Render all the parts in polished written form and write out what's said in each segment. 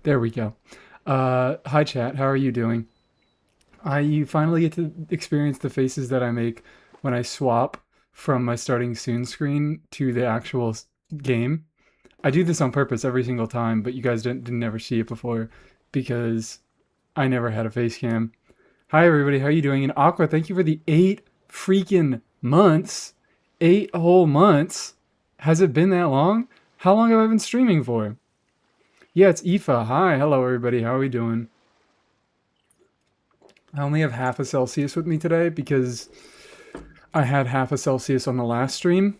There we go. Hi chat, how are you doing? You finally get to experience the faces that I make when I swap from my starting soon screen to the actual game. I do this on purpose every single time, but you guys didn't ever see it before because I never had a face cam. Hi everybody, how are you doing? And Aqua, thank you for the 8 freaking months. 8 whole months. Has it been that long? How long have I been streaming for? Yeah, it's Aoife. Hi, hello everybody. How are we doing? I only have half a Celsius with me today because I had half a Celsius on the last stream,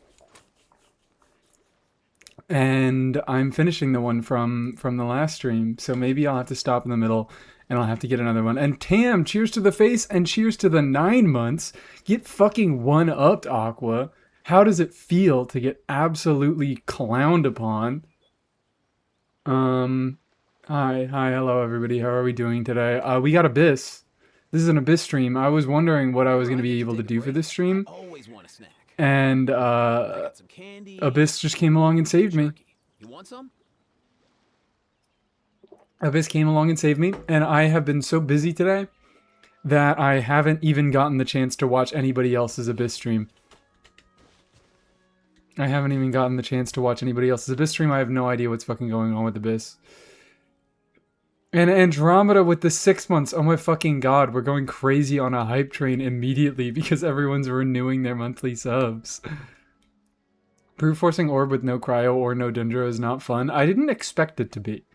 and I'm finishing the one from the last stream. So maybe I'll have to stop in the middle, and I'll have to get another one. And Tam, cheers to the face, and cheers to the 9 months. Get fucking one-upped, Aqua. How does it feel to get absolutely clowned upon? Um, hi, hello everybody. How are we doing today? We got Abyss. This is an Abyss stream. I was wondering what I was going to be able to do for this stream, and Abyss just came along and saved me. Abyss came along and saved me, and I have been so busy today that I haven't even gotten the chance to watch anybody else's Abyss stream. I haven't even gotten the chance to watch anybody else's Abyss stream. I have no idea what's fucking going on with Abyss. And Andromeda with the 6 months. Oh my fucking god, we're going crazy on a hype train immediately because everyone's renewing their monthly subs. Brute forcing orb with no cryo or no dendro is not fun. I didn't expect it to be.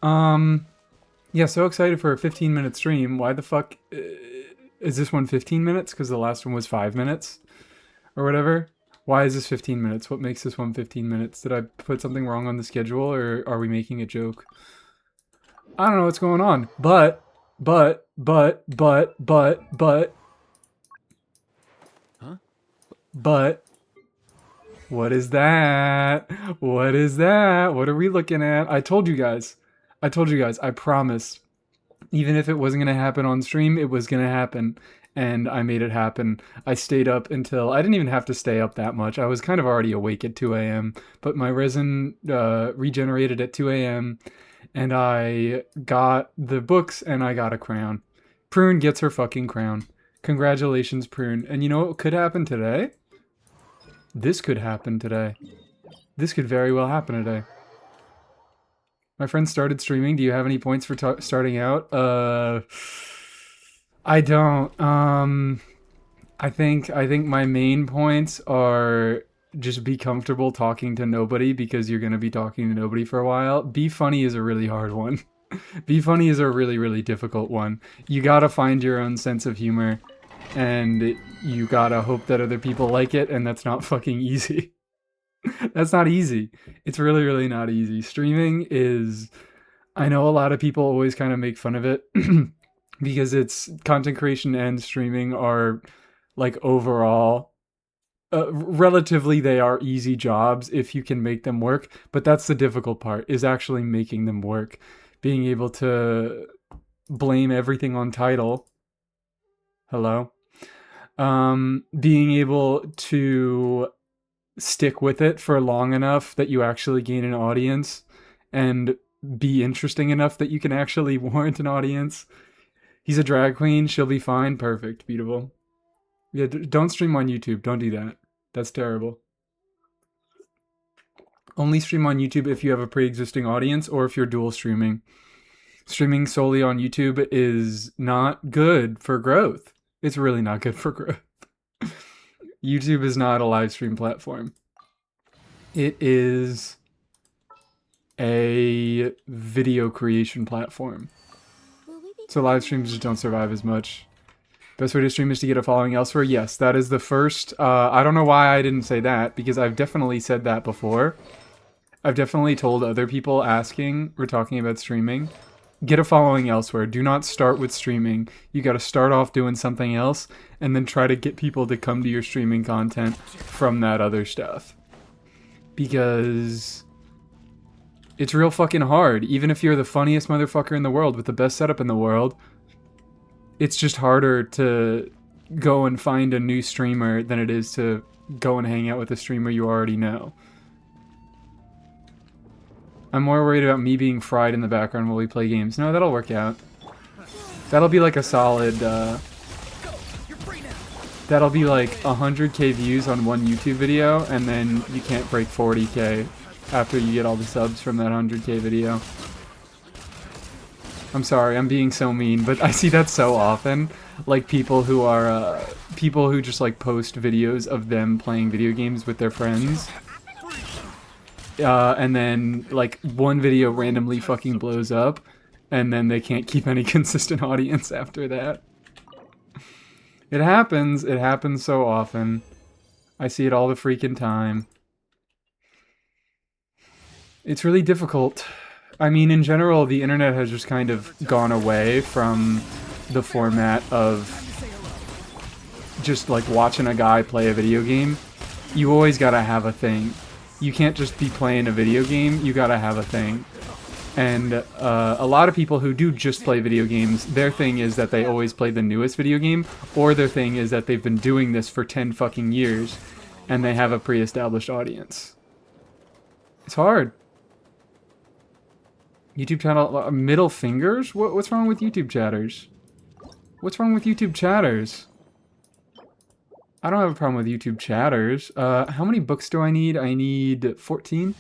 Yeah, so excited for a 15-minute stream. Why the fuck is this one 15 minutes? Because the last one was 5 minutes or whatever. Why is this 15 minutes? What makes this one 15 minutes? Did I put something wrong on the schedule, or are we making a joke? I don't know what's going on, but. Huh? But. What is that? What is that? What are we looking at? I told you guys, I promised. Even if it wasn't going to happen on stream, it was going to happen. And I made it happen. I stayed up until, I didn't even have to stay up that much. I was kind of already awake at 2 a.m. But my resin regenerated at 2 a.m. And I got the books and I got a crown. Prune gets her fucking crown. Congratulations, Prune. And you know what could happen today? This could happen today. This could very well happen today. My friend started streaming. Do you have any points for starting out? I don't. I think my main points are just be comfortable talking to nobody because you're going to be talking to nobody for a while. Be funny is a really hard one. Be funny is a really, really difficult one. You gotta find your own sense of humor, and you gotta hope that other people like it, and that's not fucking easy. That's not easy. It's really, really not easy. Streaming is... I know a lot of people always kind of make fun of it because it's content creation and streaming are like overall relatively they are easy jobs if you can make them work, but that's the difficult part, is actually making them work. Being able to blame everything on title. Hello. Being able to stick with it for long enough that you actually gain an audience and be interesting enough that you can actually warrant an audience. He's a drag queen. She'll be fine. Perfect. Beautiful. Yeah, don't stream on YouTube. Don't do that. That's terrible. Only stream on YouTube if you have a pre-existing audience or if you're dual streaming. Streaming solely on YouTube is not good for growth. It's really not good for growth. YouTube is not a live stream platform. It is a video creation platform. So live streams just don't survive as much. Best way to stream is to get a following elsewhere. Yes, that is the first. I don't know why I didn't say that, because I've definitely said that before. I've definitely told other people asking, we're talking about streaming, get a following elsewhere. Do not start with streaming. You got to start off doing something else and then try to get people to come to your streaming content from that other stuff. Because it's real fucking hard. Even if you're the funniest motherfucker in the world with the best setup in the world, it's just harder to go and find a new streamer than it is to go and hang out with a streamer you already know. I'm more worried about me being fried in the background while we play games. No, that'll work out. That'll be like a solid, that'll be like 100k views on one YouTube video, and then you can't break 40k after you get all the subs from that 100k video. I'm sorry, I'm being so mean, but I see that so often. Like people who are, people who just like post videos of them playing video games with their friends. And then like one video randomly fucking blows up, and then they can't keep any consistent audience after that. It happens so often. I see it all the freaking time. It's really difficult. I mean, in general, the internet has just kind of gone away from the format of just like watching a guy play a video game. You always gotta have a thing. You can't just be playing a video game, you gotta have a thing. And a lot of people who do just play video games, their thing is that they always play the newest video game, or their thing is that they've been doing this for 10 fucking years, and they have a pre-established audience. It's hard. YouTube channel, middle fingers? What's wrong with YouTube chatters? What's wrong with YouTube chatters? I don't have a problem with YouTube chatters. How many books do I need? I need 14.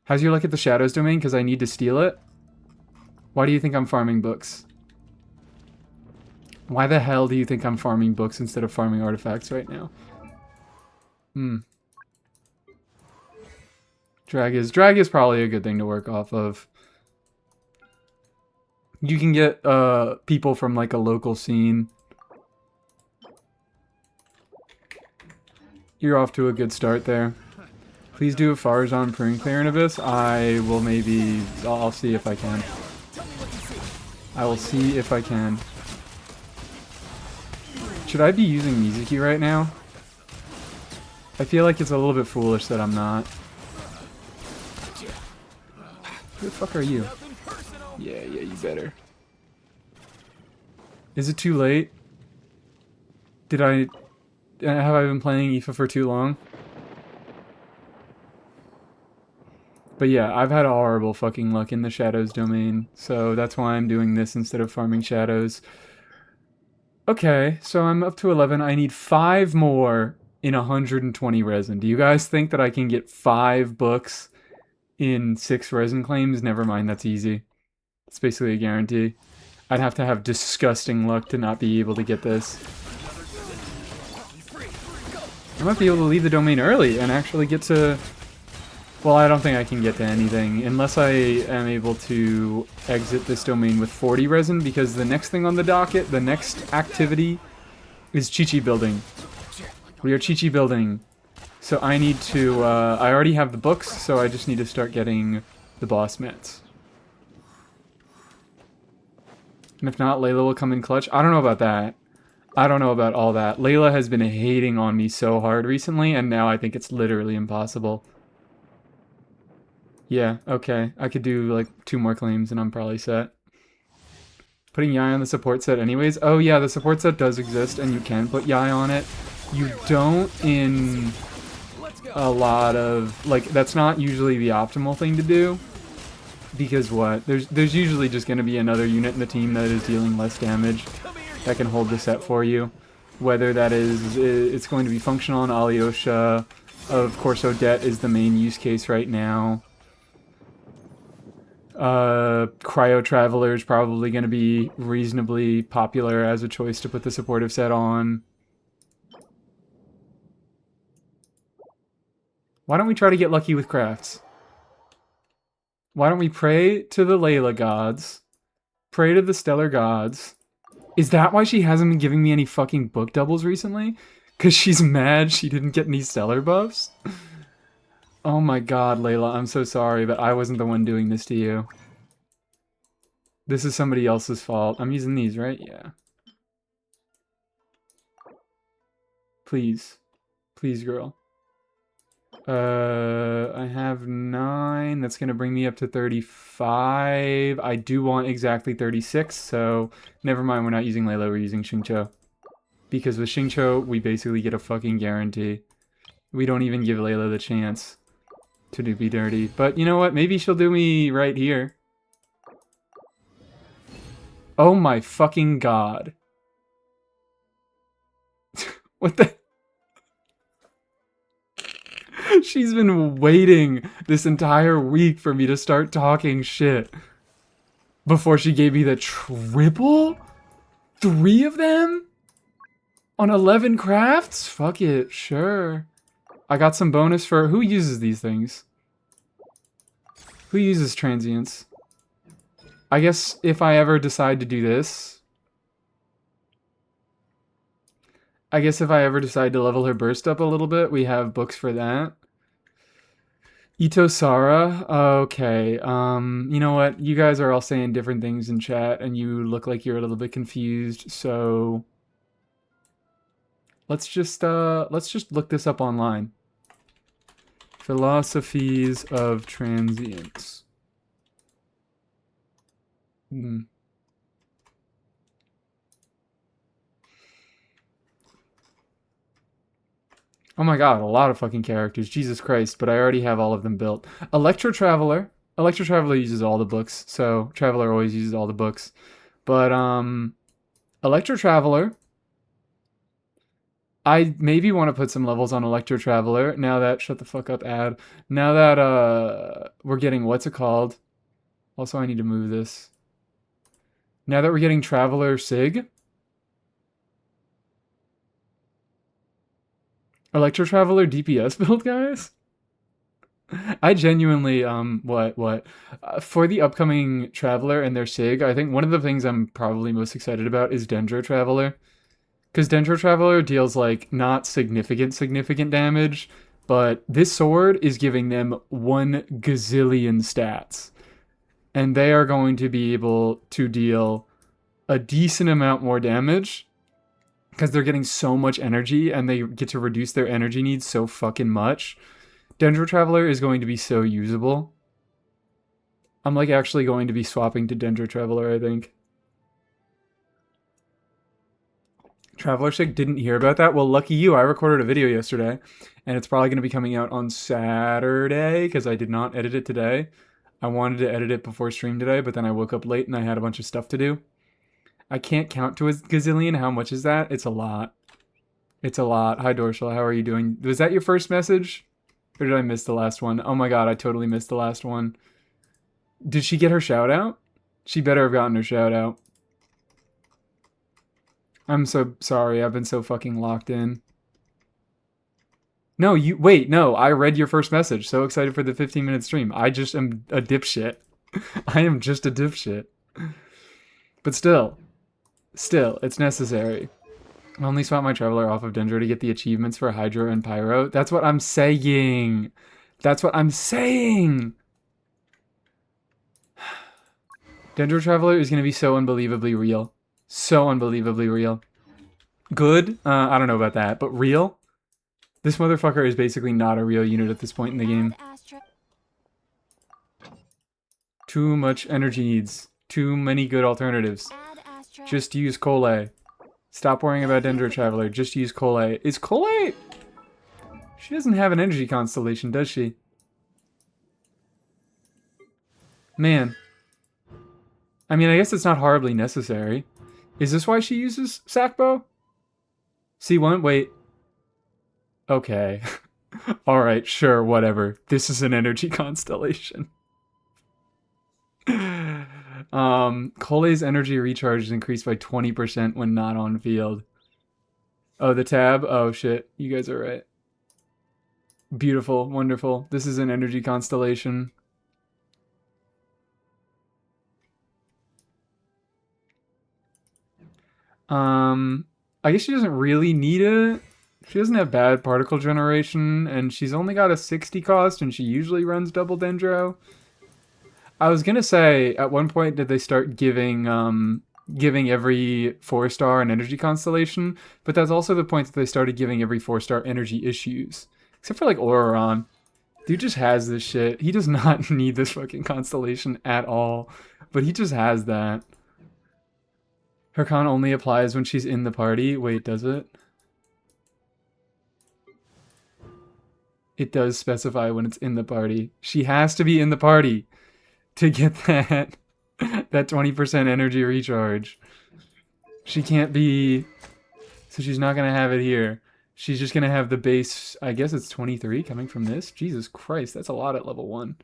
How's your luck at the Shadows domain? Because I need to steal it. Why do you think I'm farming books? Why the hell do you think I'm farming books instead of farming artifacts right now? Drag is probably a good thing to work off of. You can get people from like a local scene. You're off to a good start there. Please do a Farazan Pruning Clear in Abyss. I will maybe... I'll see if I can. I will see if I can. Should I be using Mizuki right now? I feel like it's a little bit foolish that I'm not. Who the fuck are you? Yeah, you better. Is it too late? Have I been playing Aoife for too long? But yeah, I've had horrible fucking luck in the Shadows domain, so that's why I'm doing this instead of farming Shadows. Okay, so I'm up to 11. I need 5 more in 120 resin. Do you guys think that I can get 5 books in 6 resin claims? Never mind, that's easy. It's basically a guarantee. I'd have to have disgusting luck to not be able to get this. I might be able to leave the domain early and actually get to... Well, I don't think I can get to anything unless I am able to exit this domain with 40 resin, because the next thing on the docket, the next activity, is Chi-Chi building. We are Chi-Chi building. So I need to, I already have the books, so I just need to start getting the boss mats. And if not, Layla will come in clutch. I don't know about that. I don't know about all that. Layla has been hating on me so hard recently, and now I think it's literally impossible. Yeah, okay. I could do like 2 more claims and I'm probably set. Putting Yai on the support set anyways. Oh yeah, the support set does exist and you can put Yai on it. You don't in a lot of... Like, that's not usually the optimal thing to do. Because what? There's usually just going to be another unit in the team that is dealing less damage that can hold the set for you. Whether that is... It's going to be functional on Alyosha. Of course, Odette is the main use case right now. Cryo Traveler is probably going to be reasonably popular as a choice to put the supportive set on. Why don't we try to get lucky with crafts? Why don't we pray to the Layla gods? Pray to the stellar gods. Is that why she hasn't been giving me any fucking book doubles recently? Because she's mad she didn't get any stellar buffs? Oh my god, Layla, I'm so sorry, but I wasn't the one doing this to you. This is somebody else's fault. I'm using these, right? Yeah. Please. Please, girl. I have 9. That's going to bring me up to 35. I do want exactly 36, so never mind, we're not using Layla, we're using Xingqiu. Because with Xingqiu, we basically get a fucking guarantee. We don't even give Layla the chance. to do me dirty. But you know what? Maybe she'll do me right here. Oh my fucking god. What the? She's been waiting this entire week for me to start talking shit. Before she gave me the triple? 3 of them? On 11 crafts? Fuck it, sure. I got some bonus for... Who uses these things? Who uses transients? I guess if I ever decide to do this... I guess if I ever decide to level her burst up a little bit, we have books for that. Ito Sara, okay. You know what? You guys are all saying different things in chat, and you look like you're a little bit confused. So let's just look this up online. Philosophies of transience. Oh my god, a lot of fucking characters. Jesus Christ, but I already have all of them built. Electro Traveler. Electro Traveler uses all the books, so Traveler always uses all the books. But, Electro Traveler... I maybe want to put some levels on Electro Traveler now that... Shut the fuck up, ad. Now that, we're getting... What's it called? Also, I need to move this. Now that we're getting Traveler Sig... Electro Traveler DPS build, guys? I genuinely, for the upcoming Traveler and their Sig, I think one of the things I'm probably most excited about is Dendro Traveler. Because Dendro Traveler deals, like, not significant damage, but this sword is giving them 1 gazillion stats. And they are going to be able to deal a decent amount more damage because they're getting so much energy and they get to reduce their energy needs so fucking much. Dendro Traveler is going to be so usable. I'm like actually going to be swapping to Dendro Traveler, I think. Traveler Sig didn't hear about that? Well, lucky you. I recorded a video yesterday and it's probably going to be coming out on Saturday because I did not edit it today. I wanted to edit it before stream today, but then I woke up late and I had a bunch of stuff to do. I can't count to a gazillion. How much is that? It's a lot. It's a lot. Hi, Dorshal. How are you doing? Was that your first message? Or did I miss the last one? Oh my god, I totally missed the last one. Did she get her shout out? She better have gotten her shout out. I'm so sorry. I've been so fucking locked in. No, wait, no. I read your first message. So excited for the 15-minute stream. I just am a dipshit. I am just a dipshit. But still, it's necessary. I only swap my Traveler off of Dendro to get the achievements for Hydro and Pyro. That's what I'm saying. That's what I'm saying. Dendro Traveler is going to be so unbelievably real. So unbelievably real. Good? I don't know about that, but real? This motherfucker is basically not a real unit at this point in the game. Too much energy needs. Too many good alternatives. Just use Cole. Stop worrying about Dendro Traveler. Just use Cole. Is Cole... She doesn't have an energy constellation, does she? Man. I mean, I guess it's not horribly necessary. Is this why she uses Sackbow? C1? Wait. Okay. Alright, sure, whatever. This is an energy constellation. Cole's energy recharge is increased by 20% when not on field. Oh, the tab? Oh, shit. You guys are right. Beautiful. Wonderful. This is an energy constellation. I guess she doesn't really need it. She doesn't have bad particle generation, and she's only got a 60 cost, and she usually runs double Dendro. I was gonna say, at one point, did they start giving every 4-star an energy constellation? But that's also the point that they started giving every 4-star energy issues. Except for, like, Auroron. Dude just has this shit. He does not need this fucking constellation at all. But he just has that. Her con only applies when she's in the party. Wait, does it? It does specify when it's in the party. She has to be in the party to get that 20% energy recharge. She can't be... So she's not going to have it here. She's just going to have the base... I guess it's 23 coming from this? Jesus Christ, that's a lot at level 1.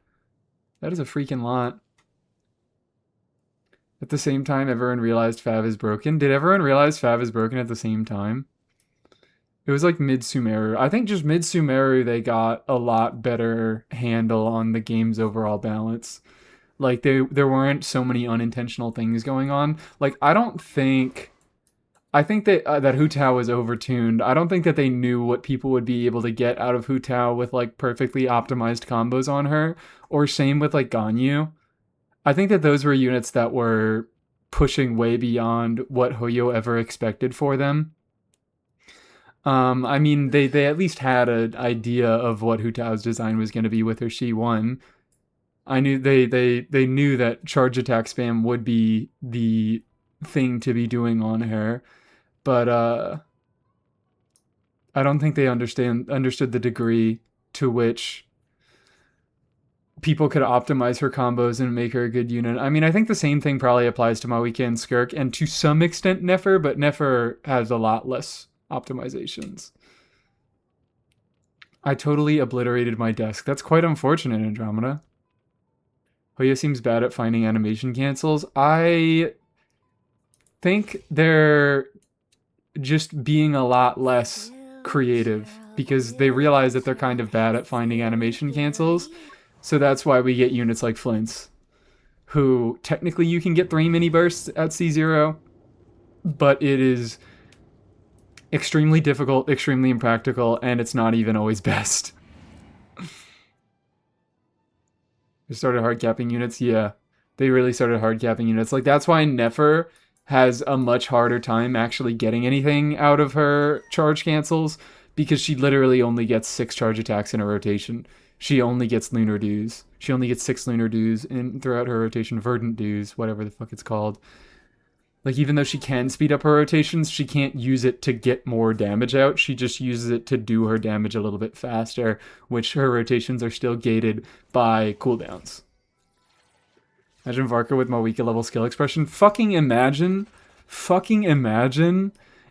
That is a freaking lot. At the same time, everyone realized Fav is broken. Did everyone realize Fav is broken at the same time? It was like mid-Sumeru. I think just mid-Sumeru, they got a lot better handle on the game's overall balance. Like, there weren't so many unintentional things going on. Like, I think that Hu Tao was overtuned. I don't think that they knew what people would be able to get out of Hu Tao with, like, perfectly optimized combos on her. Or same with, like, Ganyu. I think that those were units that were pushing way beyond what Hoyo ever expected for them. I mean, they at least had an idea of what Hu Tao's design was going to be with her Shi-1. I knew they knew that charge attack spam would be the thing to be doing on her, but I don't think they understood the degree to which people could optimize her combos and make her a good unit. I mean, I think the same thing probably applies to Mawika and Skirk, and to some extent Nefer, but Nefer has a lot less optimizations. I totally obliterated my desk. That's quite unfortunate, Andromeda. Hoya seems bad at finding animation cancels. I think they're just being a lot less creative because they realize that they're kind of bad at finding animation cancels. So that's why we get units like Flint's, who technically you can get 3 mini bursts at C0, but it is extremely difficult, extremely impractical, and it's not even always best. They started hard capping units? Yeah, they really started hard capping units. Like, that's why Nefer has a much harder time actually getting anything out of her charge cancels, because she literally only gets 6 charge attacks in a rotation. She only gets Lunar Dews. She only gets 6 Lunar Dews throughout her rotation. Verdant Dews, whatever the fuck it's called. Like, even though she can speed up her rotations, she can't use it to get more damage out. She just uses it to do her damage a little bit faster, which her rotations are still gated by cooldowns. Imagine Varka with Mawika level skill expression. Fucking imagine.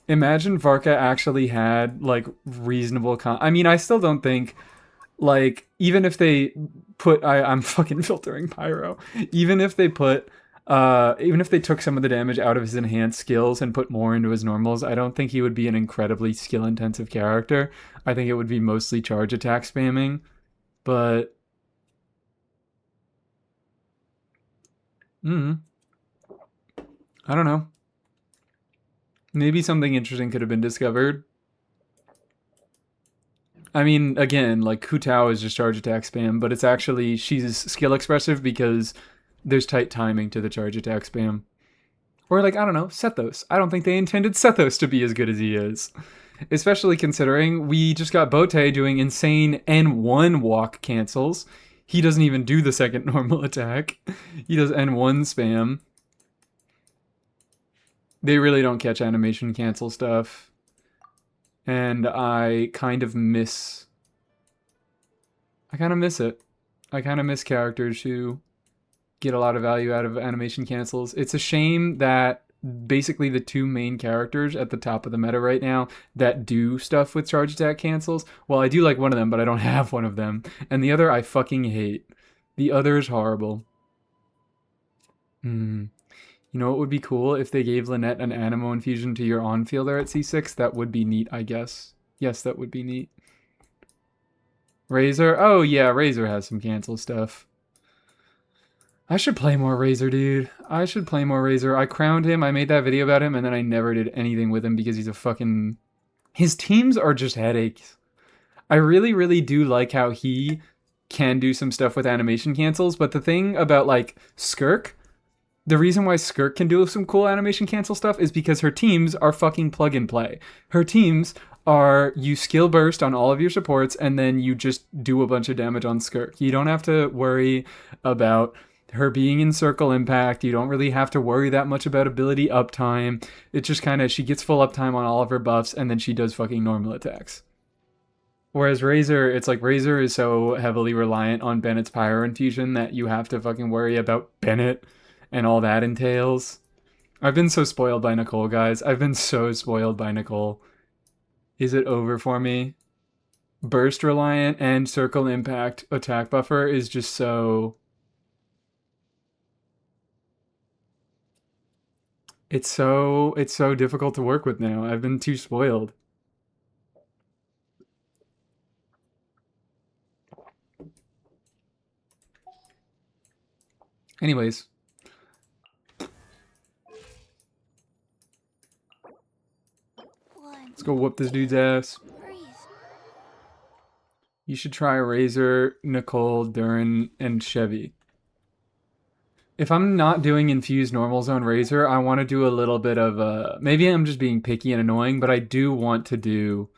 Imagine Varka actually had, like, reasonable I mean, I still don't think, like, even if they put... I'm fucking filtering Pyro. Even if they took some of the damage out of his enhanced skills and put more into his normals, I don't think he would be an incredibly skill-intensive character. I think it would be mostly charge attack spamming. But... I don't know. Maybe something interesting could have been discovered. I mean, again, like, Hu Tao is just charge attack spam, but it's actually... she's skill expressive because there's tight timing to the charge attack spam. Or, like, I don't know, Sethos. I don't think they intended Sethos to be as good as he is. Especially considering we just got Bote doing insane N1 walk cancels. He doesn't even do the second normal attack. He does N1 spam. They really don't catch animation cancel stuff. And I kind of miss it. I kind of miss characters who get a lot of value out of animation cancels. It's a shame that basically the 2 main characters at the top of the meta right now that do stuff with charge attack cancels, well, I do like one of them, but I don't have one of them. And the other I fucking hate. The other is horrible. You know what would be cool? If they gave Lynette an Anemo infusion to your on-fielder at C6, that would be neat, I guess. Yes, that would be neat. Razor? Oh yeah, Razor has some cancel stuff. I should play more Razor, dude. I should play more Razor. I crowned him, I made that video about him, and then I never did anything with him because he's a fucking... His teams are just headaches. I really, really do like how he can do some stuff with animation cancels, but the thing about, like, Skirk... The reason why Skirk can do some cool animation cancel stuff is because her teams are fucking plug and play. Her teams are, you skill burst on all of your supports, and then you just do a bunch of damage on Skirk. You don't have to worry about her being in circle impact. You don't really have to worry that much about ability uptime. It's just kind of, she gets full uptime on all of her buffs, and then she does fucking normal attacks. Whereas Razor, it's like Razor is so heavily reliant on Bennett's Pyro Infusion that you have to fucking worry about Bennett and all that entails. I've been so spoiled by Nicole, guys. I've been so spoiled by Nicole. Is it over for me? Burst reliant and circle impact attack buffer is just so... It's so difficult to work with now. I've been too spoiled. Anyways. Let's go whoop this dude's ass. You should try Razor, Nicole, Durin, and Chevy. If I'm not doing infused normal zone Razor, I want to do a little bit of maybe I'm just being picky and annoying, but I do want to do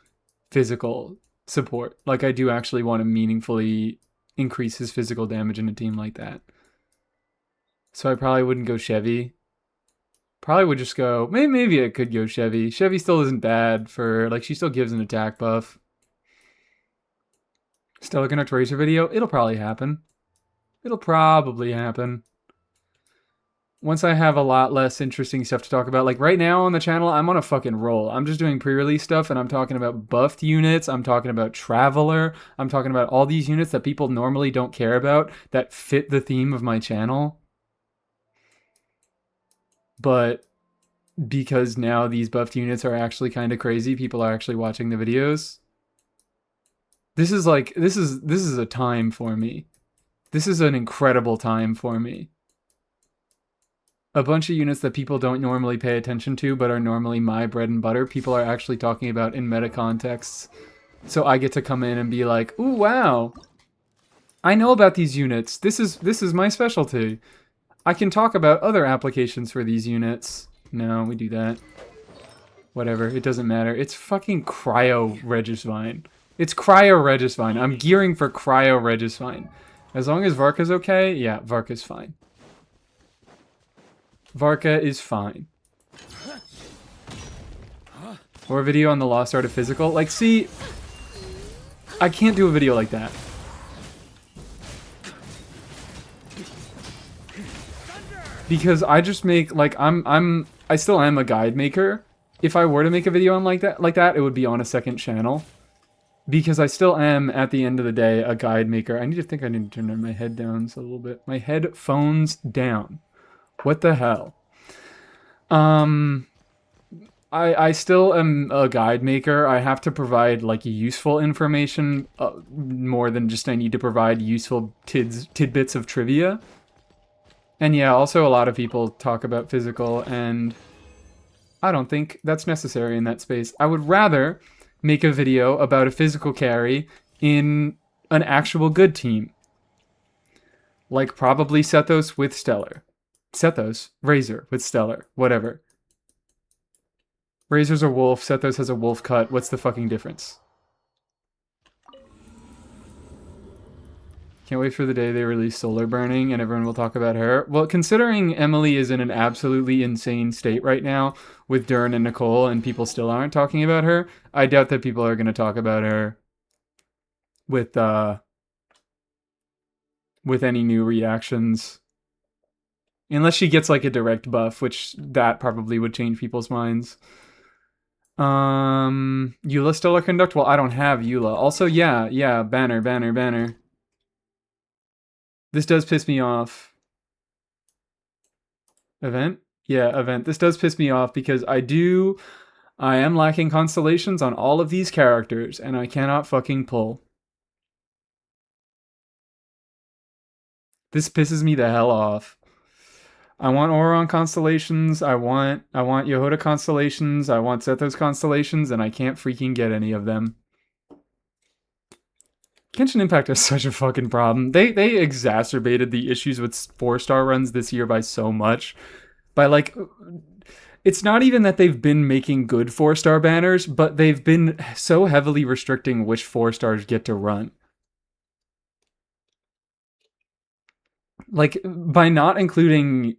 physical support. Like I do actually want to meaningfully increase his physical damage in a team like that. So I probably wouldn't go Chevy. Probably would just go, maybe I could go Chevy. Chevy still isn't bad for, like, she still gives an attack buff. Stellar Connect Razor video, it'll probably happen. It'll probably happen. Once I have a lot less interesting stuff to talk about. Like right now on the channel, I'm on a fucking roll. I'm just doing pre-release stuff and I'm talking about buffed units. I'm talking about Traveler. I'm talking about all these units that people normally don't care about that fit the theme of my channel. But because now these buffed units are actually kind of crazy, people are actually watching the videos. This is a time for me. This is an incredible time for me. A bunch of units that people don't normally pay attention to, but are normally my bread and butter, people are actually talking about in meta contexts. So I get to come in and be like, ooh, wow. I know about these units. This is my specialty. I can talk about other applications for these units. No, we do that. Whatever, it doesn't matter. It's fucking Cryo Regisvine. It's Cryo Regisvine. I'm gearing for Cryo Regisvine. As long as Varka's okay, yeah, Varka's fine. Varka is fine. Or a video on the lost art of physical. Like, see, I can't do a video like that. Because I just make, like, I still am a guide maker. If I were to make a video on like that, it would be on a second channel. Because I still am, at the end of the day, a guide maker. I need to turn my head down a little bit. My headphones down. What the hell? I still am a guide maker. I have to provide, like, useful information more than just I need to provide useful tidbits of trivia. And yeah, also a lot of people talk about physical, and I don't think that's necessary in that space. I would rather make a video about a physical carry in an actual good team. Like probably Sethos with Stellar. Sethos, Razor with Stellar, whatever. Razor's a wolf, Sethos has a wolf cut. What's the fucking difference? Can't wait for the day they release Solar Burning and everyone will talk about her. Well, considering Emily is in an absolutely insane state right now with Durin and Nicole and people still aren't talking about her, I doubt that people are going to talk about her with any new reactions. Unless she gets like a direct buff, which that probably would change people's minds. Eula Stellar Conduct? Well, I don't have Eula. Also, yeah, banner. This does piss me off. Event? Yeah, event. This does piss me off because I am lacking constellations on all of these characters, and I cannot fucking pull. This pisses me the hell off. I want Auron constellations, I want Yehoda constellations, I want Sethos constellations, and I can't freaking get any of them. Genshin Impact is such a fucking problem. They exacerbated the issues with 4-star runs this year by so much. By like, it's not even that they've been making good 4-star banners, but they've been so heavily restricting which 4-stars get to run. Like, by not including...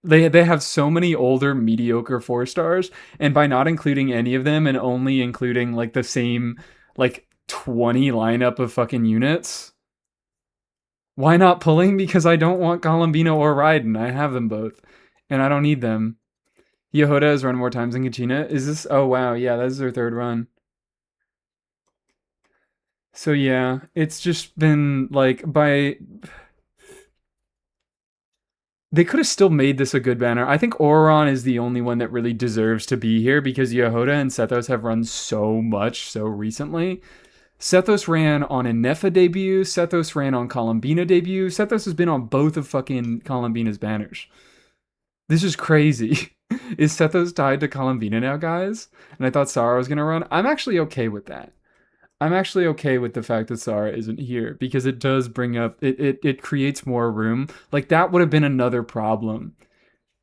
They have so many older, mediocre 4-stars, and by not including any of them and only including, like, the same, like, 20 lineup of fucking units. Why not pulling? Because I don't want Colombino or Raiden. I have them both, and I don't need them. Yehoda has run more times than Kachina. Is this? Oh wow, yeah, that is their third run. So yeah, it's just been like by. They could have still made this a good banner. I think Auron is the only one that really deserves to be here because Yehoda and Sethos have run so much so recently. Sethos ran on a Nefa debut. Sethos ran on Colombina debut. Sethos has been on both of fucking Colombina's banners. This is crazy. Is Sethos tied to Colombina now, guys? And I thought Sarah was going to run. I'm actually okay with that. I'm actually okay with the fact that Sarah isn't here because it does bring up, it creates more room. Like, that would have been another problem.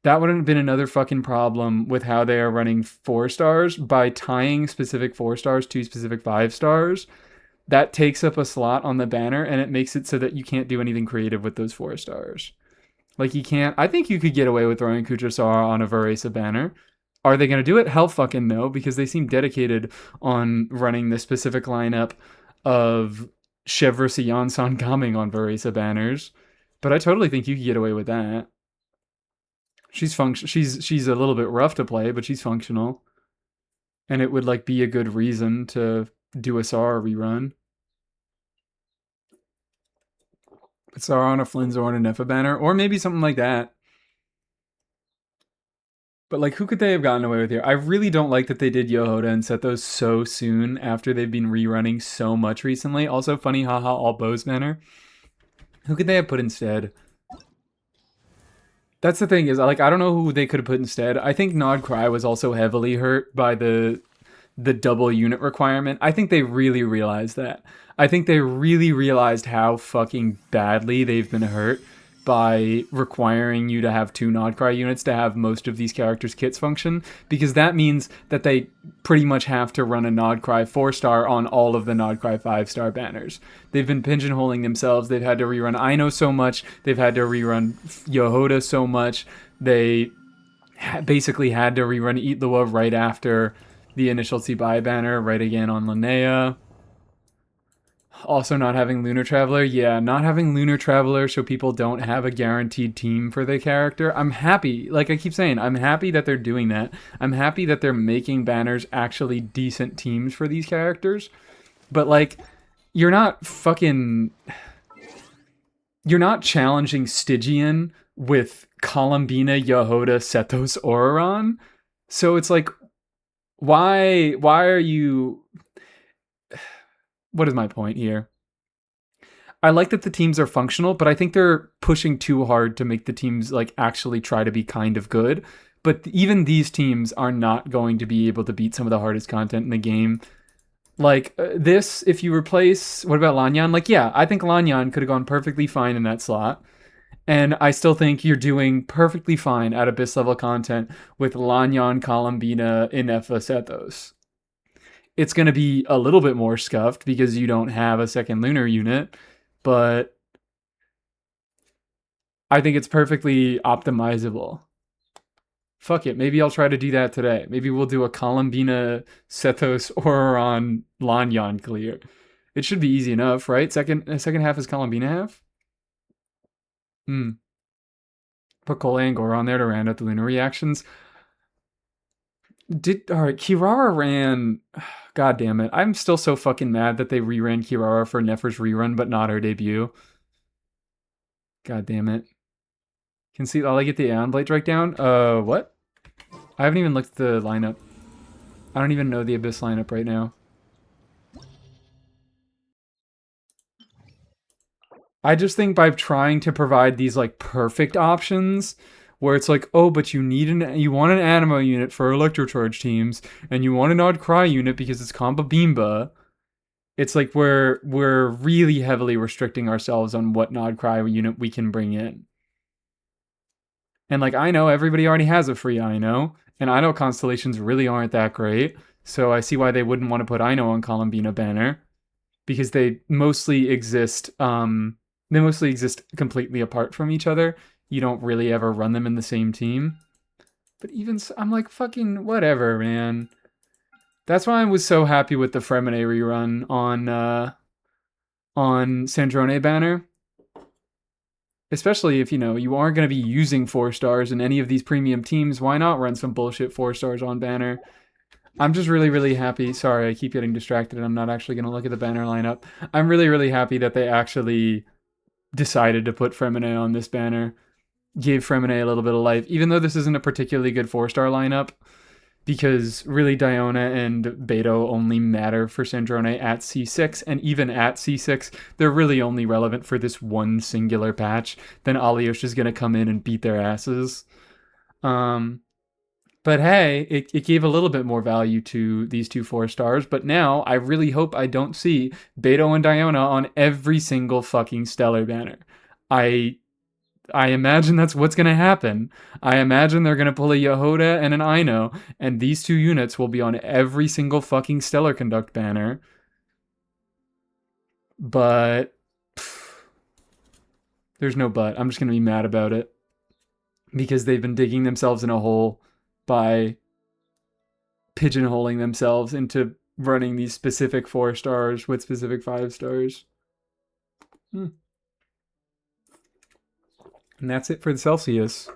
That would have been another fucking problem with how they are running 4-stars by tying specific 4-stars to specific 5-stars. That takes up a slot on the banner and it makes it so that you can't do anything creative with those 4-stars. Like, you can't. I think you could get away with throwing Kuchasara on a Varese banner. Are they going to do it? Hell fucking no, because they seem dedicated on running the specific lineup of Chevrolet Yansan coming on Varese banners. But I totally think you could get away with that. She's she's a little bit rough to play, but she's functional. And it would like be a good reason to do a Sara rerun. Put Sara on a Flynn's or on a Nefa banner, or maybe something like that. But like, who could they have gotten away with here? I really don't like that they did Yehoda and Sethos so soon after they've been rerunning so much recently. Also, funny, haha, all bows banner. Who could they have put instead? That's the thing is, like, I don't know who they could have put instead. I think Nod Cry was also heavily hurt by the double unit requirement. I think they really realized that. I think they really realized how fucking badly they've been hurt by requiring you to have 2 Nodcry units to have most of these characters' kits function, because that means that they pretty much have to run a Nodcry 4-star on all of the Nodcry 5-star banners. They've been pigeonholing themselves. They've had to rerun Aino so much. They've had to rerun Yehoda so much. They basically had to rerun Itlua right after the initial Tsibai banner, right again on Linnea. Also not having Lunar Traveler. Yeah, not having Lunar Traveler so people don't have a guaranteed team for the character. I'm happy. Like I keep saying, I'm happy that they're doing that. I'm happy that they're making banners actually decent teams for these characters. But like, you're not fucking... You're not challenging Stygian with Colombina, Yehoda, Sethos, Auron. So it's like, why are you... What is my point here? I like that the teams are functional, but I think they're pushing too hard to make the teams like actually try to be kind of good. But even these teams are not going to be able to beat some of the hardest content in the game. Like this, if you replace, what about Lanyan? Like, yeah, I think Lanyan could have gone perfectly fine in that slot. And I still think you're doing perfectly fine at Abyss level content with Lanyan, Colombina, Inefa, Sethos. It's going to be a little bit more scuffed because you don't have a second lunar unit, but I think it's perfectly optimizable. Fuck it, maybe I'll try to do that today. Maybe we'll do a Colombina, Sethos, Auron, Lanyan clear. It should be easy enough, right? Second half is Colombina half? Put Cole and Gore on there to round out the lunar reactions. Alright, Kirara ran... God damn it. I'm still so fucking mad that they reran Kirara for Nefer's rerun, but not her debut. God damn it. Can see, I'll get the Aeon Blade Drake down. What? I haven't even looked at the lineup. I don't even know the Abyss lineup right now. I just think by trying to provide these like perfect options, where it's like, oh, but you want an Animo unit for Electrocharge teams, and you want an Odd Cry unit because it's Comba Bimba. It's like we're really heavily restricting ourselves on what Nod Cry unit we can bring in. And like, I know everybody already has a free Aino, and Aino constellations really aren't that great, so I see why they wouldn't want to put Aino on Colombina banner, because they mostly exist completely apart from each other. You don't really ever run them in the same team. But even so, I'm like, fucking whatever, man. That's why I was so happy with the Fremine rerun on Sandrone banner. Especially if, you aren't going to be using 4 stars in any of these premium teams, why not run some bullshit 4 stars on banner? I'm just really, really happy. Sorry, I keep getting distracted and I'm not actually going to look at the banner lineup. I'm really, really happy that they actually decided to put Fremine on this banner. Gave Fremine a little bit of life, even though this isn't a particularly good 4-star lineup, because really Diona and Beto only matter for Sandrone at C6, and even at C6, they're really only relevant for this one singular patch. Then Alyosha's going to come in and beat their asses. But hey, it gave a little bit more value to these two 4-stars, but now I really hope I don't see Beto and Diona on every single fucking Stellar banner. I imagine that's what's going to happen. I imagine they're going to pull a Yehoda and an Ino, and these two units will be on every single fucking Stellar Conduct banner. But there's no but. I'm just going to be mad about it. Because they've been digging themselves in a hole by pigeonholing themselves into running these specific 4-stars with specific 5-stars. And that's it for the Celsius.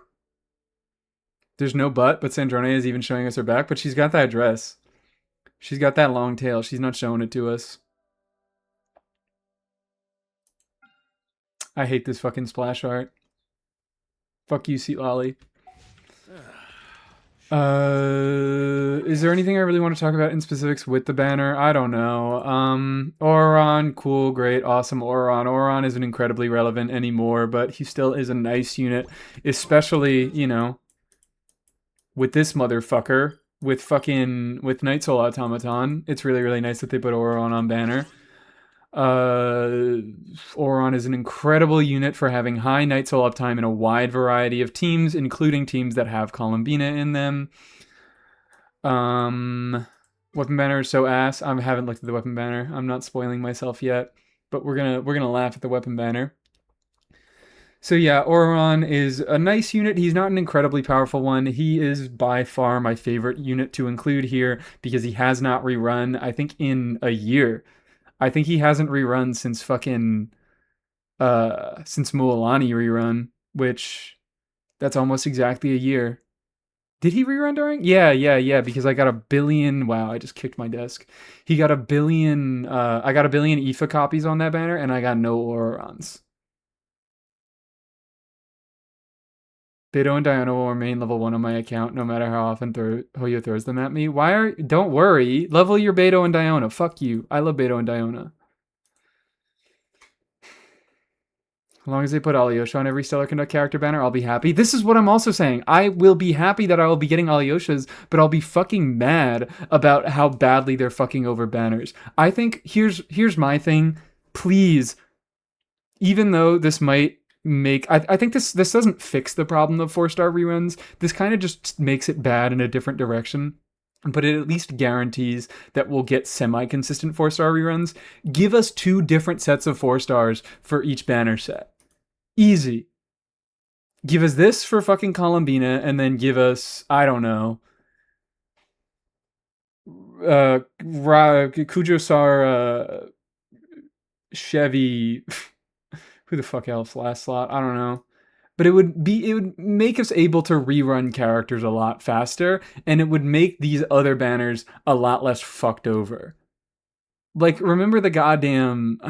There's no but Sandrone is even showing us her back, but she's got that dress. She's got that long tail. She's not showing it to us. I hate this fucking splash art. Fuck you, Seat Lolly. Is there anything I really want to talk about in specifics with the banner? I don't know. Auron, cool, great, awesome Auron. Auron isn't incredibly relevant anymore, but he still is a nice unit, especially, with this motherfucker, with Night Soul Automaton. It's really, really nice that they put Auron on banner. Auron is an incredible unit for having high Night Soul uptime in a wide variety of teams, including teams that have Columbina in them. Weapon banner is so ass. I haven't looked at the weapon banner. I'm not spoiling myself yet, but we're gonna laugh at the weapon banner. So yeah, Auron is a nice unit. He's not an incredibly powerful one. He is by far my favorite unit to include here because he has not rerun, I think, in a year. I think he hasn't rerun since fucking since Mualani rerun, which that's almost exactly a year. Did he rerun during? Yeah, because I got a billion. Wow, I just kicked my desk. He got a billion. I got a billion IFA copies on that banner, and I got no Aurons. Beto and Diona will remain level 1 on my account, no matter how often Hoyo throws them at me. Don't worry. Level your Beto and Diona. Fuck you. I love Beto and Diona. As long as they put Alyosha on every Stellar Conduct character banner, I'll be happy. This is what I'm also saying. I will be happy that I will be getting Alyoshas, but I'll be fucking mad about how badly they're fucking over banners. I think, here's my thing. Please, even though this might make... I think this doesn't fix the problem of 4-star reruns. This kind of just makes it bad in a different direction. But it at least guarantees that we'll get semi-consistent 4-star reruns. Give us 2 different sets of 4-stars for each banner set. Easy. Give us this for fucking Columbina, and then give us, I don't know, Kujo-Sar, Chevy, who the fuck else last slot? I don't know. But it would make us able to rerun characters a lot faster, and it would make these other banners a lot less fucked over. Like, remember the goddamn...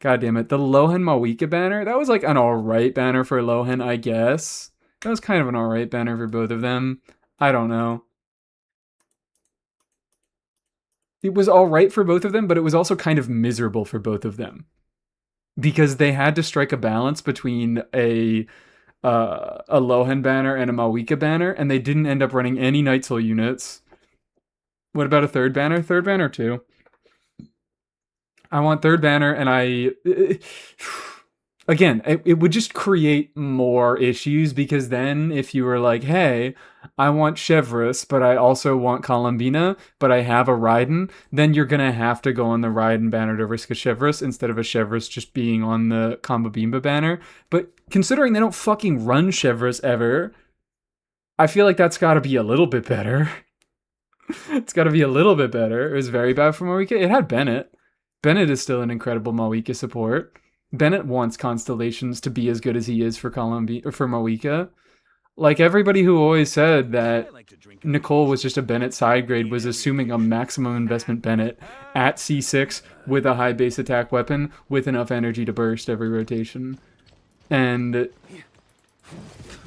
God damn it. The Lohan Mawika banner? That was like an alright banner for Lohan, I guess. That was kind of an alright banner for both of them. I don't know. It was alright for both of them, but it was also kind of miserable for both of them. Because they had to strike a balance between a Lohan banner and a Mawika banner, and they didn't end up running any Night Soul units. What about a third banner? Third banner too. I want third banner, and again, it would just create more issues, because then if you were like, hey, I want Chevrolet, but I also want Columbina, but I have a Raiden, then you're going to have to go on the Raiden banner to risk a Chevrolet instead of a Chevrolet just being on the Combo Bimba banner. But considering they don't fucking run Chevrolet ever, I feel like that's got to be a little bit better. It's got to be a little bit better. It was very bad for Mawika. It had Bennett. Bennett is still an incredible Mawika support. Bennett wants Constellations to be as good as he is for Mawika. Like everybody who always said that Nicole was just a Bennett side grade was assuming a maximum investment Bennett at C6 with a high base attack weapon with enough energy to burst every rotation. And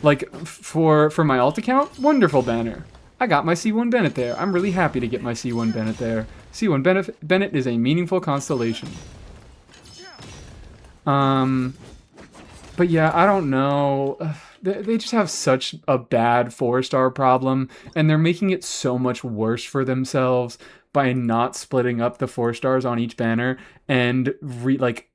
like for my alt account, wonderful banner. I got my C1 Bennett there. I'm really happy to get my C1 Bennett there. C1 Bennett is a meaningful constellation. But yeah, I don't know. They just have such a bad 4-star problem, and they're making it so much worse for themselves by not splitting up the 4 stars on each banner and rerunning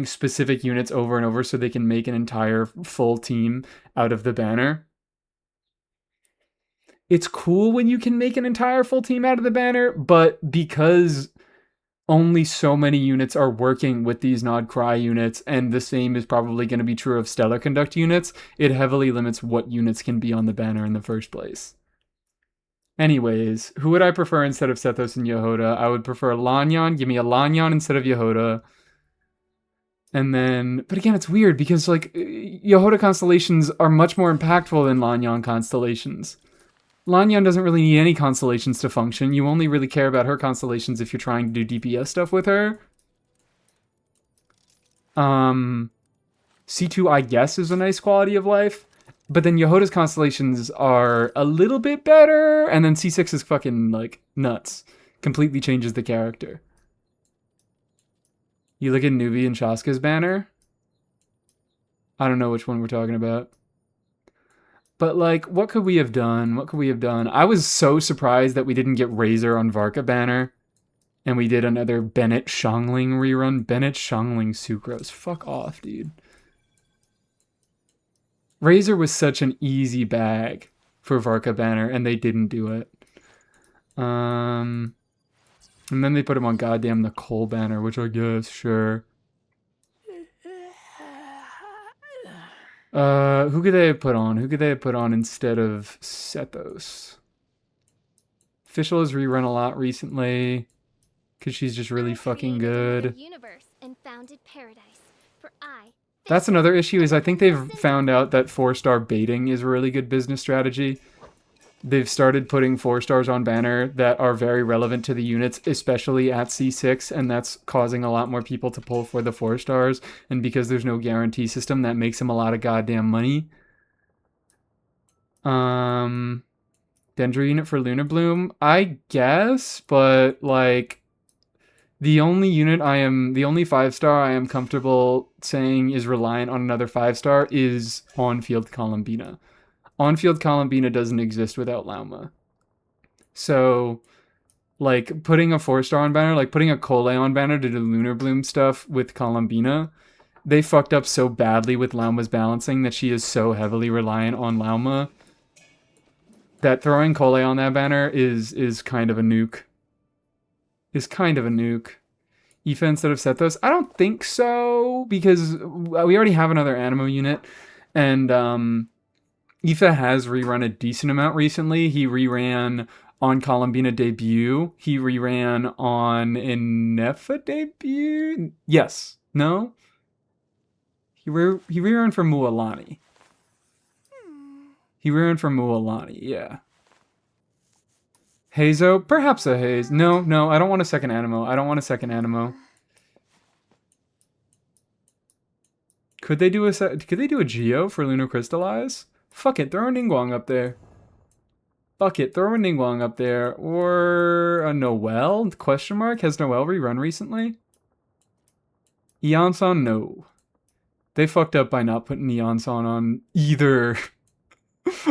specific units over and over so they can make an entire full team out of the banner. It's cool when you can make an entire full team out of the banner, but because only so many units are working with these Nod Cry units, and the same is probably going to be true of Stellar Conduct units, it heavily limits what units can be on the banner in the first place. Anyways, who would I prefer instead of Sethos and Yehoda? I would prefer Lanyan. Give me a Lanyan instead of Yehoda. And then, but again, it's weird because like Yehoda constellations are much more impactful than Lanyan constellations. Lanyan doesn't really need any constellations to function. You only really care about her constellations if you're trying to do DPS stuff with her. C2, I guess, is a nice quality of life. But then Yehoda's constellations are a little bit better. And then C6 is fucking, like, nuts. Completely changes the character. You look at Nuvi and Shaska's banner. I don't know which one we're talking about. But, like, what could we have done? What could we have done? I was so surprised that we didn't get Razor on Varka banner. And we did another Bennett Shangling rerun. Bennett Shangling Sucrose. Fuck off, dude. Razor was such an easy bag for Varka banner, and they didn't do it. And then they put him on goddamn Nicole banner, which I guess, sure. Who could they have put on? Who could they have put on instead of Sethos? Fischl has rerun a lot recently because she's just really fucking good. That's another issue is I think they've found out that 4-star baiting is a really good business strategy. They've started putting 4 stars on banner that are very relevant to the units, especially at C6, and that's causing a lot more people to pull for the 4 stars. And because there's no guarantee system, that makes them a lot of goddamn money. Dendro unit for Lunar Bloom, I guess, but like the only 5-star I am comfortable saying is reliant on another 5-star is On-Field Columbina. On-Field Columbina doesn't exist without Lauma. So, like, putting a 4-star on banner, like putting a Cole on banner to do Lunar Bloom stuff with Columbina, they fucked up so badly with Lauma's balancing that she is so heavily reliant on Lauma that throwing Cole on that banner is kind of a nuke. Is kind of a nuke. Aoife instead of Sethos? I don't think so, because we already have another Animo unit, and Aoife has rerun a decent amount recently. He reran on Columbina debut. He reran on Inefa debut? Yes. No? He reran for Mualani. He reran for Mualani, yeah. Hazo? Perhaps a Haze. No, I don't want a second Animo. Could they do a Geo for Lunar Crystallize? Fuck it, throw a Ningguang up there. Or a Noelle? Question mark? Has Noelle rerun recently? Eonson? No. They fucked up by not putting Eonson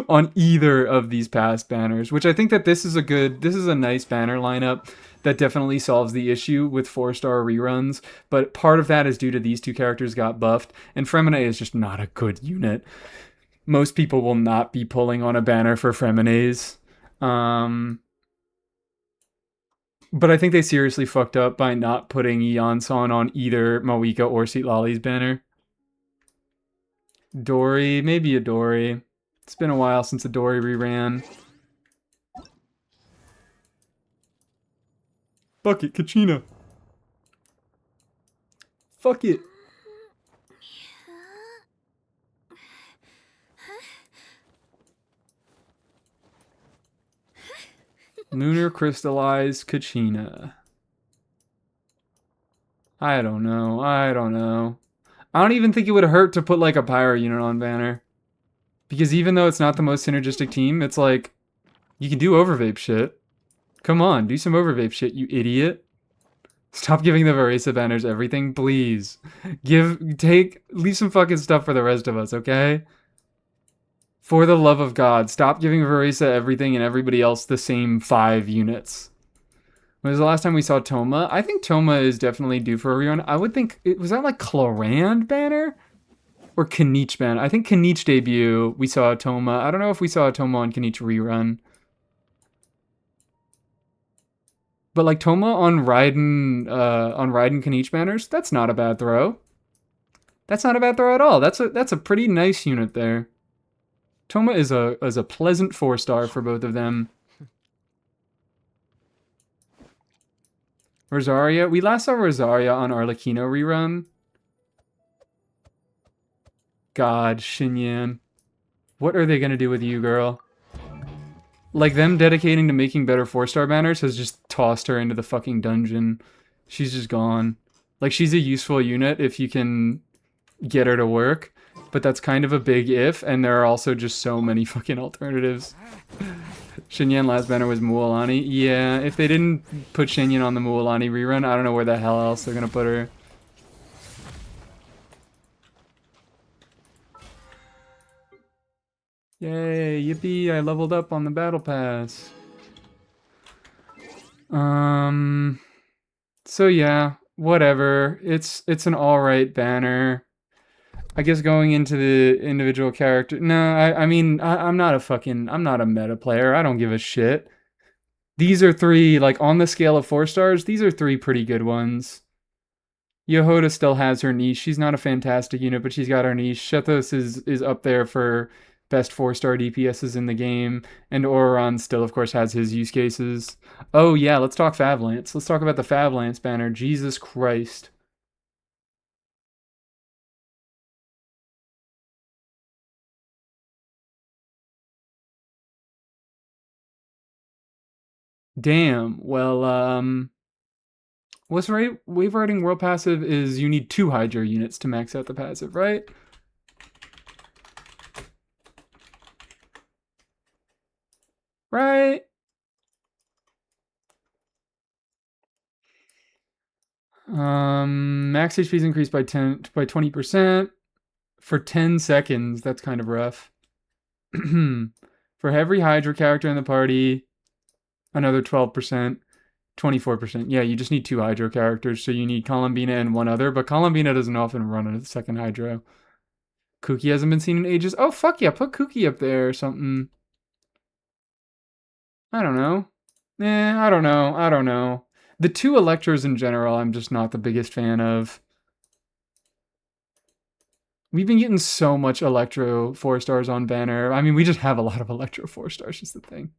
on either of these past banners, which I think that this is a nice banner lineup that definitely solves the issue with 4-star reruns, but part of that is due to these two characters got buffed, and Fremine is just not a good unit. Most people will not be pulling on a banner for Fremines. But I think they seriously fucked up by not putting Eonson on either Mawika or Citlali's banner. Dory, maybe a Dory. It's been a while since a Dory reran. Fuck it, Kachina. Fuck it. Lunar crystallized Kachina. I don't know. I don't know. I don't even think it would hurt to put like a pyro unit on banner. Because even though it's not the most synergistic team, it's like you can do overvape shit. Come on, do some overvape shit, you idiot. Stop giving the Varesa banners everything, please. Leave some fucking stuff for the rest of us, okay? For the love of God, stop giving Varesa everything and everybody else the same 5 units. When was the last time we saw Toma? I think Toma is definitely due for a rerun. I would think, was that like Clorand banner? Or Kanich banner? I think Kanich debut, we saw a Toma. I don't know if we saw a Toma on Kanich rerun. But like Toma on Raiden Kanich banners, that's not a bad throw. That's not a bad throw at all. That's a pretty nice unit there. Toma is a pleasant 4-star for both of them. Rosaria, we last saw Rosaria on Arlecchino rerun. God, Xinyan. What are they gonna do with you, girl? Like, them dedicating to making better 4-star banners has just tossed her into the fucking dungeon. She's just gone. Like, she's a useful unit if you can get her to work, but that's kind of a big if, and there are also just so many fucking alternatives. Xinyan last banner was Mualani. Yeah, if they didn't put Xinyan on the Mualani rerun, I don't know where the hell else they're gonna put her. Yay, yippee, I leveled up on the battle pass. So yeah, whatever. It's an alright banner. I guess going into the individual character. No, I mean, I'm not a meta player. I don't give a shit. These are 3, like, on the scale of 4 stars, these are 3 pretty good ones. Yehoda still has her niche. She's not a fantastic unit, but she's got her niche. Shethos is up there for best 4-star DPSs in the game. And Auron still, of course, has his use cases. Oh, yeah, let's talk Favlance. Let's talk about the Favlance banner. Jesus Christ. Damn. Well, what's right? Wave Riding World Passive is you need 2 Hydra units to max out the passive, right? Right? Max HP is increased by 20% for 10 seconds. That's kind of rough. For every Hydra character in the party, another 12%, 24%. Yeah, you just need 2 Hydro characters, so you need Columbina and 1 other, but Columbina doesn't often run a second Hydro. Kooky hasn't been seen in ages. Oh, fuck yeah, put Kooky up there or something. I don't know. I don't know. I don't know. The 2 Electros in general, I'm just not the biggest fan of. We've been getting so much Electro 4 stars on banner. I mean, we just have a lot of Electro 4 stars, just the thing.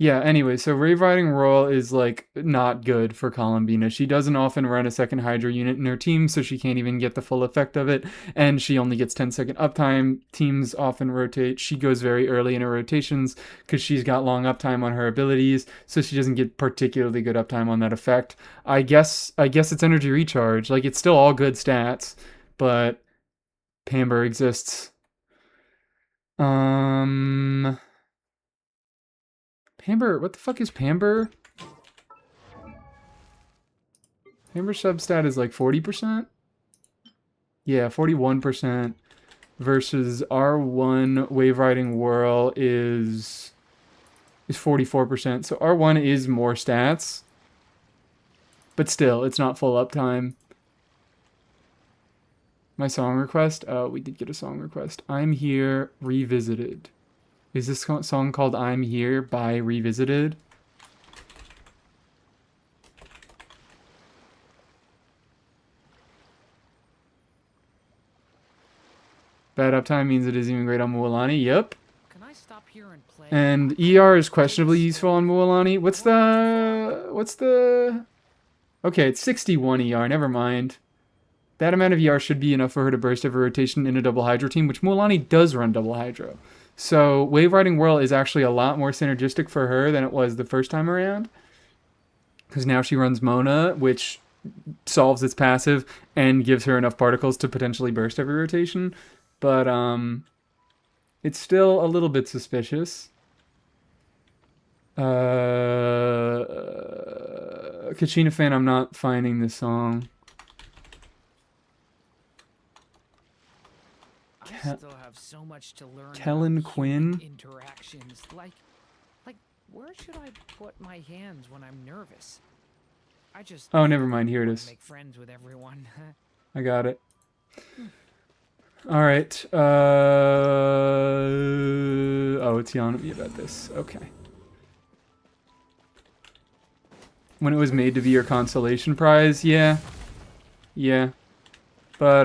Yeah, anyway, so Rave Riding Royal is, like, not good for Columbina. She doesn't often run a second Hydra unit in her team, so she can't even get the full effect of it, and she only gets 10-second uptime. Teams often rotate. She goes very early in her rotations because she's got long uptime on her abilities, so she doesn't get particularly good uptime on that effect. I guess it's energy recharge. Like, it's still all good stats, but Pamber exists. Pamber, what the fuck is Pamber? Pamber substat is like 40%? Yeah, 41% versus R1 Wave Riding Whirl is 44%. So R1 is more stats, but still, it's not full uptime. My song request? Oh, we did get a song request. I'm Here, Revisited. Is this song called I'm Here by Revisited? Bad uptime means it isn't even great on Mualani. Yep. stop here and play? And ER is questionably useful on Mualani. What's the... Okay, it's 61 ER, never mind. That amount of ER should be enough for her to burst every rotation in a double Hydro team, which Mualani does run double Hydro. So Wave Riding Whirl is actually a lot more synergistic for her than it was the first time around. Because now she runs Mona, which solves its passive and gives her enough particles to potentially burst every rotation. But it's still a little bit suspicious. Kachina fan, I'm not finding this song. I still have so much to learn. Kellen Quinn interactions, like where should I put my hands when I'm nervous? I just oh, never mind. Here it is. Make friends with everyone. I got it. All right. Oh, it's yelling at me about this. Okay. When it was made to be your consolation prize, yeah. Yeah. But,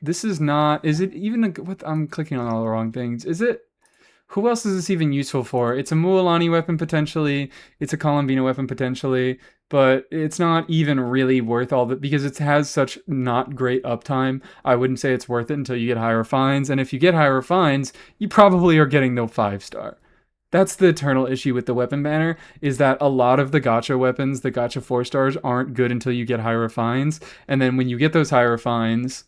this is not... Is it even a... What, I'm clicking on all the wrong things. Is it... Who else is this even useful for? It's a Mualani weapon, potentially. It's a Columbina weapon, potentially. But it's not even really worth all that... Because it has such not great uptime. I wouldn't say it's worth it until you get higher fines. And if you get higher fines, you probably are getting no 5-star. That's the eternal issue with the weapon banner, is that a lot of the gacha weapons, the gacha 4-stars, aren't good until you get higher fines. And then when you get those higher fines,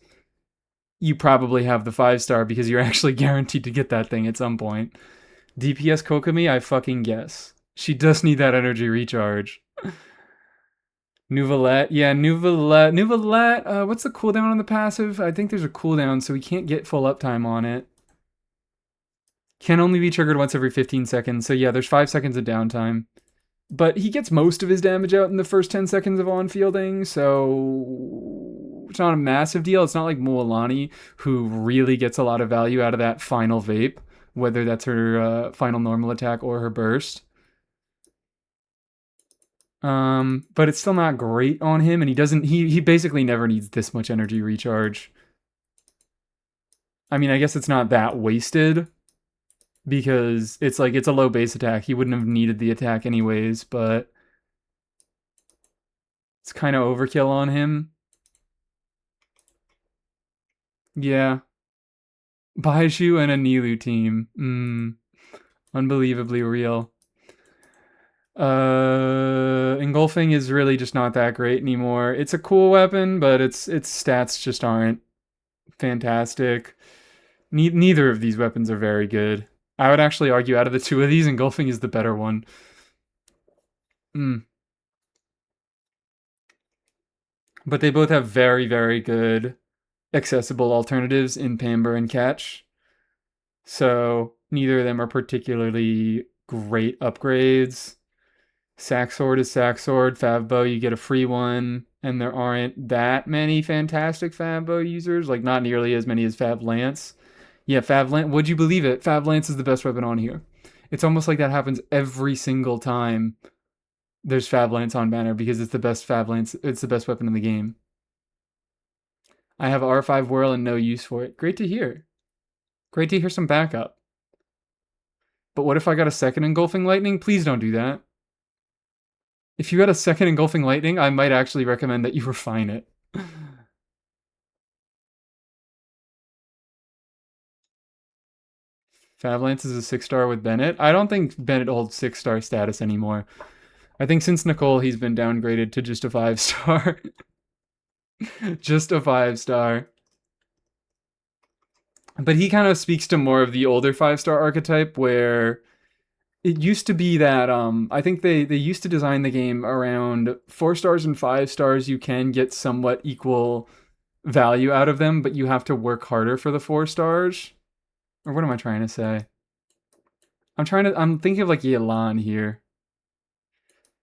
you probably have the 5-star because you're actually guaranteed to get that thing at some point. DPS Kokomi, I fucking guess. She does need that energy recharge. Nouvelette, yeah, Nouvelette. Nouvelette, what's the cooldown on the passive? I think there's a cooldown, so we can't get full uptime on it. Can only be triggered once every 15 seconds. So yeah, there's 5 seconds of downtime. But he gets most of his damage out in the first 10 seconds of on-fielding, so it's not a massive deal. It's not like Mualani, who really gets a lot of value out of that final vape, whether that's her final normal attack or her burst. But it's still not great on him, and he basically never needs this much energy recharge. I mean, I guess it's not that wasted, because it's like, it's a low base attack. He wouldn't have needed the attack anyways, but it's kind of overkill on him. Yeah. Baishu and a Nilu team. Unbelievably real. Engulfing is really just not that great anymore. It's a cool weapon, but its stats just aren't fantastic. Neither of these weapons are very good. I would actually argue out of the two of these, Engulfing is the better one. But they both have very, very good accessible alternatives in Pamber and Catch. So neither of them are particularly great upgrades. Sack Sword is Sack Sword. Favbo, you get a free one. And there aren't that many fantastic Favbo users. Like, not nearly as many as Fav Lance. Yeah, Fav Lance, would you believe it? Fav Lance is the best weapon on here. It's almost like that happens every single time there's Fav Lance on banner, because it's the best Fav Lance, it's the best weapon in the game. I have R5 Whirl and no use for it. Great to hear. Great to hear some backup. But what if I got a second Engulfing Lightning? Please don't do that. If you got a second Engulfing Lightning, I might actually recommend that you refine it. Favlance is a 6-star with Bennett. I don't think Bennett holds 6-star status anymore. I think since Nicole, he's been downgraded to just a 5-star. Just a 5-star. But he kind of speaks to more of the older 5-star archetype, where it used to be that, I think they used to design the game around 4 stars and 5 stars. You can get somewhat equal value out of them, but you have to work harder for the 4 stars. Or what am I trying to say? I'm thinking of like Yelan here.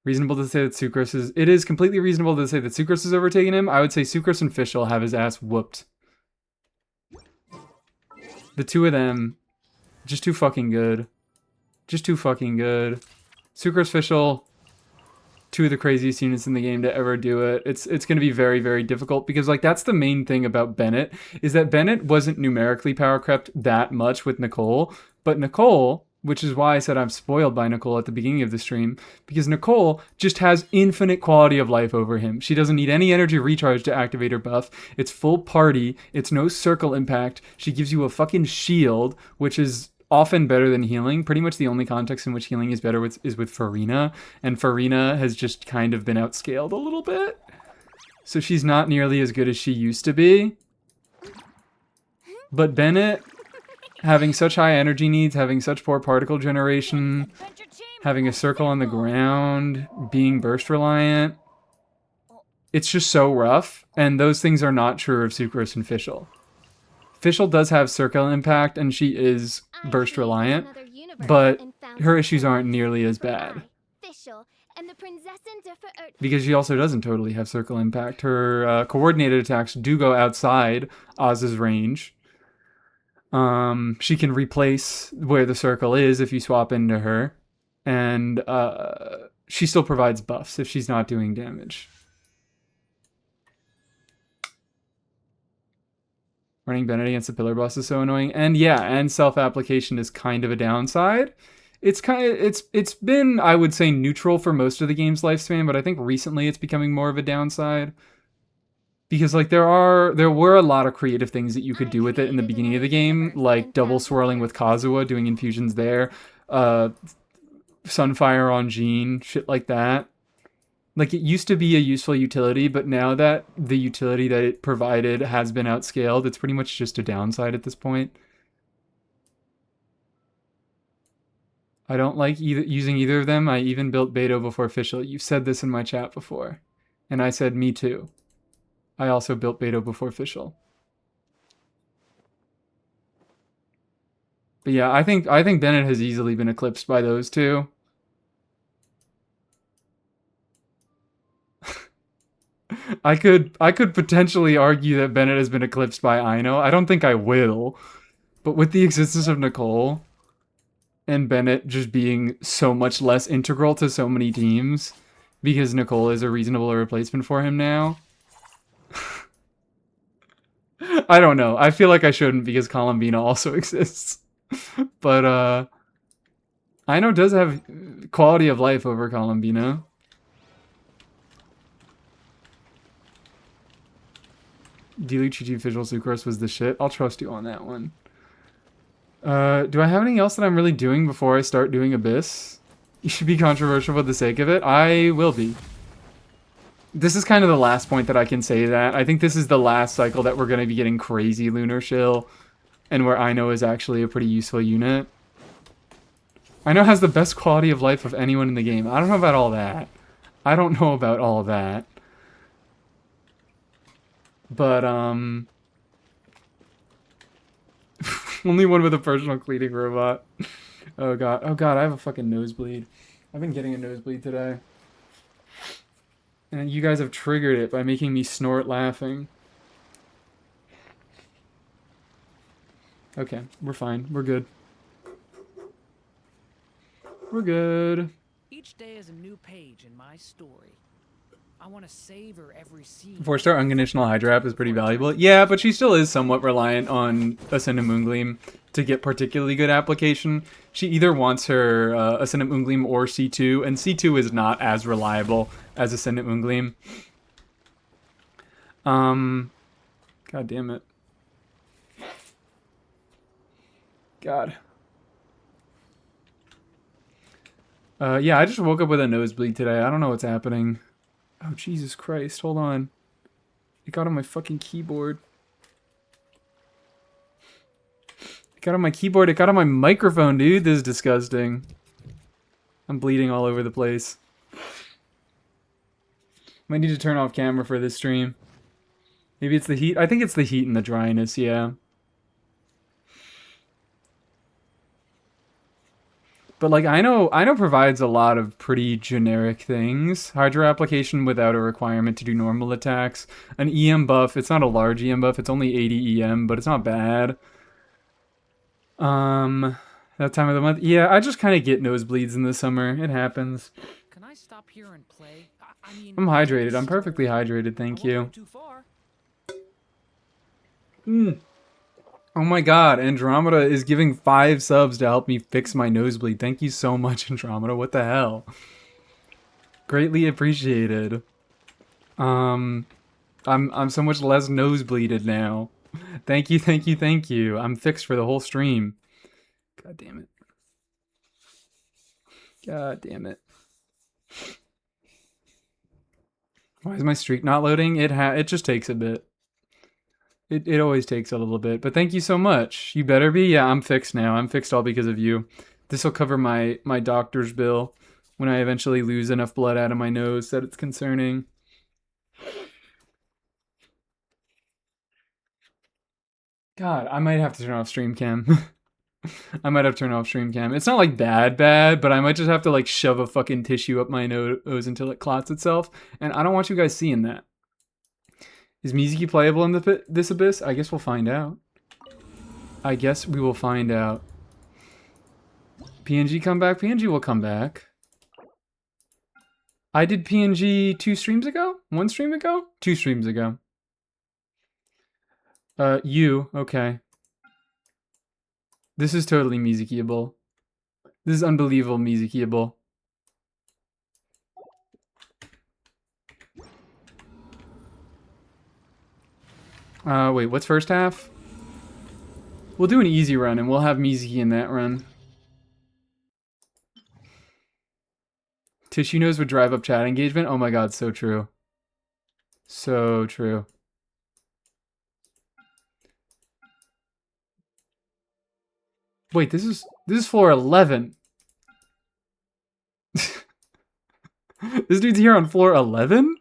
Reasonable to say that Sucrose is... It is completely reasonable to say that Sucrose is overtaking him. I would say Sucrose and Fischl have his ass whooped. The two of them, just too fucking good. Just too fucking good. Sucrose, Fischl, two of the craziest units in the game to ever do it. It's going to be very, very difficult because like that's the main thing about Bennett is that Bennett wasn't numerically power crept that much with Nicole, but Nicole, which is why I said I'm spoiled by Nicole at the beginning of the stream, because Nicole just has infinite quality of life over him. She doesn't need any energy recharge to activate her buff. It's full party. It's no circle impact. She gives you a fucking shield, which is often better than healing. Pretty much the only context in which healing is better is with Farina, and Farina has just kind of been outscaled a little bit. So she's not nearly as good as she used to be. But Bennett, having such high energy needs, having such poor particle generation, having a circle on the ground, being burst reliant, it's just so rough, and those things are not true of Sucrose and Fischl. Fischl does have circle impact, and she is burst reliant, but her issues aren't nearly as bad. Because she also doesn't totally have circle impact. Her coordinated attacks do go outside Oz's range. She can replace where the circle is if you swap into her, and she still provides buffs if she's not doing damage. Running Bennett against the pillar boss is so annoying, and yeah, and self-application is kind of a downside. It's been, I would say, neutral for most of the game's lifespan, but I think recently it's becoming more of a downside. Because like there were a lot of creative things that you could do with it in the beginning of the game, like double swirling with Kazuha, doing infusions there, Sunfire on Jean, shit like that. Like it used to be a useful utility, but now that the utility that it provided has been outscaled, it's pretty much just a downside at this point. I don't like using either of them. I even built Beto before Fischl. You've said this in my chat before. And I said, me too. I also built Beto before Fischl. But yeah, I think Bennett has easily been eclipsed by those two. I could potentially argue that Bennett has been eclipsed by Aino. I don't think I will. But with the existence of Nicole and Bennett just being so much less integral to so many teams because Nicole is a reasonable replacement for him now. I don't know. I feel like I shouldn't because Columbina also exists. But Aino does have quality of life over Columbina. Deluchi Visual Sucrose was the shit. I'll trust you on that one. Do I have anything else that I'm really doing before I start doing Abyss? You should be controversial for the sake of it. I will be. This is kind of the last point that I can say that. I think this is the last cycle that we're going to be getting crazy Lunar Shill, and where Aino is actually a pretty useful unit. Aino has the best quality of life of anyone in the game. I don't know about all that. I don't know about all that. But, only one with a personal cleaning robot. Oh god, I have a fucking nosebleed. I've been getting a nosebleed today. And you guys have triggered it by making me snort laughing. Okay, we're fine. We're good. We're good. Each day is a new page in my story. I want to savor every scene. 4-star unconditional Hydra app is pretty valuable. Yeah, but she still is somewhat reliant on Ascendant Moongleam to get particularly good application. She either wants her Ascendant Moongleam or C2, and C2 is not as reliable as Ascendant Moongleam. God damn it. God. Yeah, I just woke up with a nosebleed today. I don't know what's happening. Oh, Jesus Christ. Hold on. It got on my fucking keyboard. It got on my keyboard. It got on my microphone, dude. This is disgusting. I'm bleeding all over the place. Might need to turn off camera for this stream. Maybe it's the heat. I think it's the heat and the dryness, yeah. But like Aino provides a lot of pretty generic things. Hydra application without a requirement to do normal attacks. An EM buff. It's not a large EM buff. It's only 80 EM, but it's not bad. That time of the month. Yeah, I just kind of get nosebleeds in the summer. It happens. Can I stop here and play? I mean, I'm I know hydrated. this I'm is a perfectly little late. hydrated. I Thank won't go you. too far. Oh my god, Andromeda is giving 5 subs to help me fix my nosebleed. Thank you so much, Andromeda. What the hell? Greatly appreciated. Um, I'm so much less nosebleeded now. Thank you, thank you, thank you. I'm fixed for the whole stream. God damn it. God damn it. Why is my streak not loading? It just takes a bit. It always takes a little bit. But thank you so much. You better be. Yeah, I'm fixed now. I'm fixed all because of you. This will cover my doctor's bill when I eventually lose enough blood out of my nose that it's concerning. God, I might have to turn off stream cam. I might have to turn off stream cam. It's not like bad, but I might just have to like shove a fucking tissue up my nose until it clots itself. And I don't want you guys seeing that. Is Mizuki playable in this abyss? I guess we'll find out. I guess we will find out. PNG come back? PNG will come back. I did PNG 2 streams ago? 1 stream ago? 2 streams ago. Okay. This is totally Mizuki-able. This is unbelievable Mizuki-able. Wait, what's first half? We'll do an easy run and we'll have Mizuki in that run. Tissue nose would drive up chat engagement? Oh my god, so true. So true. Wait, this is floor 11. This dude's here on floor 11?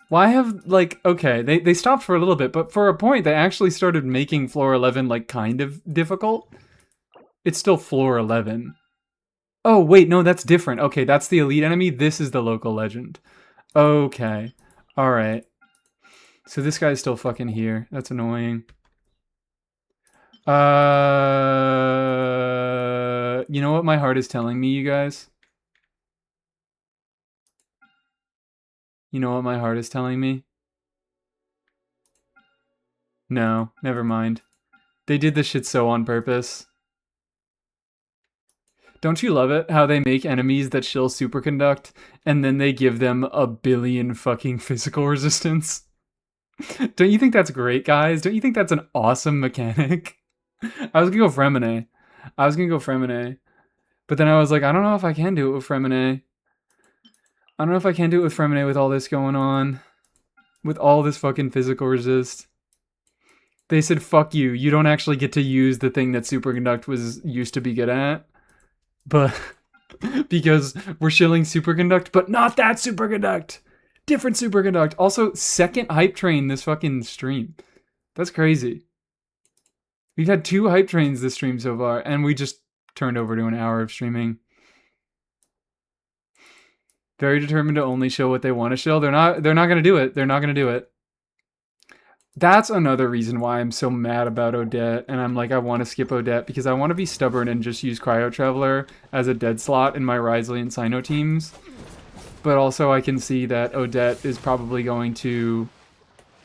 Why have, like, okay, they stopped for a little bit, but for a point, they actually started making floor 11, like, kind of difficult. It's still floor 11. Oh, wait, no, that's different. Okay, that's the elite enemy. This is the local legend. Okay. Alright. So this guy's still fucking here. That's annoying. You know what my heart is telling me, you guys? You know what my heart is telling me? No, never mind. They did this shit so on purpose. Don't you love it how they make enemies that shill superconduct and then they give them a billion fucking physical resistance? Don't you think that's great, guys? Don't you think that's an awesome mechanic? I was gonna go Fremine. But then I was like, I don't know if I can do it with Fremine. I don't know if I can do it with Fremine with all this going on. With all this fucking physical resist. They said, fuck you. You don't actually get to use the thing that superconduct was used to be good at. But because we're shilling superconduct, but not that superconduct. Different superconduct. Also, second hype train this fucking stream. That's crazy. We've had 2 hype trains this stream so far, and we just turned over to an hour of streaming. Very determined to only show what they want to show. They're not gonna do it. They're not gonna do it. That's another reason why I'm so mad about Odette, and I'm like, I want to skip Odette, because I want to be stubborn and just use Cryo Traveler as a dead slot in my Risley and Sino teams. But also I can see that Odette is probably going to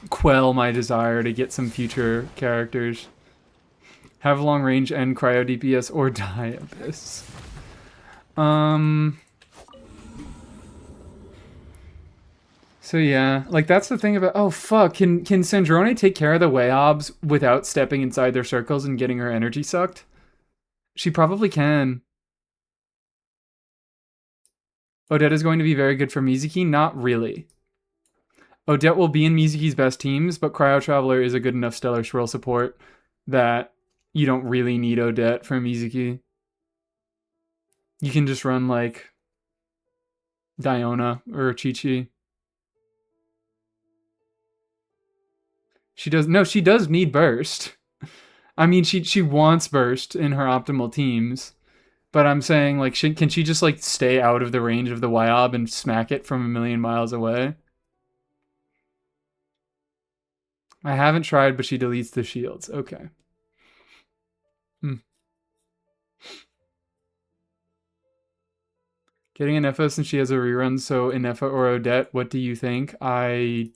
quell my desire to get some future characters. Have long range and Cryo DPS or die Abyss. So yeah, like that's the thing about, oh fuck, can Sandrone take care of the Wayobs without stepping inside their circles and getting her energy sucked? She probably can. Odette is going to be very good for Mizuki? Not really. Odette will be in Mizuki's best teams, but Cryo Traveler is a good enough Stellar Swirl support that you don't really need Odette for Mizuki. You can just run like Diona or Chi-Chi. She does need burst. I mean, she wants burst in her optimal teams, but I'm saying like, can she just like stay out of the range of the Wyob and smack it from a million miles away? I haven't tried, but she deletes the shields. Okay. Getting Inefa since she has a rerun, so Inefa or Odette, what do you think? I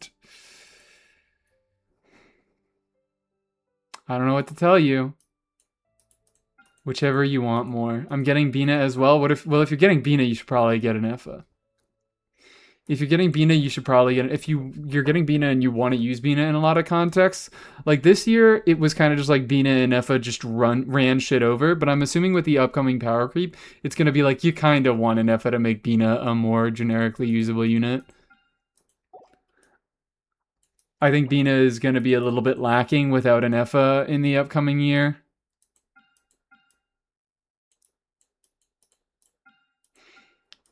don't know what to tell you. Whichever you want more. I'm getting Bina as well. If you're getting Bina, you should probably get Inefa. If you're getting Bina, you should probably get. If you're getting Bina and you want to use Bina in a lot of contexts, like this year, it was kind of just like Bina and Effa just ran shit over. But I'm assuming with the upcoming power creep, it's gonna be like you kind of want an Effa to make Bina a more generically usable unit. I think Bina is gonna be a little bit lacking without an Effa in the upcoming year.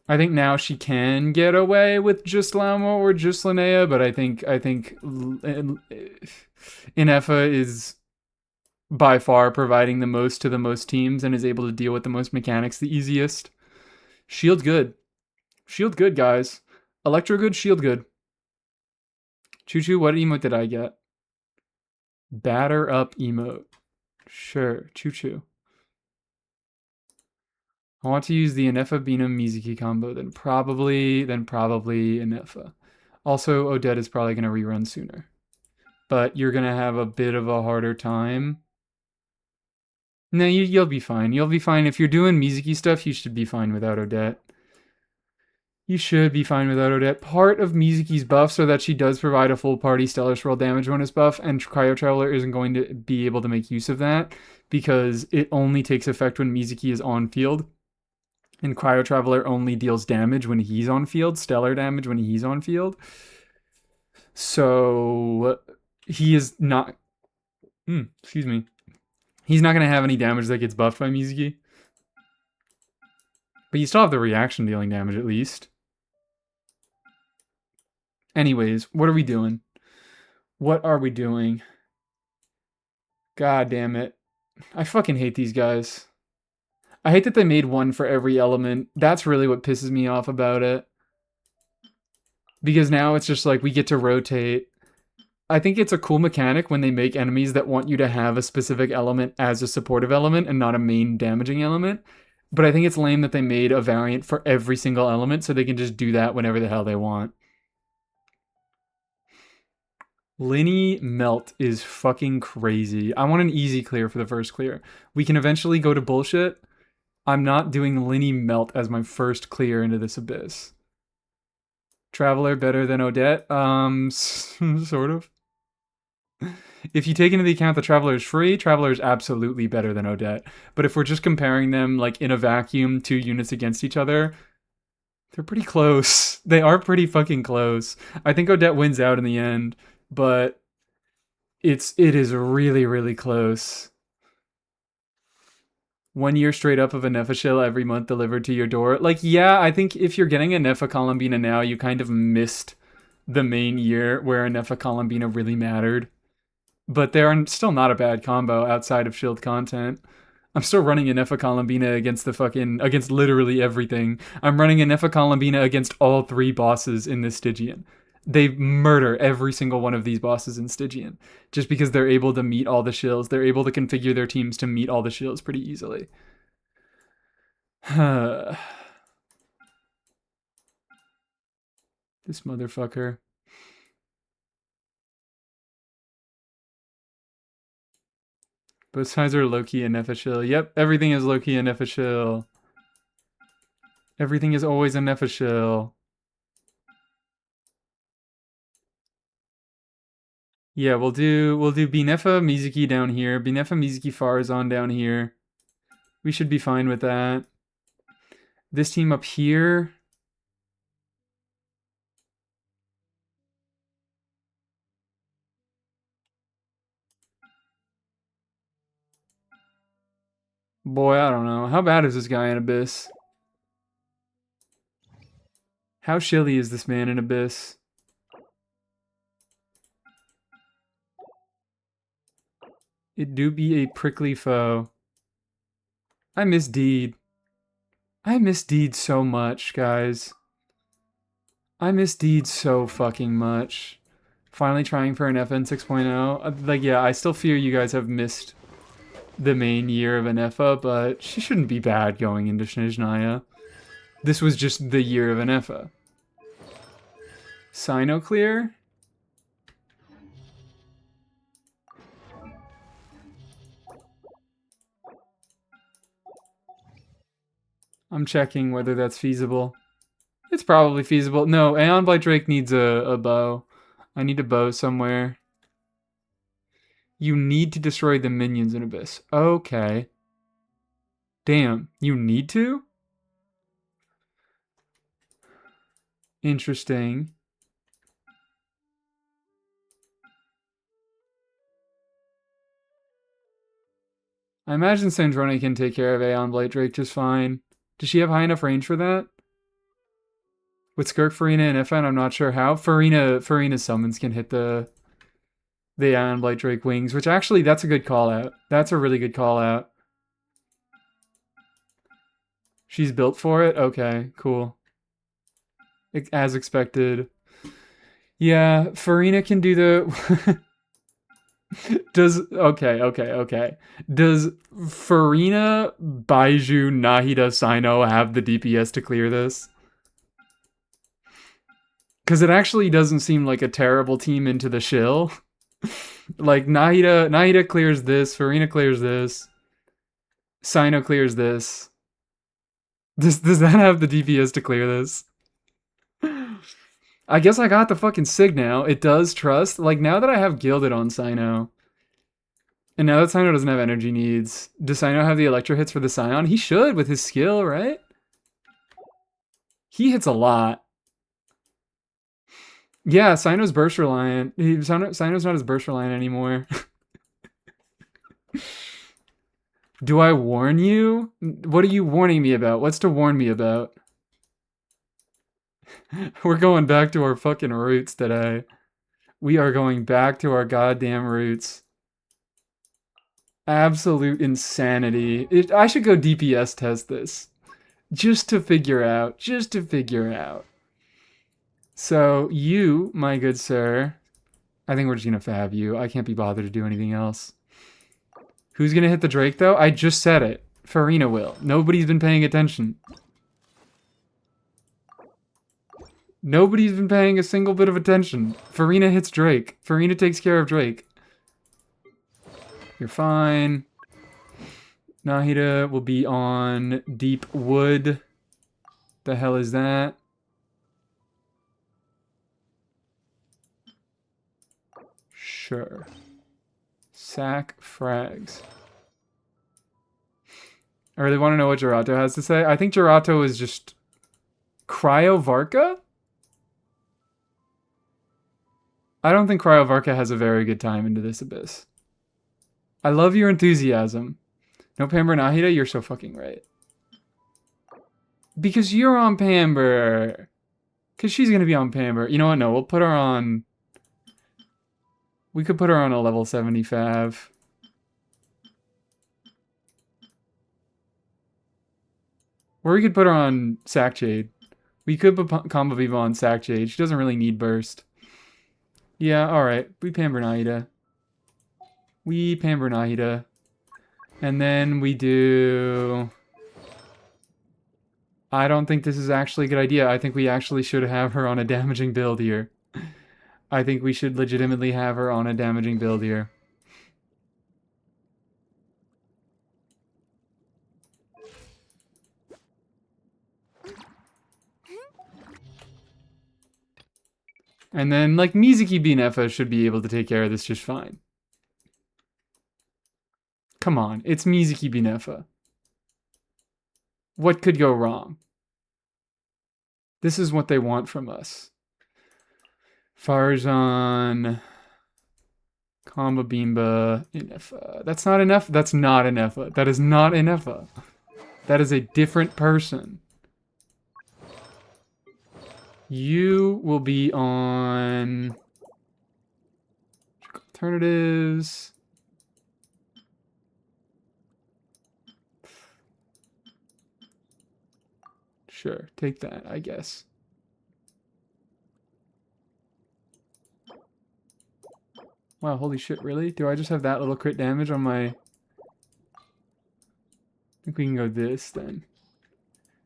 I think now she can get away with just Lamo or just Linnea, but I think Inefa is by far providing the most to the most teams and is able to deal with the most mechanics the easiest. Shield good. Shield good, guys. Electro good, shield good. Choo Choo, what emote did I get? Batter up emote. Sure, Choo Choo. I want to use the Inefa Bina Mizuki combo, then probably Inefa. Also, Odette is probably going to rerun sooner. But you're going to have a bit of a harder time. No, you'll be fine. You'll be fine. If you're doing Mizuki stuff, you should be fine without Odette. You should be fine without Odette. Part of Mizuki's buffs are that she does provide a full party Stellar Swirl damage bonus buff, and Cryo Traveler isn't going to be able to make use of that because it only takes effect when Mizuki is on field. And Cryo Traveler only deals damage when he's on field, stellar damage when he's on field. So he is not. Excuse me. He's not going to have any damage that gets buffed by Mizuki. But you still have the reaction dealing damage at least. Anyways, what are we doing? What are we doing? God damn it. I fucking hate these guys. I hate that they made one for every element. That's really what pisses me off about it. Because now it's just like we get to rotate. I think it's a cool mechanic when they make enemies that want you to have a specific element as a supportive element and not a main damaging element. But I think it's lame that they made a variant for every single element so they can just do that whenever the hell they want. Linny Melt is fucking crazy. I want an easy clear for the first clear. We can eventually go to bullshit. I'm not doing Linny Melt as my first clear into this abyss. Traveler better than Odette? Sort of. If you take into the account the Traveler is free, Traveler is absolutely better than Odette. But if we're just comparing them like in a vacuum, 2 units against each other, they're pretty close. They are pretty fucking close. I think Odette wins out in the end, but it is really, really close. 1 year straight up of a Nefa shell every month delivered to your door. Like, yeah, I think if you're getting a Nefa Columbina now, you kind of missed the main year where a Nefa Columbina really mattered. But they're still not a bad combo outside of shield content. I'm still running a Nefa Columbina against against literally everything. I'm running a Nefa Columbina against all 3 bosses in this Stygian. They murder every single one of these bosses in Stygian. Just because they're able to meet all the shills. They're able to configure their teams to meet all the shills pretty easily. This motherfucker. Both sides are low-key and Nephashil. Yep, everything is low-key and Nephashil. Everything is always a Nephashil. Yeah, we'll do Binefa Mizuki down here. Binefa Mizuki Farazan down here. We should be fine with that. This team up here. Boy, I don't know. How bad is this guy in Abyss? How shilly is this man in Abyss? It do be a prickly foe. I miss Deed. I miss Deed so much, guys. I miss Deed so fucking much. Finally trying for an FN 6.0. Like, yeah, I still fear you guys have missed the main year of an EFA, but she shouldn't be bad going into Snezhnaya. This was just the year of Anefa. Sino clear? I'm checking whether that's feasible. It's probably feasible. No, Aeon Blight Drake needs a bow. I need a bow somewhere. You need to destroy the minions in Abyss. Okay. Damn, you need to? Interesting. I imagine Sandrone can take care of Aeon Blight Drake just fine. Does she have high enough range for that? With Skirk, Farina, and FN, I'm not sure how. Farina's summons can hit the Aeon Blight Drake wings, which actually, that's a good call out. That's a really good call out. She's built for it? Okay, cool. As expected. Yeah, Farina can do the... Okay. Does Farina, Baiju, Nahida, Sino have the DPS to clear this? Because it actually doesn't seem like a terrible team into the shill. Like, Nahida clears this, Farina clears this, Sino clears this. Does that have the DPS to clear this? I guess I got the fucking Sig now. It does trust. Like, now that I have Gilded on Sino, and now that Sino doesn't have energy needs, does Sino have the Electro hits for the Scion? He should with his skill, right? He hits a lot. Yeah, Sino's burst reliant. Sino's not as burst reliant anymore. Do I warn you? What are you warning me about? What's to warn me about? We're going back to our fucking roots today. We are going back to our goddamn roots. Absolute insanity. I should go DPS test this. Just to figure out. So, you, my good sir, I think we're just gonna fab you. I can't be bothered to do anything else. Who's gonna hit the Drake, though? I just said it. Farina will. Nobody's been paying attention. Nobody's been paying a single bit of attention. Farina hits Drake. Farina takes care of Drake. You're fine. Nahida will be on Deep Wood. The hell is that? Sure. Sack frags. I really want to know what Gerato has to say. I think Gerato is just... Cryovarka? I don't think Cryovarka has a very good time into this Abyss. I love your enthusiasm. No Pamber Nahida? You're so fucking right. Because you're on Pamber. Because she's going to be on Pamber. You know what? No, we'll put her on... We could put her on a level 75. Or we could put her on Sackjade. We could put Combo Viva on Sackjade. She doesn't really need burst. Yeah, alright. We Pamber Nahida. And then we do... I don't think this is actually a good idea. I think we actually should have her on a damaging build here. I think we should legitimately have her on a damaging build here. And then, like, Mizuki Binefa should be able to take care of this just fine. Come on, it's Mizuki Binefa. What could go wrong? This is what they want from us. Farzan, Kamba Bimba, Inefa. That's not enough. That's not Inefa. That is not Inefa. That is a different person. You will be on alternatives. Sure, take that, I guess. Wow, holy shit, really? Do I just have that little crit damage on my... I think we can go this, then.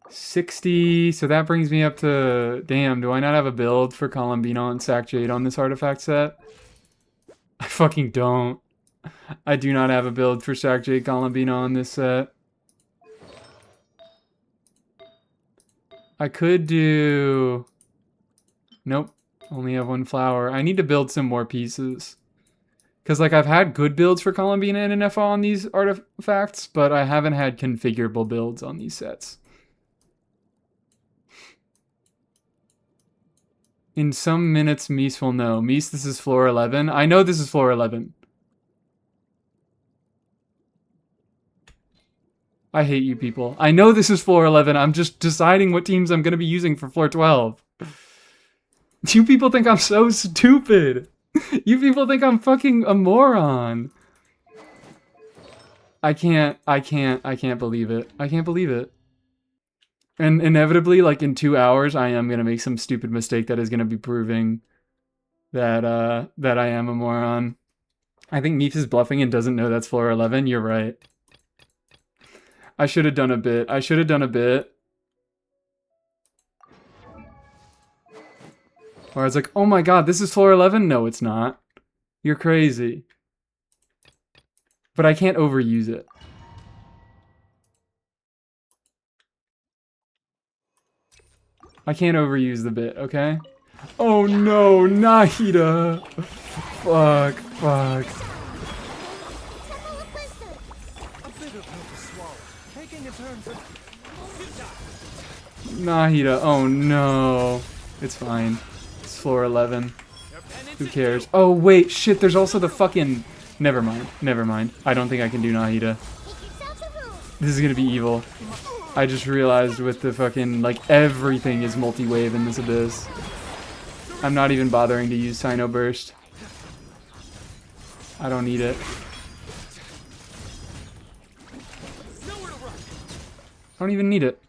60, so that brings me up to... Damn, do I not have a build for Columbino and Sack Jade on this artifact set? I fucking don't. I do not have a build for Sack Jade Columbino on this set. I could do... Nope, only have one flower. I need to build some more pieces. Because, like, I've had good builds for Columbina and NFO on these artifacts, but I haven't had configurable builds on these sets. In some minutes, Mies will know. Mies, this is floor 11. I know this is floor 11. I hate you people. I know this is floor 11. I'm just deciding what teams I'm going to be using for floor 12. You people think I'm so stupid. You people think I'm fucking a moron. I can't believe it. I can't believe it. And inevitably, like in 2 hours, I am going to make some stupid mistake that is going to be proving that that I am a moron. I think Neef is bluffing and doesn't know that's floor 11. You're right. I should have done a bit. I should have done a bit. Where I was like, oh my god, this is floor 11? No, it's not. You're crazy. But I can't overuse it. I can't overuse the bit, okay? Oh no, Nahida! Fuck, fuck. Nahida, oh no. It's fine. It's floor 11. Who cares? Oh wait, shit, there's also the fucking... Never mind, never mind. I don't think I can do Nahida. This is gonna be evil. I just realized with the fucking, like, everything is multi-wave in this abyss. I'm not even bothering to use Sino Burst. I don't need it. I don't even need it.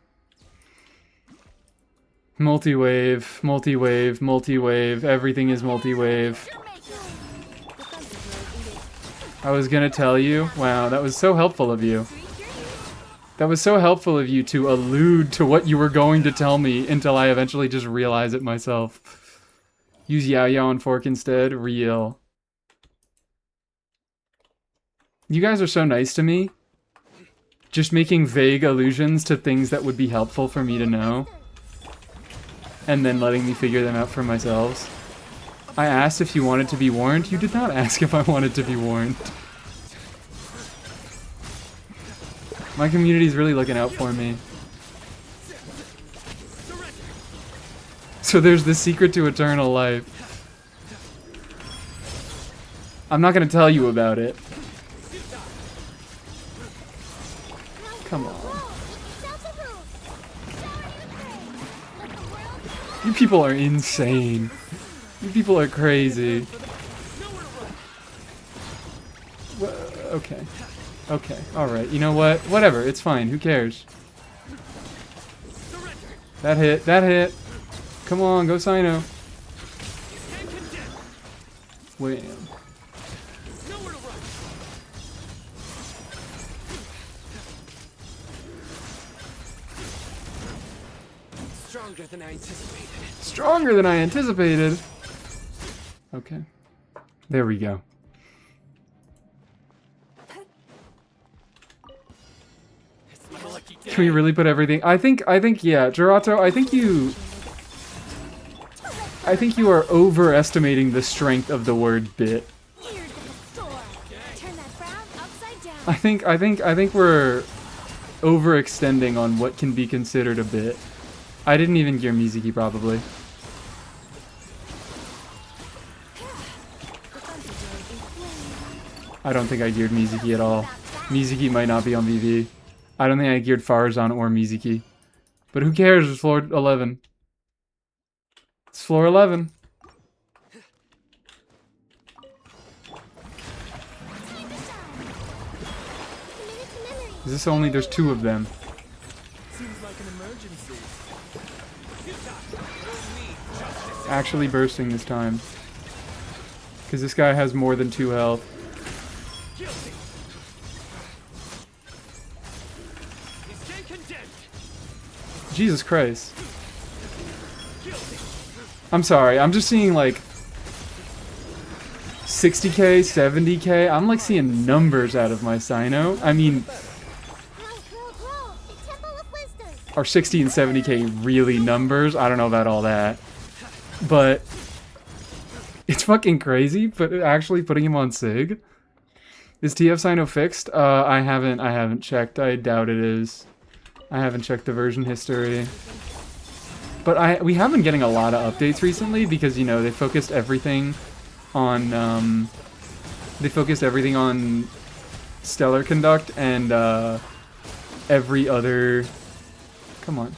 Multi-wave, multi-wave, multi-wave. Everything is multi-wave. I was gonna tell you. Wow, that was so helpful of you. That was so helpful of you to allude to what you were going to tell me until I eventually just realize it myself. Use Yao Yao and Fork instead. Real. You guys are so nice to me. Just making vague allusions to things that would be helpful for me to know. And then letting me figure them out for myself. I asked if you wanted to be warned. You did not ask if I wanted to be warned. My community's really looking out for me. So there's the secret to eternal life. I'm not gonna tell you about it. Come on. You people are insane. You people are crazy. Okay. Okay, alright. You know what? Whatever, it's fine. Who cares? That hit. That hit. Come on, go Sino. Wham. Stronger than I anticipated. Stronger than I anticipated. Okay. There we go. Can we really put everything? I think, yeah, Gerato, I think you are overestimating the strength of the word bit. I think we're overextending on what can be considered a bit. I didn't even gear Mizuki, probably. I don't think I geared Mizuki at all. Mizuki might not be on VV. I don't think I geared Farzan or Mizuki. But who cares? It's floor 11. It's floor 11. Is this only... There's 2 of them. Seems like an emergency. Actually bursting this time. Because this guy has more than 2 health. Jesus Christ. I'm sorry, I'm just seeing like 60k, 70k. I'm like seeing numbers out of my Sino. I mean, are 60 and 70k really numbers? I don't know about all that. But it's fucking crazy, but actually putting him on Sig. Is TF Sino fixed? I haven't checked. I doubt it is. I haven't checked the version history. But we have been getting a lot of updates recently because, you know, they focused everything on Stellar Conduct and every other, come on,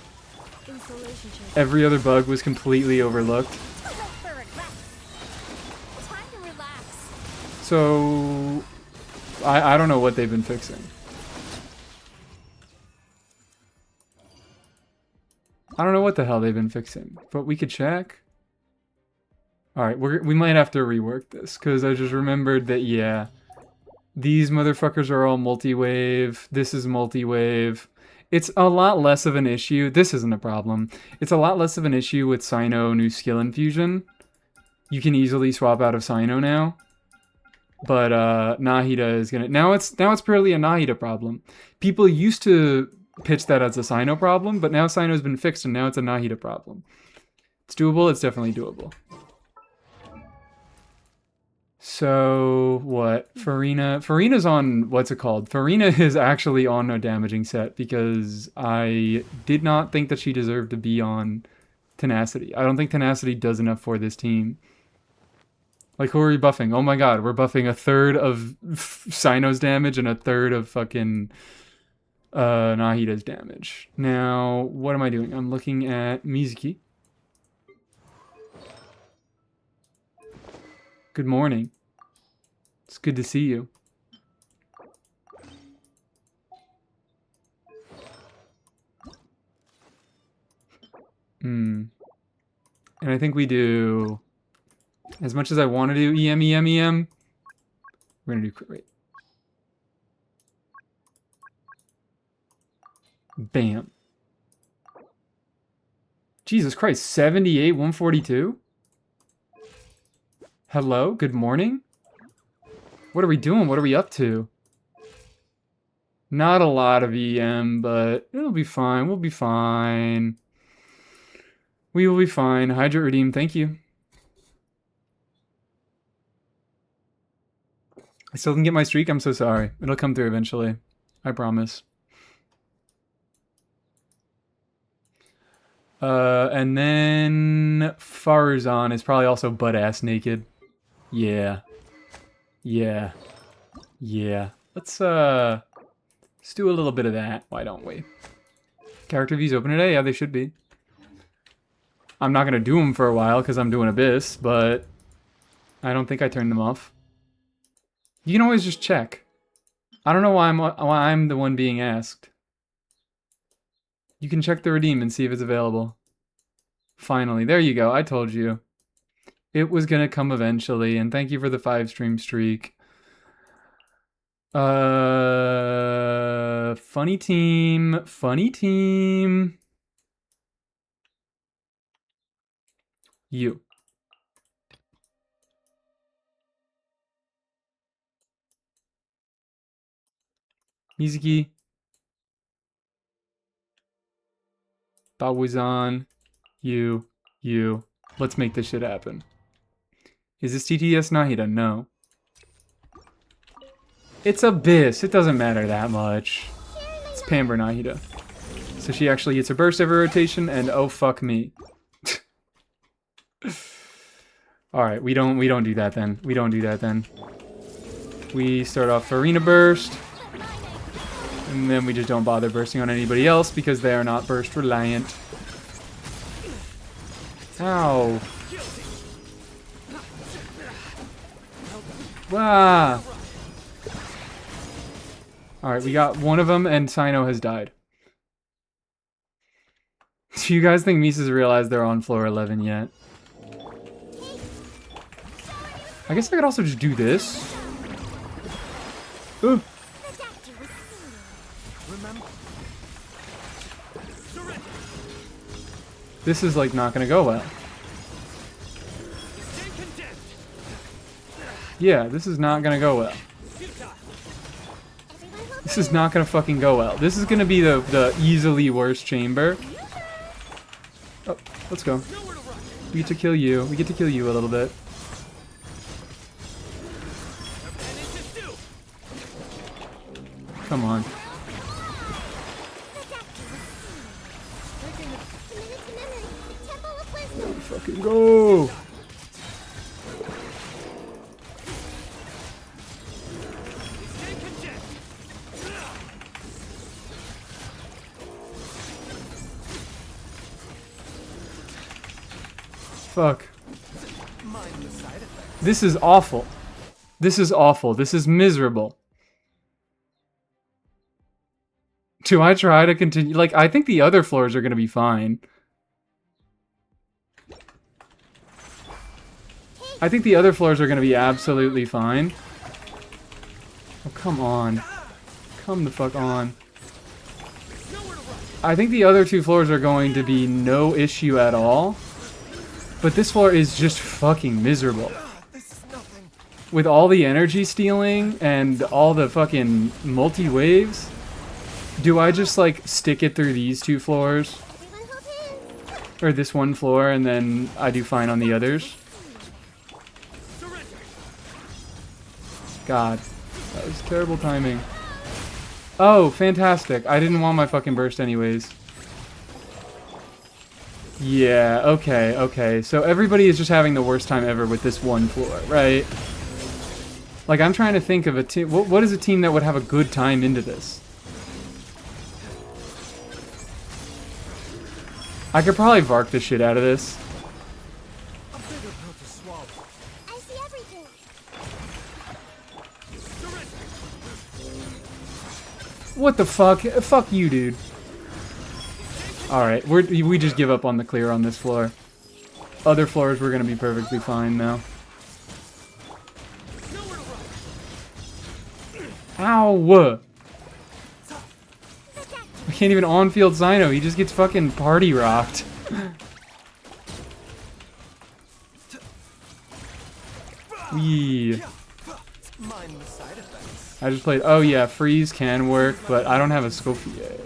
every other bug was completely overlooked. So I don't know what they've been fixing. I don't know what the hell they've been fixing, but we could check. Alright, we might have to rework this, because I just remembered that, yeah, these motherfuckers are all multi-wave, this is multi-wave. It's a lot less of an issue, this isn't a problem, it's a lot less of an issue with Sino new skill infusion. You can easily swap out of Sino now. But Nahida is gonna now it's purely a Nahida problem. People used to pitch that as a Sino problem, but now Sino's been fixed and now it's a Nahida problem. It's doable, it's definitely doable. So what? Farina's on what's it called? Farina is actually on no damaging set because I did not think that she deserved to be on Tenacity. I don't think Tenacity does enough for this team. Like, who are we buffing? Oh my god, we're buffing a third of Sino's damage and a third of fucking Nahida's damage. Now, what am I doing? I'm looking at Mizuki. Good morning. It's good to see you. And I think we do... As much as I want to do EM, we're gonna do wait. Bam. Jesus Christ, 78, 142? Hello, good morning? What are we doing? What are we up to? Not a lot of EM, but it'll be fine. We'll be fine. We will be fine. Hydra Redeem, thank you. I still didn't get my streak. I'm so sorry. It'll come through eventually. I promise. And then Farzan is probably also butt-ass naked. Yeah. Yeah. Yeah. Let's do a little bit of that. Why don't we? Character views open today? Yeah, they should be. I'm not gonna do them for a while because I'm doing Abyss, but I don't think I turned them off. You can always just check. I don't know why I'm the one being asked. You can check the redeem and see if it's available. Finally, there you go. I told you. It was gonna come eventually, and thank you for the 5-stream streak. Funny team. Funny team. You. Mizuki. Bawuzan. You. Let's make this shit happen. Is this TTS Nahida? No. It's Abyss. It doesn't matter that much. It's Pamber Nahida. So she actually gets her burst every rotation, and oh fuck me. Alright, we don't do that then. We don't do that then. We start off Arena Burst. And then we just don't bother bursting on anybody else because they are not burst reliant. Ow. Wow. Alright, we got one of them and Sino has died. Do you guys think Misa's realized they're on floor 11 yet? I guess I could also just do this. Ooh. This is like not gonna go well. Yeah, this is not gonna go well. This is not gonna fucking go well. This is gonna be the easily worst chamber. Oh, let's go. We get to kill you. We get to kill you a little bit. Come on. Fucking go! Fuck. This is awful. This is awful. This is miserable. Do I try to continue? Like, I think the other floors are gonna be fine. I think the other floors are gonna be absolutely fine. Oh, come on. Come the fuck on. I think the other two floors are going to be no issue at all. But this floor is just fucking miserable. With all the energy stealing and all the fucking multi-waves, do I just like stick it through these two floors? Or this one floor and then I do fine on the others? God, that was terrible timing. Oh, fantastic. I didn't want my fucking burst anyways. Yeah, okay, okay. So everybody is just having the worst time ever with this one floor, right? Like, I'm trying to think of a team. What is a team that would have a good time into this? I could probably Vark the shit out of this. What the fuck? Fuck you, dude. Alright, we just give up on the clear on this floor. Other floors we're gonna be perfectly fine now. Ow! I can't even on-field Cyno, he just gets fucking party rocked. Wee. I just played, oh yeah, freeze can work, but I don't have a scope yet.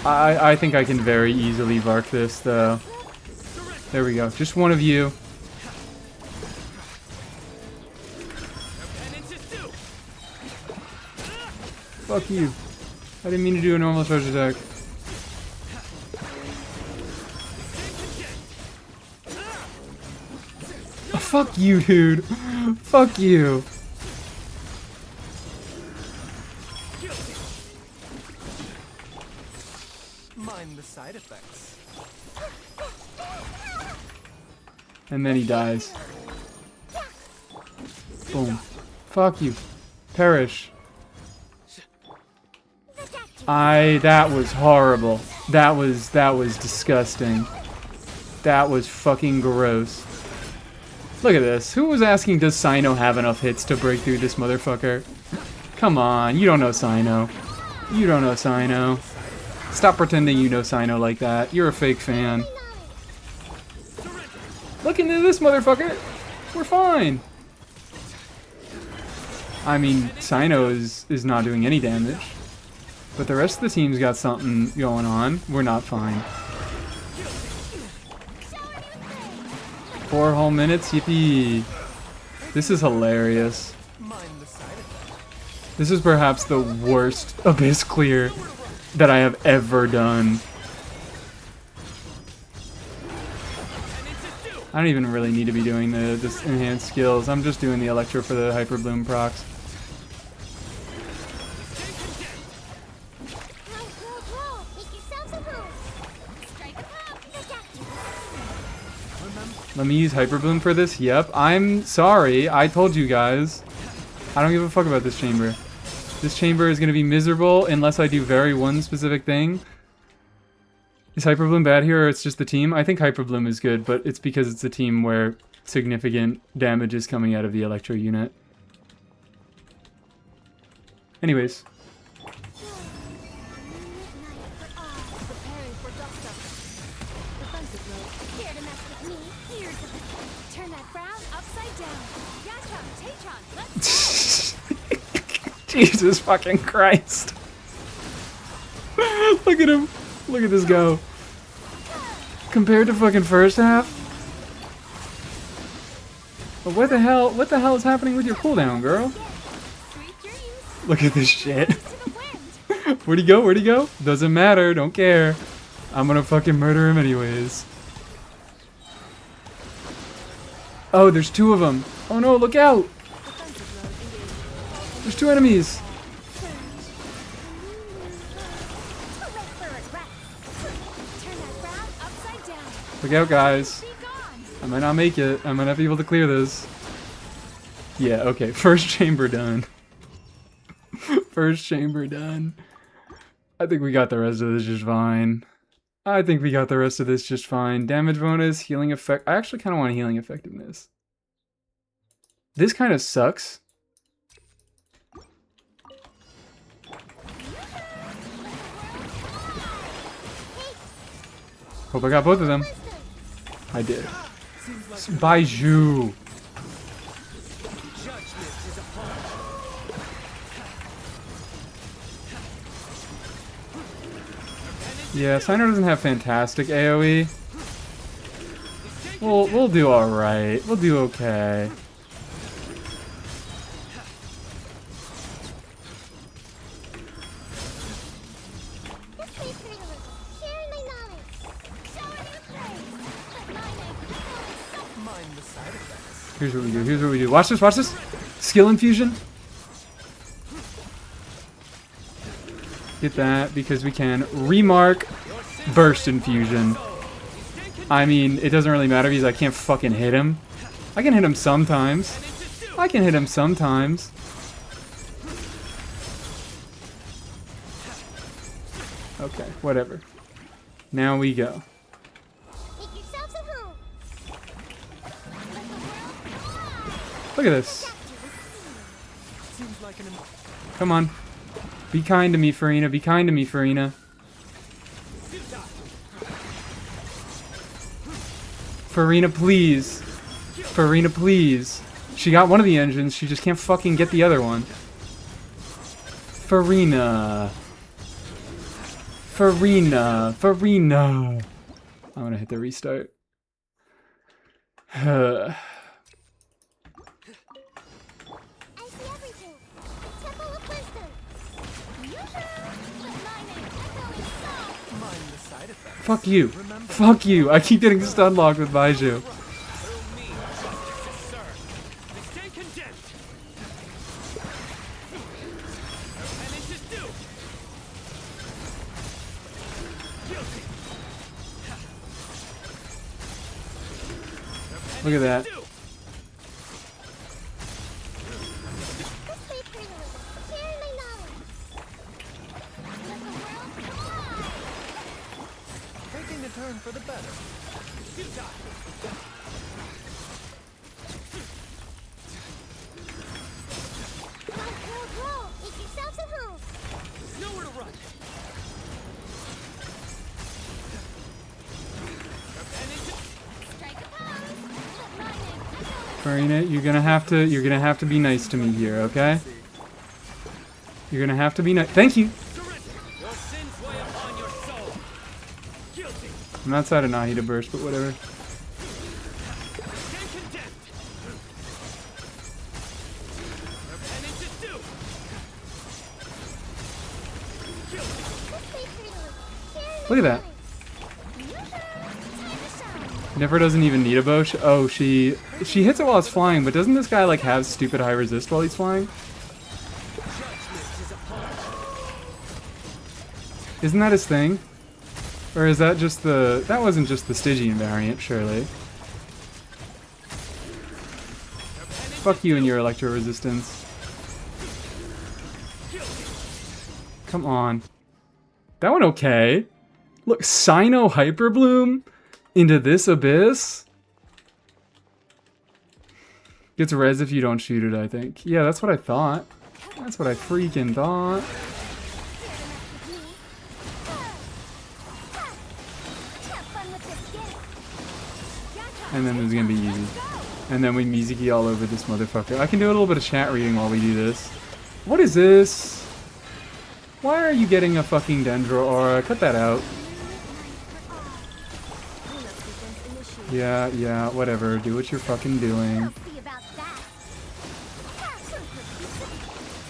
I think I can very easily Vark this, though. There we go. Just one of you. Fuck you. I didn't mean to do a normal charge attack. Oh, fuck you, dude. Fuck you. The side effects. And then he dies. Boom. Fuck you. Perish. That was horrible. That was disgusting. That was fucking gross. Look at this. Who was asking, does Cyno have enough hits to break through this motherfucker? Come on, you don't know Cyno. You don't know Cyno. Stop pretending you know Cyno like that. You're a fake fan. Look into this motherfucker. We're fine. I mean, Cyno is not doing any damage. But the rest of the team's got something going on. We're not fine. 4 whole minutes? Yippee. This is hilarious. This is perhaps the worst Abyss clear that I have ever done. I don't even really need to be doing this enhanced skills. I'm just doing the Electro for the Hyper Bloom procs. Let me use Hyper Bloom for this? Yep. I'm sorry. I told you guys. I don't give a fuck about this chamber. This chamber is going to be miserable unless I do very one specific thing. Is Hyper Bloom bad here or it's just the team? I think Hyper Bloom is good, but it's because it's a team where significant damage is coming out of the Electro unit. Anyways. that frown upside down. Yachon, Tachon, let's Jesus fucking Christ. Look at him. Look at this go. Compared to fucking first half? But what the hell is happening with your cooldown, girl? sweep your youth Look at this shit. to the wind. Where'd he go? Where'd he go? Doesn't matter. Don't care. I'm gonna fucking murder him anyways. Oh, there's two of them. Oh no, look out. There's two enemies. Turn that frown upside down. Look out, guys. Be gone. I might not make it. I might not be able to clear this. Yeah, okay. First chamber done. First chamber done. I think we got the rest of this just fine. I think we got the rest of this just fine. Damage bonus, healing effect. I actually kind of want healing effectiveness. This kind of sucks. Hope I got both of them. I did. Baiju. Judgment is upon Yeah, Sino doesn't have fantastic AoE. We'll do alright. We'll do okay. Sharing my knowledge. Show a new place. But my name mind the side effects. Here's what we do. Here's what we do. Watch this. Watch this. Skill infusion. Get that because we can remark burst infusion. I mean, it doesn't really matter because I can't fucking hit him. I can hit him sometimes. I can hit him sometimes. Okay, whatever. Now we go. Make yourselves at home. Look at this. Seems like an Come on. Be kind to me, Farina. Be kind to me, Farina. Farina, please. Farina, please. She got one of the engines. She just can't fucking get the other one. Farina. Farina. Farina. I'm gonna hit the restart. I see everything. Temple of Wisdom. But my name echo is soft. mind the side effects. Fuck you. Fuck you. I keep getting stun locked with Baiju. Through me, justice is served. They stand condemned. Their penance is due. Guilty. Look at that. This way, Colonel. Sharing my knowledge. Let the world fly. Taking a turn for the better. Roll. Make yourselves at home. Nowhere to run. Their penance is Strike a pose. But my name echo is Farina, you're gonna have to be nice to me here, okay? You're gonna have to be nice. Thank you. surrender. Your sins weigh upon your soul. Guilty. I'm outside of Nahida burst, but whatever. Stand condemned. Their penance is due. Guilty. Look at that. Never doesn't even need a bow. Oh, she hits it while it's flying, but doesn't this guy like have stupid high resist while he's flying? Isn't that his thing? Or is that just the... That wasn't just the Stygian variant, surely. Fuck you and your electro resistance. Come on. That one okay. Look, Sino Hyper Bloom into this abyss. Gets res if you don't shoot it, I think. Yeah, that's what I thought. That's what I freaking thought. And then it's gonna be easy. And then we Mizuki all over this motherfucker. I can do a little bit of chat reading while we do this. What is this? Why are you getting a fucking Dendro aura? Cut that out. Yeah, whatever. Do what you're fucking doing. We'll see about that.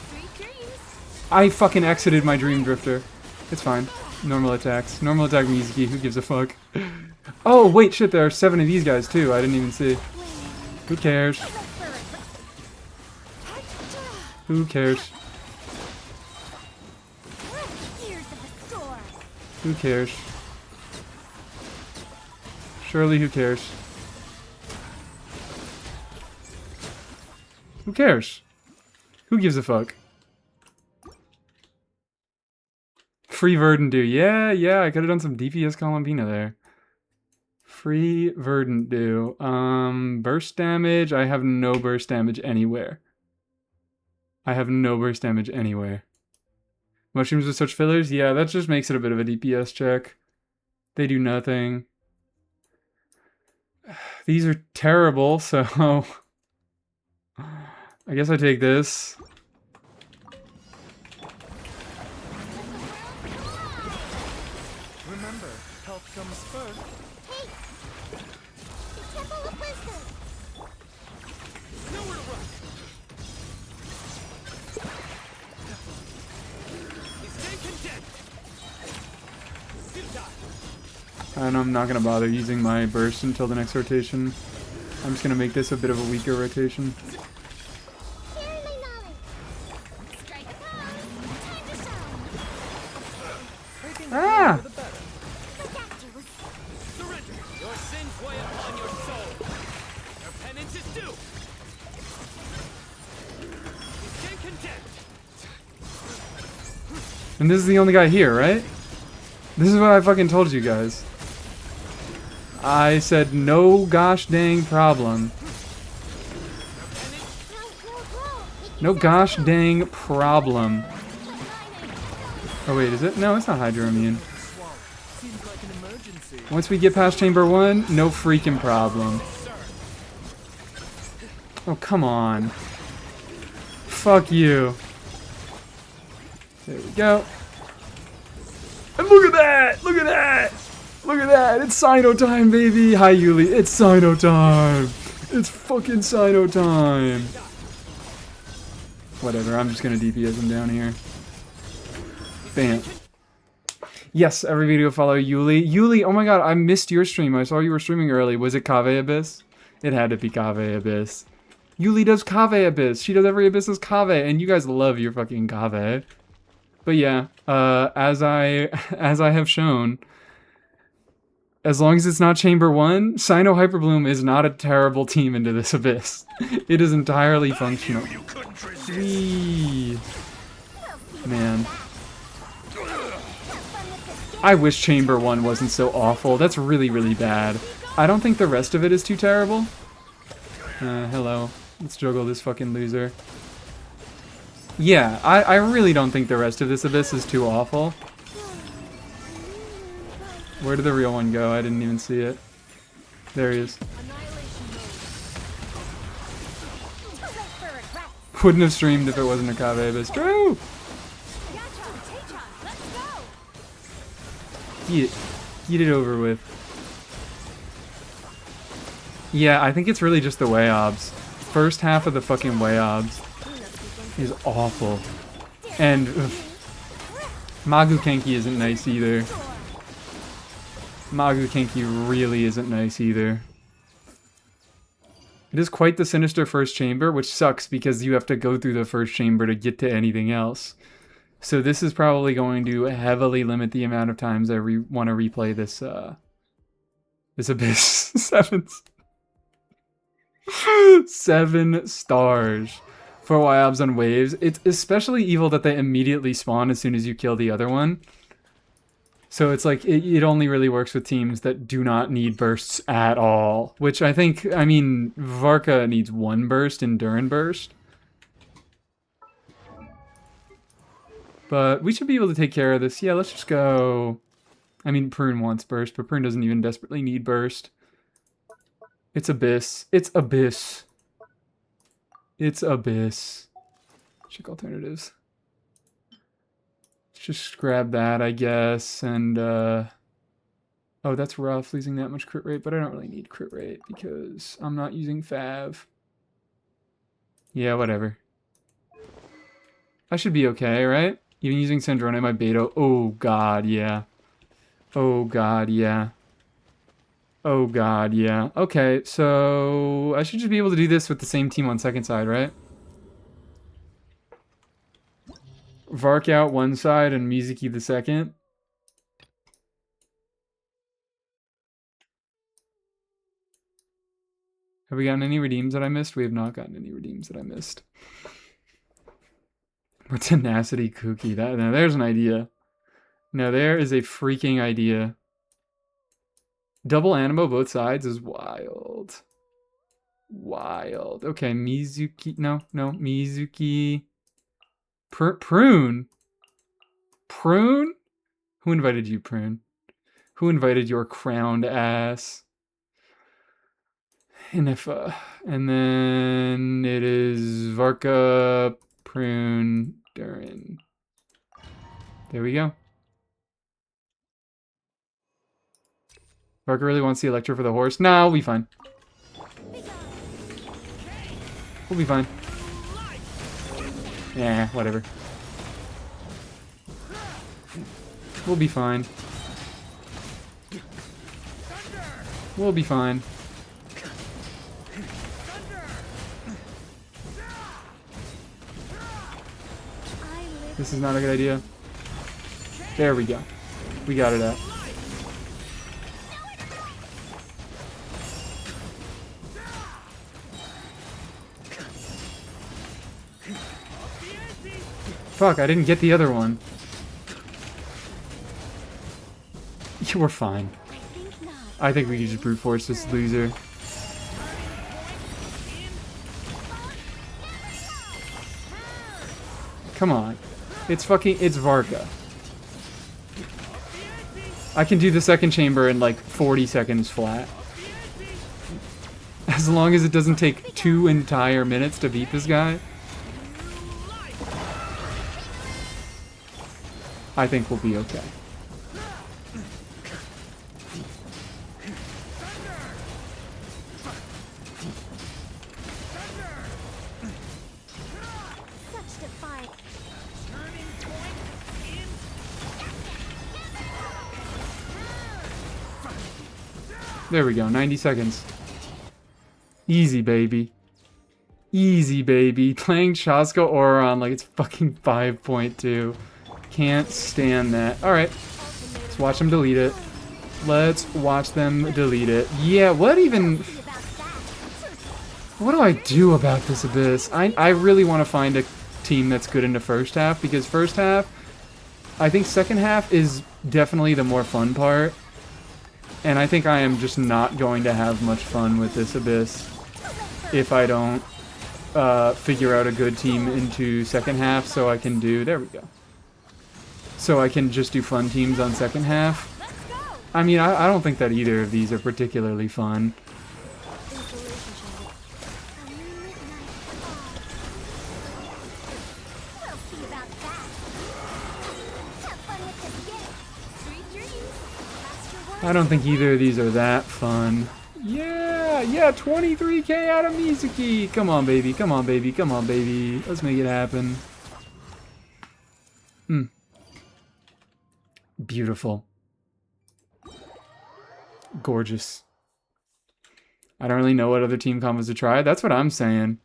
Sweet dreams. I fucking exited my Dream Drifter. It's fine. Normal attacks. Normal attack Mizuki. Who gives a fuck? Oh, wait, shit, there are 7 of these guys, too. I didn't even see. Who cares? Who cares? Here's the store. Who cares? Surely, who cares? Who cares? Who gives a fuck? Free Verdant Dew. Yeah, I could have done some DPS Columbina there. Free Verdant Dew. Burst damage. I have no burst damage anywhere. I have no burst damage anywhere. Mushrooms with such fillers? Yeah, that just makes it a bit of a DPS check. They do nothing. These are terrible, so... I guess I take this. Remember, health comes first. Hey! The Temple of Wisdom. Nowhere to run. Stay content. And I'm not gonna bother using my burst until the next rotation. I'm just gonna make this a bit of a weaker rotation. Sharing my knowledge. Strike a pose. Time to shine. Ah! For the better. Forget you. Surrender. Your sins weigh upon your soul. Your penance is due. Stay content. And this is the only guy here, right? This is what I fucking told you guys. I said no gosh dang problem. No gosh dang problem. Oh wait, is it? No, it's not Hydro Immune. Seems like an emergency. Once we get past Chamber 1, no freaking problem. Oh, come on. Fuck you. There we go. And look at that! Look at that! Look at that! It's Sino time, baby! Hi, Yuli. It's Sino time! It's fucking Sino time! Whatever, I'm just gonna DPS him down here. Bam. Yes, every video follow Yuli. Yuli, oh my god, I missed your stream. I saw you were streaming early. Was it Kave Abyss? It had to be Kave Abyss. Yuli does Kave Abyss. She does every Abyss as Kave, and you guys love your fucking Kave. But yeah, as I have shown, as long as it's not Chamber 1, Sino Hyperbloom is not a terrible team into this Abyss. It is entirely functional. Whee. Man. I wish Chamber 1 wasn't so awful. That's really, really bad. I don't think the rest of it is too terrible. Hello. Let's juggle this fucking loser. Yeah, I really don't think the rest of this Abyss is too awful. Where did the real one go? I didn't even see it. There he is. Wouldn't have streamed if it wasn't a Kave Abyss. True! Get it over with. Yeah, I think it's really just the Wayobs. First half of the fucking Wayobs is awful. And Magu Kenki isn't nice either. Magu Kenki really isn't nice either. It is quite the sinister first chamber, which sucks because you have to go through the first chamber to get to anything else. So this is probably going to heavily limit the amount of times I want to replay this this Abyss. 7 stars for Wyobs on waves. It's especially evil that they immediately spawn as soon as you kill the other one. So it's like, it only really works with teams that do not need bursts at all. Which I think, I mean, Varka needs 1 burst in Durin Burst. But we should be able to take care of this. Yeah, let's just go... I mean, Prune wants burst, but Prune doesn't even desperately need burst. It's Abyss. It's Abyss. It's Abyss. Check alternatives. Let's just grab that, I guess, and, oh, that's rough, losing that much crit rate, but I don't really need crit rate because I'm not using Fav. Yeah, whatever. I should be okay, right? Even using Sandrone, my beta. Oh, God, yeah. Oh, God, yeah. Oh, God, yeah. Okay, so I should just be able to do this with the same team on second side, right? Vark out one side and Mizuki the second. Have we gotten any redeems that I missed? We have not gotten any redeems that I missed. What tenacity cookie? Now there's an idea. Now there is a freaking idea. Double Animo both sides is wild. Wild. Okay, Mizuki. No, Mizuki. Prune. Prune? Who invited you, Prune? Who invited your crowned ass? And then it is Varka, Prune, Durin. There we go. Varka really wants the Electro for the horse. Nah, we'll be fine. We'll be fine. Yeah, whatever. We'll be fine. We'll be fine. This is not a good idea. There we go. We got it out. Fuck, I didn't get the other one. Yeah, we're fine. I think we can just brute force this loser. Come on. It's Varka. I can do the second chamber in like 40 seconds flat. As long as it doesn't take 2 entire minutes to beat this guy. I think we'll be okay. There we go, 90 seconds. Easy, baby. Easy, baby. Playing Chaska Oron like it's fucking 5.2. Can't stand that. Alright. Let's watch them delete it. Let's watch them delete it. Yeah, what do I do about this Abyss? I really want to find a team that's good in the first half, because first half, I think second half is definitely the more fun part. And I think I am just not going to have much fun with this Abyss if I don't figure out a good team into second half, so I can do... There we go. So I can just do fun teams on second half. I mean, I don't think that either of these are particularly fun. I don't think either of these are that fun. Yeah, 23k out of Mizuki. Come on, baby. Come on, baby. Come on, baby. Let's make it happen. Beautiful. Gorgeous. I don't really know what other team combos to try. That's what I'm saying.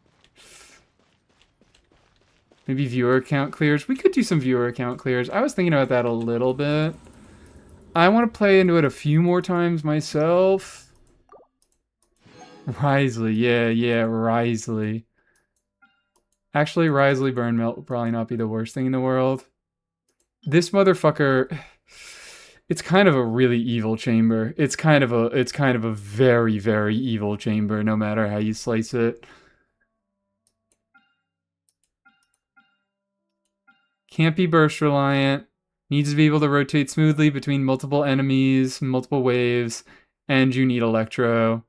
Maybe viewer account clears. We could do some viewer account clears. I was thinking about that a little bit. I want to play into it a few more times myself. Risley, yeah, Risley. Actually, Risley Burn Melt would probably not be the worst thing in the world. This motherfucker, it's kind of a really evil chamber. It's kind of a very, very evil chamber, no matter how you slice it. Can't be burst reliant. Needs to be able to rotate smoothly between multiple enemies, multiple waves, and you need Electro.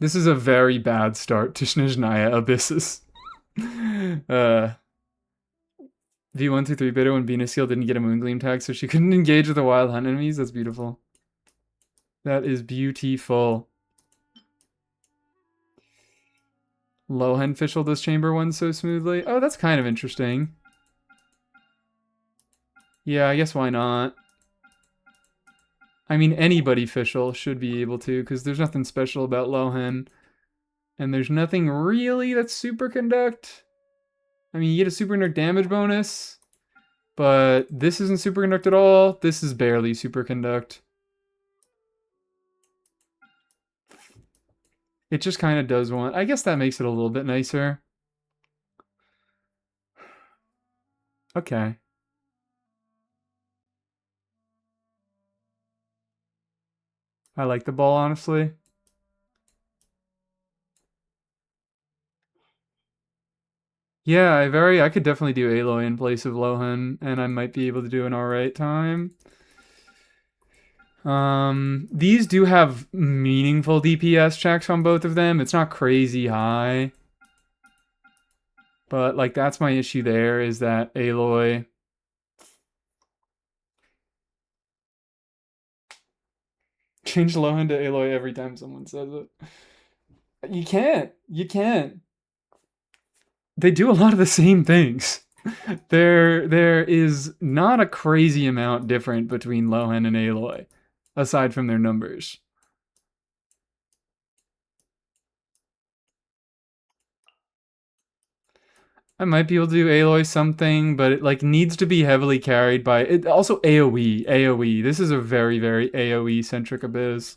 This is a very bad start to Snezhnaya Abysses. V123 beta when Venus Seal didn't get a Moongleam tag, so she couldn't engage with the wild hunt enemies. That's beautiful. That is beautiful. Lohan Fischl this chamber one so smoothly. Oh, that's kind of interesting. Yeah, I guess why not? I mean, anybody Fischl should be able to, because there's nothing special about Lohan. And there's nothing really that's super conduct. I mean, you get a super conduct damage bonus, but this isn't super conduct at all. This is barely super conduct. It just kind of does one. I guess that makes it a little bit nicer. Okay. I like the ball, honestly. Yeah, I could definitely do Aloy in place of Lohan, and I might be able to do an alright time. These do have meaningful DPS checks on both of them. It's not crazy high. But, like, that's my issue there, is that Aloy... Change Lohan to Aloy every time someone says it. You can't. You can't. They do a lot of the same things. There is not a crazy amount different between Lohan and Aloy, aside from their numbers. I might be able to do Aloy something, but it like needs to be heavily carried by it. Also AoE, AoE. This is a very, very AoE centric abyss.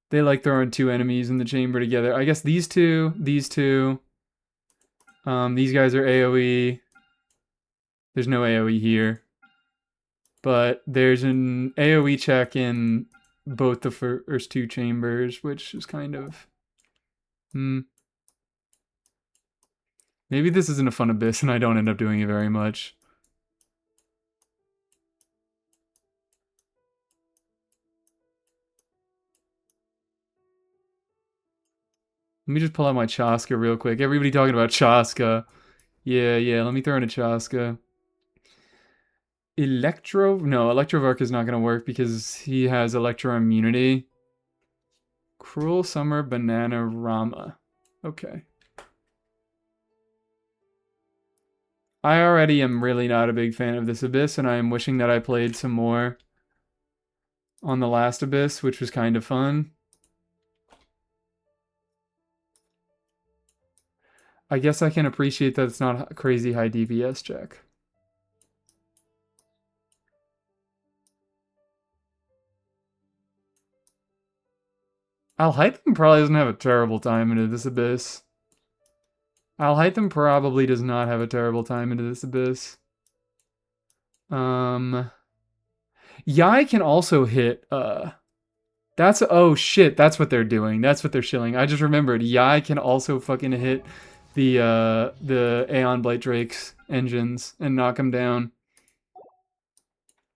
They like throwing two enemies in the chamber together. I guess these two. These guys are AoE. There's no AoE here. But there's an AoE check in both the first two chambers, which is kind of... Maybe this isn't a fun abyss and I don't end up doing it very much. Let me just pull out my Chaska real quick. Everybody talking about Chaska. Yeah, let me throw in a Chaska. No, Electrovark is not going to work because he has Electro immunity. Cruel Summer Banana Rama. Okay. I already am really not a big fan of this Abyss, and I am wishing that I played some more on the last Abyss, which was kind of fun. I guess I can appreciate that it's not a crazy high DPS check. Alhaitham probably doesn't have a terrible time into this Abyss. Alhaitham probably does not have a terrible time into this Abyss. Yai can also hit, that's, oh shit, that's what they're doing. That's what they're shilling. I just remembered, Yai can also fucking hit the Aeon Blight Drake's engines and knock them down.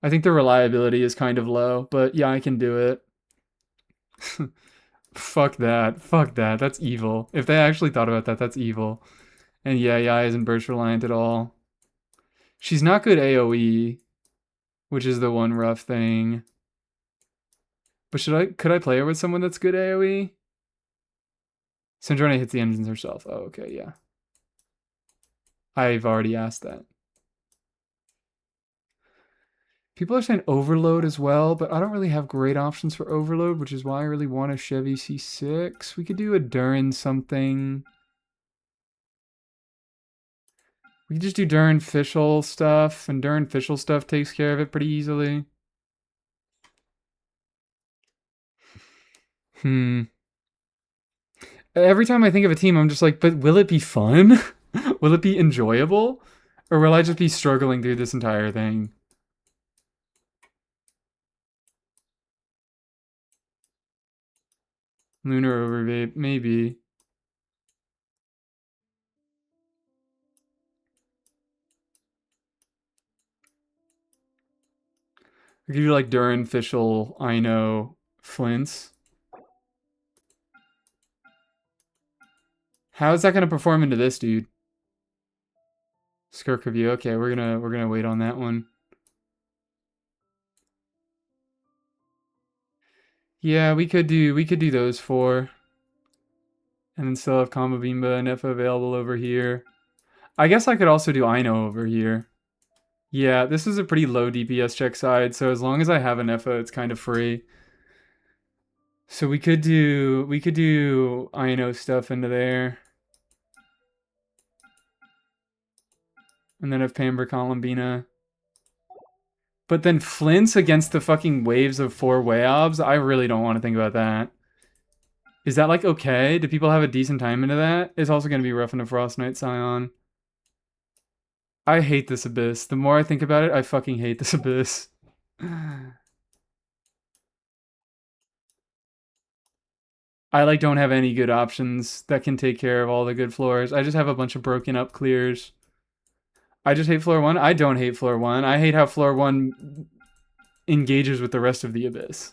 I think the reliability is kind of low, but Yai can do it. Fuck that. Fuck that. That's evil. If they actually thought about that, that's evil. And yeah, Yai isn't burst reliant at all. She's not good AoE, which is the one rough thing. But could I play her with someone that's good AoE? Syndrona hits the engines herself. Oh, okay, yeah. I've already asked that. People are saying Overload as well, but I don't really have great options for Overload, which is why I really want a Chevy C6. We could do a Durin something. We could just do Durin Fischl stuff, and Durin Fischl stuff takes care of it pretty easily. Every time I think of a team, I'm just like, but will it be fun? Will it be enjoyable? Or will I just be struggling through this entire thing? Lunar Overvape, maybe. I could do like Durin, Fischl, I know, Flints. How is that gonna perform into this, dude? Skirk review. Okay, we're gonna wait on that one. Yeah, we could do those four. And then still have Combo Bimba and Nefa available over here. I guess I could also do Ino over here. Yeah, this is a pretty low DPS check side, so as long as I have a Nefa, it's kind of free. So we could do Ino stuff into there. And then have Pamber Columbina. But then Flints against the fucking waves of 4 Wayobs, I really don't want to think about that. Is that like okay? Do people have a decent time into that? It's also going to be rough into Frost Knight Scion. I hate this Abyss. The more I think about it, I fucking hate this Abyss. I like don't have any good options that can take care of all the good floors. I just have a bunch of broken up clears. I just hate floor 1. I don't hate floor 1. I hate how floor 1 engages with the rest of the Abyss.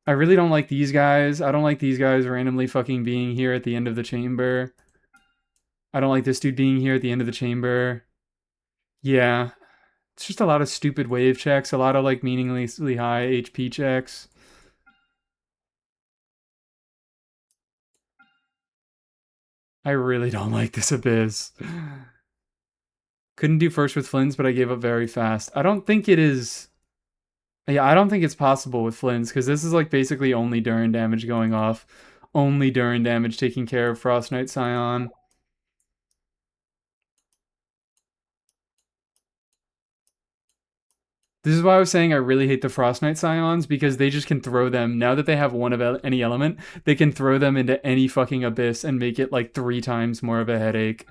I really don't like these guys. I don't like these guys randomly fucking being here at the end of the chamber. I don't like this dude being here at the end of the chamber. Yeah. It's just a lot of stupid wave checks. A lot of like meaninglessly high HP checks. I really don't like this Abyss. Couldn't do first with Flints, but I gave up very fast. I don't think it is... Yeah, I don't think it's possible with Flints, because this is like basically only Durin damage going off. Only Durin damage taking care of Frost Knight Scion. This is why I was saying I really hate the Frost Knight Scions, because they just can throw them, now that they have one of any element, they can throw them into any fucking Abyss and make it like 3 times more of a headache.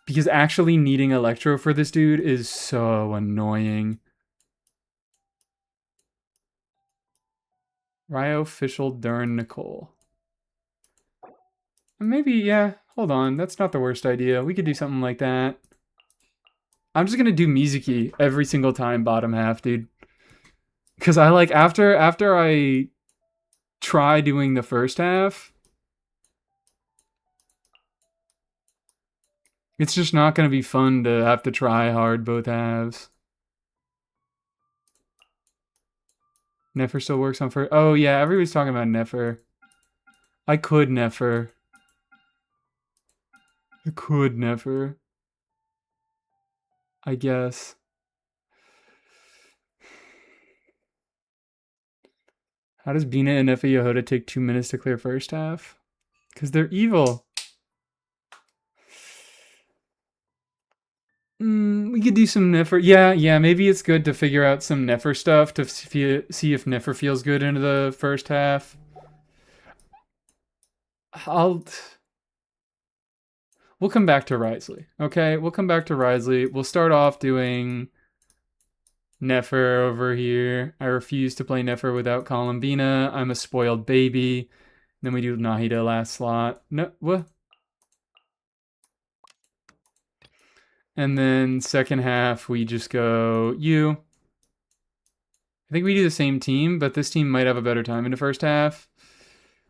Because actually needing Electro for this dude is so annoying. Ryo, Fischl, Dern, Nicole. Maybe, yeah, hold on. That's not the worst idea. We could do something like that. I'm just gonna do Mizuki every single time bottom half, dude. Because I like, after I try doing the first half, it's just not gonna be fun to have to try hard both halves. Nefer still works on first. Oh yeah, everybody's talking about Nefer. I could Nefer. I guess. How does Bina and Nefa Yehoda take 2 minutes to clear first half? Because they're evil. We could do some Nefer. Yeah, maybe it's good to figure out some Nefer stuff to see if Nefer feels good into the first half. We'll come back to Risley, okay? We'll come back to Risley. We'll start off doing Nefer over here. I refuse to play Nefer without Columbina. I'm a spoiled baby. Then we do Nahida last slot. No, what? And then second half, we just go you. I think we do the same team, but this team might have a better time in the first half.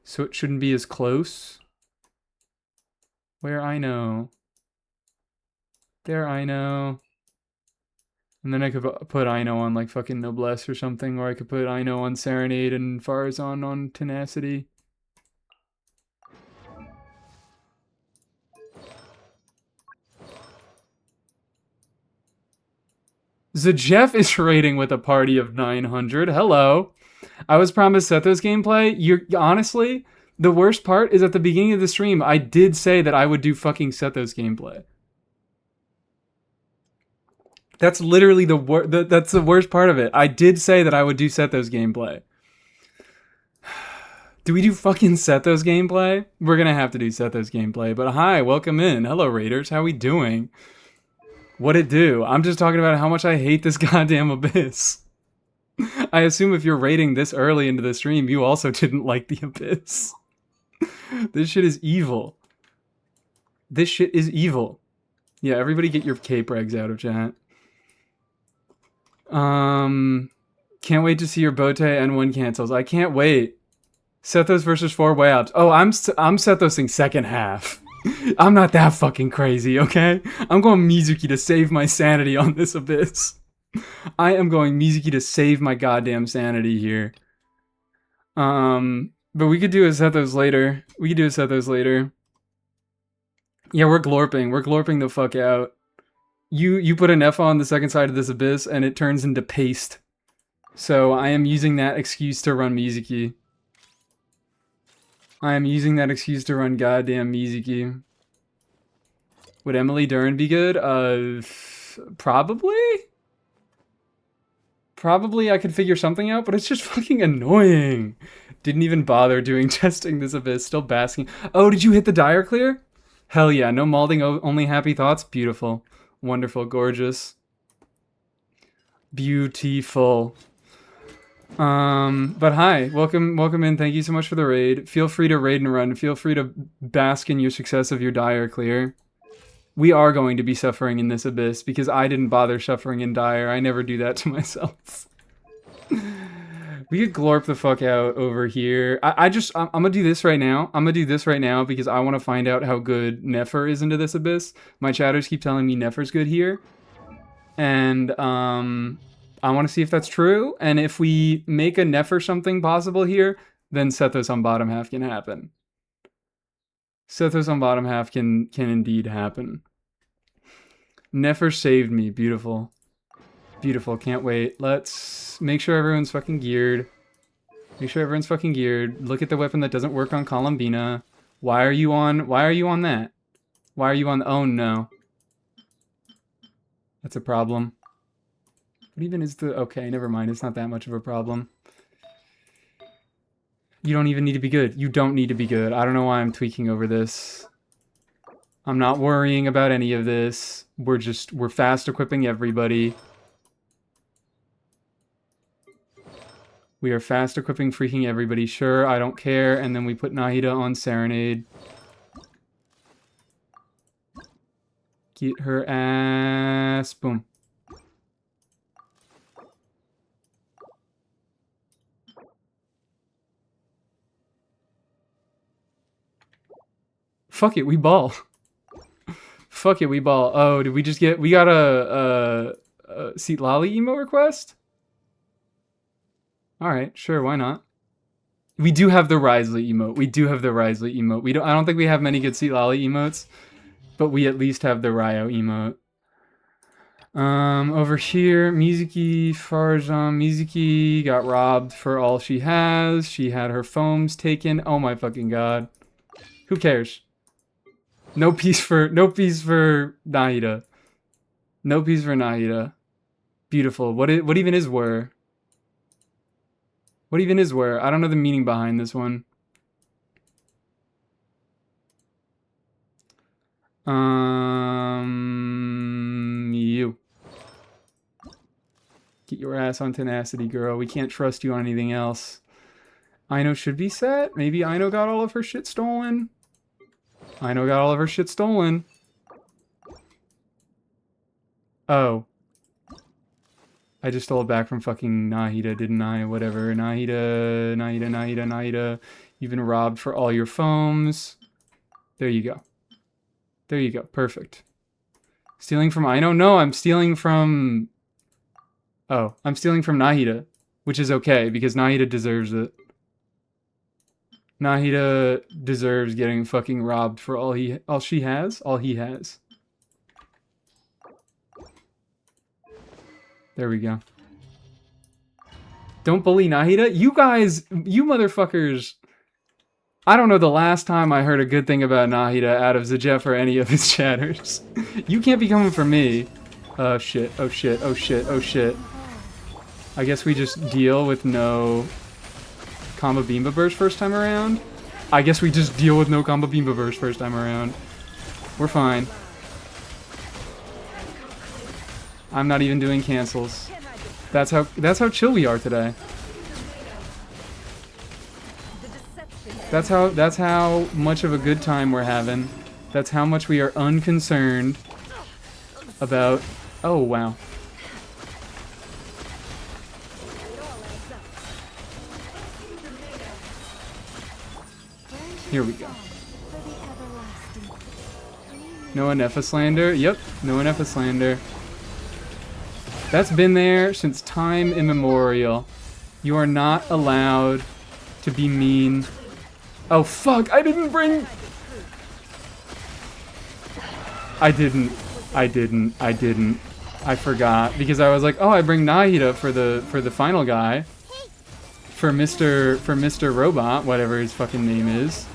So it shouldn't be as close. Where I know. There I know. And then I could put Ino on like fucking Noblesse or something, or I could put Ino on Serenade and Farazan on Tenacity. Zajeff is raiding with a party of 900. Hello. I was promised Sethos gameplay. You're honestly, the worst part is at the beginning of the stream, I did say that I would do fucking Sethos gameplay. That's literally that's the worst part of it. I did say that I would do Sethos gameplay. Do we do fucking Sethos gameplay? We're gonna have to do Sethos gameplay. But hi, welcome in. Hello, Raiders. How we doing? What it do? I'm just talking about how much I hate this goddamn Abyss. I assume if you're raiding this early into the stream, you also didn't like the Abyss. This shit is evil. This shit is evil. Yeah, everybody get your cape regs out of chat. Can't wait to see your Bote N1 cancels. I can't wait. Sethos versus 4 way ups. Oh, I'm Sethosing second half. I'm not that fucking crazy, okay? I'm going Mizuki to save my sanity on this abyss. I am going Mizuki to save my goddamn sanity here. But we could do a Sethos later. We could do a Sethos later. Yeah, we're glorping. We're glorping the fuck out. You put an F on the second side of this abyss and it turns into paste. So I am using that excuse to run Mizuki. I am using that excuse to run goddamn Mizuki. Would Emily Duran be good? Probably? Probably I could figure something out, but it's just fucking annoying. Didn't even bother doing testing this abyss, still basking. Oh, did you hit the dire clear? Hell yeah, no malding, only happy thoughts. Beautiful. Wonderful, gorgeous. Beautiful. But hi, welcome in. Thank you so much for the raid. Feel free to raid and run. Feel free to bask in your success of your dire clear. We are going to be suffering in this abyss because I didn't bother suffering in dire. I never do that to myself. We could glorp the fuck out over here. I'm gonna do this right now. I'm gonna do this right now because I want to find out how good Nefer is into this abyss. My chatters keep telling me Nefer's good here. And, I want to see if that's true. And if we make a Nefer something possible here, then Sethos on bottom half can happen. Sethos on bottom half can indeed happen. Nefer saved me. Beautiful. Beautiful. Can't wait. Let's make sure everyone's fucking geared. Make sure everyone's fucking geared. Look at the weapon that doesn't work on Columbina. Why are you on that? Why are you on... Oh, no. That's a problem. What even is the... Okay, never mind. It's not that much of a problem. You don't even need to be good. You don't need to be good. I don't know why I'm tweaking over this. I'm not worrying about any of this. We're fast equipping everybody. We are fast equipping freaking everybody. Sure, I don't care. And then we put Nahida on Serenade. Get her ass. Boom. Fuck it, we ball. Fuck it, we ball. Oh, did we just get... We got a Seat Lolly emo request? Alright, sure, why not? We do have the Risley emote. We do have the Risley emote. I don't think we have many good Seat Lolly emotes, but we at least have the Ryo emote. Over here, Mizuki, Farjan. Mizuki got robbed for all she has. She had her foams taken. Oh my fucking god. Who cares? No peace for Nahida. No peace for Nahida. Beautiful. What even is were? What even is where? I don't know the meaning behind this one. You. Get your ass on tenacity, girl. We can't trust you on anything else. Aino should be set. Maybe Aino got all of her shit stolen. Aino got all of her shit stolen. Oh. I just stole it back from fucking Nahida, didn't I? Whatever. Nahida. You've been robbed for all your foams. There you go. There you go. Perfect. Stealing from Aino? No, I'm stealing from... Oh, I'm stealing from Nahida. Which is okay, because Nahida deserves it. Nahida deserves getting fucking robbed for all he has. There we go. Don't bully Nahida. You guys, you motherfuckers. I don't know the last time I heard a good thing about Nahida out of Zajef or any of his chatters. You can't be coming for me. Oh shit, oh shit, oh shit, oh shit. I guess we just deal with no combo Beamba Burst first time around. I guess we just deal with no combo Beamba Burst first time around. We're fine. I'm not even doing cancels. That's how chill we are today. That's how much of a good time we're having. That's how much we are unconcerned about... Oh, wow. Here we go. For the everlasting. Noah Nephislander. Yep, Noah Nephislander. That's been there since time immemorial. You are not allowed to be mean. Oh fuck, I didn't bring... I didn't. I forgot. Because I was like, oh, I bring Nahida for the final guy. For Mr. Robot, whatever his fucking name is.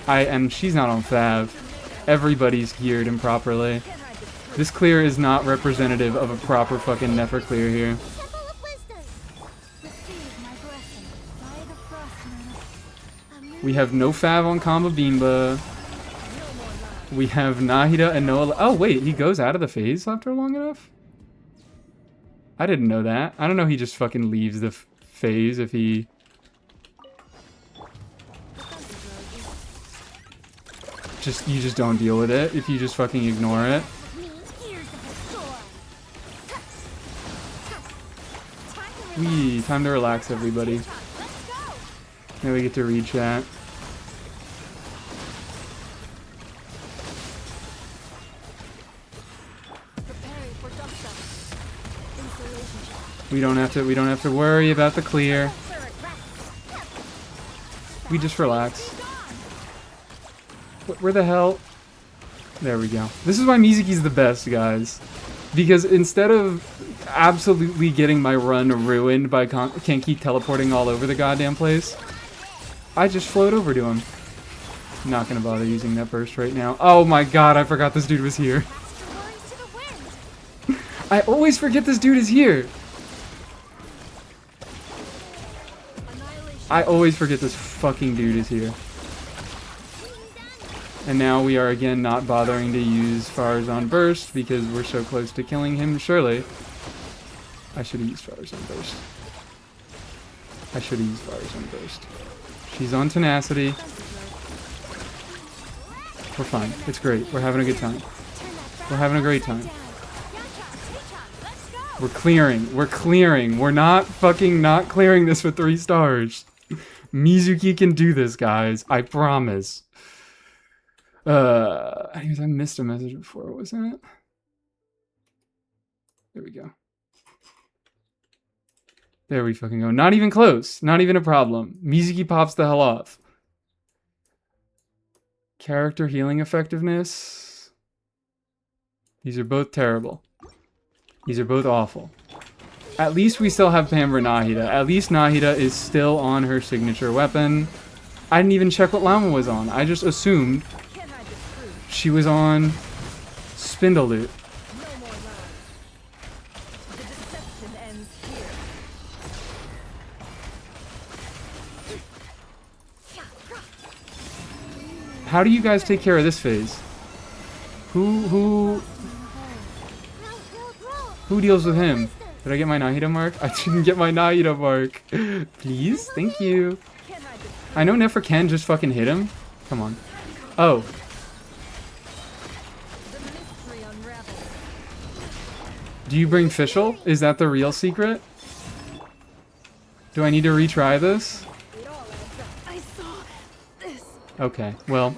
And she's not on Fav. Everybody's geared improperly. This clear is not representative of a proper fucking Nefer clear here. Temple of Wisdom. Receive my blessing by the frost moon. We have no Fav on Kamba Bimba. We have Nahida and Noah. Oh wait, he goes out of the phase after long enough? I didn't know that. I don't know, he just fucking leaves the phase if he... You just don't deal with it if you just fucking ignore it. Wee, time to relax, everybody. Now we get to read chat. We don't have to worry about the clear. We just relax. Where the hell? There we go. This is why Mizuki's the best, guys. Because instead of absolutely getting my run ruined by Kenki teleporting all over the goddamn place, I just float over to him. Not gonna bother using that burst right now. Oh my god, I forgot this dude was here. I always forget this dude is here. I always forget this fucking dude is here. And now we are again not bothering to use Farazan Burst because we're so close to killing him, surely. I should have used Farazan Burst. She's on Tenacity. We're fine. It's great. We're having a good time. We're having a great time. We're clearing. We're not fucking not clearing this with 3 stars. Mizuki can do this, guys. I promise. Anyways, I missed a message before, wasn't it? There we go. There we fucking go. Not even close. Not even a problem. Mizuki pops the hell off. Character healing effectiveness. These are both terrible. These are both awful. At least we still have Pamber Nahida. At least Nahida is still on her signature weapon. I didn't even check what Llama was on. I just assumed she was on Spindle Loot. How do you guys take care of this phase? Who deals with him? Did I get my Nahida mark? I didn't get my Nahida mark. Please? Thank you. I know Nefer can just fucking hit him. Come on. Oh. Do you bring Fischl? Is that the real secret? Do I need to retry this? Okay, well.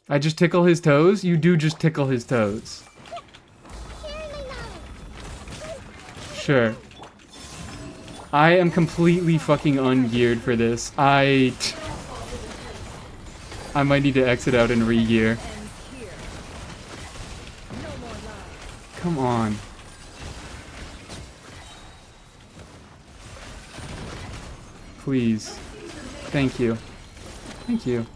I just tickle his toes? You do just tickle his toes. Sure. I am completely fucking ungeared for this. I might need to exit out and re-gear. Come on. Please. Thank you. Thank you.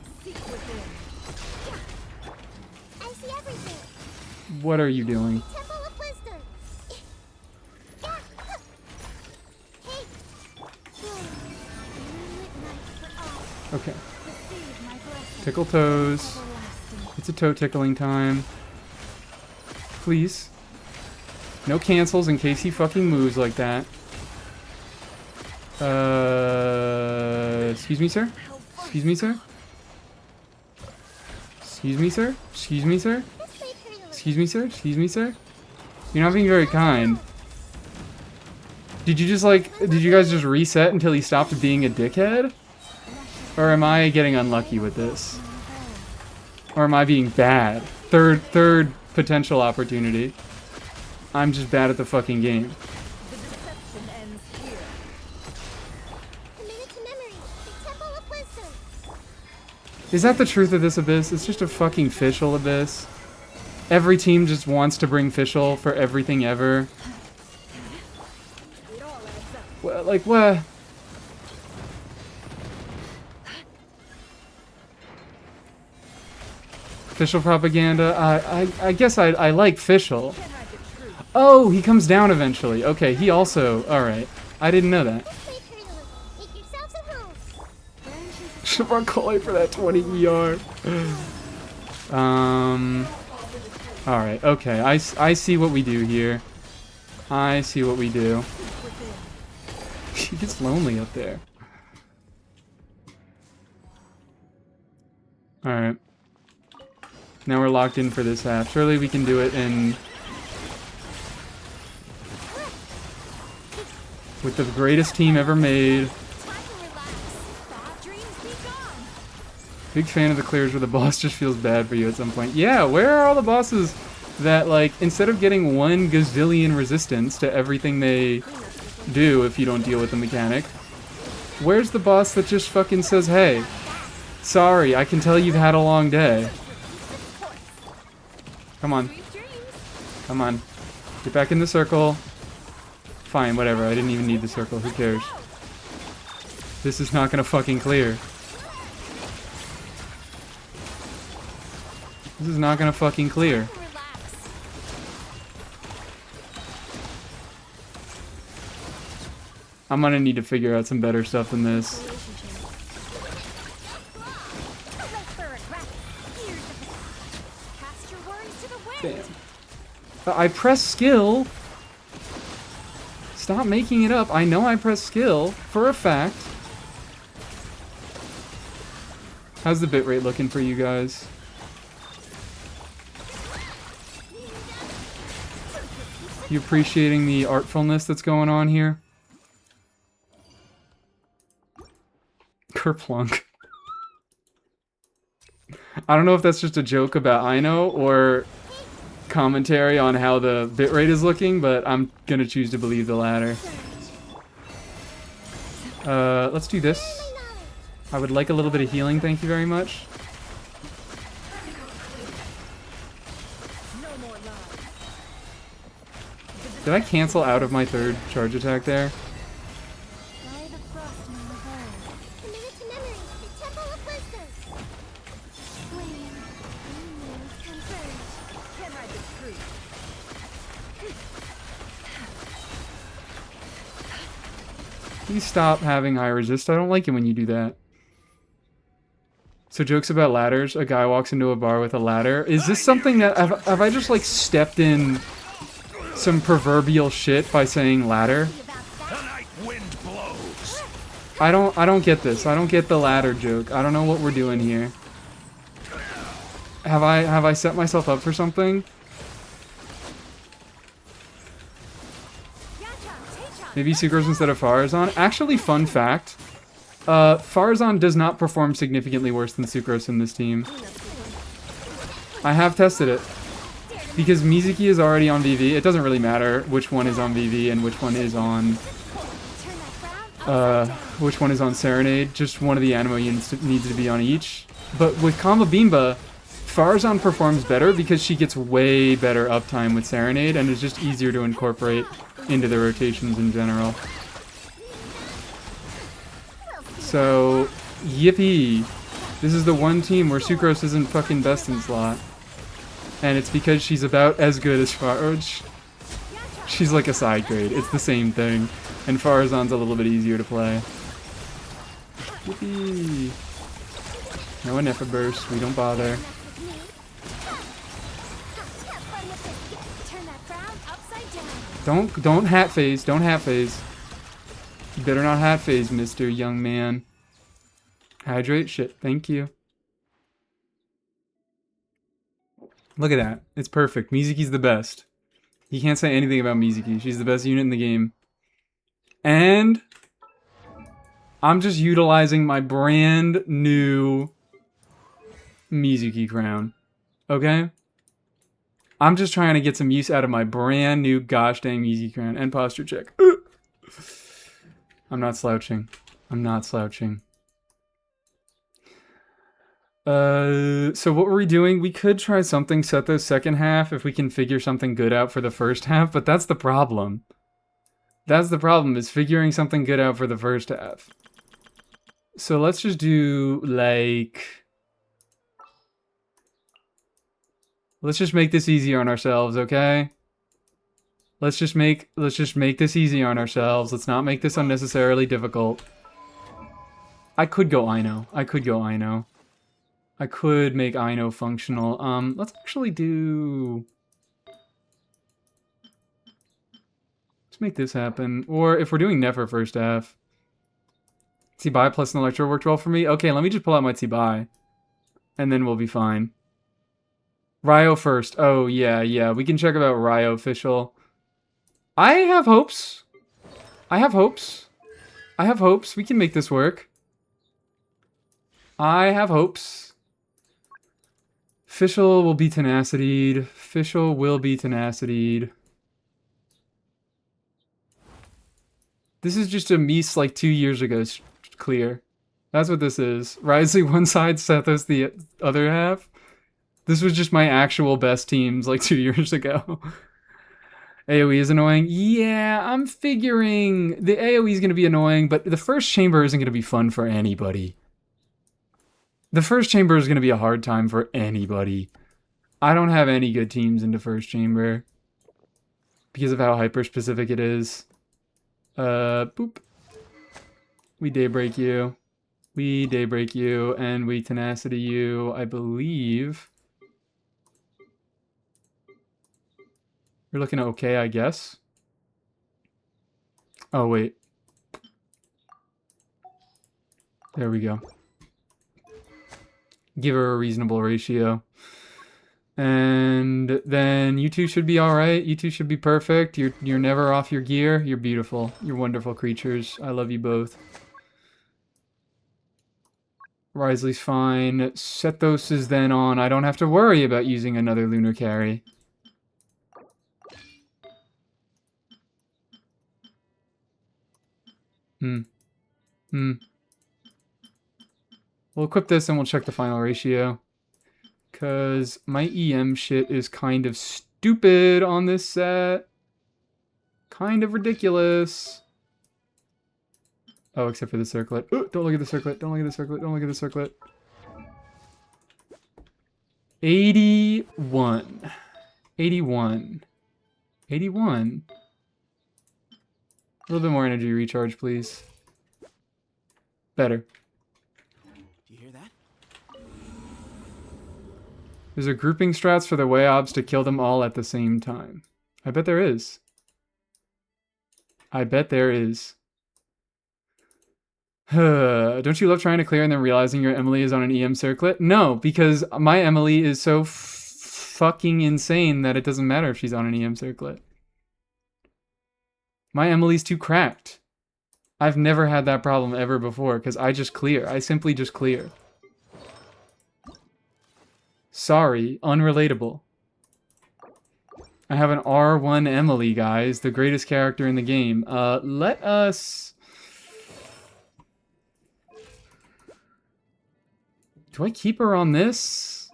I see everything. What are you doing? Temple of Wisdom. Okay. Tickle toes. It's a toe tickling time. Please. No cancels in case he fucking moves like that. Excuse me, sir? Excuse me, sir? Excuse me, sir? Excuse me, sir? Excuse me, sir? Excuse me, sir? You're not being very kind. Did you just like, did you guys just reset until he stopped being a dickhead? Or am I getting unlucky with this? Or am I being bad? Third potential opportunity. I'm just bad at the fucking game. The deception ends here. Committed to memory. The Temple of Wisdom. Is that the truth of this abyss? It's just a fucking fischl abyss. Every team just wants to bring fischl for everything ever. It all adds up. Well, like, what? Fischl propaganda? I guess I like fischl. Can't hide the truth. Oh, he comes down eventually. Okay, he also... Alright. I didn't know that. Wait for a little. Make yourselves at home. Branches Should have calling for that 20 ER. Alright, okay. I see what we do here. I see what we do. within. She gets lonely up there. Alright. Now we're locked in for this half. Surely we can do it in... with the greatest team ever made. Time to relax. Bad dreams be gone. Big fan of the clears where the boss just feels bad for you at some point. Yeah, where are all the bosses that, like, instead of getting 1 gazillion resistance to everything they do if you don't deal with the mechanic, where's the boss that just fucking says, hey, sorry, I can tell you've had a long day. Come on. Sweet dreams. Come on. Get back in the circle. Fine, whatever. I didn't even need the circle. Who cares? This is not gonna fucking clear. This is not gonna fucking clear. Relax. I'm gonna need to figure out some better stuff than this. Let's for a crack. Here's the cast your worries to the wind. Damn. I press skill. Stop making it up. I know I press skill for a fact. How's the bitrate looking for you guys? You appreciating the artfulness that's going on here? Kerplunk. I don't know if that's just a joke about Ino or commentary on how the bitrate is looking, but I'm gonna choose to believe the latter. Let's do this. I would like a little bit of healing, thank you very much. No more lies. Did I cancel out of my 3rd charge attack there? By the frost moon of old. Committed to memory. The Temple of Wisdom. Flame. Dreams converge. Can't hide the truth. Please stop having high resist. I don't like it when you do that. So jokes about ladders. A guy walks into a bar with a ladder. Is this something that... Have I just, like, stepped in some proverbial shit by saying ladder? The night wind blows. I don't get this. I don't get the ladder joke. I don't know what we're doing here. Have I set myself up for something? Maybe Sucrose instead of Farazan? Actually, fun fact. Farazan does not perform significantly worse than Sucrose in this team. I have tested it. Because Mizuki is already on VV. It doesn't really matter which one is on VV and which one is on... which one is on Serenade. Just one of the Animo units needs to be on each. But with Kama Bimba, Farazan performs better because she gets way better uptime with Serenade and is just easier to incorporate into the rotations in general. So, yippee! This is the one team where Sucrose isn't fucking best in slot. And it's because she's about as good as Farage. She's like a side grade. It's the same thing. And Farazan's a little bit easier to play. Yippee! No Anefa burst. We don't bother. Turn that frown upside down. Don't hat phase. Don't hat phase. You better not hat phase, Mr. Young Man. Hydrate? Shit. Thank you. Look at that. It's perfect. Mizuki's the best. You can't say anything about Mizuki. She's the best unit in the game. And I'm just utilizing my brand new Mizuki crown. Okay? I'm just trying to get some use out of my brand new gosh dang Mizuki crown. And posture check. I'm not slouching. I'm not slouching. So what were we doing? We could try something Setho's second half if we can figure something good out for the first half, but that's the problem. That's the problem, is figuring something good out for the first half. So let's just do, like... Let's just make this easier on ourselves, okay? Let's just make this easy on ourselves. Let's not make this unnecessarily difficult. I could go Aino. I could go Aino. I could make Aino functional. Let's actually do... Let's make this happen. Or if we're doing Nefer first half. Tsibai plus an Electro worked well for me. Okay, let me just pull out my Tsibai. And then we'll be fine. Ryo first. Oh, yeah. We can check about Ryo official. I have hopes. I have hopes. I have hopes. We can make this work. I have hopes. Official will be Tenacitied. Official will be Tenacitied. This is just a Mies like 2 years ago clear. That's what this is. Risley one side, Sethos the other half. This was just my actual best teams like 2 years ago. AoE is annoying. Yeah, I'm figuring the AoE is going to be annoying, but the first chamber isn't going to be fun for anybody. The first chamber is going to be a hard time for anybody. I don't have any good teams into first chamber because of how hyper-specific it is. Boop. We Daybreak you. We Daybreak you, and we Tenacity you, I believe. You're looking okay, I guess. Oh, wait. There we go. Give her a reasonable ratio. And then you two should be alright. You two should be perfect. You're never off your gear. You're beautiful. You're wonderful creatures. I love you both. Risley's fine. Sethos is then on. I don't have to worry about using another lunar carry. We'll equip this and we'll check the final ratio. Because my EM shit is kind of stupid on this set. Kind of ridiculous. Oh, except for the circlet. Ooh, don't look at the circlet. Don't look at the circlet. Don't look at the circlet. 81. 81. 81. A little bit more energy recharge, please. Better. Do you hear that? Is there grouping strats for the Wayobs to kill them all at the same time? I bet there is. I bet there is. Don't you love trying to clear and then realizing your Emily is on an EM circlet? No, because my Emily is so fucking insane that it doesn't matter if she's on an EM circlet. My Emily's too cracked. I've never had that problem ever before because I just clear. I simply just clear. Sorry, unrelatable. I have an R1 Emily, guys. The greatest character in the game. Let us... Do I keep her on this?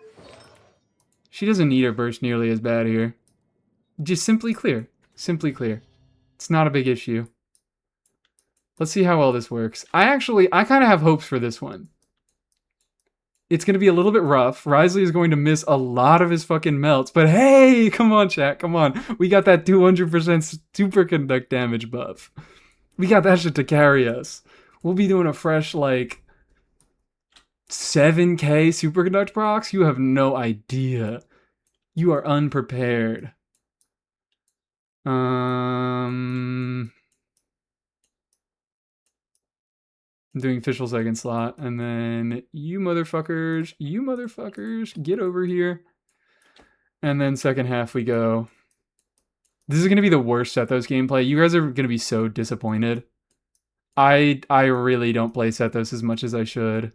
She doesn't need her burst nearly as bad here. Just simply clear. Simply clear. It's not a big issue. Let's see how well this works. I kind of have hopes for this one. It's going to be a little bit rough. Risley is going to miss a lot of his fucking melts. But hey, come on, chat. Come on. We got that 200% superconduct damage buff. We got that shit to carry us. We'll be doing a fresh, like, 7k superconduct procs? You have no idea. You are unprepared. I'm doing official second slot, and then you motherfuckers, get over here. And then second half we go. This is going to be the worst Sethos gameplay. You guys are going to be so disappointed. I really don't play Sethos as much as I should.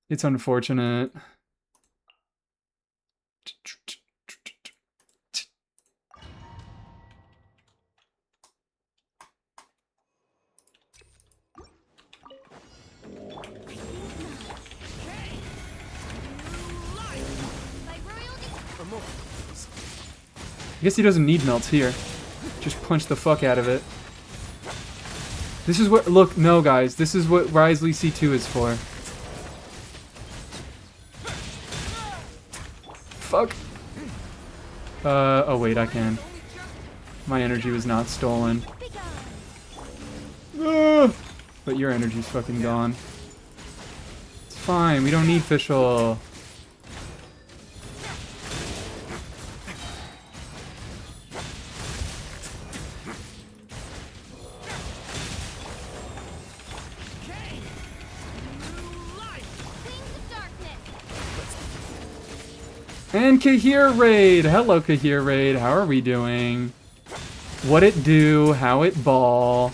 It's unfortunate. I guess he doesn't need melts here. Just punch the fuck out of it. This is what, look, no guys, this is what Risley C2 is for. Fuck. Oh wait, I can. My energy was not stolen. But your energy's fucking gone. It's fine, we don't need Fischl. And Kahir Raid! Hello Kahir Raid, how are we doing? What it do, how it ball.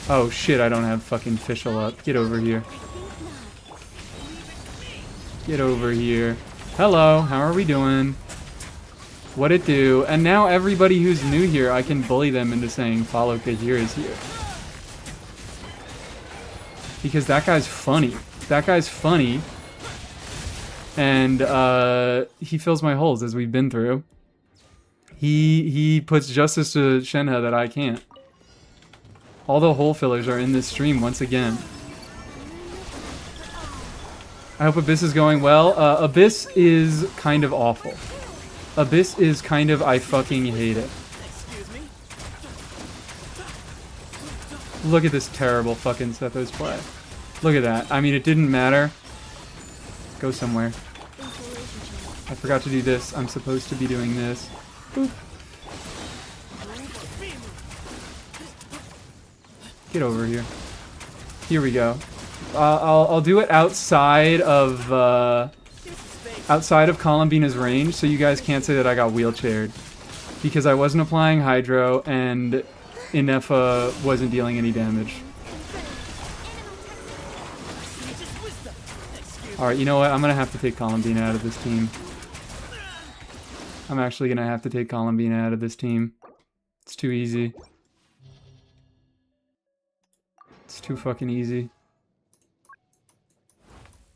Oh shit, I don't have fucking Fischl up. Get over here. Get over here. Hello, how are we doing? What it do? And now everybody who's new here, I can bully them into saying follow Kahir is here. Because that guy's funny. That guy's funny. And he fills my holes, as we've been through. He puts justice to Shenhe that I can't. All the hole fillers are in this stream once again. I hope Abyss is going well. Abyss is kind of awful. Abyss is kind of, I fucking hate it. Look at this terrible fucking Sethos play. Look at that. I mean, it didn't matter. Go somewhere. I forgot to do this. I'm supposed to be doing this. Boop. Get over here. Here we go. I'll do it outside of Columbina's range, so you guys can't say that I got wheelchaired, because I wasn't applying Hydro and Inefa wasn't dealing any damage. Alright, you know what? I'm gonna have to take Columbina out of this team. I'm actually gonna have to take Columbina out of this team. It's too easy. It's too fucking easy.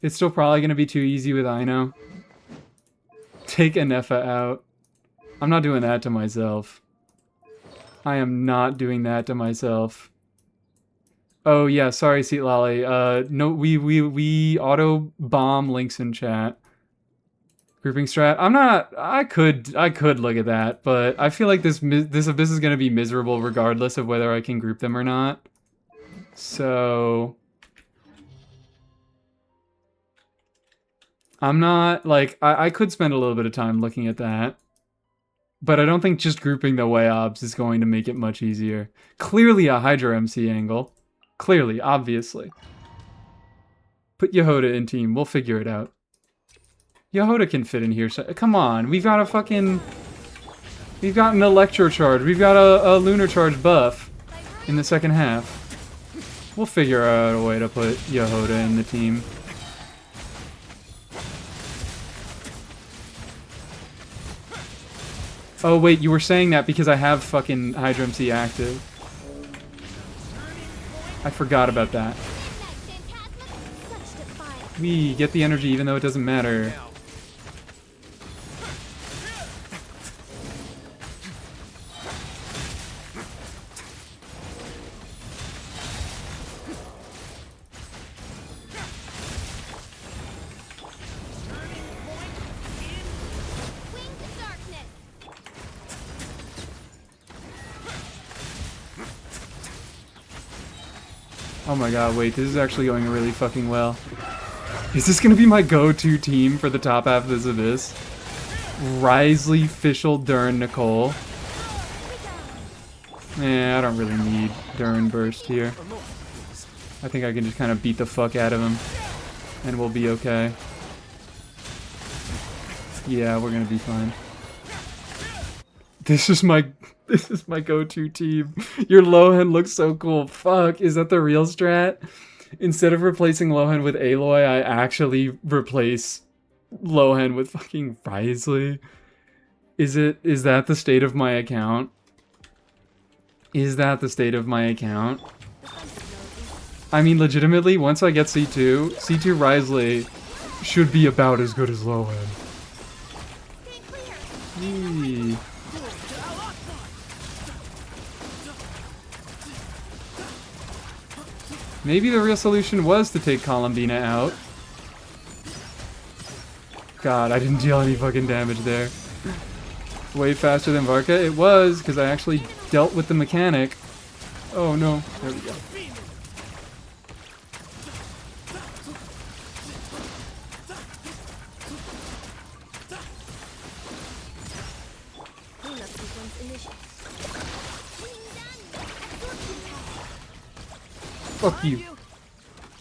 It's still probably gonna be too easy with Ino. Take Inefa out. I'm not doing that to myself. I am not doing that to myself. Oh yeah, sorry, Seat Lolly. No, we auto bomb links in chat. Grouping strat. I'm not. I could look at that, but I feel like this Abyss is gonna be miserable regardless of whether I can group them or not. So I'm not like I could spend a little bit of time looking at that, but I don't think just grouping the way obs is going to make it much easier. Clearly a Hydra MC angle. Clearly, obviously. Put Yehoda in team. We'll figure it out. Yehoda can fit in here. So, come on. We've got a fucking... We've got an Electro Charge. We've got a Lunar Charge buff in the second half. We'll figure out a way to put Yehoda in the team. Oh, wait. You were saying that because I have fucking Hydra MC active. I forgot about that. We get the energy even though it doesn't matter. Oh my god, wait, this is actually going really fucking well. Is this gonna be my go-to team for the top half of this Abyss? Risley, Fischl, Dern, Nicole. I don't really need Dern Burst here. I think I can just kind of beat the fuck out of him, and we'll be okay. Yeah, we're gonna be fine. This is my go-to team. Your Lohan looks so cool. Fuck, is that the real strat? Instead of replacing Lohan with Aloy, I actually replace Lohan with fucking Wriothesley. Is that the state of my account? Is that the state of my account? I mean, legitimately, once I get C2 Wriothesley should be about as good as Lohan. Yee. Maybe the real solution was to take Columbina out. God, I didn't deal any fucking damage there. Way faster than Varka? It was, because I actually dealt with the mechanic. Oh no, there we go. Fuck you.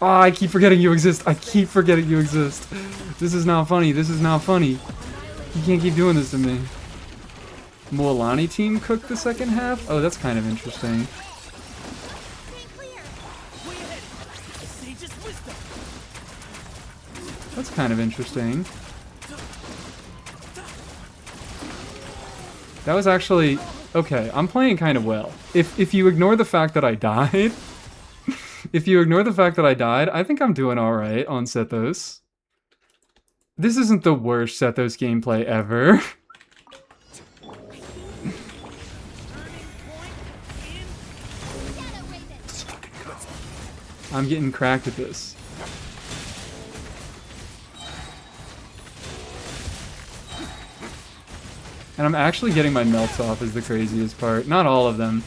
Oh, I keep forgetting you exist. I keep forgetting you exist. This is not funny. This is not funny. You can't keep doing this to me. Mualani team cooked the second half? Oh, that's kind of interesting. That's kind of interesting. That was actually... Okay, I'm playing kind of well. If you ignore the fact that I died... If you ignore the fact that I died, I think I'm doing alright on Sethos. This isn't the worst Sethos gameplay ever. I'm getting cracked at this. And I'm actually getting my melts off is the craziest part. Not all of them.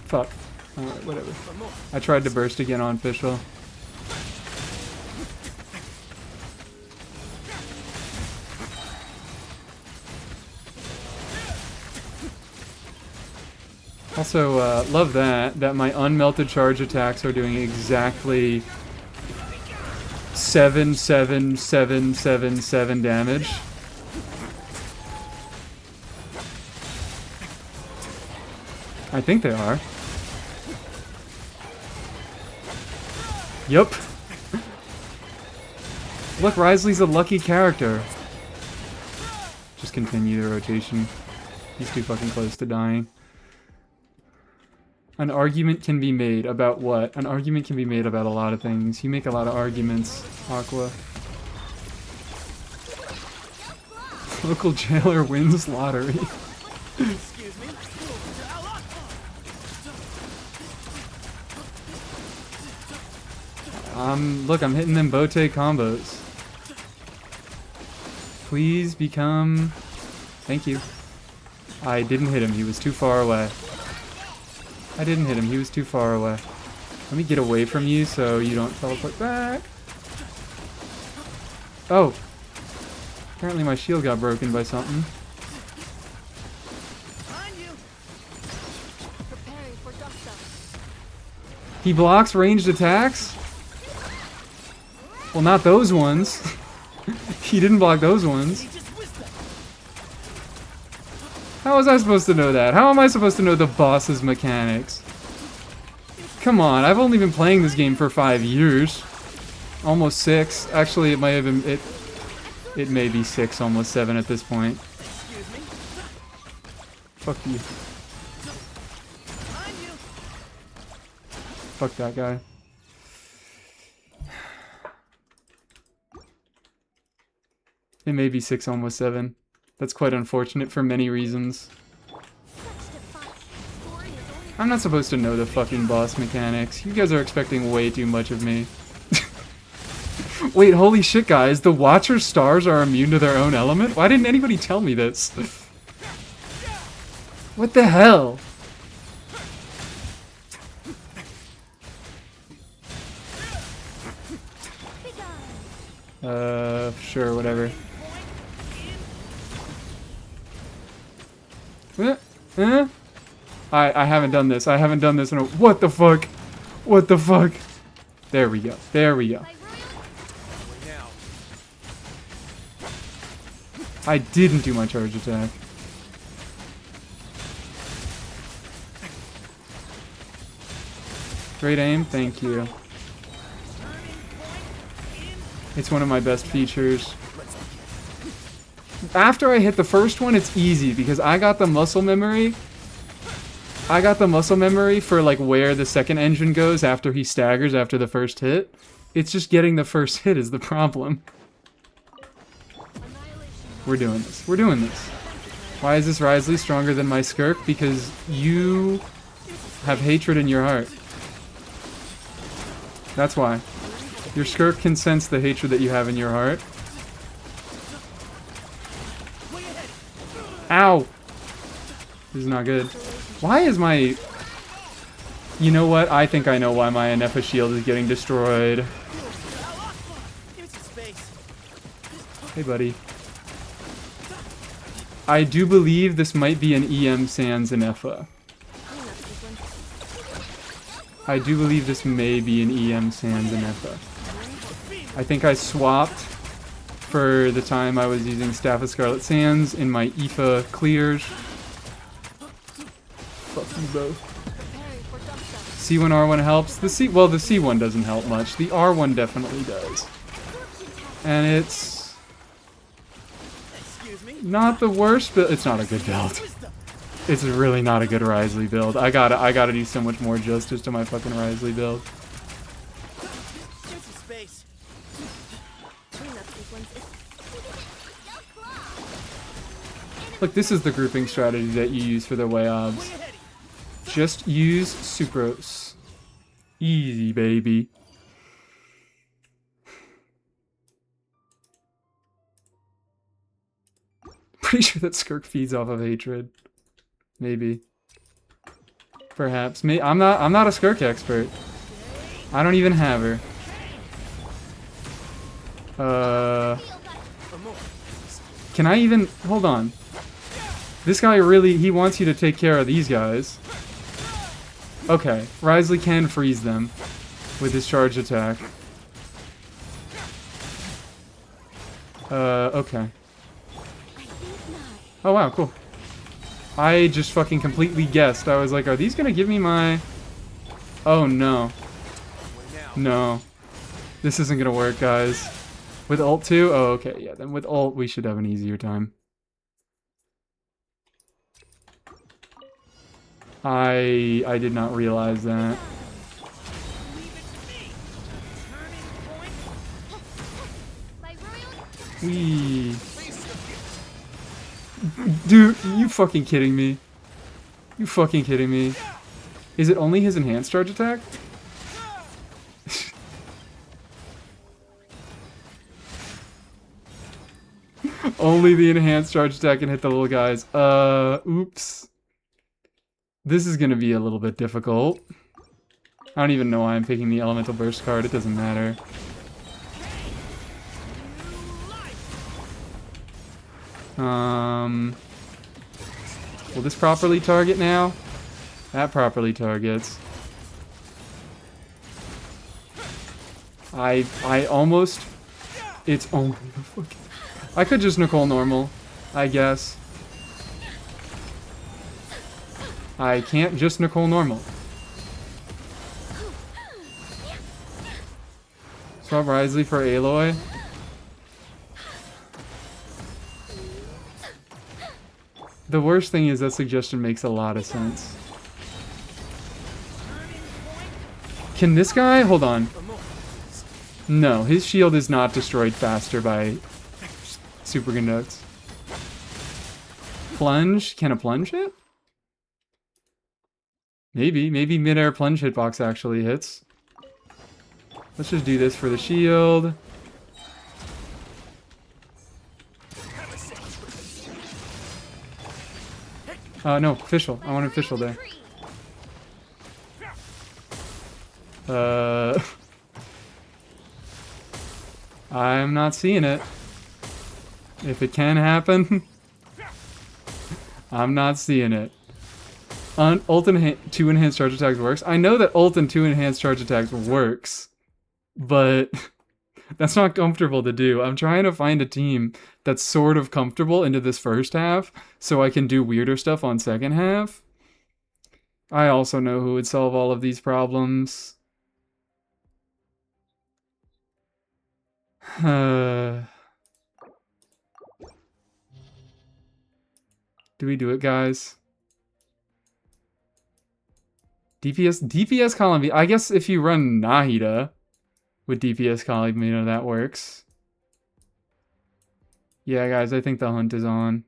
Fuck. Alright, whatever. I tried to burst again on Fischl. Also, love that my unmelted charge attacks are doing exactly 77777 damage. I think they are. Yup. Look, Wriothesley's a lucky character. Just continue the rotation. He's too fucking close to dying. An argument can be made about what? An argument can be made about a lot of things. You make a lot of arguments, Aqua. Local jailer wins lottery. Excuse me. Look, I'm hitting them bote combos. Please become... Thank you. I didn't hit him, he was too far away. I didn't hit him, he was too far away. Let me get away from you so you don't teleport back. Oh. Apparently my shield got broken by something. He blocks ranged attacks? Well, not those ones. He didn't block those ones. How was I supposed to know that? How am I supposed to know the boss's mechanics? Come on, I've only been playing this game for 5 years. Almost 6. Actually, it might have been... It may be 6, almost 7 at this point. Fuck you. Fuck that guy. It may be 6, almost 7. That's quite unfortunate for many reasons. I'm not supposed to know the fucking boss mechanics. You guys are expecting way too much of me. Wait, holy shit, guys. The Watcher stars are immune to their own element? Why didn't anybody tell me this? What the hell? Sure, whatever. I haven't done this. I haven't done this in a... What the fuck? What the fuck? There we go. There we go. I didn't do my charge attack. Great aim, thank you. It's one of my best features. After I hit the first one, it's easy because I got the muscle memory. I got the muscle memory for like where the second engine goes after he staggers after the first hit. It's just getting the first hit is the problem. We're doing this. We're doing this. Why is this Risley stronger than my Skirk? Because you have hatred in your heart. That's why. Your Skirk can sense the hatred that you have in your heart. Ow! This is not good. Why is my... You know what? I think I know why my Anefa shield is getting destroyed. Hey, buddy. I do believe this might be an EM Sans Anefa. I do believe this may be an EM Sans Anefa. I think I swapped for the time I was using Staff of Scarlet Sands in my Aoife clears. Fuck you both. C1, R1 helps. The C1 doesn't help much. The R1 definitely does. And it's not the worst, but it's not a good build. It's really not a good Risley build. I gotta do so much more justice to my fucking Risley build. Look, this is the grouping strategy that you use for the way obs. Just use Sucrose. Easy, baby. Pretty sure that Skirk feeds off of hatred. Maybe. Perhaps. I'm not a Skirk expert. I don't even have her. Can I even... Hold on. This guy really... He wants you to take care of these guys. Okay. Risley can freeze them with his charge attack. Okay. Oh, wow, cool. I just fucking completely guessed. I was like, are these gonna give me my... Oh, no. No. This isn't gonna work, guys. With ult 2? Oh, okay, yeah. Then with ult, we should have an easier time. I did not realize that. Wee. Dude, you fucking kidding me? You fucking kidding me? Is it only his enhanced charge attack? Only the enhanced charge attack can hit the little guys. Oops. This is gonna be a little bit difficult. I don't even know why I'm picking the Elemental Burst card. It doesn't matter. Will this properly target now? That properly targets. I almost... It's only the fucking... I could just Nicole normal, I guess. I can't just Nicole normal. Swap Risley for Aloy. The worst thing is that suggestion makes a lot of sense. Can this guy? Hold on. No, his shield is not destroyed faster by superconducts. Plunge? Can a plunge hit? Maybe. Maybe mid-air plunge hitbox actually hits. Let's just do this for the shield. No, official. I want official there. I'm not seeing it. If it can happen, I'm not seeing it. Ult and 2 enhanced charge attacks works. I know that ult and 2 enhanced charge attacks works, but That's not comfortable to do. I'm trying to find a team that's sort of comfortable into this first half so I can do weirder stuff on second half. I also know who would solve all of these problems. Do we do it, guys? DPS column. I guess if you run Nahida with DPS column, that works. Yeah, guys, I think the hunt is on.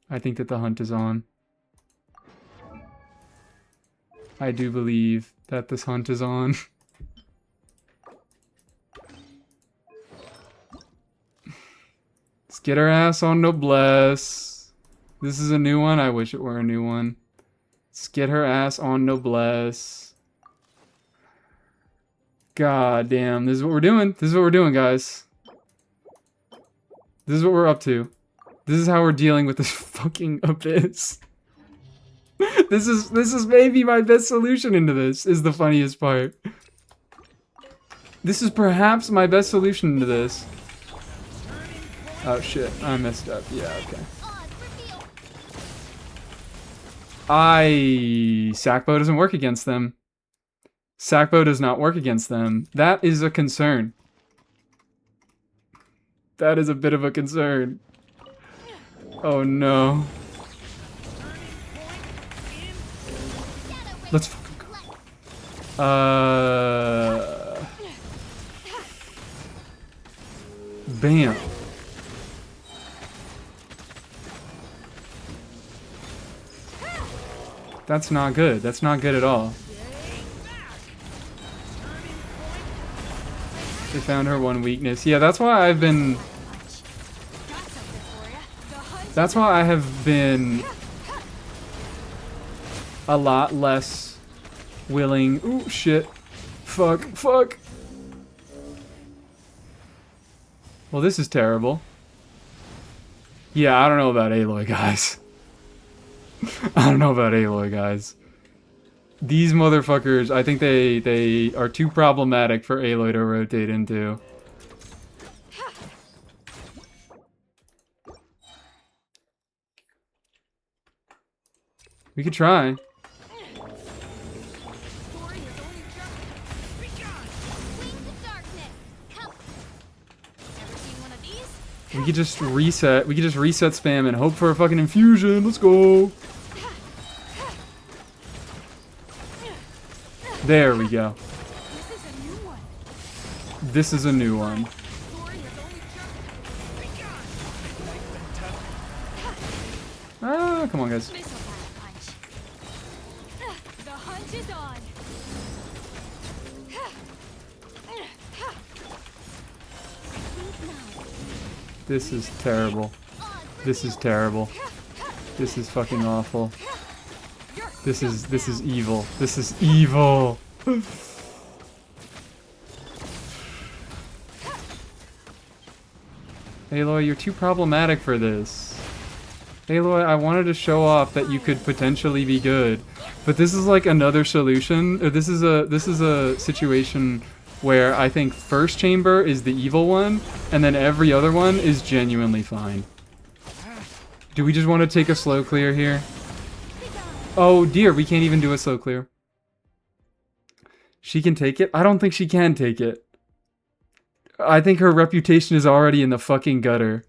I think that the hunt is on. I do believe that this hunt is on. Let's get our ass on Noblesse. This is a new one. I wish it were a new one. Let's get her ass on Noblesse. God damn, this is what we're doing. This is what we're doing, guys. This is what we're up to. This is how we're dealing with this fucking abyss. This is maybe my best solution into this, is the funniest part. This is perhaps my best solution to this. Oh shit, I messed up. Yeah, okay. Sackbow doesn't work against them. Sackbow does not work against them. That is a concern. That is a bit of a concern. Oh no. Let's fucking go. Bam. That's not good. That's not good at all. They found her one weakness. Yeah, that's why I've been... That's why I have been a lot less willing... Ooh, shit. Fuck. Well, this is terrible. Yeah, I don't know about Aloy, guys. I don't know about Aloy, guys. These motherfuckers, I think they are too problematic for Aloy to rotate into. We could try. We could just reset. We could just reset spam and hope for a fucking infusion. Let's go. There we go. This is a new one. Ah, come on, guys. The hunt is on. This is terrible. This is terrible. This is fucking awful. This is evil. This is evil. Aloy, you're too problematic for this. Aloy, I wanted to show off that you could potentially be good, but this is like another solution. Or this is a situation where I think first chamber is the evil one, and then every other one is genuinely fine. Do we just want to take a slow clear here? Oh dear, we can't even do a slow clear. She can take it? I don't think she can take it. I think her reputation is already in the fucking gutter.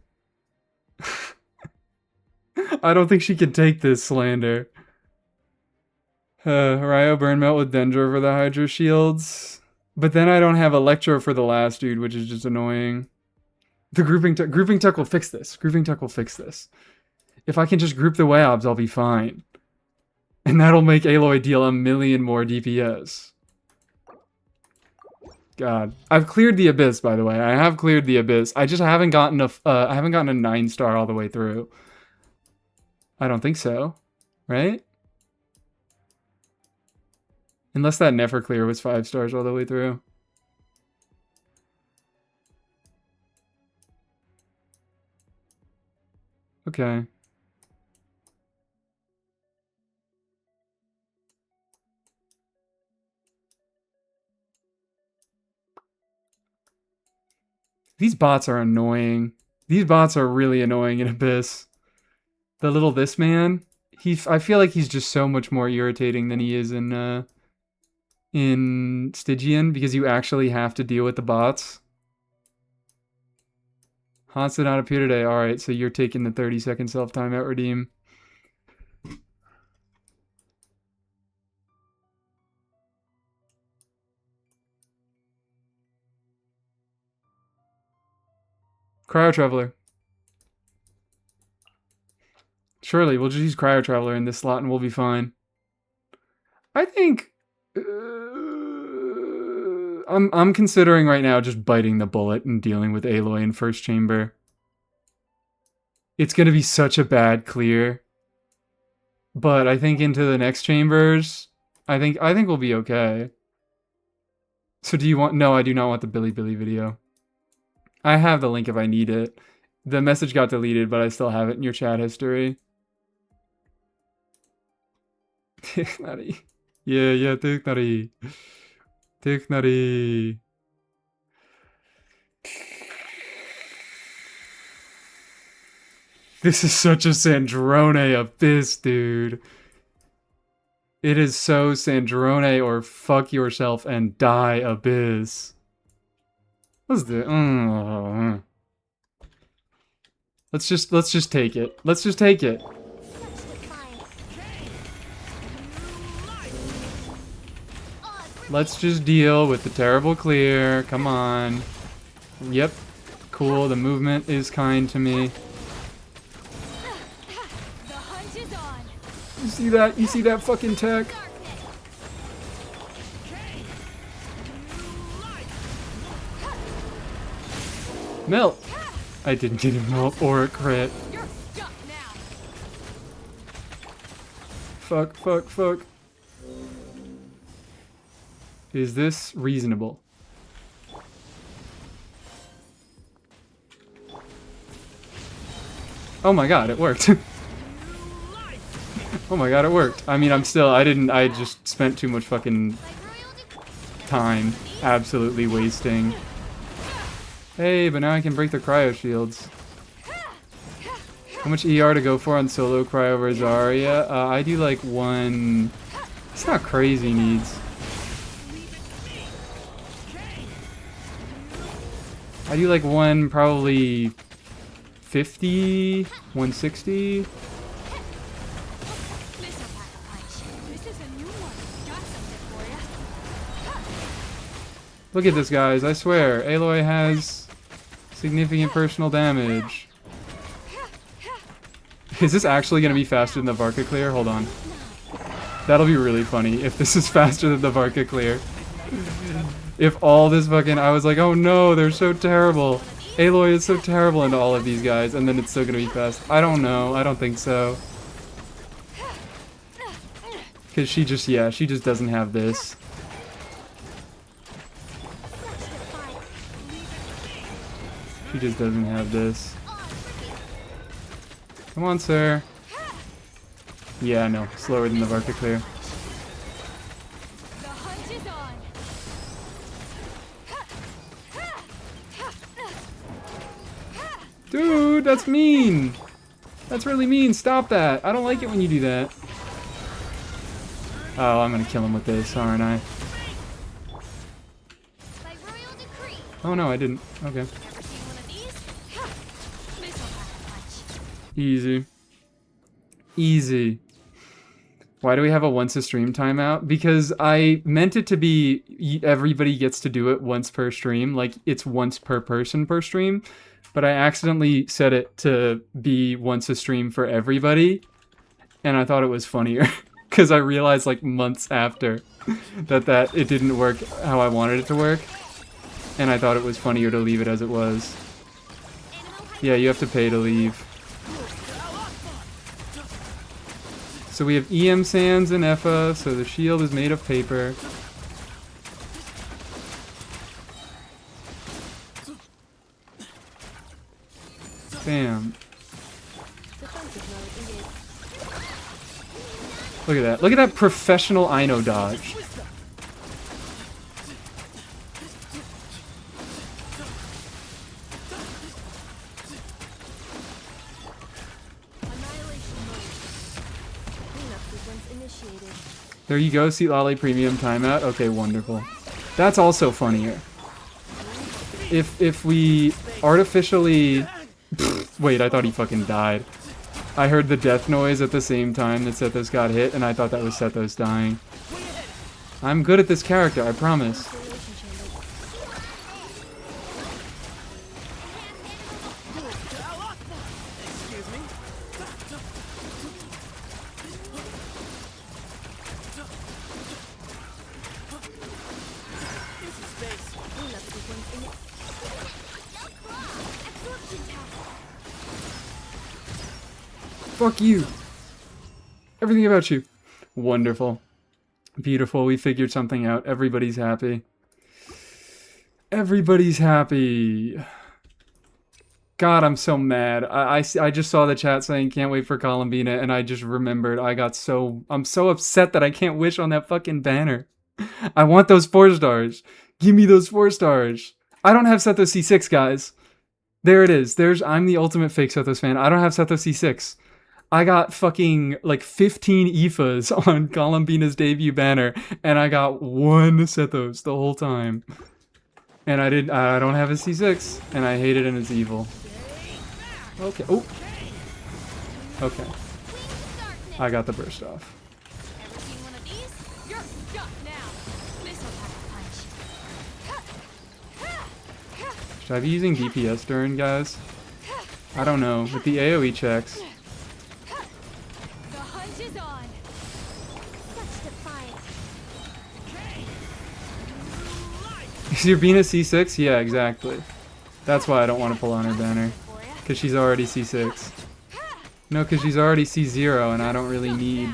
I don't think she can take this slander. Ryo burn melt with Dendro for the Hydro Shields. But then I don't have Electro for the last dude, which is just annoying. The grouping tuck will fix this. Grouping tuck will fix this. If I can just group the Wabs, I'll be fine. And that'll make Aloy deal a million more DPS. God. I've cleared the Abyss, by the way. I have cleared the Abyss. I just haven't gotten a 9-star all the way through. I don't think so. Right? Unless that Nefer clear was 5 stars all the way through. Okay. These bots are annoying. These bots are really annoying in Abyss. The little this man, I feel like he's just so much more irritating than he is in Stygian, because you actually have to deal with the bots. Hans did not appear today. Alright, so you're taking the 30-second self-timeout redeem. Cryo Traveler. Surely, we'll just use Cryo Traveler in this slot and we'll be fine. I think... I'm considering right now just biting the bullet and dealing with Aloy in first chamber. It's gonna be such a bad clear. But I think into the next chambers, I think we'll be okay. So do you want... No, I do not want the Billy Billy video. I have the link if I need it. The message got deleted, but I still have it in your chat history. Technari. Yeah, Technari. Technari. This is such a Sandrone Abyss, dude. It is so Sandrone or fuck yourself and die Abyss. What's the? Let's just take it. Let's just take it. Let's just deal with the terrible clear. Come on. Yep. Cool. The movement is kind to me. You see that? You see that fucking tech? Melt! I didn't get a melt or a crit. Fuck. Is this reasonable? Oh my god, it worked. Oh my god, it worked. I mean, I just spent too much fucking time absolutely wasting. Hey, but now I can break the cryo shields. How much ER to go for on solo cryo over Zarya? I do like one... It's not crazy needs. I do like one probably 50, 160. Look at this, guys. I swear, Aloy has significant personal damage. Is this actually going to be faster than the Varka clear? Hold on. That'll be really funny if this is faster than the Varka clear. If all this fucking... I was like, oh no, they're so terrible. Aloy is so terrible into all of these guys, and then it's still going to be fast. I don't know. I don't think so. Because she just doesn't have this. She just doesn't have this. Come on, sir. Yeah, no. Slower than the Varka clear. Dude, that's mean. That's really mean. Stop that. I don't like it when you do that. Oh, I'm gonna kill him with this, aren't I? Oh no, I didn't. Okay. Easy. Easy. Why do we have a once a stream timeout? Because I meant it to be everybody gets to do it once per stream. Like, it's once per person per stream. But I accidentally set it to be once a stream for everybody. And I thought it was funnier. Because I realized, like, months after that it didn't work how I wanted it to work. And I thought it was funnier to leave it as it was. Yeah, you have to pay to leave. So we have EM Sands and Effa, so the shield is made of paper. Bam. Look at that. Look at that professional Ino dodge. There you go, Seat Lolly Premium timeout. Okay, wonderful. That's also funnier. If we artificially... Wait, I thought he fucking died. I heard the death noise at the same time that Sethos got hit, and I thought that was Sethos dying. I'm good at this character, I promise. Fuck you. Everything about you. Wonderful. Beautiful. We figured something out. Everybody's happy. Everybody's happy. God, I'm so mad. I just saw the chat saying can't wait for Columbina, and I just remembered I'm so upset that I can't wish on that fucking banner. I want those 4 stars. Give me those 4 stars. I don't have Sethos C6, guys. There it is. I'm the ultimate fake Sethos fan. I don't have Sethos C6. I got fucking like 15 EFAs on Columbina's debut banner, and I got 1 Sethos the whole time. And I don't have a C6, and I hate it and it's evil. Okay. Oh. Okay. I got the burst off. Ever seen one of these? You're stuck now. This'll have a punch. Should I be using DPS during, guys? I don't know. With the AoE checks. The hunt is on. Such defiance. Is your Bina C6? Yeah, exactly. That's why I don't want to pull on her banner. Because she's already C6. No, because she's already C0 and I don't really need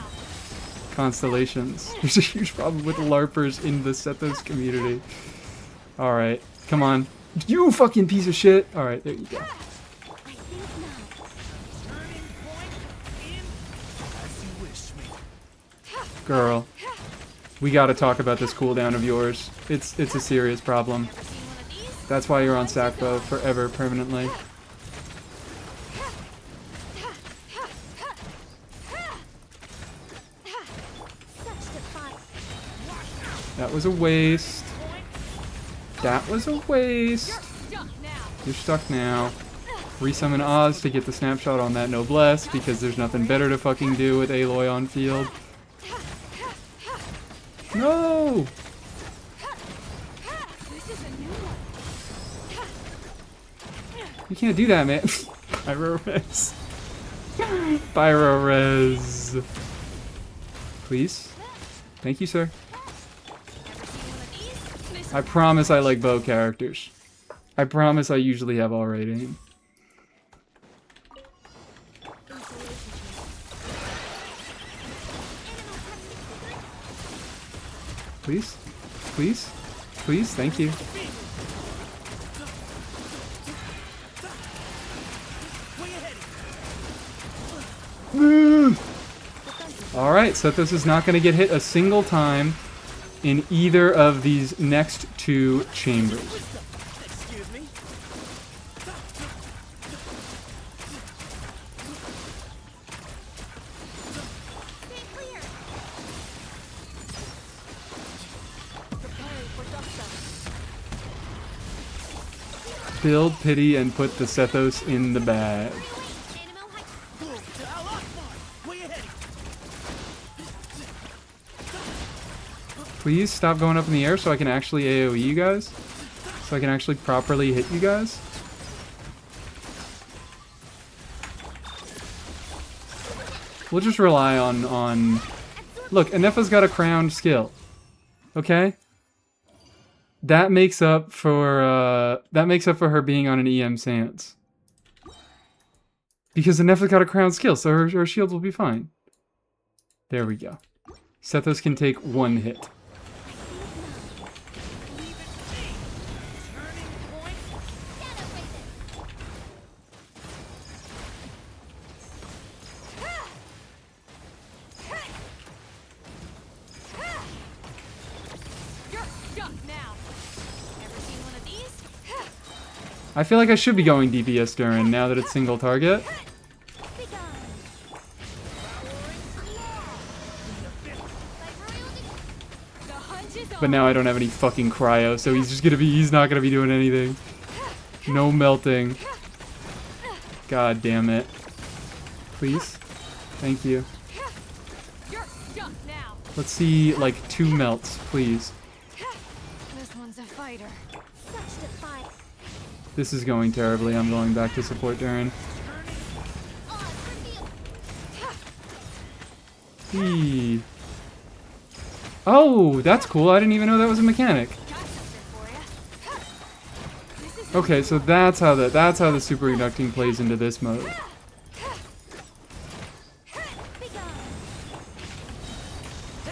constellations. There's a huge problem with LARPers in the Sethos community. Alright, come on. You fucking piece of shit! Alright, there you go. I think not. Turning point in as you wish me. Girl. We gotta talk about this cooldown of yours. It's a serious problem. Ever seen one of these? That's why you're on Sackbow forever, permanently. Such defiance. That was a waste. That was a waste. Stuck now. You're stuck now. Resummon Oz to get the snapshot on that Noblesse, because there's nothing better to fucking do with Aloy on field. No! This is a new one. You can't do that, man. Pyro Res. Pyro Res. Please? Thank you, sir. Ever seen one of these? This'll I promise I like bow characters. I promise I usually have all right aim. Please? Please? Please? Thank you. Alright, Sethos is not going to get hit a single time in either of these next 2 chambers. Excuse me. stay clear. Preparing for dust Build pity and put the Sethos in the bag. Animal high. Way ahead. Please stop going up in the air so I can actually AoE you guys. So I can actually properly hit you guys. We'll just rely on... Look, Anefa's got a crowned skill. Okay? That makes up for her being on an EM stance. Because Anefa's got a crowned skill, so her shield will be fine. There we go. Sethos can take 1 hit. You're stuck now. Ever seen one of these? I feel like I should be going DPS Durin now that it's single target. Be gone. Like royal But now I don't have any fucking cryo, so he's not gonna be doing anything. No melting. God damn it. Please? Thank you. You're stuck now. Let's see, like, 2 melts, please. This one's a fighter. Such defiance. This is going terribly. I'm going back to support Darren. Eee. Oh, that's cool. I didn't even know that was a mechanic. Okay, so that's how the super conducting plays into this mode.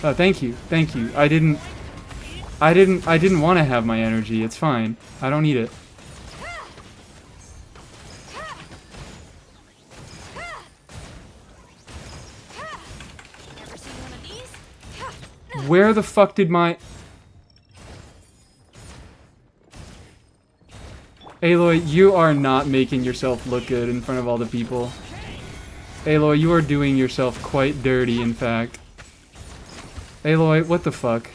Oh, thank you. Thank you. I didn't want to have my energy. It's fine. I don't need it. Where the fuck did my... Aloy, you are not making yourself look good in front of all the people. Aloy, you are doing yourself quite dirty, in fact. Aloy, what the fuck?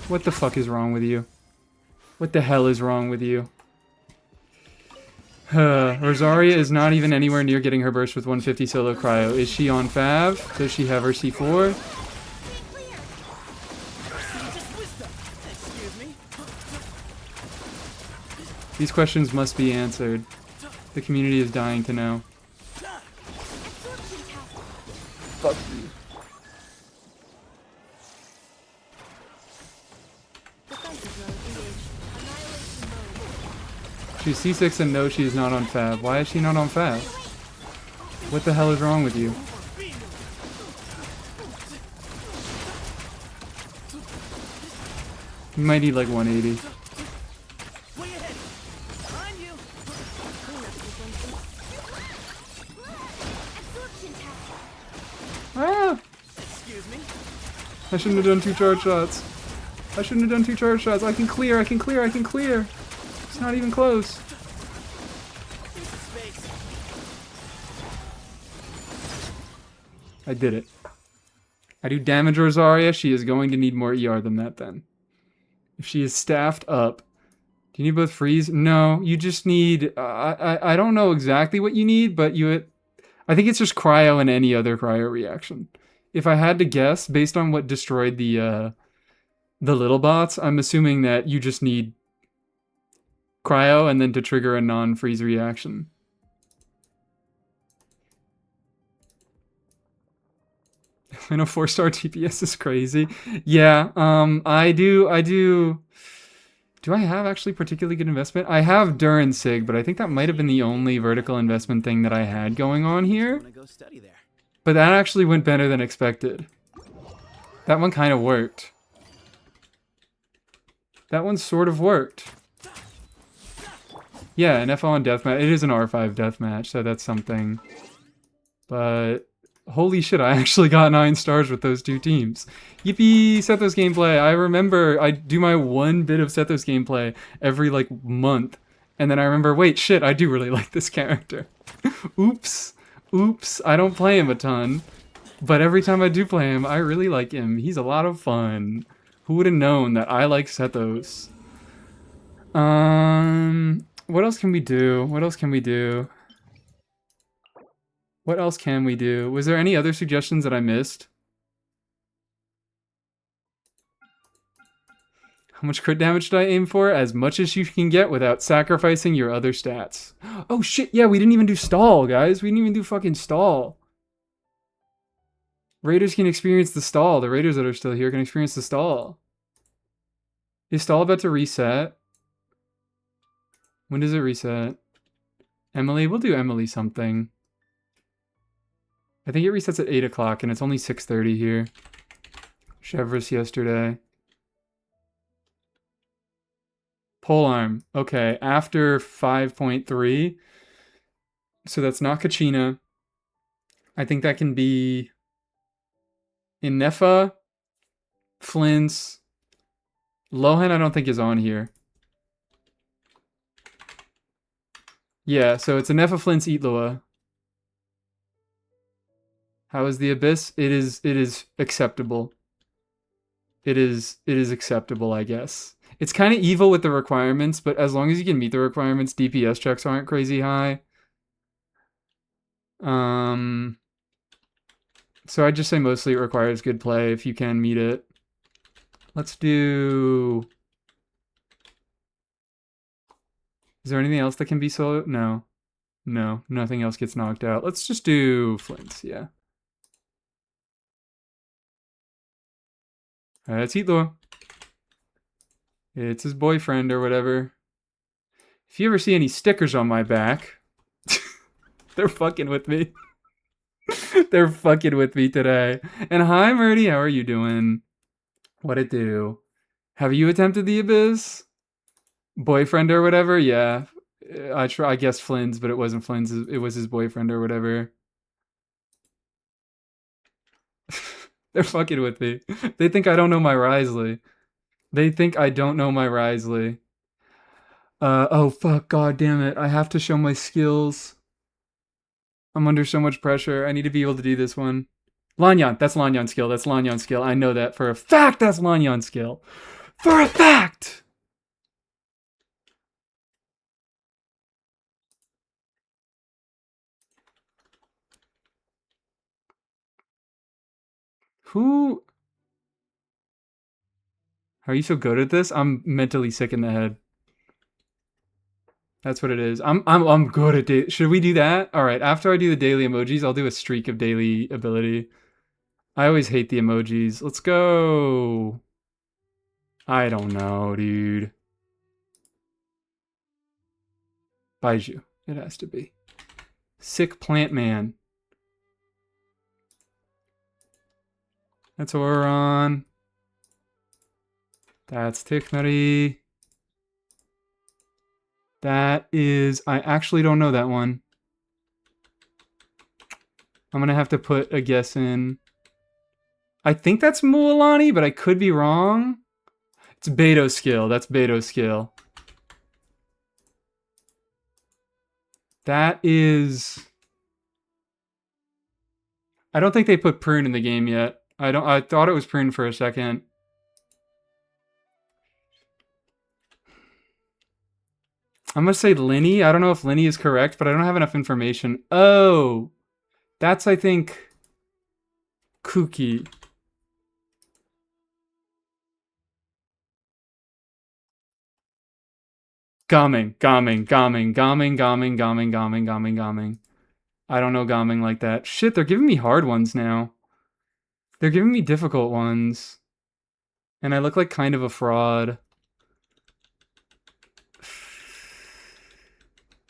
What the fuck is wrong with you? What the hell is wrong with you? Rosaria is not even anywhere near getting her burst with 150 solo cryo. Is she on Fav? Does she have her C4? These questions must be answered. The community is dying to know. Fuck you. She's C6 and no, she is not on Fab. Why is she not on Fab? What the hell is wrong with you? You might need like 180. Ah! I shouldn't have done 2 charge shots. I shouldn't have done 2 charge shots. I can clear, I can clear, I can clear. It's not even close. I did it. I do damage Rosaria. She is going to need more ER than that then. If she is staffed up. Do you need both freeze? No, you just need... I don't know exactly what you need, but I think it's just cryo and any other cryo reaction. If I had to guess, based on what destroyed the little bots, I'm assuming that you just need cryo and then to trigger a non-freeze reaction. I know 4-star TPS is crazy. Yeah, I do. Do I have actually particularly good investment? I have Durin Sig, but I think that might have been the only vertical investment thing that I had going on here. But that actually went better than expected. That one kind of worked. That one sort of worked. Yeah, an F1 deathmatch. It is an R5 deathmatch, so that's something. But holy shit, I actually got 9 stars with those 2 teams. Yippee, Sethos gameplay. I remember I do my 1 bit of Sethos gameplay every like month. And then I remember, wait, shit, I do really like this character. Oops. Oops, I don't play him a ton. But every time I do play him, I really like him. He's a lot of fun. Who would have known that I like Sethos? What else can we do? What else can we do? What else can we do? Was there any other suggestions that I missed? How much crit damage should I aim for? As much as you can get without sacrificing your other stats. Oh shit, yeah, we didn't even do stall, guys. We didn't even do fucking stall. Raiders can experience the stall. The raiders that are still here can experience the stall. Is stall about to reset? When does it reset? Emily, we'll do Emily something. I think it resets at 8 o'clock and it's only 6:30 here. Chevrolet yesterday. Polearm. Okay, after 5.3. So that's not Kachina. I think that can be Inefa, Flints. Lohan I don't think is on here. Yeah, so it's Inefa, Flints, Eatloa. How is the Abyss? It is acceptable. It is acceptable, I guess. It's kind of evil with the requirements, but as long as you can meet the requirements, DPS checks aren't crazy high. Um, so I'd just say mostly it requires good play if you can meet it. Let's do... Is there anything else that can be solo? No. No, nothing else gets knocked out. Let's just do Flints, yeah. Alright, let's eat Lure. It's his boyfriend or whatever. If you ever see any stickers on my back, they're fucking with me. They're fucking with me today. And hi, Murdy, how are you doing? What it do? Have you attempted the Abyss? Boyfriend or whatever? Yeah. I guess Flynn's, but it wasn't Flynn's. It was his boyfriend or whatever. They're fucking with me. They think I don't know my Risley. They think I don't know my Risley. Oh fuck, god damn it. I have to show my skills. I'm under so much pressure. I need to be able to do this one. Lanyan, that's Lanyan skill. That's Lanyan skill. I know that for a fact. That's Lanyan skill. For a fact! Who? How are you so good at this? I'm mentally sick in the head. That's what it is. I'm good at it. Should we do that? All right. After I do the daily emojis, I'll do a streak of daily ability. I always hate the emojis. Let's go. I don't know, dude. Baiju. It has to be. Sick plant man. That's what we're on. That's Tiknari. That is... I actually don't know that one. I'm going to have to put a guess in. I think that's Mualani, but I could be wrong. It's Beto skill. That's Beto skill. That is... I don't think they put Prune in the game yet. I thought it was Prune for a second. I'm gonna say Linny. I don't know if Linny is correct, but I don't have enough information. Oh, that's, I think, Kuki. Gaming. I don't know Gaming like that. Shit, they're giving me hard ones now. They're giving me difficult ones. And I look like kind of a fraud.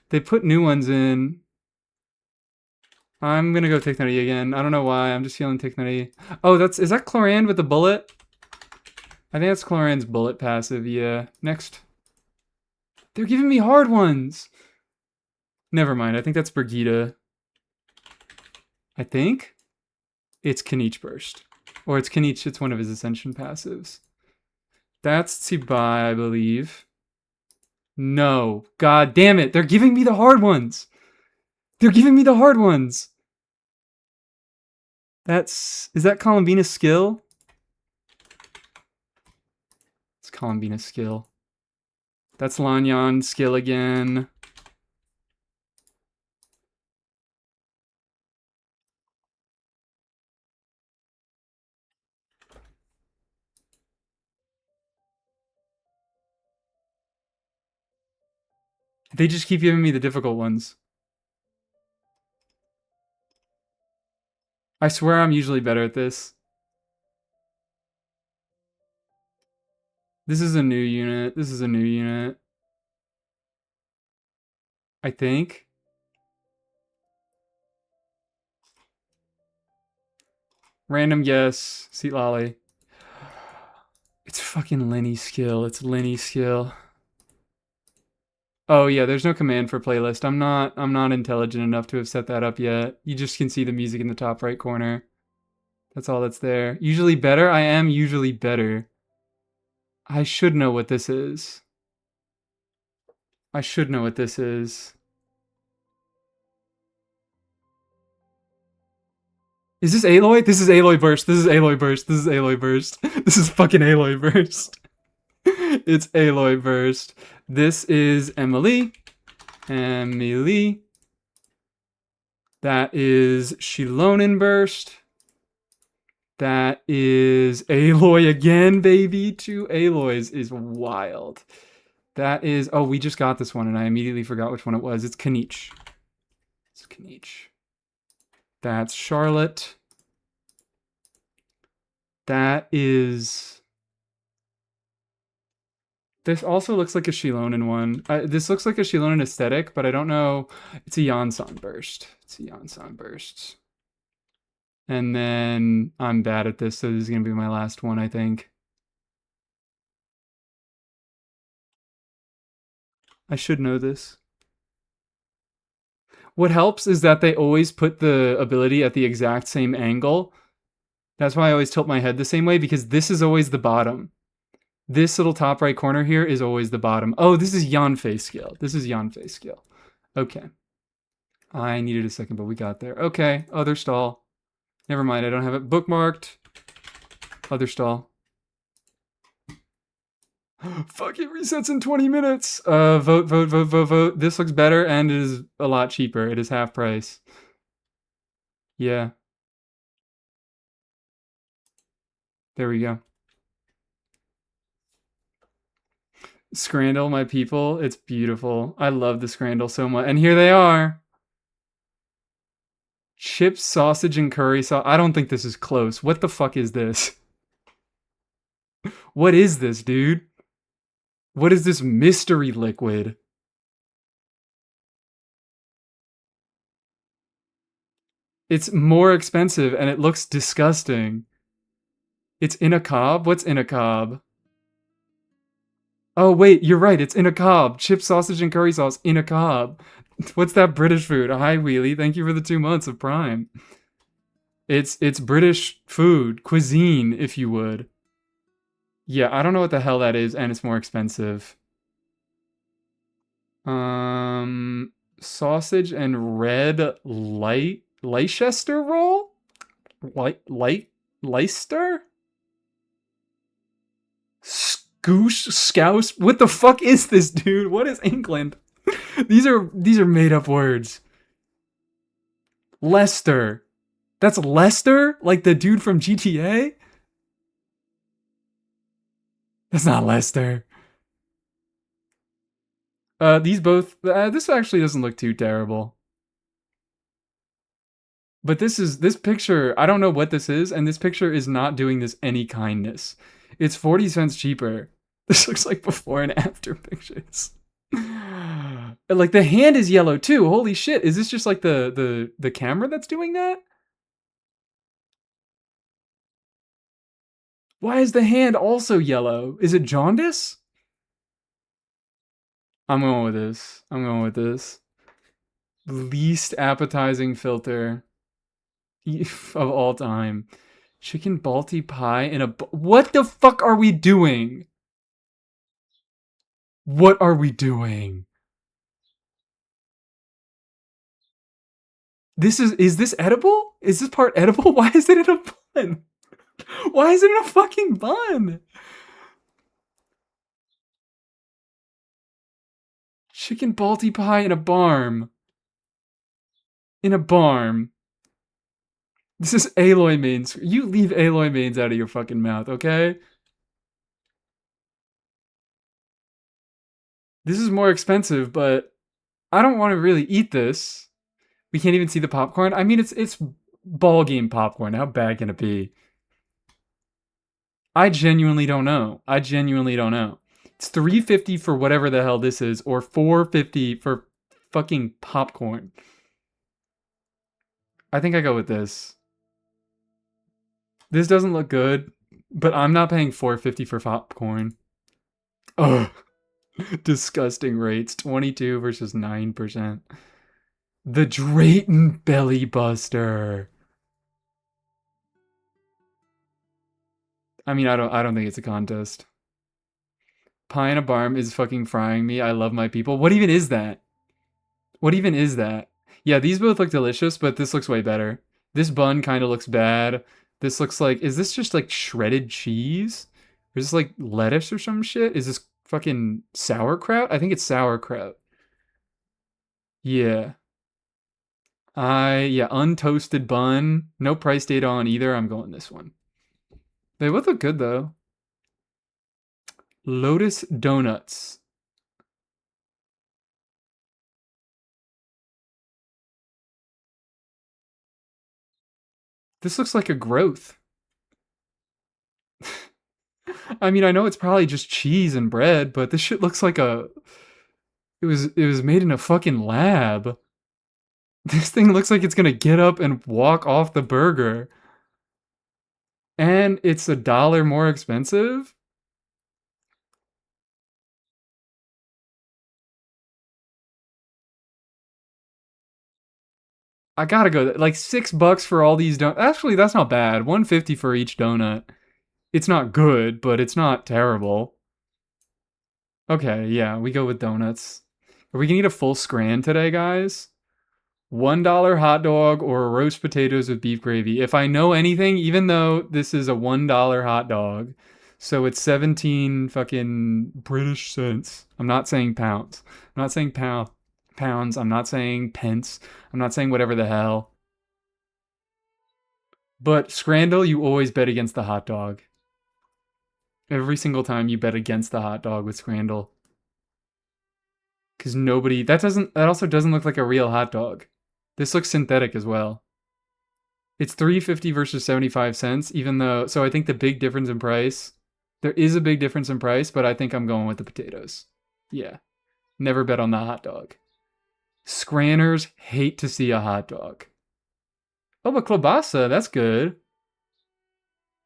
They put new ones in. I'm gonna go Tiknari again. I don't know why. I'm just feeling Tiknari. Oh, is that Chlorand with the bullet? I think that's Chlorand's bullet passive, yeah. Next. They're giving me hard ones! Never mind, I think that's Brigitte. I think it's Kanich Burst. Or it's Kanich, it's one of his Ascension passives. That's Tsibai, I believe. No. God damn it, they're giving me the hard ones! They're giving me the hard ones! Is that Columbina's skill? It's Columbina's skill. That's Lanyan skill again. They just keep giving me the difficult ones. I swear I'm usually better at this. This is a new unit. This is a new unit. I think. Random guess. Seat Lolly. It's fucking Lenny skill. It's Lenny skill. Oh yeah, there's no command for playlist. I'm not intelligent enough to have set that up yet. You just can see the music in the top right corner. That's all that's there. Usually better? I am usually better. I should know what this is. I should know what this is. Is this Aloy? This is Aloy Burst. This is Aloy Burst. This is Aloy Burst. This is fucking Aloy Burst. It's Aloy Burst. This is Emily. Emily. That is Shilonen Burst. That is Aloy again, baby. 2 Aloys is wild. That is... Oh, we just got this one, and I immediately forgot which one it was. It's Kanich. It's Kanich. That's Charlotte. That is... This also looks like a Shilonen one. This looks like a Shilonen aesthetic, but I don't know. It's a Yansan Burst. It's a Yansan Burst. And then I'm bad at this, so this is going to be my last one, I think. I should know this. What helps is that they always put the ability at the exact same angle. That's why I always tilt my head the same way, because this is always the bottom. This little top right corner here is always the bottom. Oh, this is Yanfei skill. This is Yanfei skill. Okay. I needed a second, but we got there. Okay, other stall. Never mind, I don't have it bookmarked. Other stall. Fuck, it resets in 20 minutes. Vote, vote, vote, vote, vote. This looks better and it is a lot cheaper. It is half price. Yeah. There we go. Scrandle, my people. It's beautiful. I love the Scrandle so much. And here they are. Chips, sausage, and curry sauce. I don't think this is close. What the fuck is this? What is this, dude? What is this mystery liquid? It's more expensive and it looks disgusting. It's in a cob? What's in a cob? Oh, wait, you're right. It's in a cob. Chips, sausage, and curry sauce in a cob. What's that British food? Hi, Wheelie. Thank you for the 2 months of Prime. It's British food. Cuisine, if you would. Yeah, I don't know what the hell that is, and it's more expensive. Sausage and red Leicester roll? Leicester? Scouse? What the fuck is this, dude? What is England? These are made up words. Lester. That's Lester? Like the dude from GTA? That's not Lester. These both... this actually doesn't look too terrible. But this picture... I don't know what this is, and this picture is not doing this any kindness. It's 40 cents cheaper. This looks like before and after pictures. Like, the hand is yellow, too. Holy shit. Is this just, like, the camera that's doing that? Why is the hand also yellow? Is it jaundice? I'm going with this. I'm going with this. Least appetizing filter of all time. Chicken balti pie in a... What the fuck are we doing? What are we doing? Is this edible? Is this part edible? Why is it in a bun? Why is it in a fucking bun? Chicken balti pie in a barm. In a barm. This is Aloy mains. You leave Aloy mains out of your fucking mouth, okay? This is more expensive, but I don't want to really eat this. We can't even see the popcorn. I mean, it's ball game popcorn. How bad can it be? I genuinely don't know. I genuinely don't know. It's $3.50 for whatever the hell this is, or $4.50 for fucking popcorn. I think I go with this. This doesn't look good, but I'm not paying $4.50 for popcorn. Ugh. Disgusting rates. 22 versus 9%. The Drayton Belly Buster. I mean, I don't think it's a contest. Pie in a barm is fucking frying me. I love my people. What even is that? What even is that? Yeah, these both look delicious, but this looks way better. This bun kind of looks bad. This looks like, is this just like shredded cheese? Or is this like lettuce or some shit? Is this fucking sauerkraut? I think it's sauerkraut. Yeah. Yeah, untoasted bun. No price data on either. I'm going this one. They both look good though. Lotus Donuts. This looks like a growth. I mean, I know it's probably just cheese and bread, but this shit looks like a it was made in a fucking lab. This thing looks like it's gonna get up and walk off the burger. And it's $1 more expensive? I gotta go. Like $6 for all these donuts. Actually, that's not bad. 150 for each donut. It's not good, but it's not terrible. Okay, yeah, we go with donuts. Are we gonna eat a full scran today, guys? $1 hot dog or roast potatoes with beef gravy. If I know anything, even though this is a $1 hot dog, so it's 17 fucking British cents. I'm not saying pounds. I'm not saying pounds. I'm not saying pence. I'm not saying whatever the hell. But Scrandle, you always bet against the hot dog. Every single time you bet against the hot dog with Scrandle. Because nobody, that also doesn't look like a real hot dog. This looks synthetic as well. It's $3.50 versus 75 cents, even though, so I think the big difference in price, there is a big difference in price, but I think I'm going with the potatoes. Yeah. Never bet on the hot dog. Scranners hate to see a hot dog. Oh, but kielbasa, that's good.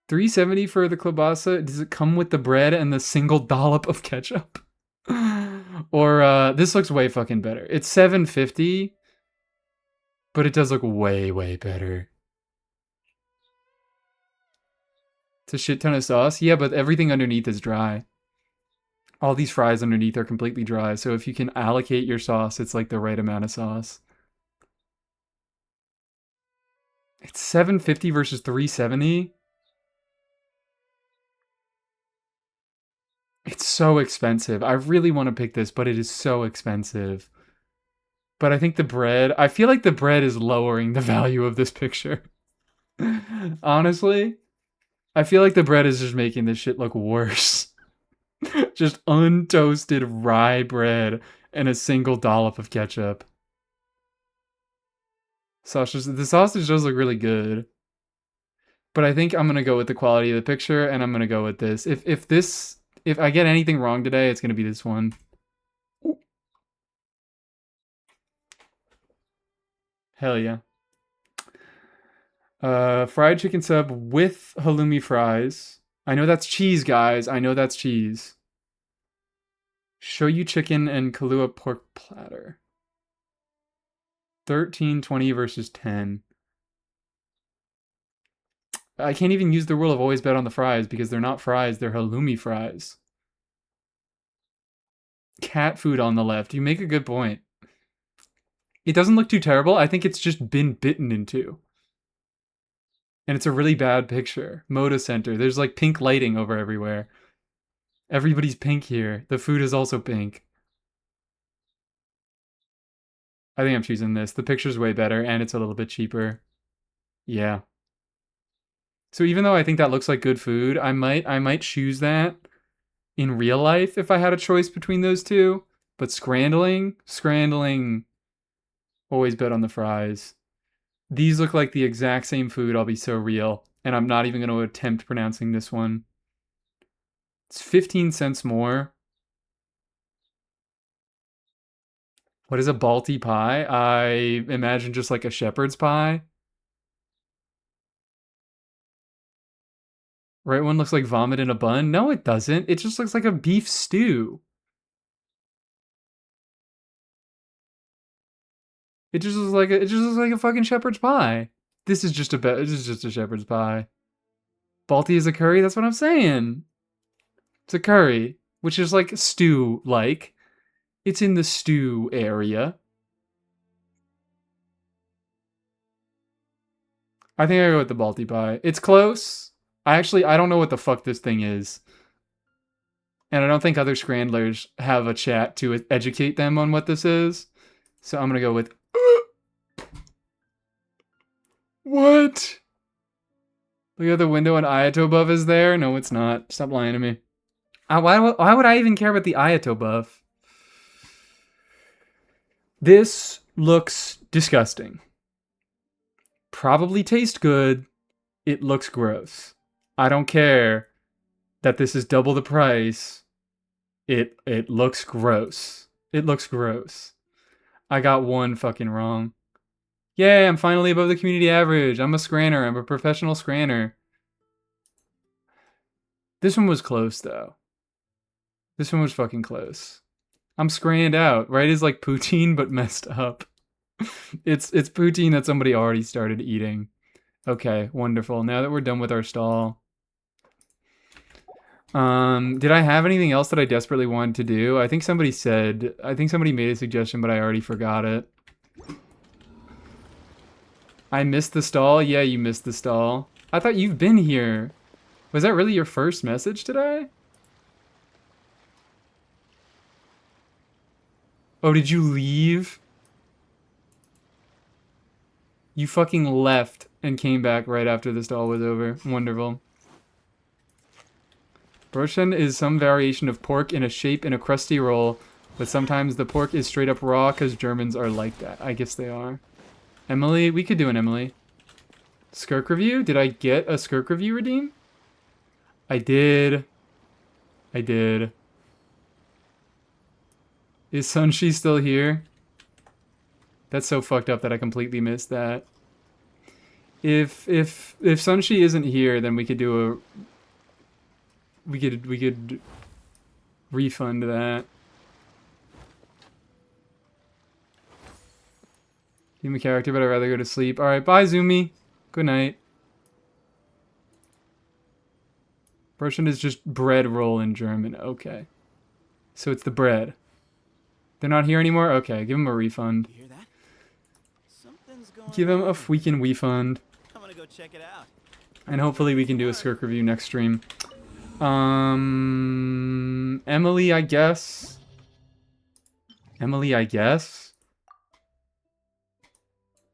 $3.70 for the kielbasa. Does it come with the bread and the single dollop of ketchup? Or this looks way fucking better. It's $7.50, but it does look way, way better. It's a shit ton of sauce. Yeah, but everything underneath is dry. All these fries underneath are completely dry, so if you can allocate your sauce, it's like the right amount of sauce. It's $7.50 versus $3.70. It's so expensive. I really want to pick this, but it is so expensive. But I think I feel like the bread is lowering the value of this picture. Honestly, I feel like the bread is just making this shit look worse. Just untoasted rye bread and a single dollop of ketchup. The sausage does look really good. But I think I'm gonna go with the quality of the picture, and I'm gonna go with this. If I get anything wrong today, it's gonna be this one. Hell yeah. Fried chicken sub with halloumi fries. I know that's cheese, guys. I know that's cheese. Shoyu chicken and Kahlua pork platter. 13.20 versus 10. I can't even use the rule of always bet on the fries because they're not fries, they're halloumi fries. Cat food on the left. You make a good point. It doesn't look too terrible. I think it's just been bitten into. And it's a really bad picture. Moda Center. There's like pink lighting over everywhere. Everybody's pink here. The food is also pink. I think I'm choosing this. The picture's way better and it's a little bit cheaper. Yeah. So even though I think that looks like good food, I might choose that in real life if I had a choice between those two. But scrandling, always bet on the fries. These look like the exact same food, I'll be so real. And I'm not even going to attempt pronouncing this one. It's 15 cents more. What is a Balti pie? I imagine just like a shepherd's pie. Right one looks like vomit in a bun. No, it doesn't. It just looks like a beef stew. It just looks like a fucking shepherd's pie. This is just a shepherd's pie. Balti is a curry. That's what I'm saying. It's a curry, which is like stew like. It's in the stew area. I think I go with the Balti Pie. It's close. I don't know what the fuck this thing is. And I don't think other Scrandlers have a chat to educate them on what this is. So I'm gonna go with... What? Look at the window and Ayato buff is there? No, it's not. Stop lying to me. Why would I even care about the Ayato buff? This looks disgusting. Probably tastes good. It looks gross. I don't care that this is double the price. It looks gross. It looks gross. I got one fucking wrong. Yay, I'm finally above the community average. I'm a scranner. I'm a professional scranner. This one was close, though. This one was fucking close. I'm scranned out. Right is like poutine, but messed up. It's poutine that somebody already started eating. Okay, wonderful. Now that we're done with our stall. Did I have anything else that I desperately wanted to do? I think somebody made a suggestion, but I already forgot it. I missed the stall? Yeah, you missed the stall. I thought you've been here. Was that really your first message today? Oh, did you leave? You fucking left and came back right after the stall was over. Wonderful. Brötchen is some variation of pork in a shape in a crusty roll, but sometimes the pork is straight up raw because Germans are like that. I guess they are. Emily? We could do an Emily. Skirk review? Did I get a Skirk review redeem? I did. I did. Is Sunshi still here? That's so fucked up that I completely missed that. If Sunshi isn't here, then we could do a... We could refund that. Give me character, but I'd rather go to sleep. Alright, bye Zumi. Good night. Brötchen is just bread roll in German. Okay. So it's the bread. They're not here anymore? Okay, give them a refund. You hear that? Something's going Give them a on. freaking refund. I'm gonna go check it out. And hopefully we can do a Skirk review next stream. Emily, I guess. Emily, I guess.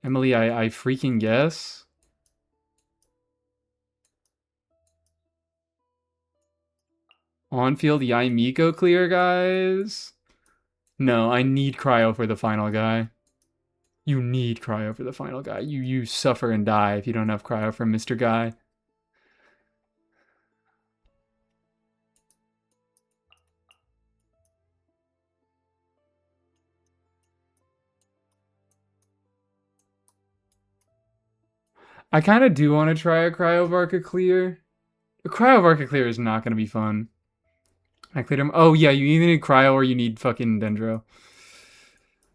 Emily, I freaking guess. On-field Yaimiko clear, guys. No, I need cryo for the final guy. You need cryo for the final guy. You suffer and die if you don't have cryo from Mr. Guy. I kind of do want to try a Cryovarka clear. A Cryovarka clear is not going to be fun. I cleared him. Oh, yeah, you either need Cryo or you need fucking Dendro.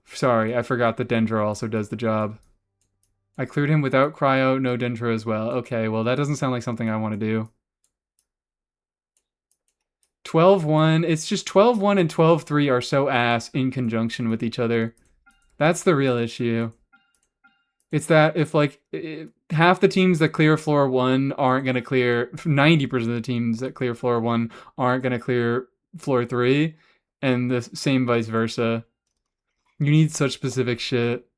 Sorry, I forgot that Dendro also does the job. I cleared him without Cryo, no Dendro as well. Okay, well, that doesn't sound like something I want to do. 12-1. It's just 12-1 and 12-3 are so ass in conjunction with each other. That's the real issue. It's that if, like, half the teams that clear floor 1 aren't going to clear... 90% of the teams that clear floor 1 aren't going to clear floor 3, and the same vice versa. You need such specific shit.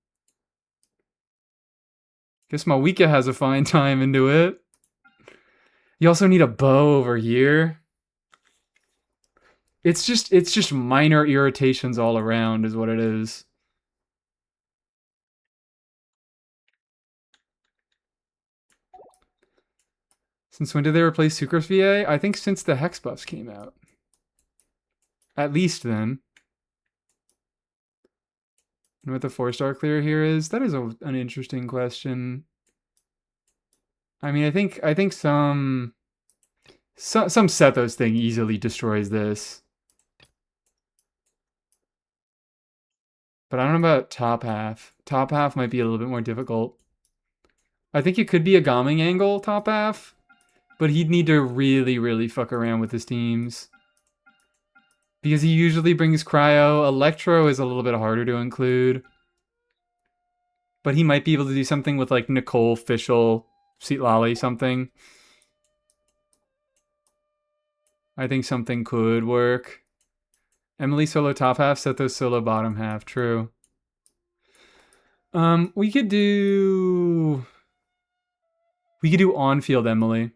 Guess Mawika has a fine time into it. You also need a bow over here. It's just minor irritations all around is what it is. Since when did they replace Sucrose VA? I think since the Hex buffs came out. At least then. You know what the 4-star clear here is? That is an interesting question. I mean, I think some Sethos thing easily destroys this. But I don't know about top half. Top half might be a little bit more difficult. I think it could be a Gaming angle top half. But he'd need to really, really fuck around with his teams. Because he usually brings Cryo. Electro is a little bit harder to include. But he might be able to do something with, like, Nicole Fischl Seat Lolly something. I think something could work. Emily solo top half, Sethos solo bottom half. True. We could do on-field Emily.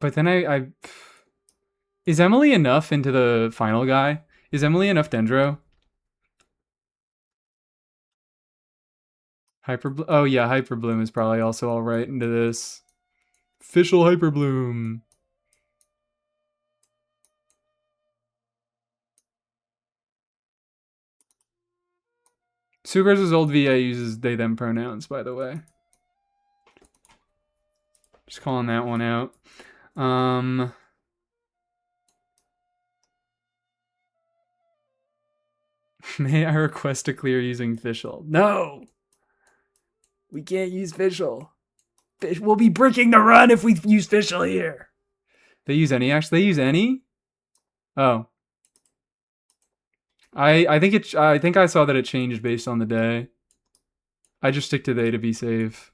But then I is Emily enough into the final guy? Is Emily enough Dendro? Oh yeah, Hyper Bloom is probably also all right into this. Official Hyper Bloom. Sucrose' old VA uses they them pronouns, by the way. Just calling that one out. May I request to clear using Fischl? No! We can't use Fischl. We'll be breaking the run if we use Fischl here. They use any, actually? They use any? Oh. I think I saw that it changed based on the day. I just stick to they to be safe.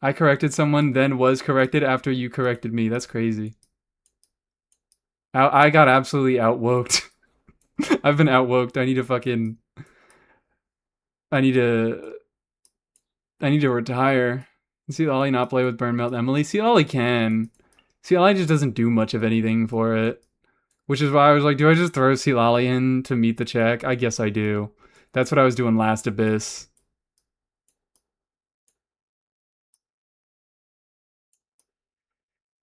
I corrected someone, then was corrected after you corrected me. That's crazy. I got absolutely outwoked. I've been outwoked. I need to retire. See Ollie not play with Burn Melt Emily? See Ollie can. See Ollie just doesn't do much of anything for it. Which is why I was like, do I just throw See Lolly in to meet the check? I guess I do. That's what I was doing last Abyss.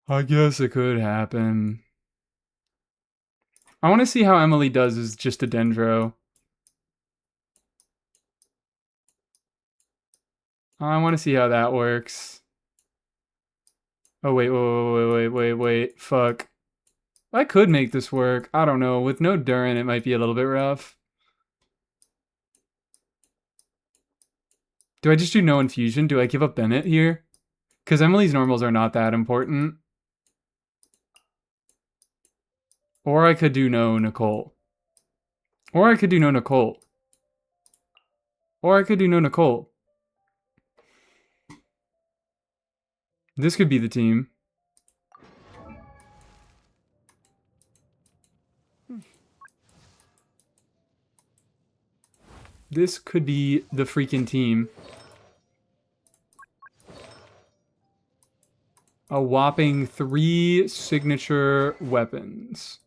I guess it could happen. I want to see how Emily does as just a Dendro. I want to see how that works. Oh, wait. Fuck. I could make this work. I don't know. With no Durin, it might be a little bit rough. Do I just do no infusion? Do I give up Bennett here? Because Emily's normals are not that important. Or I could do no Nicole. Or I could do no Nicole. Or I could do no Nicole. This could be the team. This could be the freaking team. A whopping 3 signature weapons.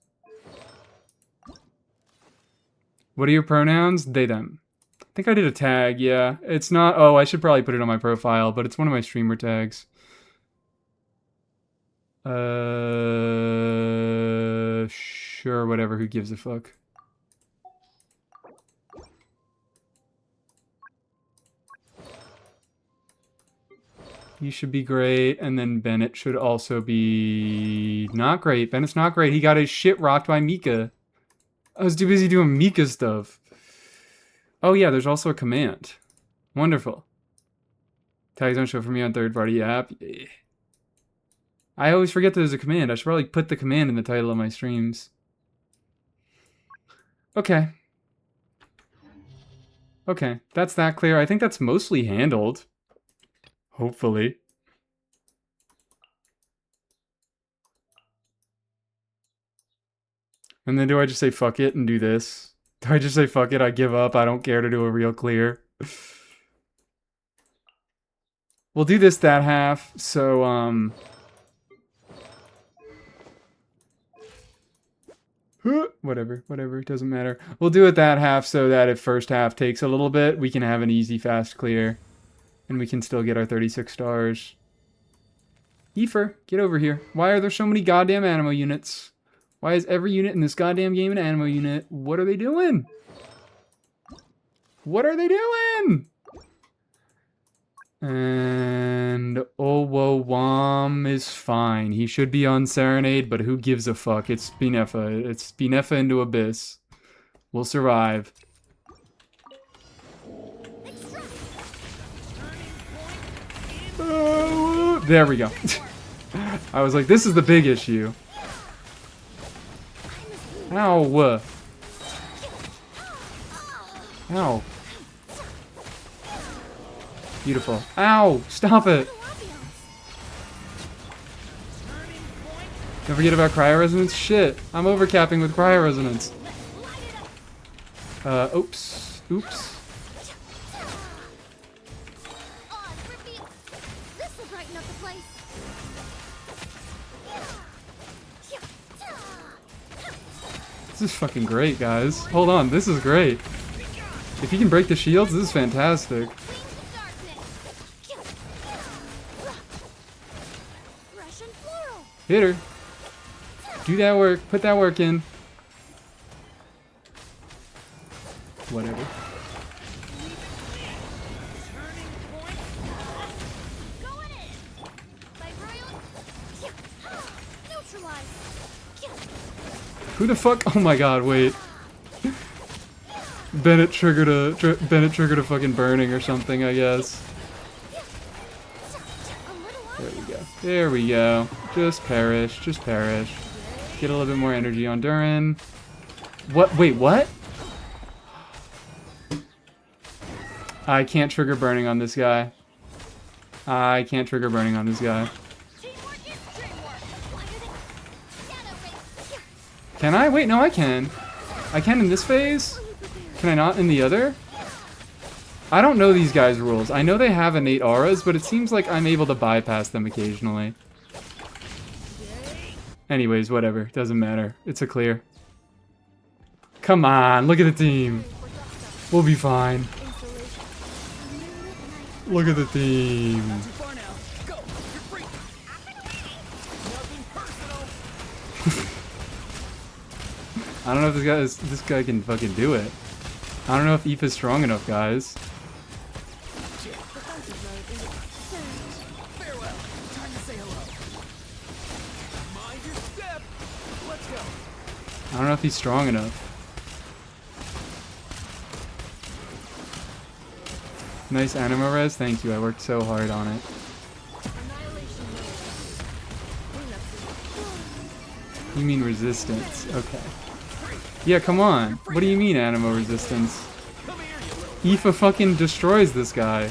What are your pronouns? They, them. I think I did a tag, yeah. It's not... Oh, I should probably put it on my profile, but it's one of my streamer tags. Sure, whatever. Who gives a fuck? You should be great, and then Bennett should also be not great. Bennett's not great. He got his shit rocked by Mika. I was too busy doing Mika stuff. Oh yeah, there's also a command. Wonderful. Tags don't show for me on third-party app. Yeah. I always forget there's a command. I should probably put the command in the title of my streams. Okay. Okay, that's that clear. I think that's mostly handled. Hopefully. And then do I just say fuck it and do this? Do I just say fuck it, I give up, I don't care to do a real clear? We'll do this that half, so whatever, it doesn't matter. We'll do it that half so that if first half takes a little bit, we can have an easy, fast clear. And we can still get our 36 stars. Heifer, get over here. Why are there so many goddamn Animo units? Why is every unit in this goddamn game an Animo unit? What are they doing? What are they doing? And Owowam is fine. He should be on Serenade, but who gives a fuck? It's Binefa. It's Binefa into Abyss. We'll survive. There we go. I was like, this is the big issue. Ow. Ow. Beautiful. Ow! Stop it! Don't forget about cryo resonance. Shit, I'm overcapping with cryo resonance. Oops. Oops. This will brighten up the place. This is fucking great, guys. Hold on, this is great. If you can break the shields, this is fantastic. Hit her. Do that work. Put that work in. Whatever. Who the fuck? Oh my god, wait. Bennett triggered a fucking burning or something, I guess. There we go. There we go. Just perish. Just perish. Get a little bit more energy on Durin. What? Wait, what? I can't trigger burning on this guy. I can't trigger burning on this guy. Can I? Wait, no, I can. I can in this phase? Can I not in the other? I don't know these guys' rules. I know they have innate auras, but it seems like I'm able to bypass them occasionally. Anyways, whatever. Doesn't matter. It's a clear. Come on, look at the team. We'll be fine. Look at the team. I don't know if this guy can fucking do it. I don't know if Aoife's strong enough, guys. I don't know if he's strong enough. Nice anima res, thank you. I worked so hard on it. You mean resistance? Okay. Yeah, come on. What do you mean anima resistance? Aoife fucking destroys this guy.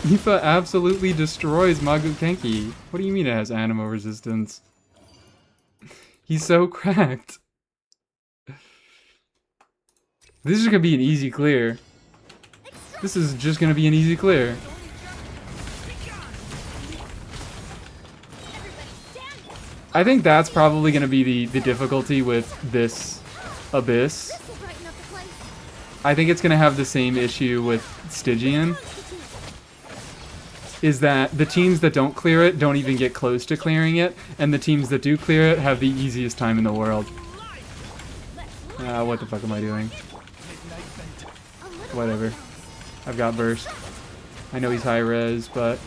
Aoife absolutely destroys Magukenki. What do you mean it has anima resistance? He's so cracked. This is gonna be an easy clear. This is just gonna be an easy clear. I think that's probably gonna be the difficulty with this Abyss. I think it's gonna have the same issue with Stygian. Is that the teams that don't clear it don't even get close to clearing it, and the teams that do clear it have the easiest time in the world. What the fuck am I doing? Whatever. I've got burst. I know he's high res, but...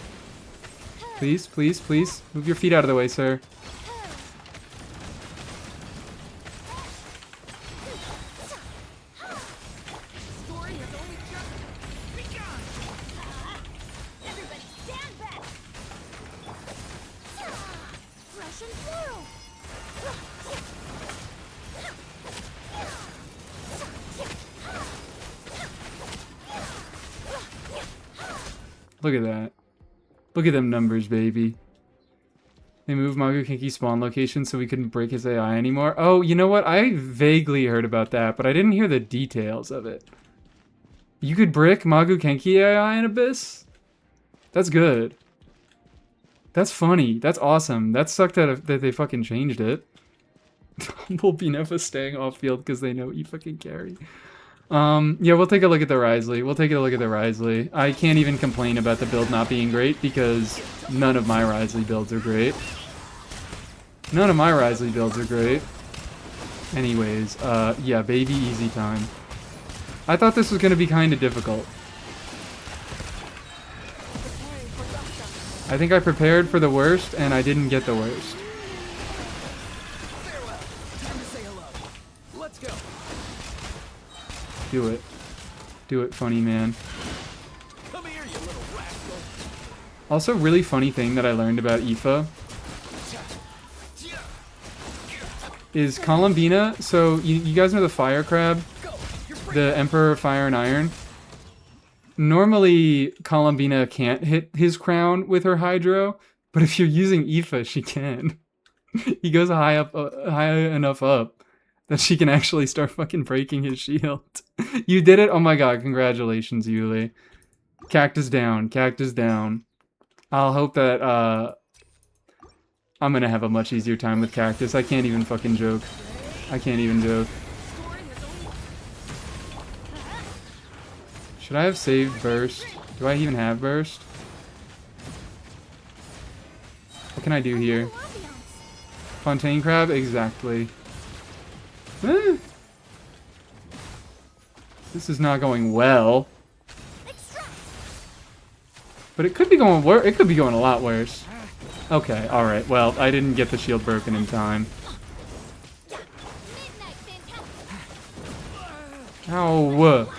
Please, please, please. Move your feet out of the way, sir. Look at that. Look at them numbers, baby. They moved Magukenki's spawn location so we couldn't break his AI anymore. Oh, you know what? I vaguely heard about that, but I didn't hear the details of it. You could brick Magukenki AI in Abyss? That's good. That's funny. That's awesome. That sucked that they fucking changed it. Humble Binefa staying off field because they know Aoife can carry. Yeah, we'll take a look at the Risley. We'll take a look at the Risley. I can't even complain about the build not being great because none of my Risley builds are great. None of my Risley builds are great. Anyways, yeah, baby easy time. I thought this was going to be kind of difficult. I think I prepared for the worst and I didn't get the worst. Do it. Do it, funny man. Come here, you little rascal. Also, really funny thing that I learned about Aoife is Columbina. So, you guys know the fire crab? the Emperor of Fire and Iron. Normally, Columbina can't hit his crown with her Hydro, but if you're using Aoife, she can. He goes high enough up that she can actually start fucking breaking his shield. You did it? Oh my god, congratulations, Yuli. Cactus down, cactus down. I'll hope that, I'm gonna have a much easier time with Cactus. I can't even fucking joke. I can't even joke. Should I have saved Burst? Do I even have Burst? What can I do here? Fontaine Crab? Exactly. Eh. This is not going well. But it could be going worse. It could be going a lot worse. Okay, alright. Well, I didn't get the shield broken in time. Ow.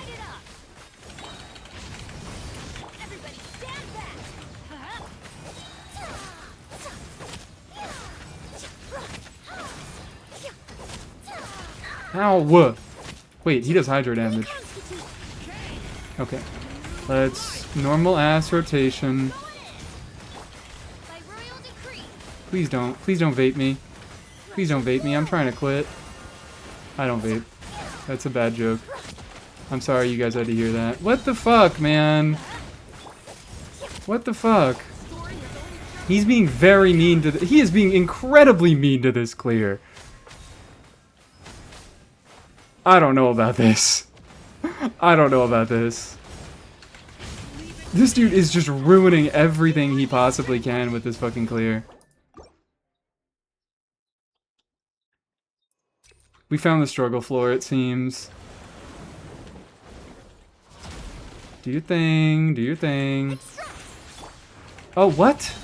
Ow. Wait, he does Hydro damage. Okay. Let's normal ass rotation. Please don't vape me. Please don't vape me. I'm trying to quit. I don't vape. That's a bad joke. I'm sorry you guys had to hear that. What the fuck, man? What the fuck? He's being very mean to he is being incredibly mean to this clear. I don't know about this. I don't know about this. This dude is just ruining everything he possibly can with this fucking clear. We found the struggle floor, it seems. Do your thing, do your thing. Oh, what?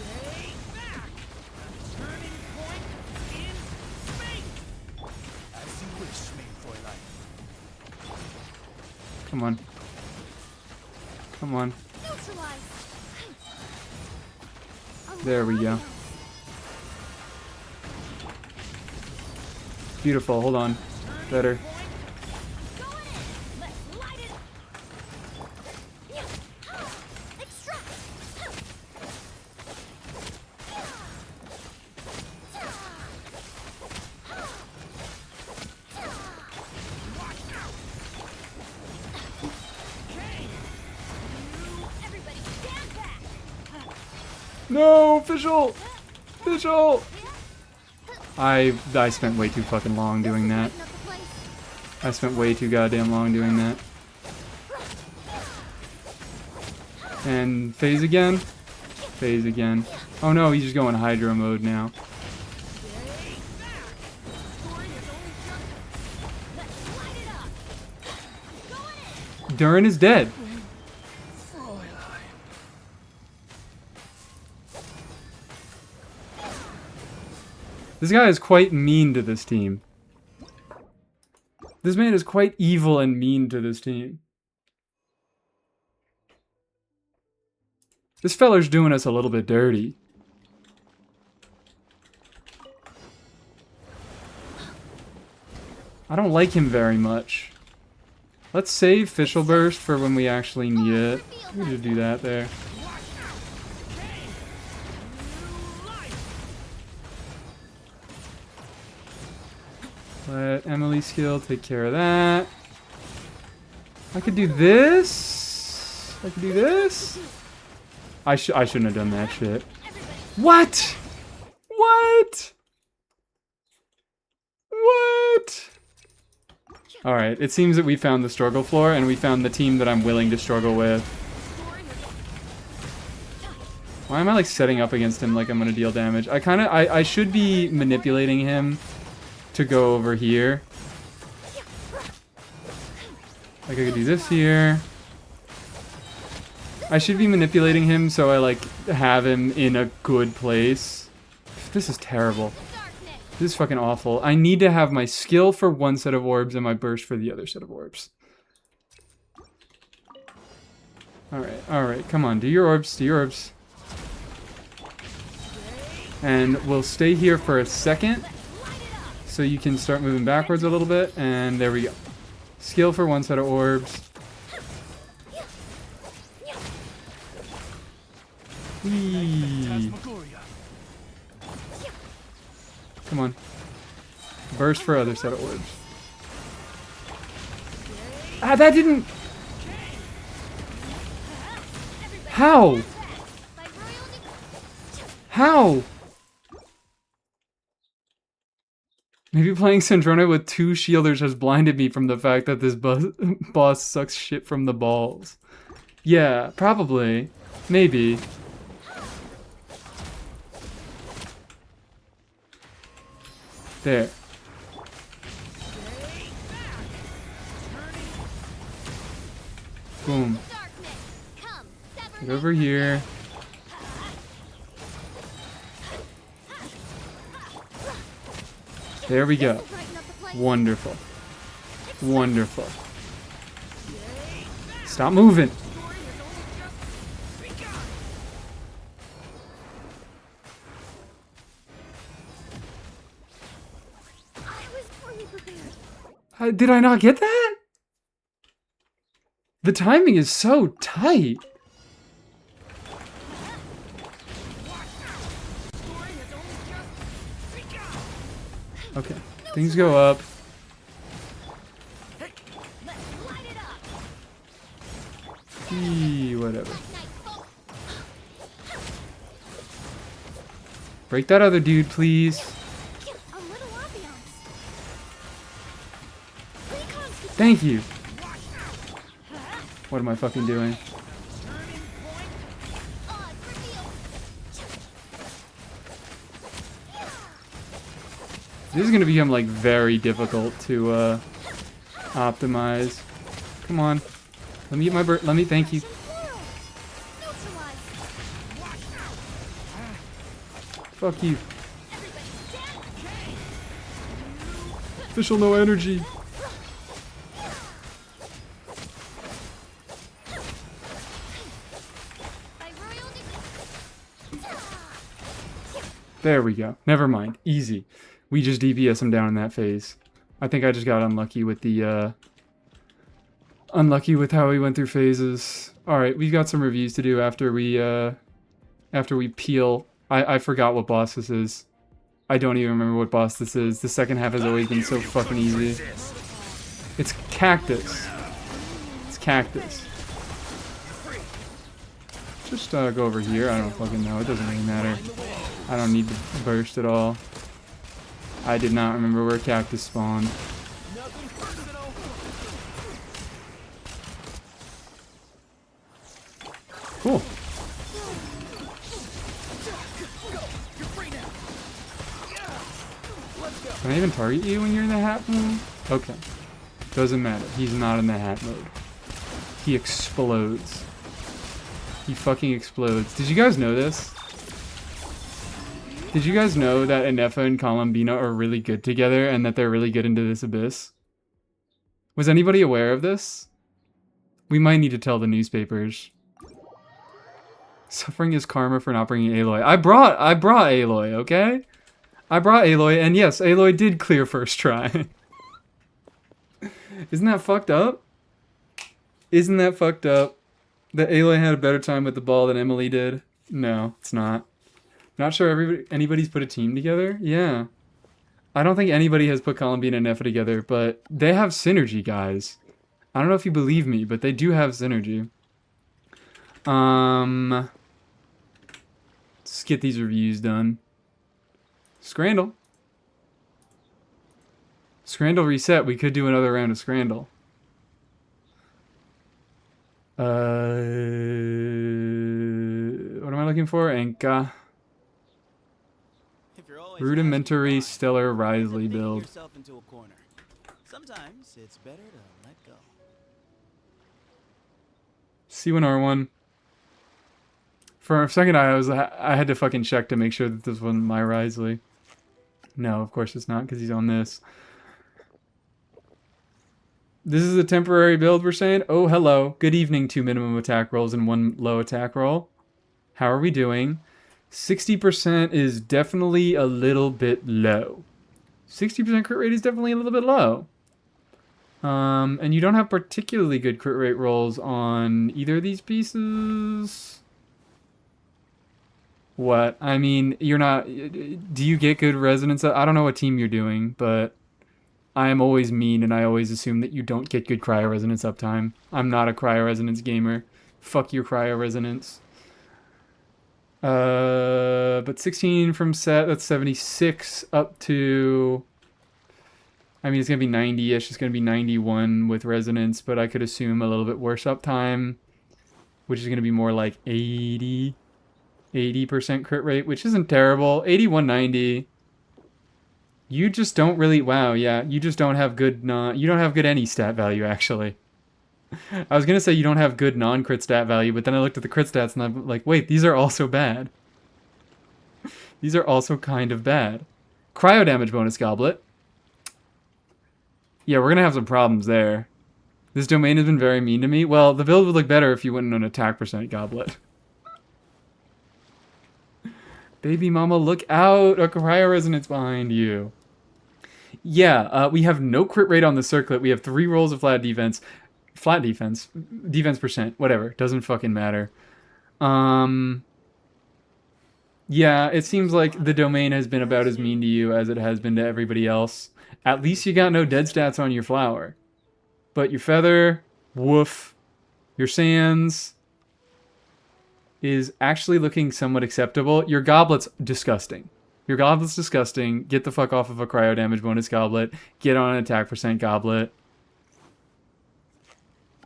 Come on. Come on. There we go. Beautiful, hold on. Better. No, Fischl! Fischl! I spent way too fucking long doing that. I spent way too goddamn long doing that. And phase again? Phase again. Oh no, he's just going Hydro mode now. Durin is dead. This guy is quite mean to this team. This man is quite evil and mean to this team. This feller's doing us a little bit dirty. I don't like him very much. Let's save Fischl Burst for when we actually need it. We just do that there. Let Emily's skill take care of that. I could do this. I could do this. I shouldn't have done that shit. What? What? What? Alright, it seems that we found the struggle floor and we found the team that I'm willing to struggle with. Why am I like setting up against him like I'm gonna deal damage? I should be manipulating him to go over here. Like I could do this here. I should be manipulating him so I like have him in a good place. This is terrible. This is fucking awful. I need to have my skill for one set of orbs and my burst for the other set of orbs. Alright, come on, do your orbs, do your orbs. And we'll stay here for a second so you can start moving backwards a little bit, and there we go. Skill for one set of orbs. Whee. Come on. Burst for other set of orbs. Ah, that didn't... How? How? Maybe playing Sandrona with 2 shielders has blinded me from the fact that this boss sucks shit from the balls. Yeah, probably. Maybe. There. Boom. Get over here. There we go. Wonderful. Wonderful. Stop moving. Did I not get that? The timing is so tight. Okay, things go up. Whatever. Break that other dude, please. Thank you. What am I fucking doing? This is gonna become like very difficult to optimize. Come on. Let me get my let me thank you. Fuck you. Official no energy. There we go. Never mind. Easy. We just DPS him down in that phase. I think I just got unlucky with the, unlucky with how we went through phases. Alright, we've got some reviews to do after we peel. I forgot what boss this is. I don't even remember what boss this is. The second half has always been so fucking easy. It's Cactus. It's Cactus. Just go over here. I don't fucking know. It doesn't really matter. I don't need to burst at all. I did not remember where Cactus spawned. Cool. Can I even target you when you're in the hat mode? Okay. Doesn't matter. He's not in the hat mode. He explodes. He fucking explodes. Did you guys know this? Did you guys know that Inefa and Columbina are really good together and that they're really good into this abyss? Was anybody aware of this? We might need to tell the newspapers. Suffering is karma for not bringing Aloy. I brought Aloy, okay? I brought Aloy, and yes, Aloy did clear first try. Isn't that fucked up? Isn't that fucked up? That Aloy had a better time with the ball than Emily did? No, it's not. Not sure anybody's put a team together? Yeah. I don't think anybody has put Columbine and Nefa together, but they have synergy, guys. I don't know if you believe me, but they do have synergy. Let's get these reviews done. Scrandle. Scrandle reset. We could do another round of Scrandle. What am I looking for? Anka. Rudimentary Stellar Risley build. Sometimes it's better to let go. C1R1. For a second, I had to fucking check to make sure that this wasn't my Risley. No, of course it's not, because he's on this. This is a temporary build, we're saying? Oh, hello. Good evening, 2 minimum attack rolls and 1 low attack roll. How are we doing? 60% is definitely a little bit low. 60% crit rate is definitely a little bit low. And you don't have particularly good crit rate rolls on either of these pieces. What? I mean, you're not... Do you get good resonance? I don't know what team you're doing, but I am always mean, and I always assume that you don't get good cryo resonance uptime. I'm not a cryo resonance gamer. Fuck your cryo resonance. But 16 from set, that's 76 up to... I mean, it's going to be 90-ish. It's going to be 91 with resonance, but I could assume a little bit worse uptime, which is going to be more like 80% crit rate, which isn't terrible. 8190. You just don't really... Wow, yeah. You just don't have good... You don't have good any stat value, actually. I was going to say you don't have good non-crit stat value, but then I looked at the crit stats and I'm like, wait, these are also bad. These are also kind of bad. Cryo damage bonus goblet. Yeah, we're going to have some problems there. This domain has been very mean to me. Well, the build would look better if you went on an attack percent goblet. Baby mama, look out! A cryo resonance behind you. Yeah, we have no crit rate on the circlet. We have 3 rolls of flat defense. Flat defense. Defense percent. Whatever. Doesn't fucking matter. Yeah, it seems like the domain has been about as mean to you as it has been to everybody else. At least you got no dead stats on your flower. But your feather, woof. Your sands is actually looking somewhat acceptable. Your goblet's disgusting. Your goblet's disgusting. Get the fuck off of a cryo damage bonus goblet. Get on an attack percent goblet.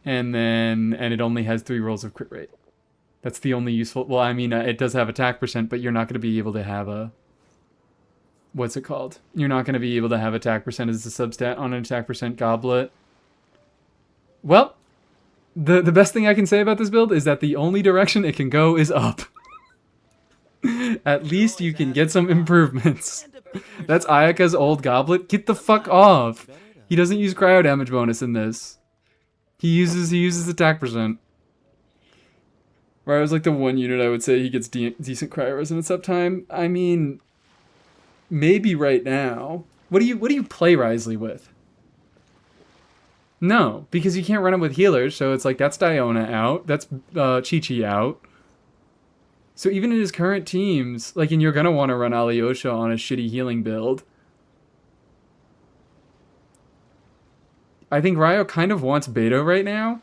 And it only has 3 rolls of crit rate. That's the only useful... Well, I mean, it does have attack percent, but you're not going to be able to have a... What's it called? You're not going to be able to have attack percent as a substat on an attack percent goblet. Well, the best thing I can say about this build is that the only direction it can go is up. At least you can get some improvements. That's Ayaka's old goblet. Get the fuck off. He doesn't use cryo damage bonus in this. He uses attack percent. Ryo's like the one unit I would say he gets decent cryo resonance uptime. I mean, maybe right now. What do you play Risley with? No, because you can't run him with healers, so it's like that's Diona out, that's Chi-Chi out. So even in his current teams, like, and you're gonna want to run Alyosha on a shitty healing build. I think Ryo kind of wants Beto right now,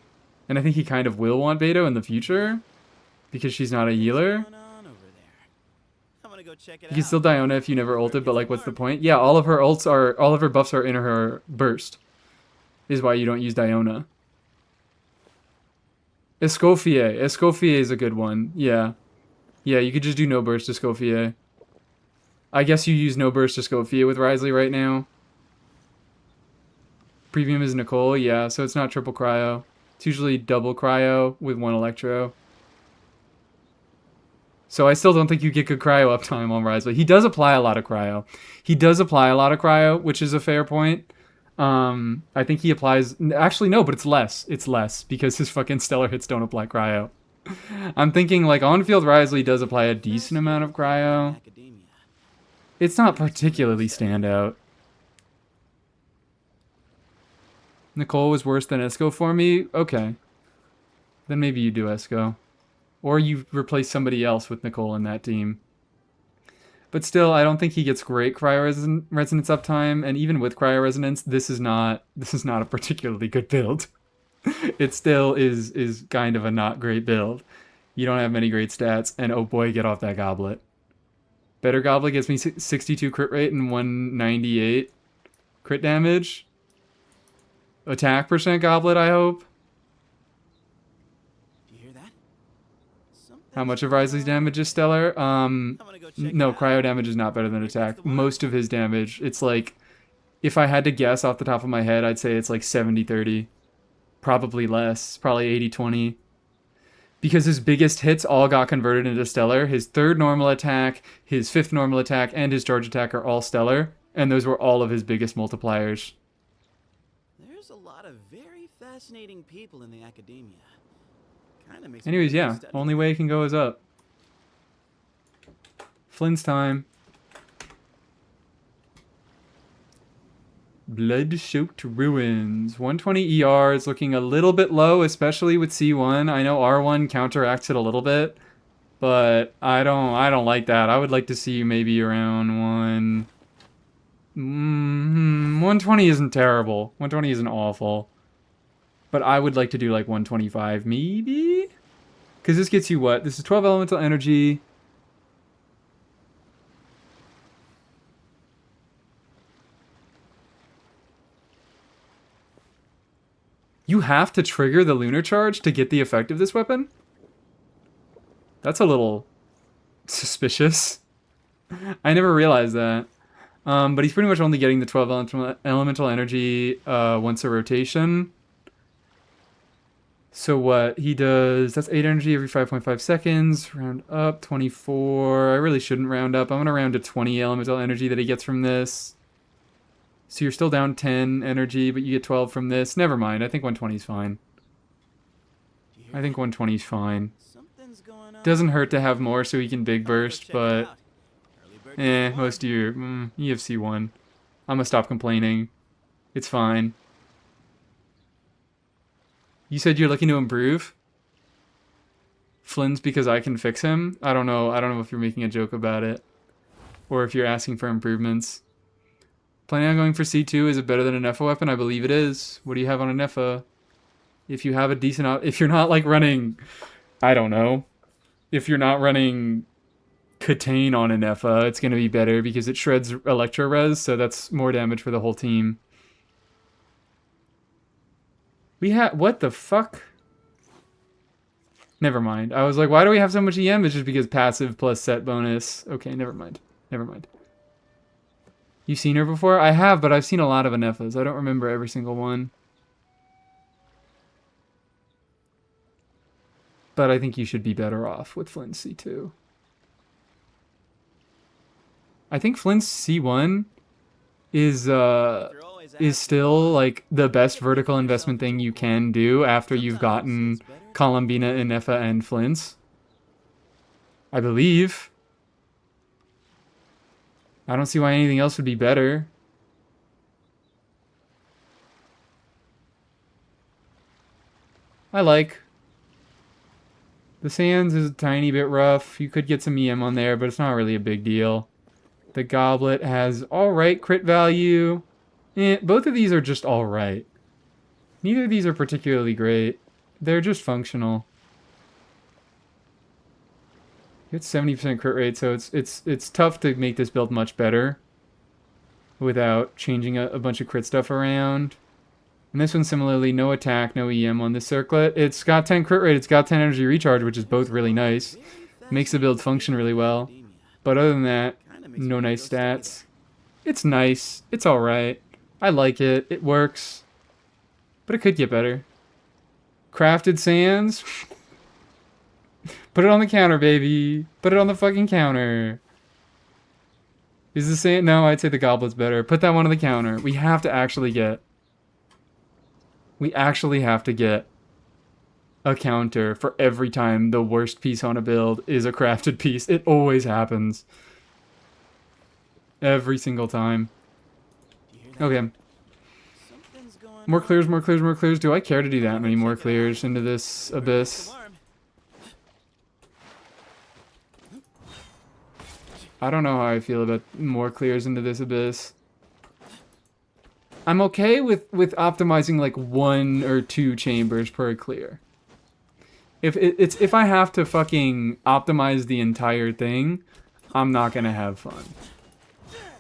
and I think he kind of will want Beto in the future, because she's not a healer. You can still Diona if you never ulted, but like, what's the point? Yeah, all of her buffs are in her burst. Is why you don't use Diona. Escoffier. Escoffier is a good one. Yeah. Yeah, you could just do no burst Escoffier. I guess you use no burst Escoffier with Risley right now. Premium is Nicole, yeah, so it's not triple cryo. It's usually double cryo with 1 electro. So I still don't think you get good cryo uptime on Risley. He does apply a lot of cryo. Which is a fair point. I think he applies... Actually, no, but it's less. It's less, because his fucking stellar hits don't apply cryo. I'm thinking, like, on-field Risley does apply a decent amount of cryo. It's not particularly standout. Nicole was worse than Esco for me? Okay. Then maybe you do Esco. Or you replace somebody else with Nicole in that team. But still, I don't think he gets great cryo resonance uptime, and even with cryo resonance, this is not a particularly good build. It still is kind of a not great build. You don't have many great stats, and oh boy, get off that goblet. Better goblet gets me 62 crit rate and 198 crit damage. Attack percent goblet, I hope. How much of Risley's damage is stellar? No, cryo damage is not better than attack. Most of his damage, it's like, if I had to guess off the top of my head, I'd say it's like 70-30. Probably less, probably 80-20. Because his biggest hits all got converted into stellar. His 3rd normal attack, his 5th normal attack, and his charge attack are all stellar. And those were all of his biggest multipliers. There's a lot of very fascinating people in the academia. Anyways, yeah, only way it can go is up. Flynn's time. Blood-soaked ruins. 120 ER is looking a little bit low, especially with C1. I know R1 counteracts it a little bit, but I don't like that. I would like to see you maybe around 120 isn't terrible. 120 isn't awful. But I would like to do like 125 maybe? Because this gets you what? This is 12 elemental energy. You have to trigger the lunar charge to get the effect of this weapon? That's a little suspicious. I never realized that. But he's pretty much only getting the 12 elemental energy once a rotation. So what he does, that's 8 energy every 5.5 seconds. Round up, 24. I really shouldn't round up. I'm going to round to 20 elemental energy that he gets from this. So you're still down 10 energy, but you get 12 from this. Never mind. I think 120 is fine. I think 120 is fine. Something's going on. Doesn't hurt to have more so he can big burst, but most of your EFC 1. I'm gonna stop complaining. It's fine. You said you're looking to improve? Flynn's because I can fix him? I don't know. I don't know if you're making a joke about it. Or if you're asking for improvements. Planning on going for C2, is it better than an Nepha weapon? I believe it is. What do you have on a Nepha? If you have a decent... If you're not, like, running... I don't know. If you're not running Katane on a Nepha, it's going to be better because it shreds Electro Res, so that's more damage for the whole team. We have... What the fuck? Never mind. I was like, why do we have so much EM? It's just because passive plus set bonus. Okay, never mind. Never mind. You seen her before? I have, but I've seen a lot of Anephas. I don't remember every single one. But I think you should be better off with Flynn's C2. I think Flynn's C1 is still like the best vertical investment thing you can do after you've gotten Columbina, Inepha, and Flynn's. I believe. I don't see why anything else would be better. I like. The Sands is a tiny bit rough. You could get some EM on there, but it's not really a big deal. The Goblet has alright crit value. Both of these are just alright. Neither of these are particularly great. They're just functional. It's 70% crit rate, so it's tough to make this build much better without changing a bunch of crit stuff around. And this one similarly, no attack, no EM on this circlet. It's got 10 crit rate, it's got 10 energy recharge, which is both really nice. Makes the build function really well. But other than that, no nice stats. It's nice. It's alright. I like it. It works. But it could get better. Crafted Sands. Put it on the counter, baby. Put it on the fucking counter. Is the sand? No, I'd say the Goblet's better. Put that one on the counter. We have to actually get... We actually have to get a counter for every time the worst piece on a build is a crafted piece. It always happens. Every single time. Okay. More clears, more clears, more clears. Do I care to do that many more clears into this abyss? I don't know how I feel about more clears into this abyss. I'm okay with optimizing like 1 or 2 chambers per clear. If I have to fucking optimize the entire thing, I'm not gonna have fun.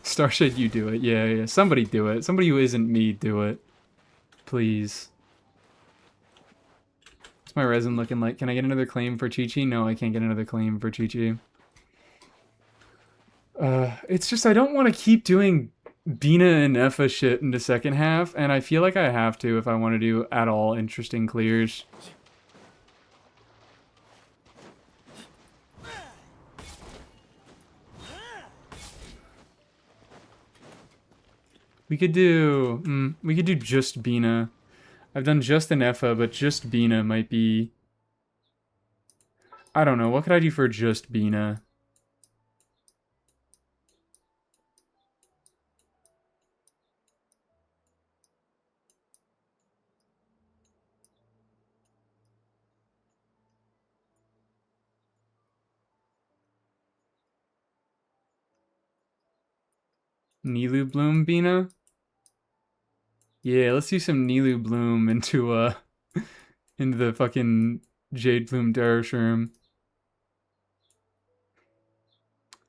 Starshade, you do it. Yeah. Somebody do it. Somebody who isn't me, do it. Please. What's my resin looking like? Can I get another claim for Chi-Chi? No, I can't get another claim for Chi-Chi. It's just I don't want to keep doing Bina and Effa shit in the second half, and I feel like I have to if I want to do at all interesting clears. We could do just Bina. I've done just an Effa, but just Bina might be... I don't know, what could I do for just Bina? Nilu Bloom Bina? Yeah, let's do some Nilu Bloom into into the fucking Jade Plume Darusharm.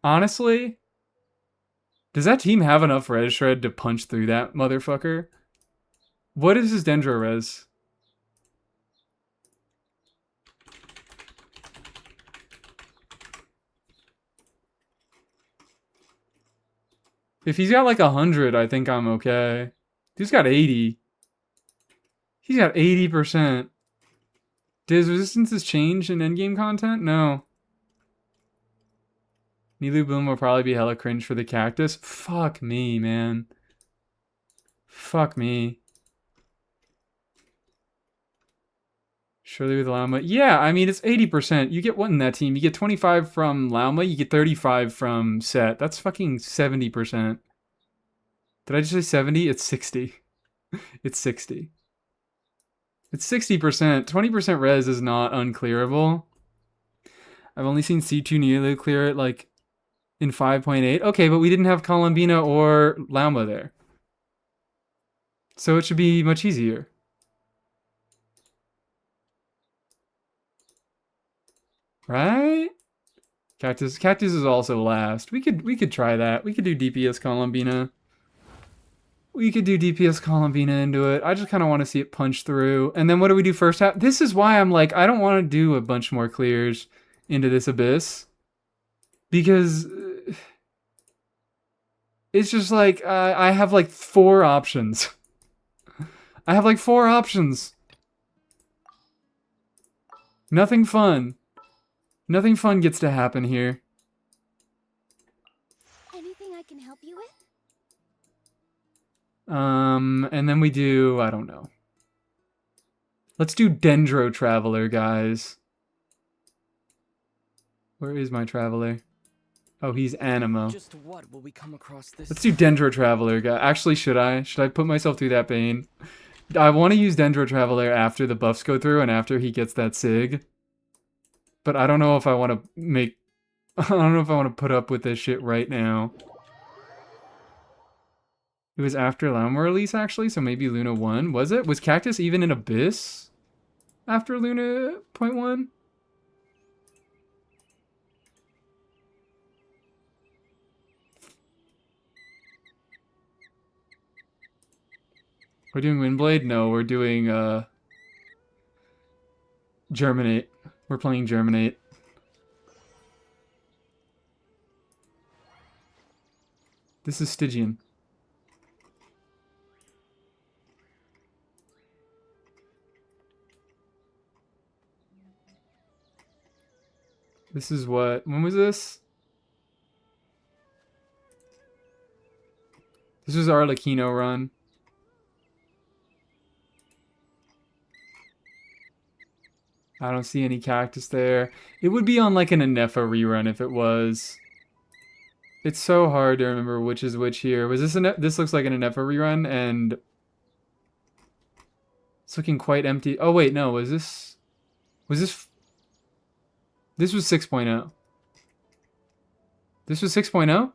Honestly, does that team have enough Res Shred to punch through that motherfucker? What is his Dendro Res? If he's got like 100, I think I'm okay. He's got 80. He's got 80%. Did his resistances change in endgame content? No. Nilu Bloom will probably be hella cringe for the cactus. Fuck me, man. Fuck me. Surely with Lauma. Yeah, I mean, it's 80%. You get what in that team? You get 25 from Lauma, you get 35 from Set. That's fucking 70%. Did I just say 70? It's 60. It's 60. It's 60%. 20% res is not unclearable. I've only seen C2 Nilu clear it like in 5.8. Okay, but we didn't have Columbina or Lauma there. So it should be much easier. Right? Cactus is also last. We could try that. We could do DPS Columbina. We could do DPS Columbina into it. I just kind of want to see it punch through. And then what do we do first half? This is why I'm like, I don't want to do a bunch more clears into this Abyss. Because it's just like, I have like 4 options. I have like 4 options. Nothing fun. Nothing fun gets to happen here. Anything I can help you with? And then we do, I don't know. Let's do Dendro Traveler, guys. Where is my Traveler? Oh, he's Animo. Just what will we come across this? Let's do Dendro Traveler, guy. Actually, should I? Should I put myself through that pain? I want to use Dendro Traveler after the buffs go through and after he gets that Sig. But I don't know if I want to make... I don't know if I want to put up with this shit right now. It was after Lauma release, actually, so maybe Luna 1. Was it? Was Cactus even in Abyss after Luna .1? We're doing Windblade? No, we're doing Germinate. We're playing Germinate. This is Stygian. This is what? When was this? This was our Lakino run. I don't see any cactus there. It would be on like an Anefa rerun if it was. It's so hard to remember which is which here. Was this this looks like an Anefa rerun and it's looking quite empty. Oh wait, no, was this this was 6.0. This was 6.0?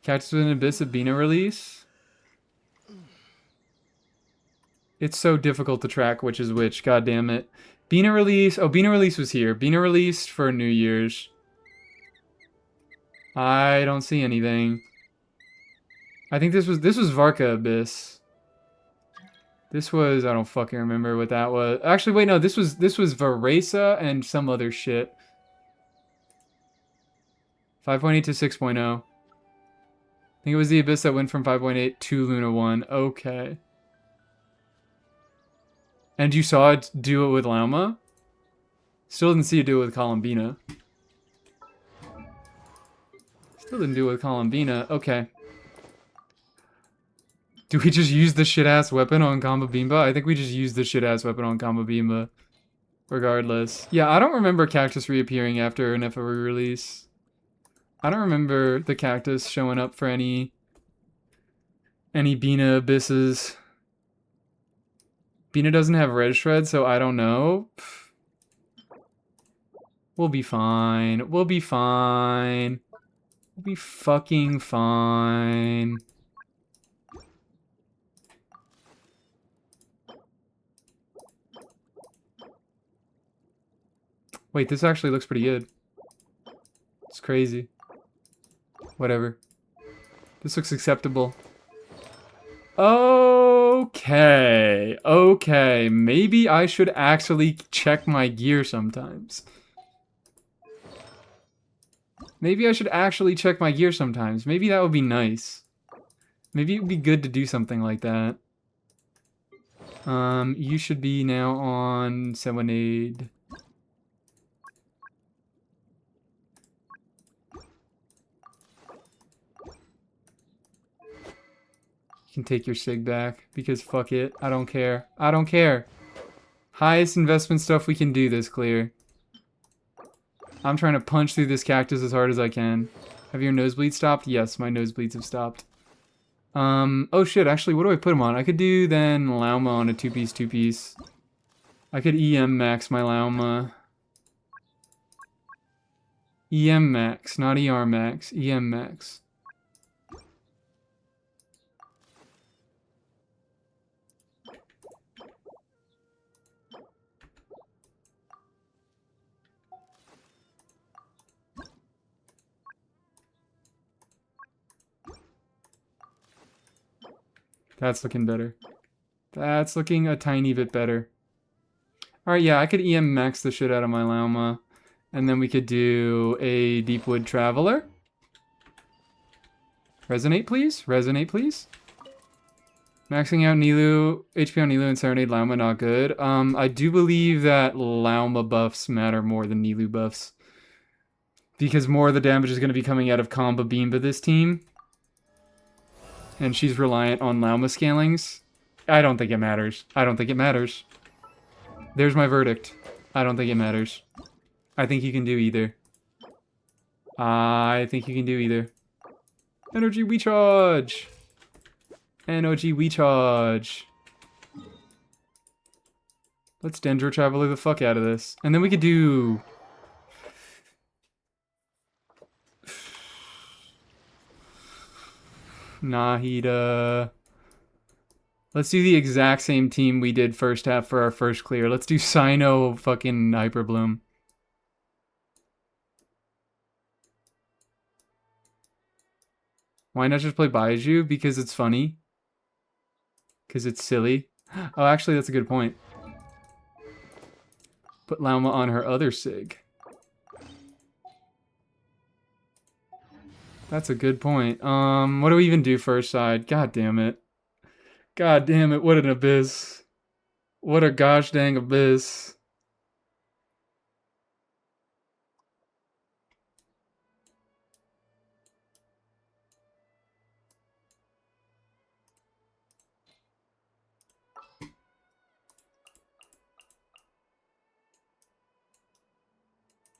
Cactus with an Abyss of Bina release? It's so difficult to track which is which, god damn it. Bina release, oh, Bina release was here. Bina released for New Year's. I don't see anything. I think this was Varka Abyss. This was, I don't fucking remember what that was. Actually, wait, no, this was Varesa and some other shit. 5.8 to 6.0. I think it was the Abyss that went from 5.8 to Luna 1. Okay. And you saw it do it with Lauma? Still didn't see it do it with Columbina. Still didn't do it with Columbina. Okay. Do we just use the shit-ass weapon on Combo Bimba? I think we just use the shit-ass weapon on Combo Bimba. Regardless. Yeah, I don't remember Cactus reappearing after an FO re-release. I don't remember the Cactus showing up for any Bina Abysses. Bina doesn't have Red Shred, so I don't know. We'll be fine. We'll be fine. We'll be fucking fine. Wait, this actually looks pretty good. It's crazy. Whatever. This looks acceptable. Okay. Okay. Maybe I should actually check my gear sometimes. Maybe I should actually check my gear sometimes. Maybe that would be nice. Maybe it would be good to do something like that. You should be now on Serenade. You can take your sig back because fuck it. I don't care. I don't care. Highest investment stuff we can do this clear. I'm trying to punch through this cactus as hard as I can. Have your nosebleeds stopped? Yes, my nosebleeds have stopped. Oh shit, actually, what do I put them on? I could do then Lauma on a two-piece. I could EM max my Lauma. EM max, not ER max. EM max. That's looking better. That's looking a tiny bit better. Alright, yeah, I could EM max the shit out of my Lauma. And then we could do a Deepwood Traveler. Resonate, please? Resonate, please? Maxing out Nilu, HP on Nilu and Serenade Lauma, not good. I do believe that Lauma buffs matter more than Nilu buffs. Because more of the damage is going to be coming out of Comba Beamba this team. And she's reliant on Lauma scalings. I don't think it matters. I don't think it matters. There's my verdict. I don't think it matters. I think you can do either. I think you can do either. Energy recharge! Energy recharge. Let's Dendro Traveler the fuck out of this. And then we could do... Nahida. Let's do the exact same team we did first half for our first clear. Let's do Sino fucking Hyperbloom. Why not just play Baiju? Because it's funny. Because it's silly. Oh, actually, that's a good point. Put Lauma on her other Sig. That's a good point. What do we even do first side? God damn it. God damn it, what an abyss. What a gosh dang abyss.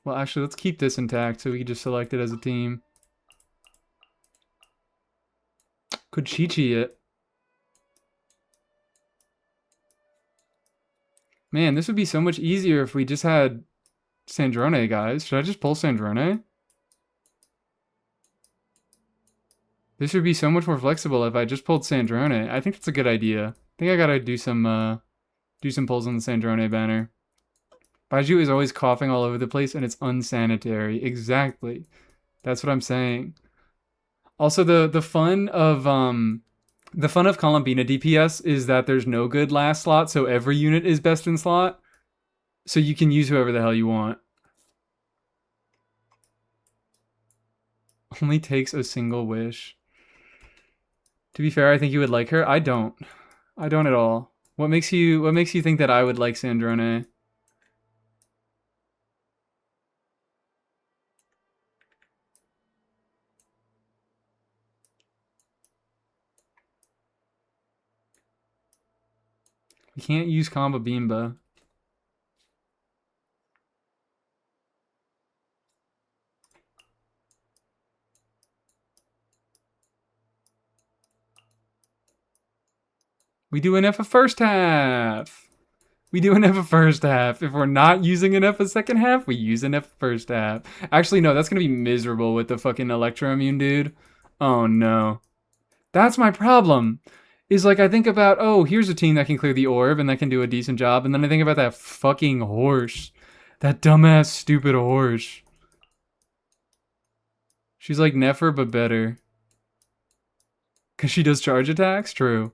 Well, actually, let's keep this intact so we can just select it as a team. Could Chi-Chi it? Man, this would be so much easier if we just had Sandrone, guys. Should I just pull Sandrone? This would be so much more flexible if I just pulled Sandrone. I think that's a good idea. I think I gotta do some pulls on the Sandrone banner. Baiju is always coughing all over the place and it's unsanitary. Exactly. That's what I'm saying. Also, the fun of Columbina DPS is that there's no good last slot, so every unit is best in slot. So you can use whoever the hell you want. Only takes a single wish. To be fair, I think you would like her. I don't. I don't at all. What makes you think that I would like Sandrone? You can't use Combo Beamba. We do enough for first half. We do an F a first half. If we're not using an F a second half, we use an F first half. Actually, no, that's gonna be miserable with the fucking Electro-Immune dude. Oh no. That's my problem. Is like I think about, oh, here's a team that can clear the orb and that can do a decent job, and then I think about that fucking horse. That dumbass stupid horse. She's like Nefer but better. Cause she does charge attacks? True.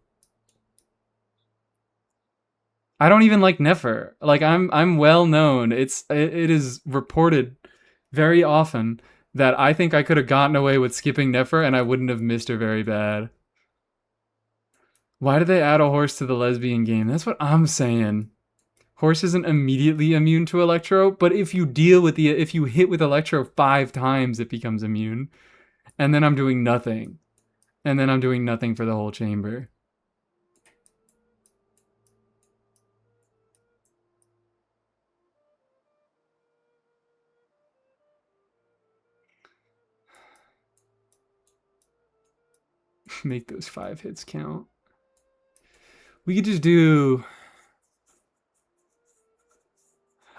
I don't even like Nefer. Like I'm well known. It is reported very often that I think I could have gotten away with skipping Nefer and I wouldn't have missed her very bad. Why did they add a horse to the lesbian game? That's what I'm saying. Horse isn't immediately immune to Electro, but if you hit with Electro 5 times, it becomes immune. And then I'm doing nothing. And then I'm doing nothing for the whole chamber. Make those 5 hits count. We could just do...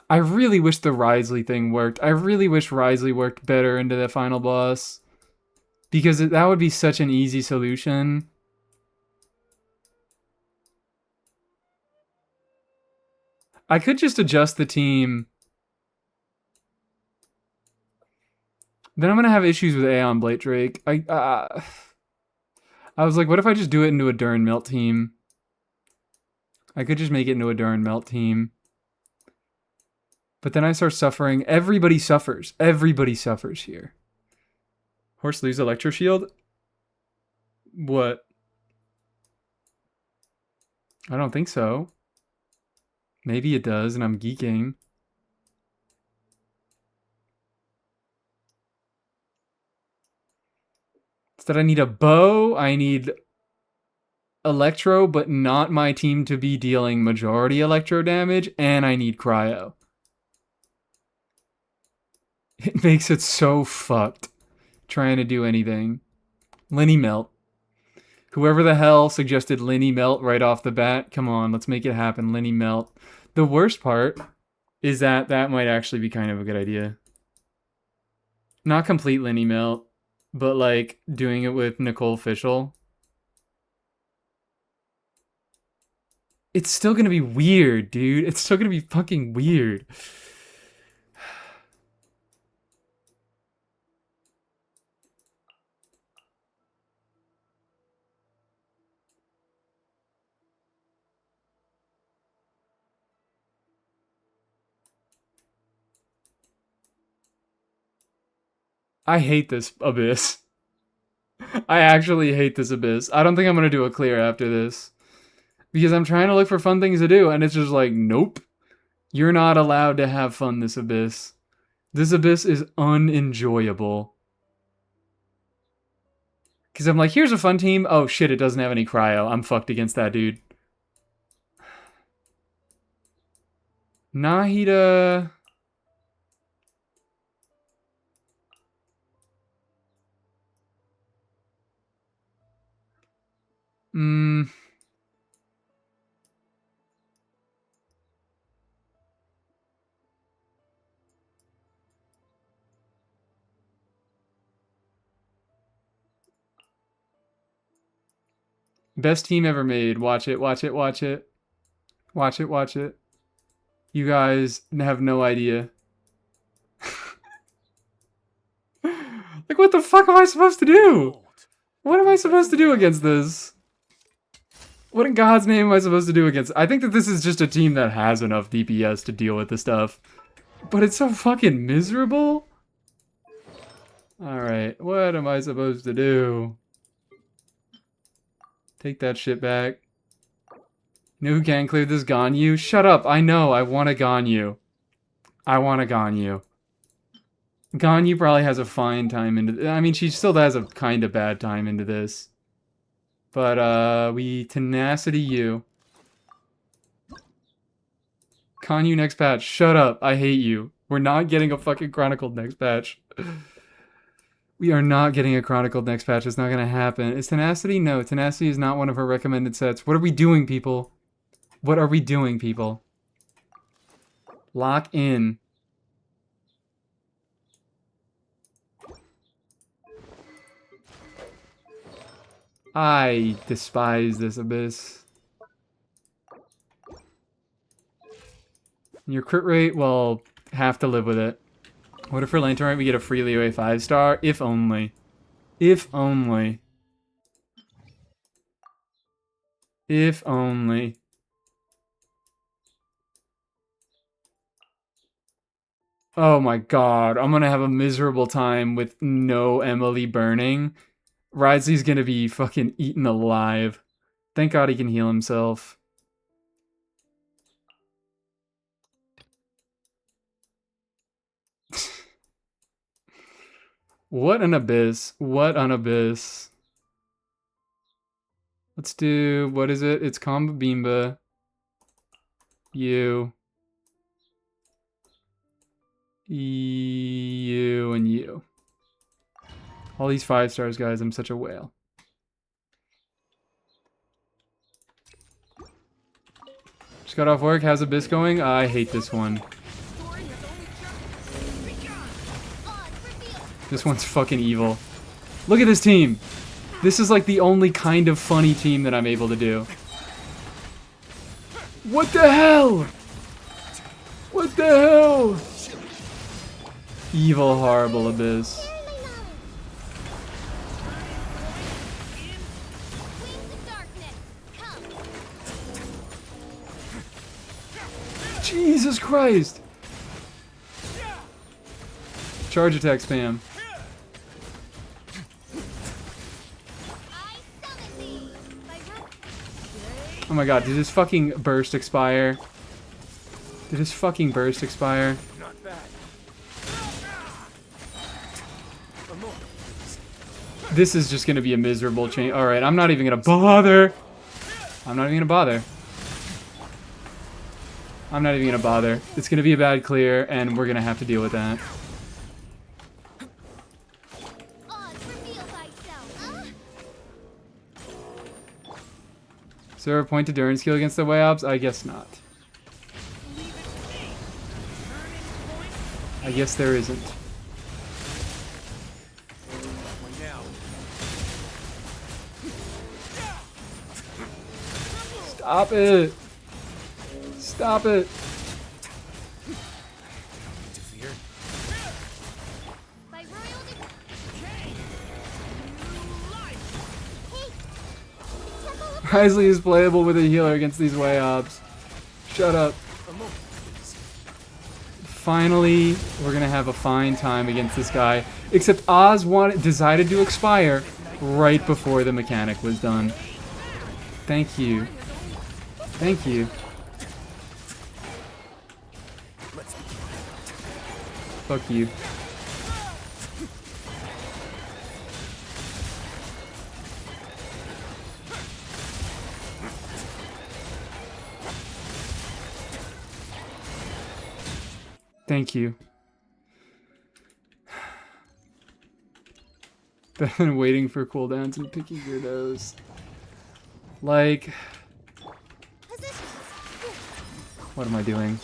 I really wish the Risley thing worked. I really wish Risley worked better into the final boss. Because that would be such an easy solution. I could just adjust the team. Then I'm going to have issues with Aeon Blade Drake. I was like, what if I just do it into a Durn Melt team? I could just make it into a Durn Melt team. But then I start suffering. Everybody suffers. Everybody suffers here. Horse lose Electro Shield? What? I don't think so. Maybe it does, and I'm geeking. Instead, I need a bow. I need Electro, but not my team to be dealing majority Electro damage, and I need Cryo. It makes it so fucked trying to do anything. Linny Melt. Whoever the hell suggested Linny Melt right off the bat, come on, let's make it happen. Linny Melt. The worst part is that might actually be kind of a good idea. Not complete Linny Melt, but like doing it with Nicole Fishel. It's still gonna be weird, dude. It's still gonna be fucking weird. I hate this Abyss. I actually hate this Abyss. I don't think I'm going to do a clear after this. Because I'm trying to look for fun things to do, and it's just like, nope. You're not allowed to have fun this Abyss. This Abyss is unenjoyable. Because I'm like, here's a fun team. Oh shit, it doesn't have any cryo. I'm fucked against that dude. Nahida... Best team ever made. Watch it, watch it, watch it. Watch it, watch it. You guys have no idea. Like, what the fuck am I supposed to do? What am I supposed to do against this? What in God's name am I supposed to do against... I think that this is just a team that has enough DPS to deal with the stuff. But it's so fucking miserable. Alright, what am I supposed to do? Take that shit back. You know who can clear this? Ganyu? Shut up, I know, I want a Ganyu. I want a Ganyu. Ganyu probably has a fine time into... I mean, she still has a kind of bad time into this. But, we tenacity you. Ganyu next patch. Shut up, I hate you. We're not getting a fucking Chronicled next patch. We are not getting a Chronicled next patch. It's not gonna happen. Is Tenacity? No, Tenacity is not one of her recommended sets. What are we doing, people? What are we doing, people? Lock in. I despise this abyss. Your crit rate, well, have to live with it. What if for Lantern we get a free Leeway 5-star? If only. If only. If only. Oh my god, I'm gonna have a miserable time with no Emily burning. Wriothesley's gonna be fucking eaten alive. Thank god he can heal himself. What an abyss. What an abyss. Let's do, what is it? It's Combo Bimba. You. You and you. All these 5-stars, guys. I'm such a whale. Just got off work. How's Abyss going? I hate this one. This one's fucking evil. Look at this team. This is like the only kind of funny team that I'm able to do. What the hell? What the hell? Evil, horrible Abyss. Jesus Christ! Charge attack spam. Oh my god, did his fucking burst expire? Did his fucking burst expire? Not bad. This is just gonna be a miserable change. Alright, I'm not even gonna bother. I'm not even gonna bother. I'm not even gonna bother. It's gonna be a bad clear, and we're gonna have to deal with that. Is there a point to Durin skill against the Way-Ops? I guess not. I guess there isn't. Stop it! Stop it! Wriothesley is playable with a healer against these Way-Ops. Shut up. Finally, we're gonna have a fine time against this guy. Except Oz decided to expire right before the mechanic was done. Thank you. Thank you. Fuck you. Thank you. Better than waiting for cooldowns and picking your nose. Like... What am I doing?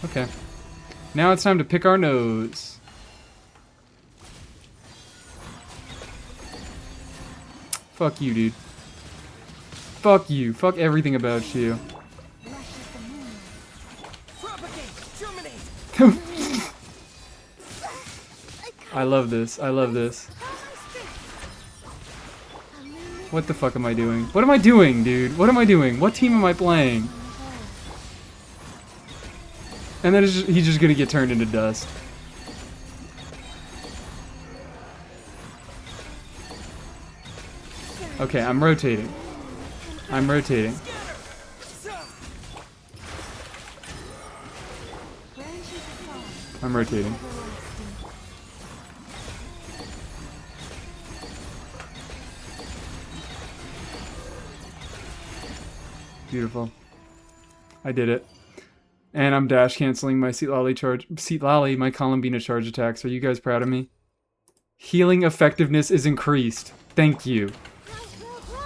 Okay. Now it's time to pick our nose. Fuck you, dude. Fuck you. Fuck everything about you. I love this. I love this. What the fuck am I doing? What am I doing, dude? What am I doing? What team am I playing? And then he's just gonna get turned into dust. Okay, I'm rotating. I'm rotating. I'm rotating. Beautiful. I did it. And I'm dash canceling my Seat Lolly, my Columbina charge attacks. Are you guys proud of me? Healing effectiveness is increased. Thank you.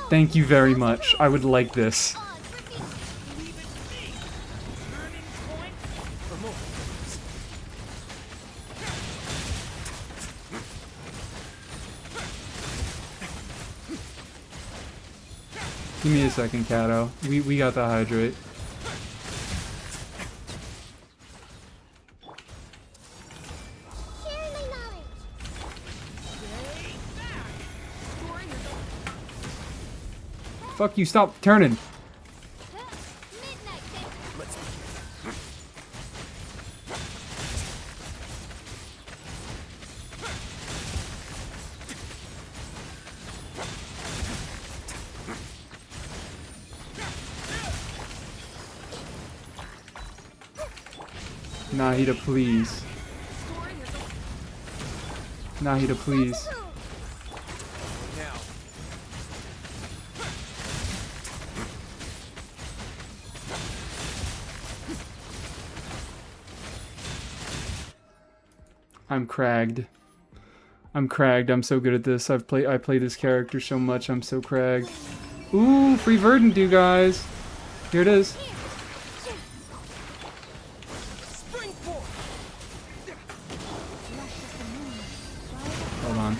Thank you very much. I would like this. Leave it be. Turning point for more. Give me a second, Kato. We got the hydrate. Share my knowledge. Fuck you, stop turning. Midnight Let's Nahida, please. Nahida, please. now. I'm cragged. I'm cragged. I'm so good at this. I play this character so much. I'm so cragged. Ooh, free verdant, you guys. Here it is. Spring forth. Hold on.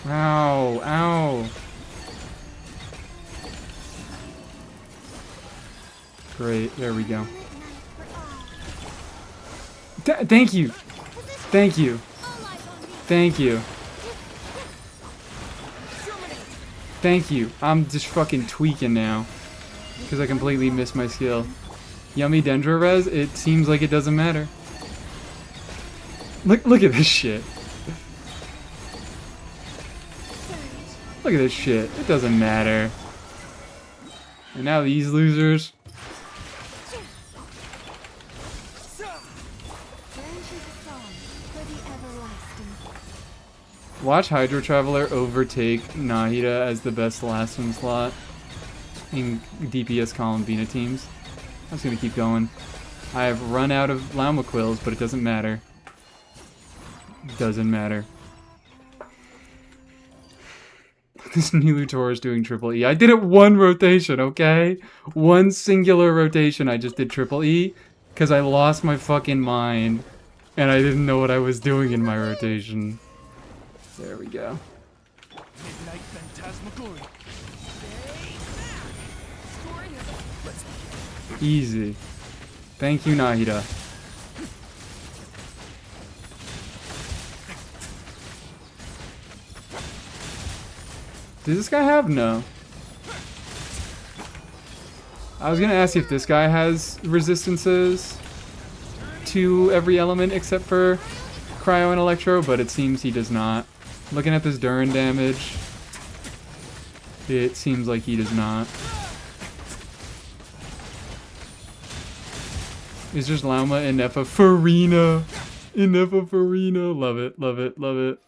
Ow, ow. Great, there we go. Thank you. Thank you. Thank you. Thank you. I'm just fucking tweaking now. Because I completely missed my skill. Yummy Dendro Res, it seems like it doesn't matter. Look at this shit. Look at this shit. It doesn't matter. And now these losers. Watch Hydro Traveler overtake Nahida as the best last swim slot in DPS Columbina teams. I'm just gonna keep going. I have run out of Lauma Quills, but it doesn't matter. Doesn't matter. This Nilutor is doing triple E. I did it one rotation, okay? One singular rotation. I just did triple E because I lost my fucking mind and I didn't know what I was doing in my rotation. There we go. Midnight Phantasmagoria. Easy. Thank you, Nahida. Does this guy have? No. I was gonna ask you if this guy has resistances to every element except for Cryo and Electro, but it seems he does not. Looking at this Durin damage, it seems like he does not. It's just Lauma and Nefa Farina. Nefa Farina. Love it, love it, love it.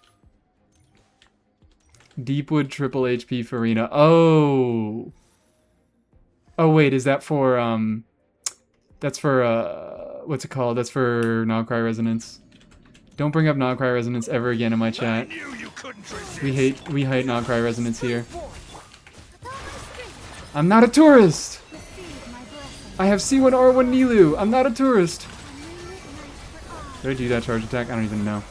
Deepwood triple HP Farina. Oh. Oh wait, is that for that's for what's it called? That's for Nogcry Resonance. Don't bring up Nogcry Resonance ever again in my chat. We hate Nogcry Resonance here. I'm not a tourist! I have C1 R1 Nilu. I'm not a tourist. Did I do that charge attack? I don't even know.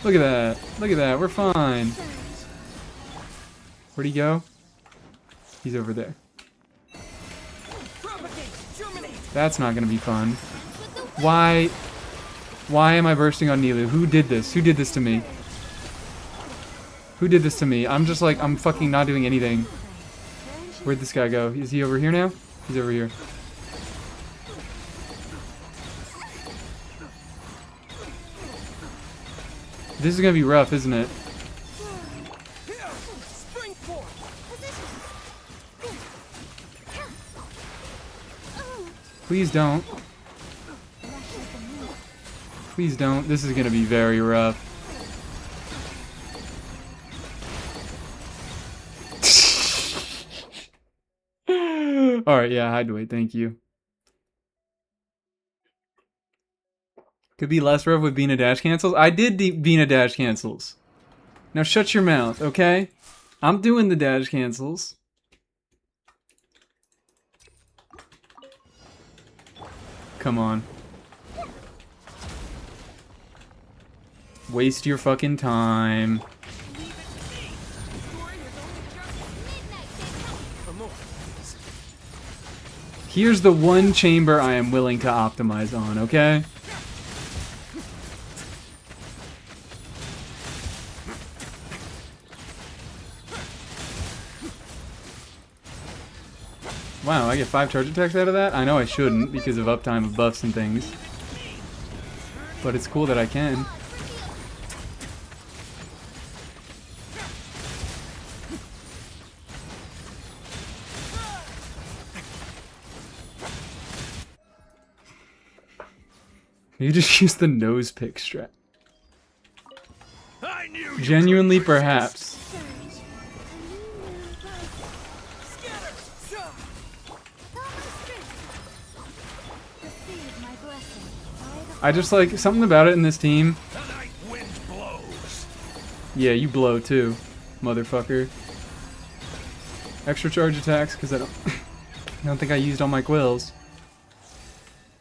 Look at that. Look at that. We're fine. Where'd he go? He's over there. That's not gonna be fun. Why am I bursting on Nilu? Who did this? Who did this to me? Who did this to me? I'm just like, I'm fucking not doing anything. Where'd this guy go? Is he over here now? He's over here. This is gonna be rough, isn't it? Please don't. Please don't. This is gonna be very rough. Alright, yeah, hide weight, thank you. Could be less rev with Bina dash cancels. I did Bina dash cancels. Now shut your mouth, okay? I'm doing the dash cancels. Come on. Waste your fucking time. Here's the one chamber I am willing to optimize on, okay? Wow, I get 5 charge attacks out of that? I know I shouldn't because of uptime of buffs and things. But it's cool that I can. You just use the nose pick strat. I knew you Genuinely, couldn't resist. perhaps. Surge. A new move. Scatter! Throw my strength. Receive my blessing. By the I just like something about it in this team. The night wind blows. Yeah, you blow too, motherfucker. Extra charge attacks because I don't think I used all my quills.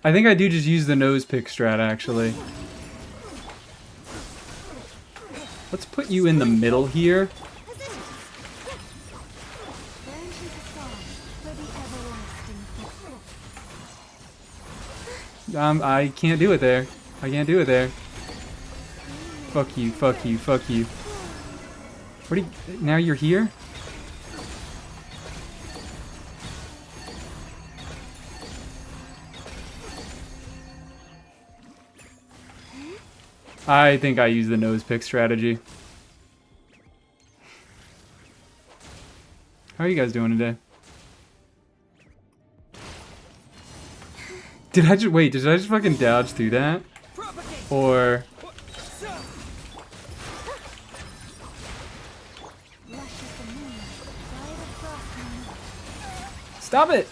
I think I do just use the nose pick strat actually. Let's put you in the middle here. position. Branches of song for the everlasting. I can't do it there. I can't do it there. Fuck you, fuck you, fuck you. What do you, now you're here? I think I use the nose pick strategy. How are you guys doing today? Did I just wait? Did I just fucking dodge through that? Or Rush of the moon. By the frost moon. stop it?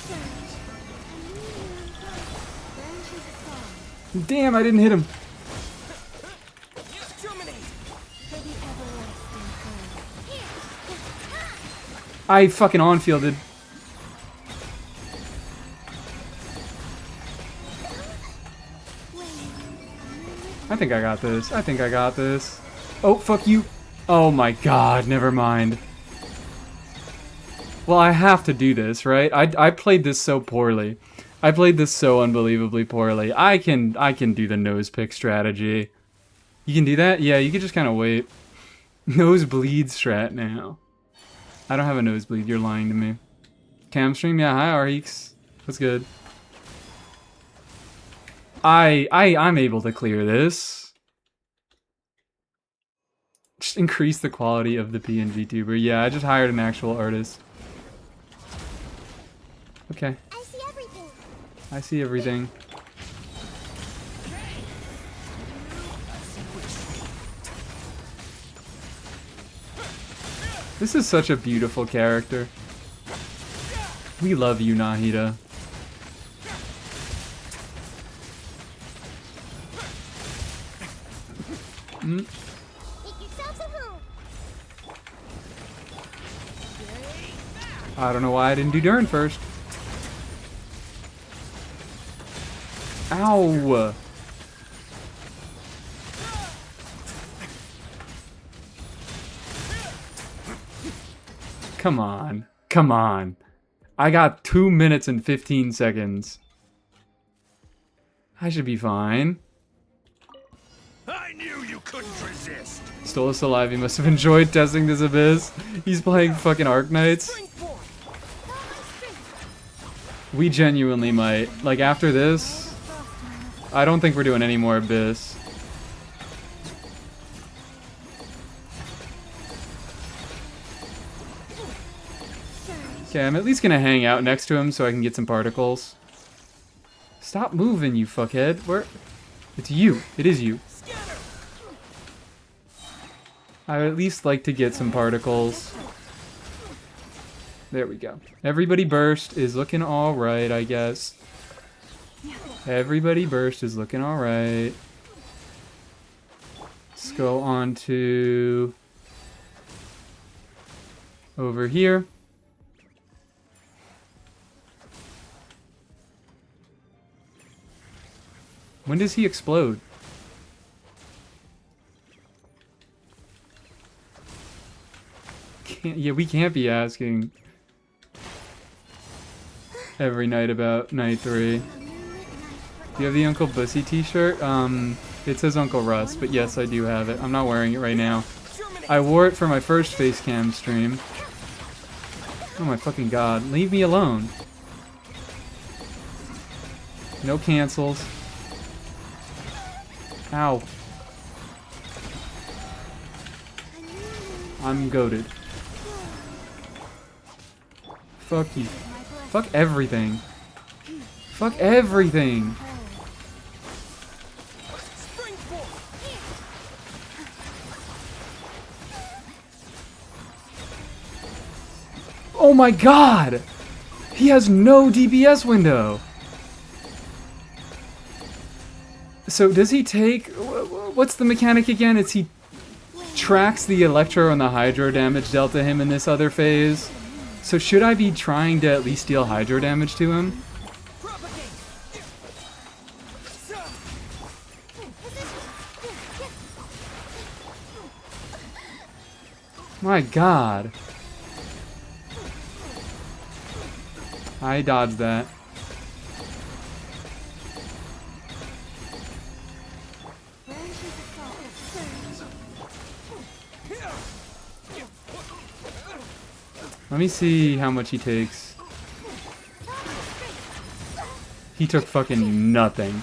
Surge. A new moon birth. Branches of song Damn, I didn't hit him. for the everlasting foe. I fucking on-fielded. I think I got this. I think I got this. Oh, fuck you. Oh my god, never mind. Well, I have to do this, right? I played this so poorly. I played this so unbelievably poorly. I can do the nose pick strategy. You can do that? Yeah, you can just kind of wait. Nosebleed strat now. I don't have a nosebleed, you're lying to me. Cam stream? Yeah, hi Arix. What's good? I'm able to clear this. Just increase the quality of the PNG tuber. Yeah, I just hired an actual artist. Okay, I see everything. I see everything. This is such a beautiful character. We love you, Nahida. Make yourselves a home. I don't know why I didn't do Durn first. Ow! Come on. Come on. I got 2 minutes and 15 seconds. I should be fine. I knew you couldn't resist. Stolas alive, he must have enjoyed testing this abyss. He's playing fucking Arknights. We genuinely might. Like, after this, I don't think we're doing any more abyss. Okay, I'm at least gonna hang out next to him so I can get some particles. Stop moving, you fuckhead. Where? It's you. It is you. I would at least like to get some particles. There we go. Everybody burst is looking alright, I guess. Everybody burst is looking alright. Let's go on to over here. When does he explode? Yeah, we can't be asking every night about night 3. Do you have the Uncle Bussy t-shirt? It says Uncle Russ, but yes, I do have it. I'm not wearing it right now. I wore it for my first face cam stream. Oh my fucking god. Leave me alone. No cancels. Ow. I'm goated. Fuck you. Fuck everything. Fuck everything. Oh my god! He has no DPS window! So does he take... What's the mechanic again? It's he tracks the Electro and the Hydro damage dealt to him in this other phase. So should I be trying to at least deal Hydro damage to him? My god. I dodged that. Let me see how much he takes. He took fucking nothing.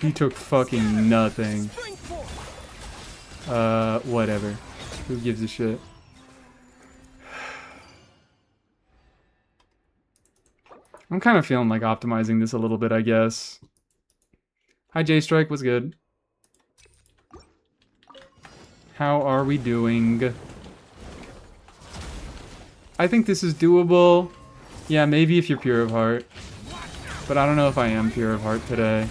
He took fucking nothing. Whatever. Who gives a shit? I'm kind of feeling like optimizing this a little bit, I guess. Hi, J-Strike. What's good? How are we doing? I think this is doable. Yeah, maybe if you're pure of heart. But I don't know if I am pure of heart today.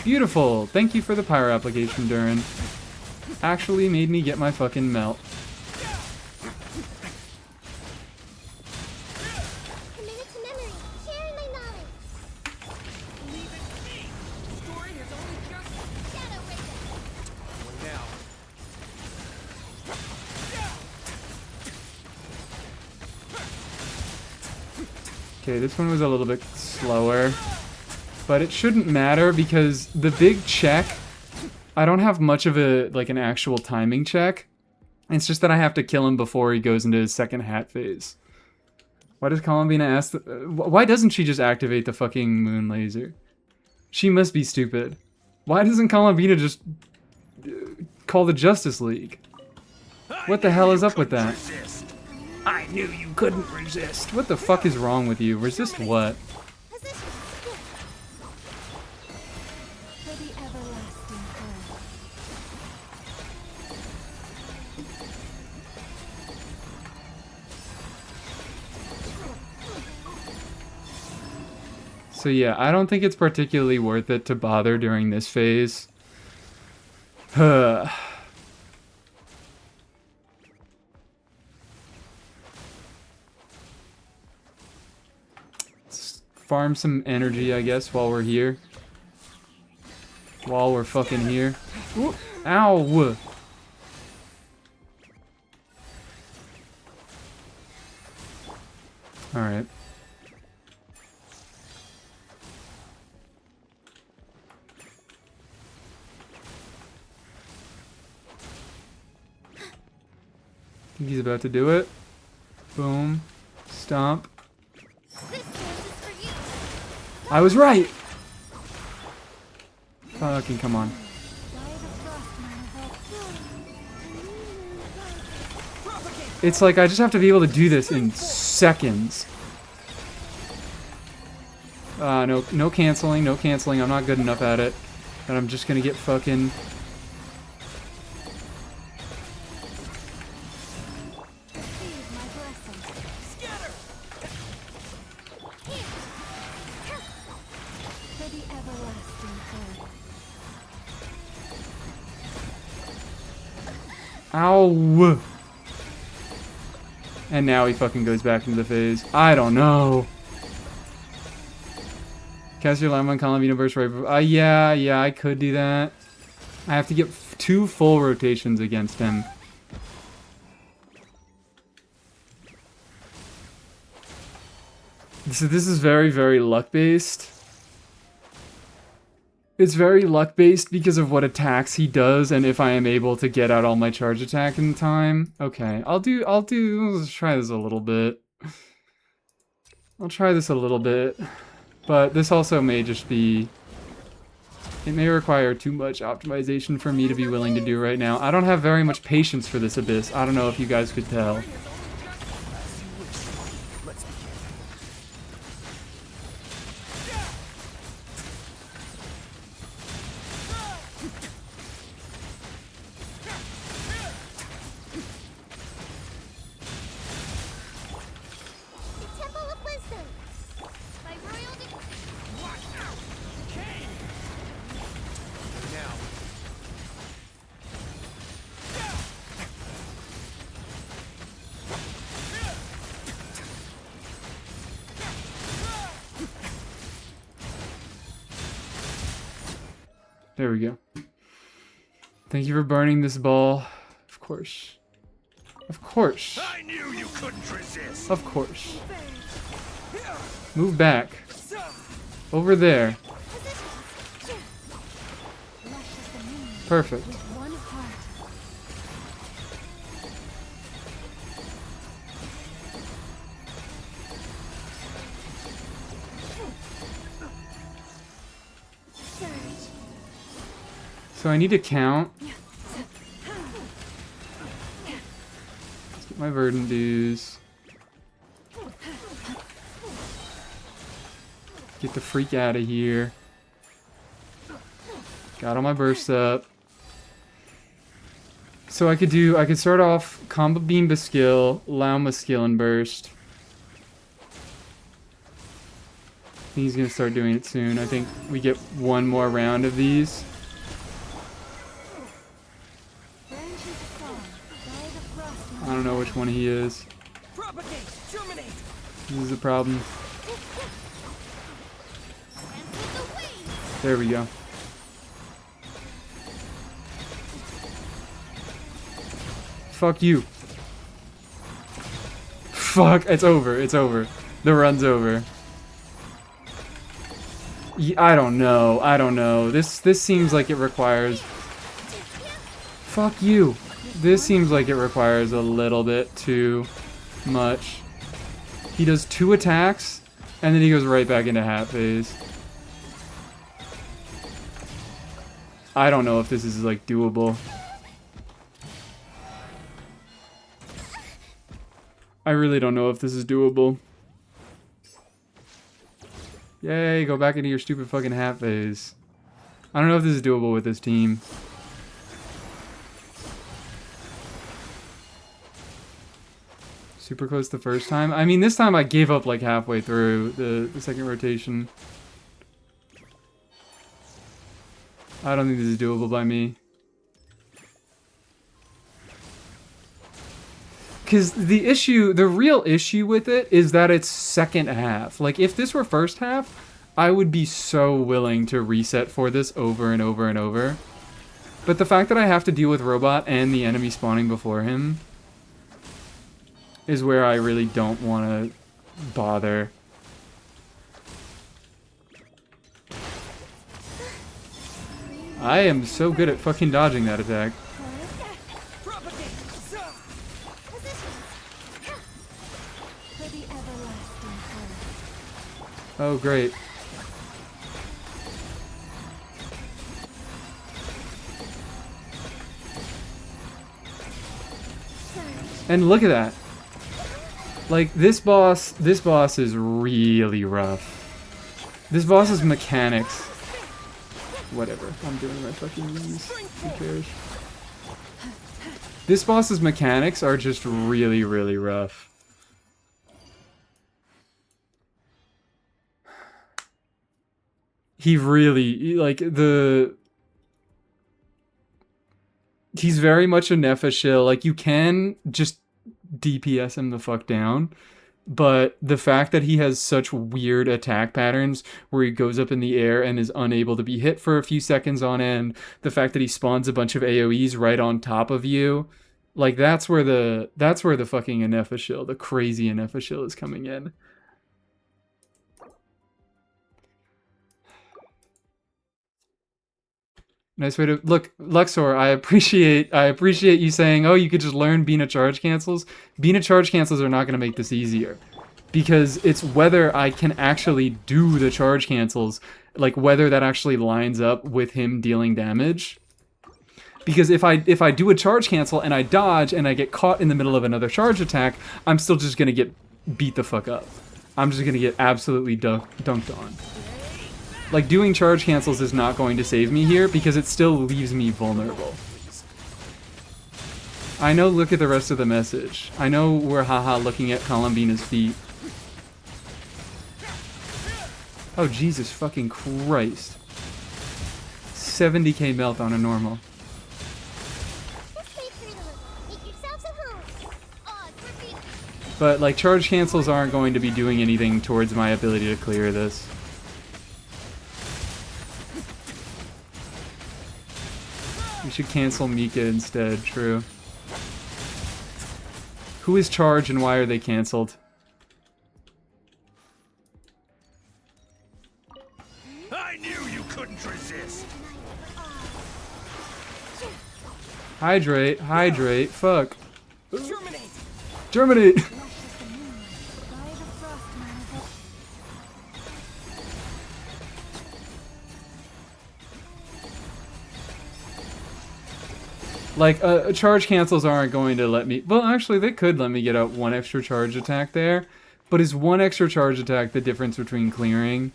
Beautiful! Thank you for the pyro application, Durin. Actually made me get my fucking melt. Okay, this one was a little bit slower, but it shouldn't matter because the big check, I don't have much of a, like an actual timing check. It's just that I have to kill him before he goes into his second hat phase. Why does Columbina ask, why doesn't she just activate the fucking moon laser? She must be stupid. Why doesn't Columbina just call the Justice League? What the hell is up with that? I knew you couldn't resist. What the fuck is wrong with you? Resist what? So yeah, I don't think it's particularly worth it to bother during this phase. Let's farm some energy, I guess, while we're here. While we're fucking here. Ooh, ow! Alright. I think he's about to do it. Boom. Stomp. I was right! Fucking come on. It's like I just have to be able to do this in seconds. No canceling, no canceling. I'm not good enough at it. And I'm just gonna get fucking... Receive my blessing. Scatter! For the everlasting foe. Ow! And now he fucking goes back into the phase. I don't know. Cast your Lamb on Column Universe right. Yeah, I could do that. I have to get 2 full rotations against him. So this is very, very luck-based. It's very luck-based because of what attacks he does and if I am able to get out all my charge attack in time. Okay, let's try this a little bit. I'll try this a little bit. But this also may just be... It may require too much optimization for me to be willing to do right now. I don't have very much patience for this Abyss. I don't know if you guys could tell. The Temple of Wisdom. By royal Now. There we go. Thank you for burning this ball. Of course. Of course. I knew you couldn't resist. Of course. Move back. Over there. Perfect. one heart. Surge. So I need to count. Let's get my verdant dues. Get the freak out of here. Got all my bursts up. So I could start off combo beam skill, Lauma skill and burst. I think he's gonna start doing it soon. I think we get one more round of these. I don't know which one he is. Propagate, germinate. This is the problem. There we go. Fuck you. Fuck, it's over, it's over. The run's over. I don't know. This seems like it requires... Fuck you. This seems like it requires a little bit too much. He does 2 attacks, and then he goes right back into hat phase. I don't know if this is, like, doable. I really don't know if this is doable. Yay, go back into your stupid fucking hat phase. I don't know if this is doable with this team. Super close the first time. I mean, this time I gave up like halfway through the second rotation. I don't think this is doable by me. Because the real issue with it is that it's second half. Like, if this were first half, I would be so willing to reset for this over and over and over. But the fact that I have to deal with Robot and the enemy spawning before him is where I really don't want to bother. I am so good at fucking dodging that attack. Oh, great. And look at that. Like, this boss is really rough. This boss's mechanics. Whatever. I'm doing my fucking knees. Who cares? This boss's mechanics are just really, really rough. He really, like, he's very much a Nepha shill. Like, you can just DPS him the fuck down. But the fact that he has such weird attack patterns where he goes up in the air and is unable to be hit for a few seconds on end, the fact that he spawns a bunch of AoEs right on top of you, like that's where the fucking Anefa shill, the crazy Anefa shill is coming in. Nice way to look, Luxor. I appreciate you saying, "Oh, you could just learn Bina charge cancels." Bina charge cancels are not going to make this easier, because it's whether I can actually do the charge cancels, like whether that actually lines up with him dealing damage. Because if I do a charge cancel and I dodge and I get caught in the middle of another charge attack, I'm still just going to get beat the fuck up. I'm just going to get absolutely dunked on. Like, doing charge cancels is not going to save me here because it still leaves me vulnerable. I know, look at the rest of the message. I know we're haha looking at Columbina's feet. Oh, Jesus fucking Christ. 70k melt on a normal. But, like, charge cancels aren't going to be doing anything towards my ability to clear this. We should cancel Mika instead, true. Who is charged and why are they cancelled? I knew you couldn't resist. Hydrate, hydrate, fuck. Germinate. Germinate! Like, charge cancels aren't going to let me... Well, actually, they could let me get out one extra charge attack there. But is one extra charge attack the difference between clearing?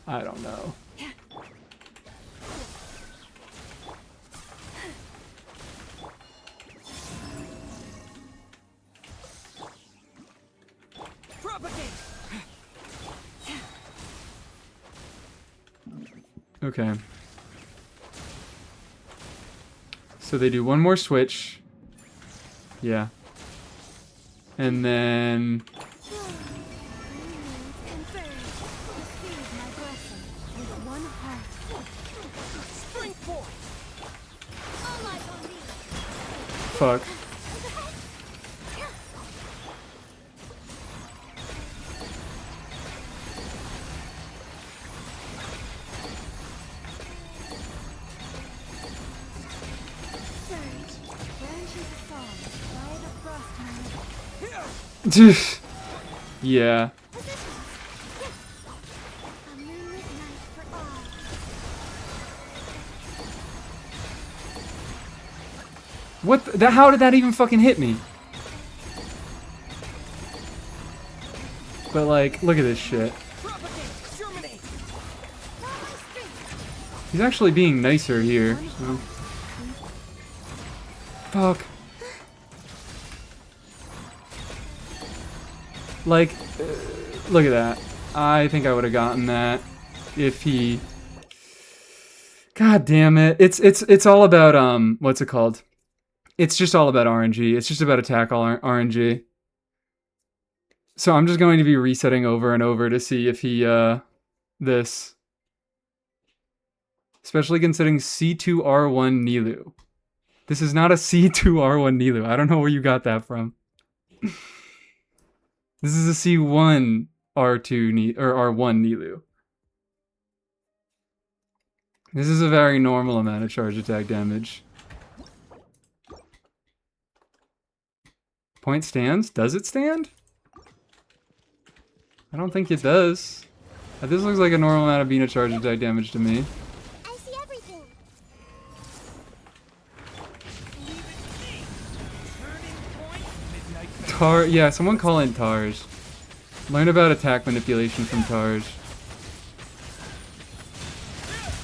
I don't know. Okay. So they do one more switch. Yeah. And then... Fuck. Yeah. What the, how did that even fucking hit me? But like, look at this shit. He's actually being nicer here. So. Fuck. Like, look at that. I think I would have gotten that if he... God damn it. It's all about, what's it called? It's just all about RNG. It's just about attack RNG. So I'm just going to be resetting over and over to see if he, this. Especially considering C2R1 Nilu. This is not a C2R1 Nilu. I don't know where you got that from. This is a C1 R2 or R1 Nilu. This is a very normal amount of charge attack damage. Point stands? Does it stand? I don't think it does. This looks like a normal amount of Bina charge attack damage to me. I see everything. Tar, yeah, someone call in Tars. Learn about attack manipulation from Tars.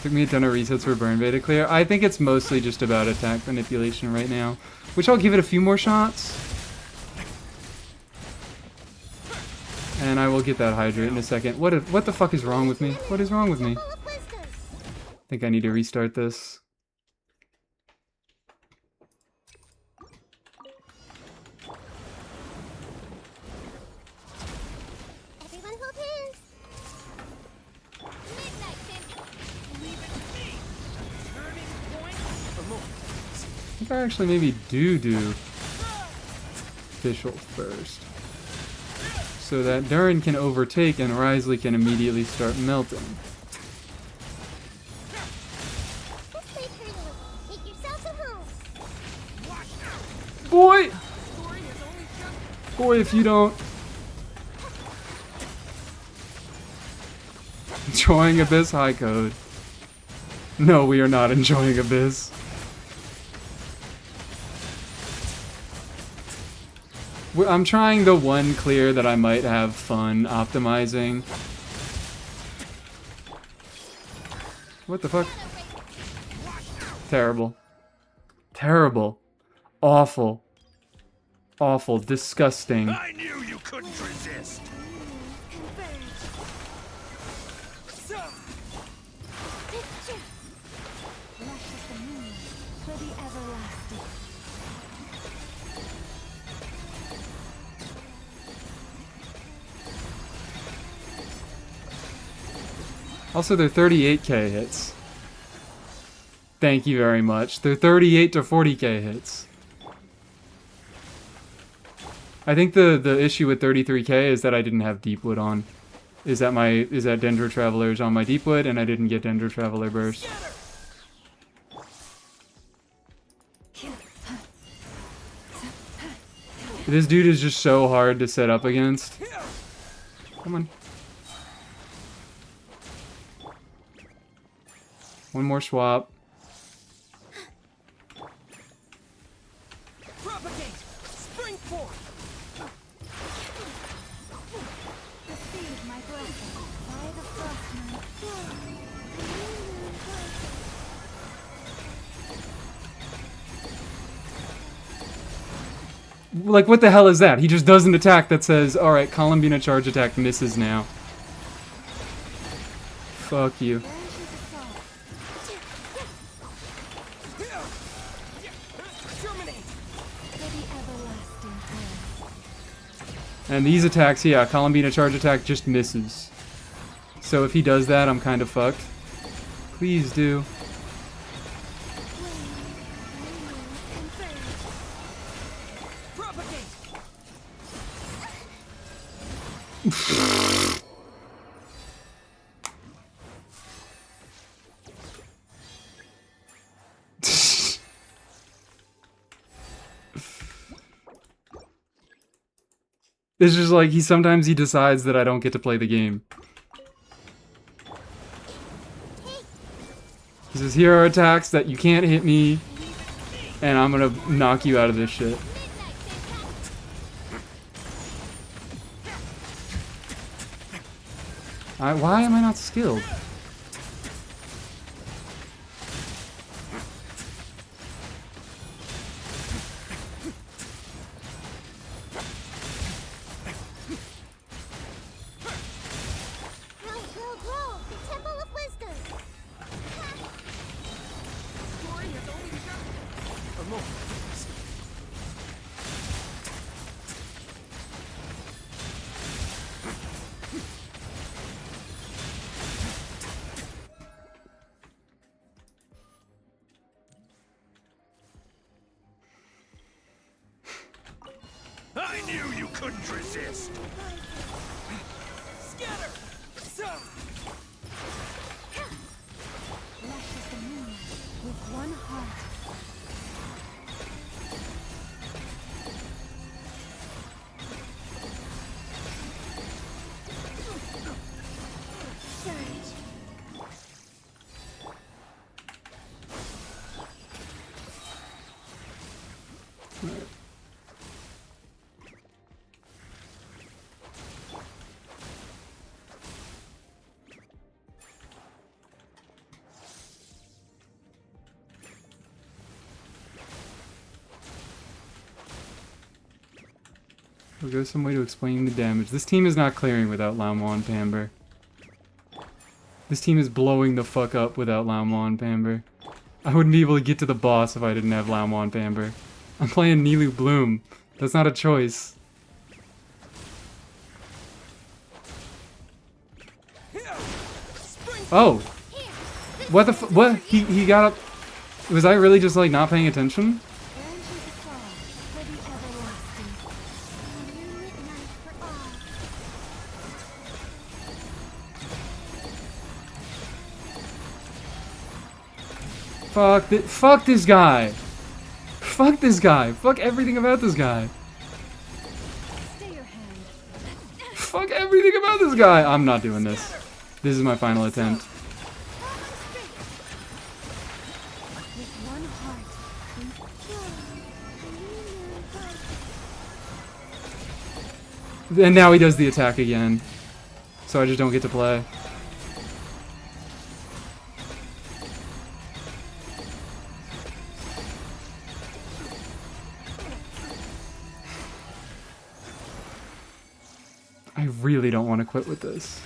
Took me a ton of resets for burn beta clear. I think it's mostly just about attack manipulation right now, which I'll give it a few more shots. And I will get that hydrate in a second. What the fuck is wrong with me? What is wrong with me? Temple of Wisdom. I think I need to restart this. Everyone hold hands. Midnight Temple. Leave it to me. Turning point for more. I think I actually maybe do official first. So that Durin can overtake and Risley can immediately start melting. Let's play for you. Make yourselves at home. Boy! Story has only just Boy, if you don't... Enjoying Abyss High Code. No, we are not enjoying Abyss. I'm trying the one clear that I might have fun optimizing. What the fuck? Terrible. Terrible. Awful. Awful. Disgusting. I knew you couldn't resist. Picture. Rush as the moon for the everlasting. Also, they're 38k hits. Thank you very much. They're 38 to 40k hits. I think the issue with 33k is that I didn't have Deepwood on. Is that Dendro Traveler's on my Deepwood and I didn't get Dendro Traveler burst. This dude is just so hard to set up against. Come on. One more swap. Propagate. Spring forth. Receive my blessing by the frostman. Like, what the hell is that? He just does an attack that says, alright, Columbina charge attack misses now. Fuck you. Terminate. For the everlasting prayer. And these attacks, yeah, Columbina charge attack just misses. So if he does that, I'm kind of fucked. Please do. Propagate. It's just like, sometimes he decides that I don't get to play the game. He says, here are attacks that you can't hit me, and I'm gonna knock you out of this shit. Why am I not skilled? Grow, the Temple of Wisdom. Story has only just for more. I knew you couldn't resist. Scatter. Some. Rush as the moon with one heart. Surge. We'll go some way to explain the damage. This team is not clearing without Laomon Pamber. This team is blowing the fuck up without Laomon Pamber. I wouldn't be able to get to the boss if I didn't have Laomon Pamber. I'm playing Nilu Bloom. That's not a choice. Oh! What the what? He got up... Was I really just, like, not paying attention? Fuck this guy! Fuck this guy! Fuck everything about this guy! Fuck everything about this guy! I'm not doing this. This is my final attempt. And now he does the attack again. So I just don't get to play. I really don't want to quit with this.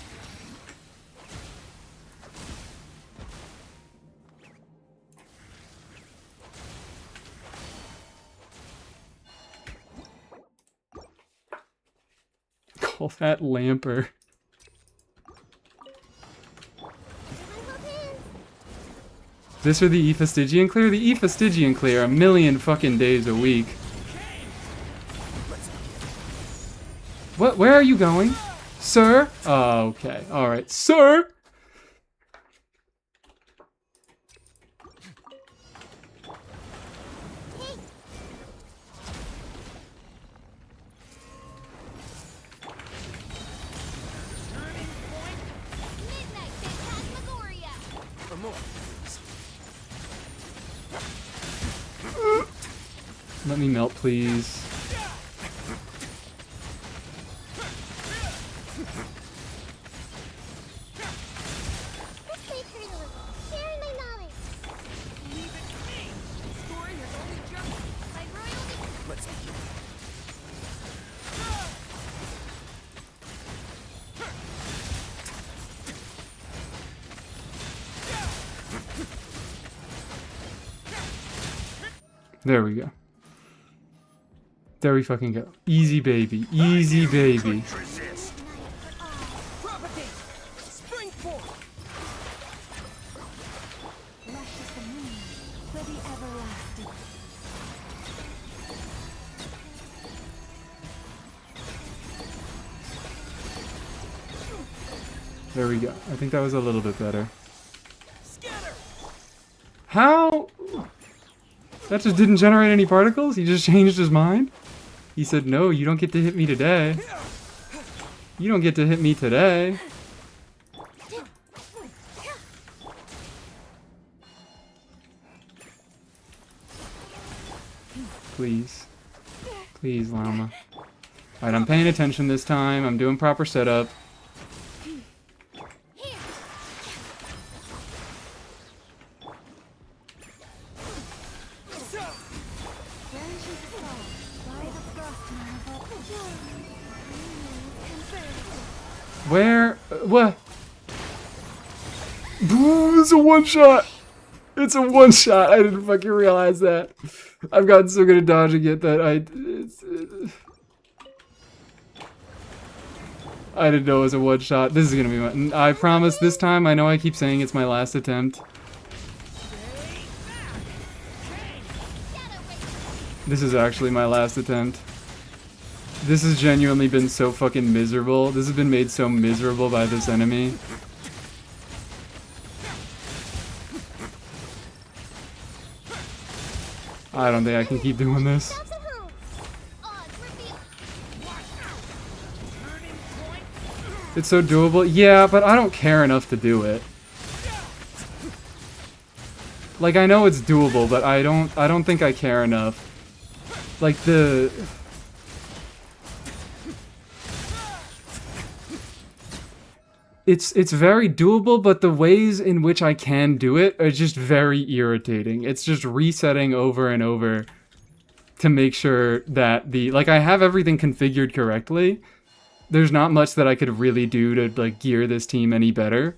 Call that Lamper. This or the Ephastygian clear? The Ephastygian clear a million fucking days a week. What? Where are you going? Sir? Oh, okay. Alright. Sir! Let me melt, please. There we go. There we fucking go. Easy baby. Easy baby. There we go. I think that was a little bit better. How? That just didn't generate any particles? He just changed his mind? He said, no, you don't get to hit me today. You don't get to hit me today. Please. Please, Llama. Alright, I'm paying attention this time. I'm doing proper setup. Where? What? It's a one shot! It's a one shot! I didn't fucking realize that. I've gotten so good at dodging it that I didn't know it was a one shot. This is gonna be my... I promise this time, I know I keep saying it's my last attempt. This is actually my last attempt. This has genuinely been so fucking miserable. This has been made so miserable by this enemy. I don't think I can keep doing this. It's so doable. Yeah, but I don't care enough to do it. Like, I know it's doable, but I don't think I care enough. Like, the... It's very doable, but the ways in which I can do it are just very irritating. It's just resetting over and over. to make sure that like, I have everything configured correctly. There's not much that I could really do to, like, gear this team any better.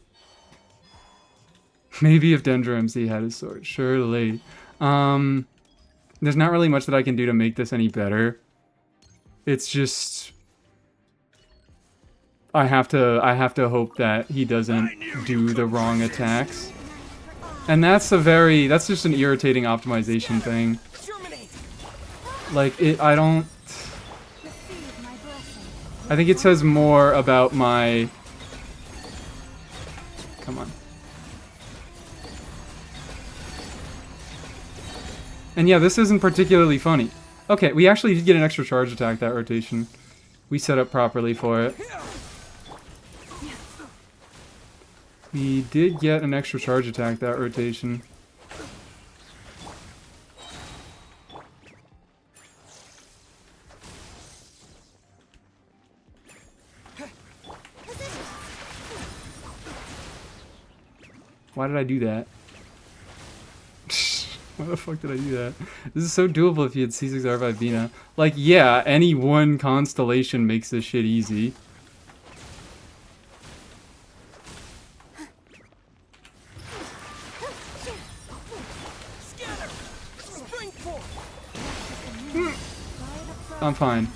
Maybe if Dendro MC had his sword, surely. There's not really much that I can do to make this any better. It's just... I have to hope that he doesn't do the wrong attacks. And that's just an irritating optimization thing. Like, I think it says more about my... Come on. And yeah, this isn't particularly funny. Okay, we actually did get an extra charge attack that rotation. We set up properly for it. We did get an extra charge attack that rotation. Why did I do that? Why the fuck did I do that? This is so doable if you had C6R5 Bina. Like, yeah, any one constellation makes this shit easy. I'm fine.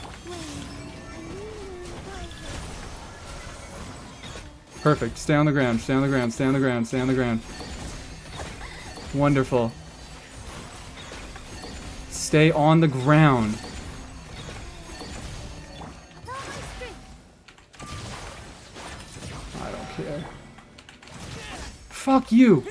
Perfect. Stay on the ground, stay on the ground, stay on the ground, stay on the ground. Wonderful. Stay on the ground. I don't care. Fuck you!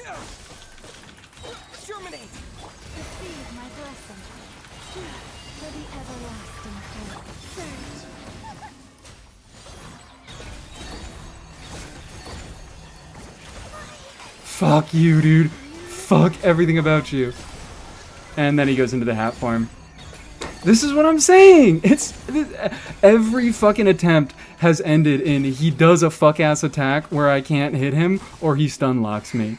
Fuck you, dude. Fuck everything about you. And then he goes into the hat form. This is what I'm saying! Every fucking attempt has ended in he does a fuck-ass attack where I can't hit him, or he stun locks me.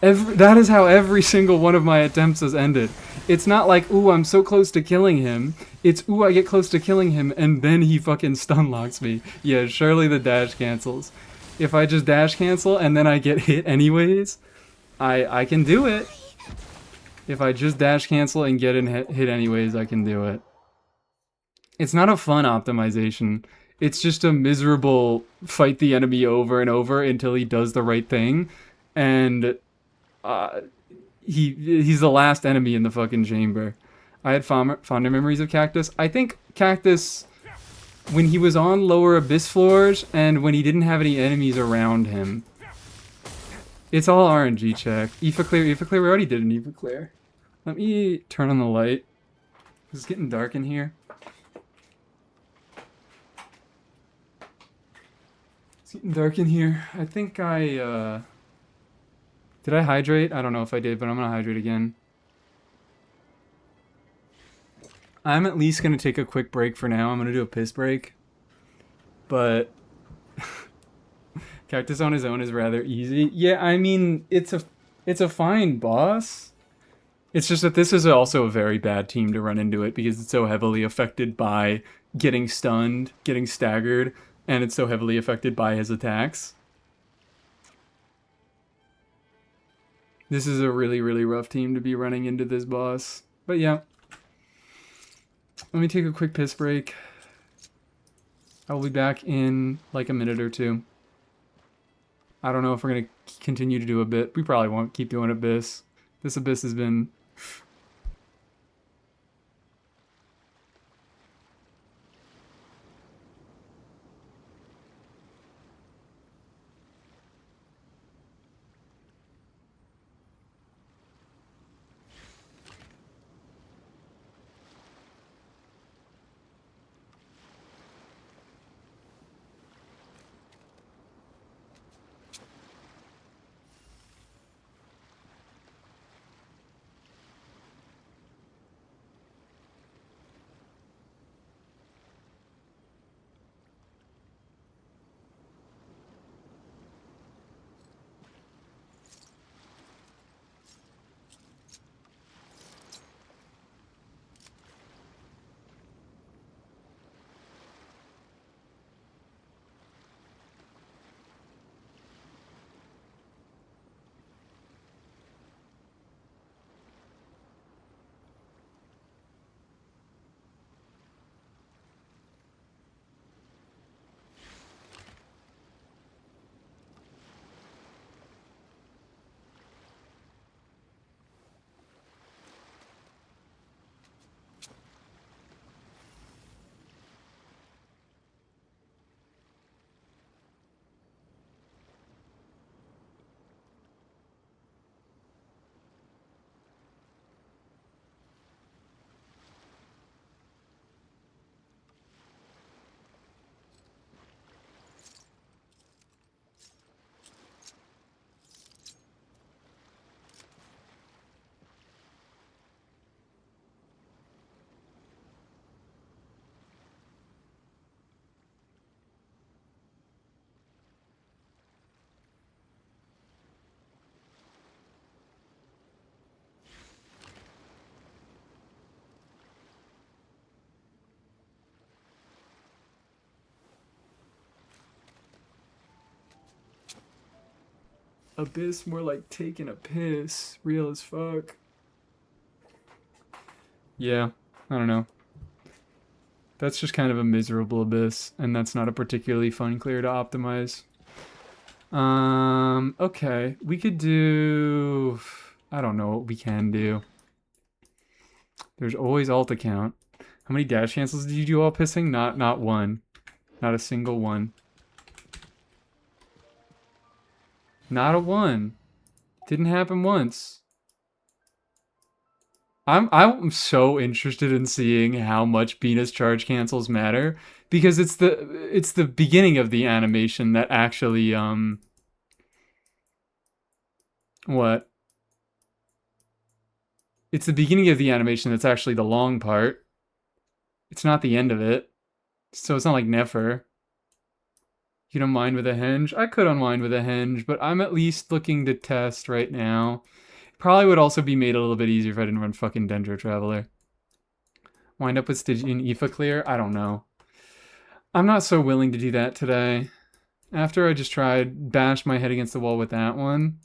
That is how every single one of my attempts has ended. It's not like, ooh, I'm so close to killing him. It's, ooh, I get close to killing him, and then he fucking stun locks me. Yeah, surely the dash cancels. If I just dash cancel and then I get hit anyways, I can do it. If I just dash cancel and get hit anyways, I can do it. It's not a fun optimization. It's just a miserable fight the enemy over and over until he does the right thing. And he's the last enemy in the fucking chamber. I had fonder memories of Cactus. I think Cactus, when he was on lower abyss floors and when he didn't have any enemies around him, it's all RNG check. Aoife clear, we already did an Aoife clear. Let me turn on the light. It's getting dark in here. It's getting dark in here. I think did I hydrate? I don't know if I did, but I'm gonna hydrate again. I'm at least gonna take a quick break for now. I'm gonna do a piss break. But Cactus on his own is rather easy. Yeah, I mean, it's a fine boss. It's just that this is also a very bad team to run into it because it's so heavily affected by getting stunned, getting staggered, and it's so heavily affected by his attacks. This is a really, really rough team to be running into this boss. But yeah. Let me take a quick piss break. I will be back in like a minute or two. I don't know if we're going to continue to do a bit. We probably won't keep doing Abyss. This Abyss has been... Abyss more like taking a piss. Real as fuck. Yeah, I don't know. That's just kind of a miserable Abyss, and that's not a particularly fun clear to optimize. Okay. We could do... I don't know what we can do. There's always alt account. How many dash cancels did you do all pissing? Not one. Not a single one. Not a one. Didn't happen once. I'm so interested in seeing how much Bina's charge cancels matter, because it's the beginning of the animation that actually what? It's the beginning of the animation that's actually the long part. It's not the end of it. So it's not like Nefer. You don't mind with a henge? I could unwind with a henge, but I'm at least looking to test right now. Probably would also be made a little bit easier if I didn't run fucking Dendro Traveler. Wind up with Stygian Aoife clear? I don't know. I'm not so willing to do that today. After I just tried, bashed my head against the wall with that one.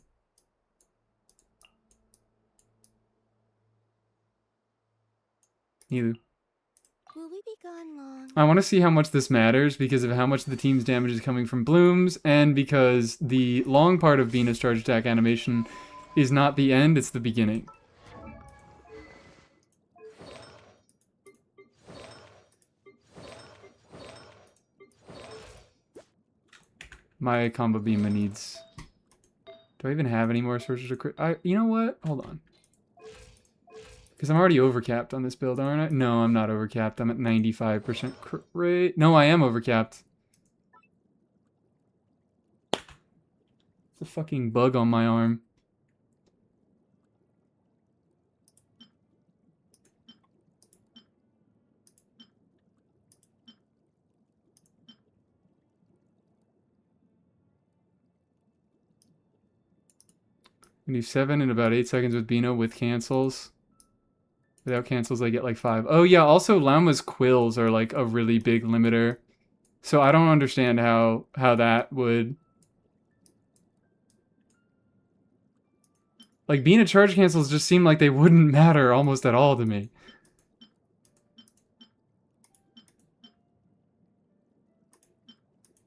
Neither. Will we be gone long? I want to see how much this matters because of how much the team's damage is coming from blooms, and because the long part of Bina's charge attack animation is not the end, it's the beginning. My combo Bima needs... Do I even have any more sources of crit? You know what? Hold on. Because I'm already overcapped on this build, aren't I? No, I'm not overcapped. I'm at 95% crit rate. No, I am overcapped. It's a fucking bug on my arm. I do 7 in about 8 seconds with Bino with cancels. Without cancels, I get like 5. Oh yeah, also Llama's quills are like a really big limiter. So I don't understand how that would... Like, Bina charge cancels just seem like they wouldn't matter almost at all to me.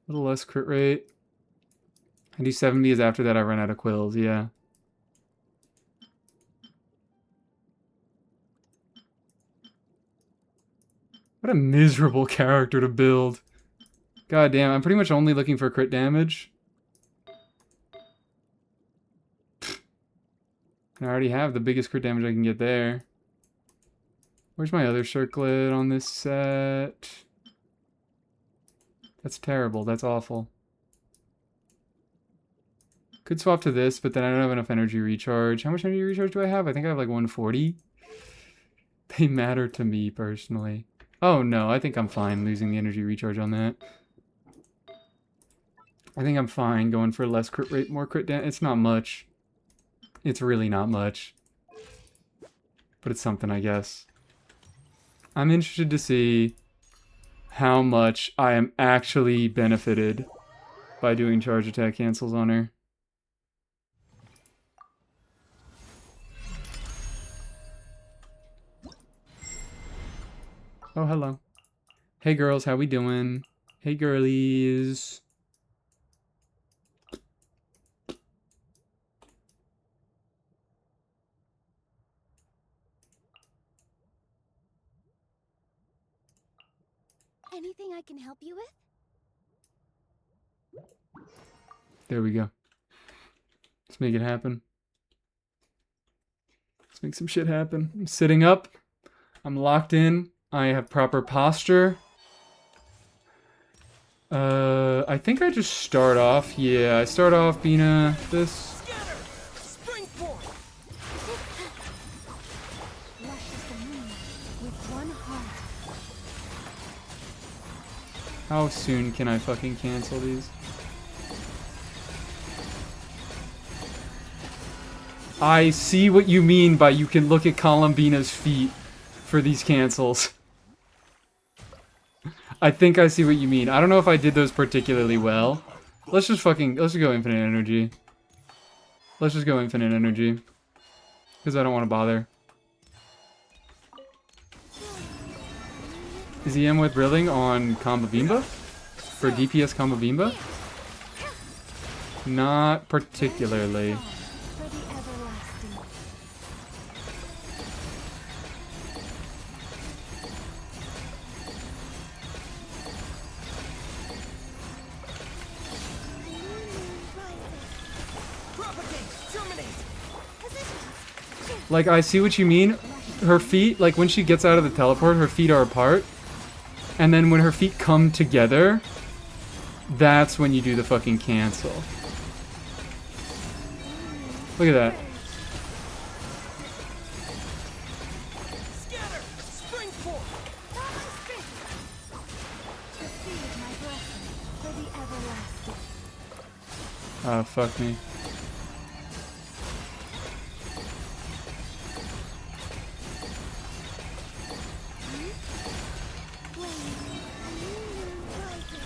A little less crit rate. I do 70 as after that I run out of quills, yeah. What a miserable character to build. God damn, I'm pretty much only looking for crit damage. I already have the biggest crit damage I can get there. Where's my other circlet on this set? That's terrible. That's awful. Could swap to this, but then I don't have enough energy recharge. How much energy recharge do I have? I think I have like 140. They matter to me personally. Oh no, I think I'm fine losing the energy recharge on that. I think I'm fine going for less crit rate, more crit damage. It's not much. It's really not much. But it's something, I guess. I'm interested to see how much I am actually benefited by doing charge attack cancels on her. Oh, hello. Hey girls, how we doing? Hey girlies. Anything I can help you with? There we go. Let's make it happen. Let's make some shit happen. I'm sitting up. I'm locked in. I have proper posture. I think I just start off. Yeah, I start off Bina this. Scatter! Spring forth! Rush as the moon with one heart. How soon can I fucking cancel these? I see what you mean by you can look at Columbina's feet for these cancels. I think I see what you mean. I don't know if I did those particularly well. Let's just go infinite energy. Let's just go infinite energy. Because I don't want to bother. Is EM with Brilling on Combo Bimba? For DPS Combo Bimba? Not particularly. For the everlasting. A new moon rises. Propagate! Terminate! Positions. Like, I see what you mean. Her feet, like, when she gets out of the teleport, her feet are apart. And then when her feet come together, that's when you do the fucking cancel. Look at that. Scatter! Spring forth! Receive my blessing for the everlasting. Oh, fuck me. Flame, a new moon rises.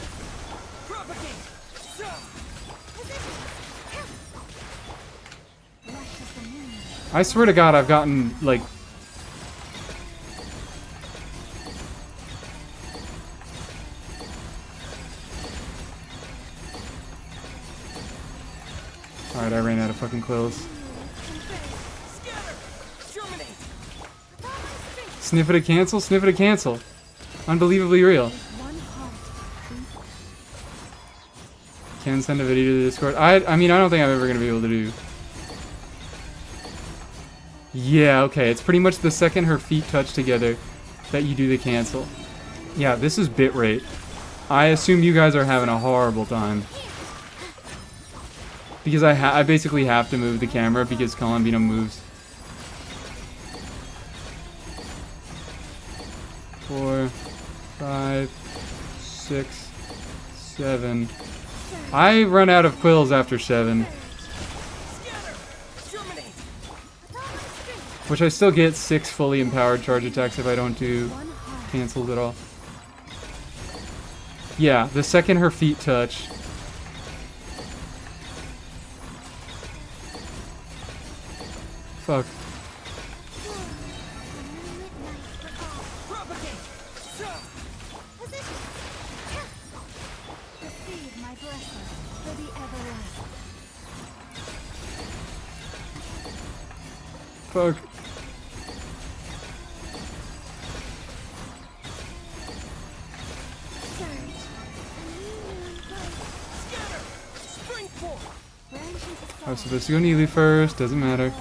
Propagate! Positions. Rush of the moon. I swear to God, I've gotten, like... Alright, I ran out of fucking quills. Scatter! Terminate! Sniff it a cancel, sniff it a cancel. Unbelievably real. One heart. Can send a video to the Discord. I mean, I don't think I'm ever gonna be able to do. Yeah, okay. It's pretty much the second her feet touch together that you do the cancel. Yeah, this is bitrate. I assume you guys are having a horrible time. Because I basically have to move the camera because Colombina moves. 4, 5, 6, 7. I run out of quills after 7. Scatter! Terminate! Which I still get 6 fully empowered charge attacks if I don't do One heart. cancels at all. Yeah, the second her feet touch. Fuck. Propagate! Positions. Receive my blessing for the everlasting. Fuck. Surge. A new moon rises. Scatter! Spring forth! Branches I was aside. supposed to go Neely first, doesn't matter.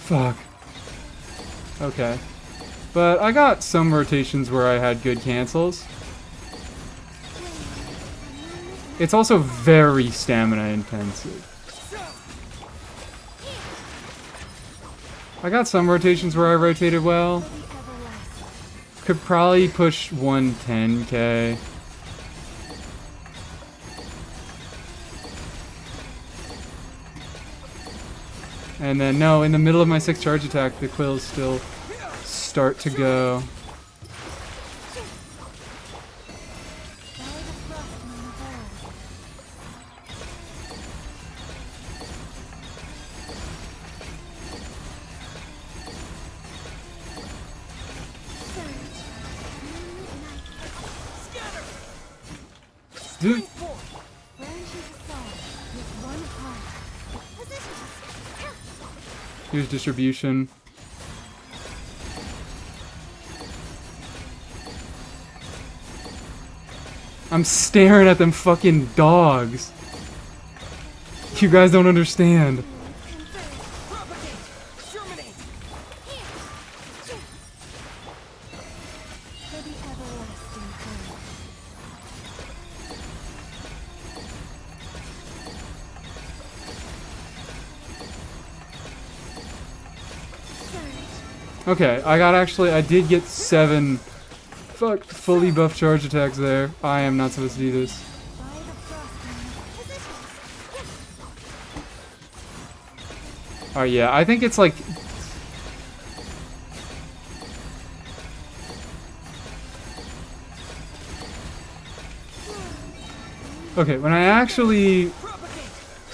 Fuck. Okay. But I got some rotations where I had good cancels. It's also very stamina intensive. I got some rotations where I rotated well. For the everlasting. Could probably push 110k. And then, no, in the middle of my 6 charge attack, the quills still start to go. By the frost moon of old. Surge. Moonlit night. Scatter! Dude, Forth! Branches aside with one heart. Positions. here's distribution. I'm staring at them fucking dogs. You guys don't understand. Propagate! Terminate! For the everlasting home. Surge. Okay, I did get 7 fully buffed charge attacks there. I am not supposed to do this. By the frost moon. Positions. Oh yeah, I think it's like... Okay, when I actually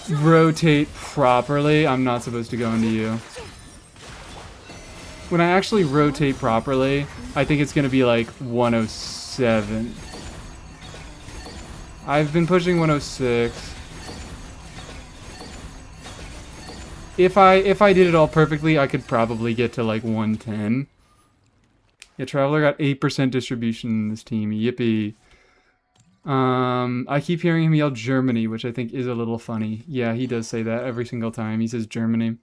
rotate properly, I'm not supposed to go into you. When I actually rotate properly, I think it's gonna be like 107. I've been pushing 106. If I did it all perfectly, I could probably get to like 110. Yeah, Traveler got 8% distribution in this team. Yippee. I keep hearing him yell Germany, which I think is a little funny. Yeah, he does say that every single time. He says Germany.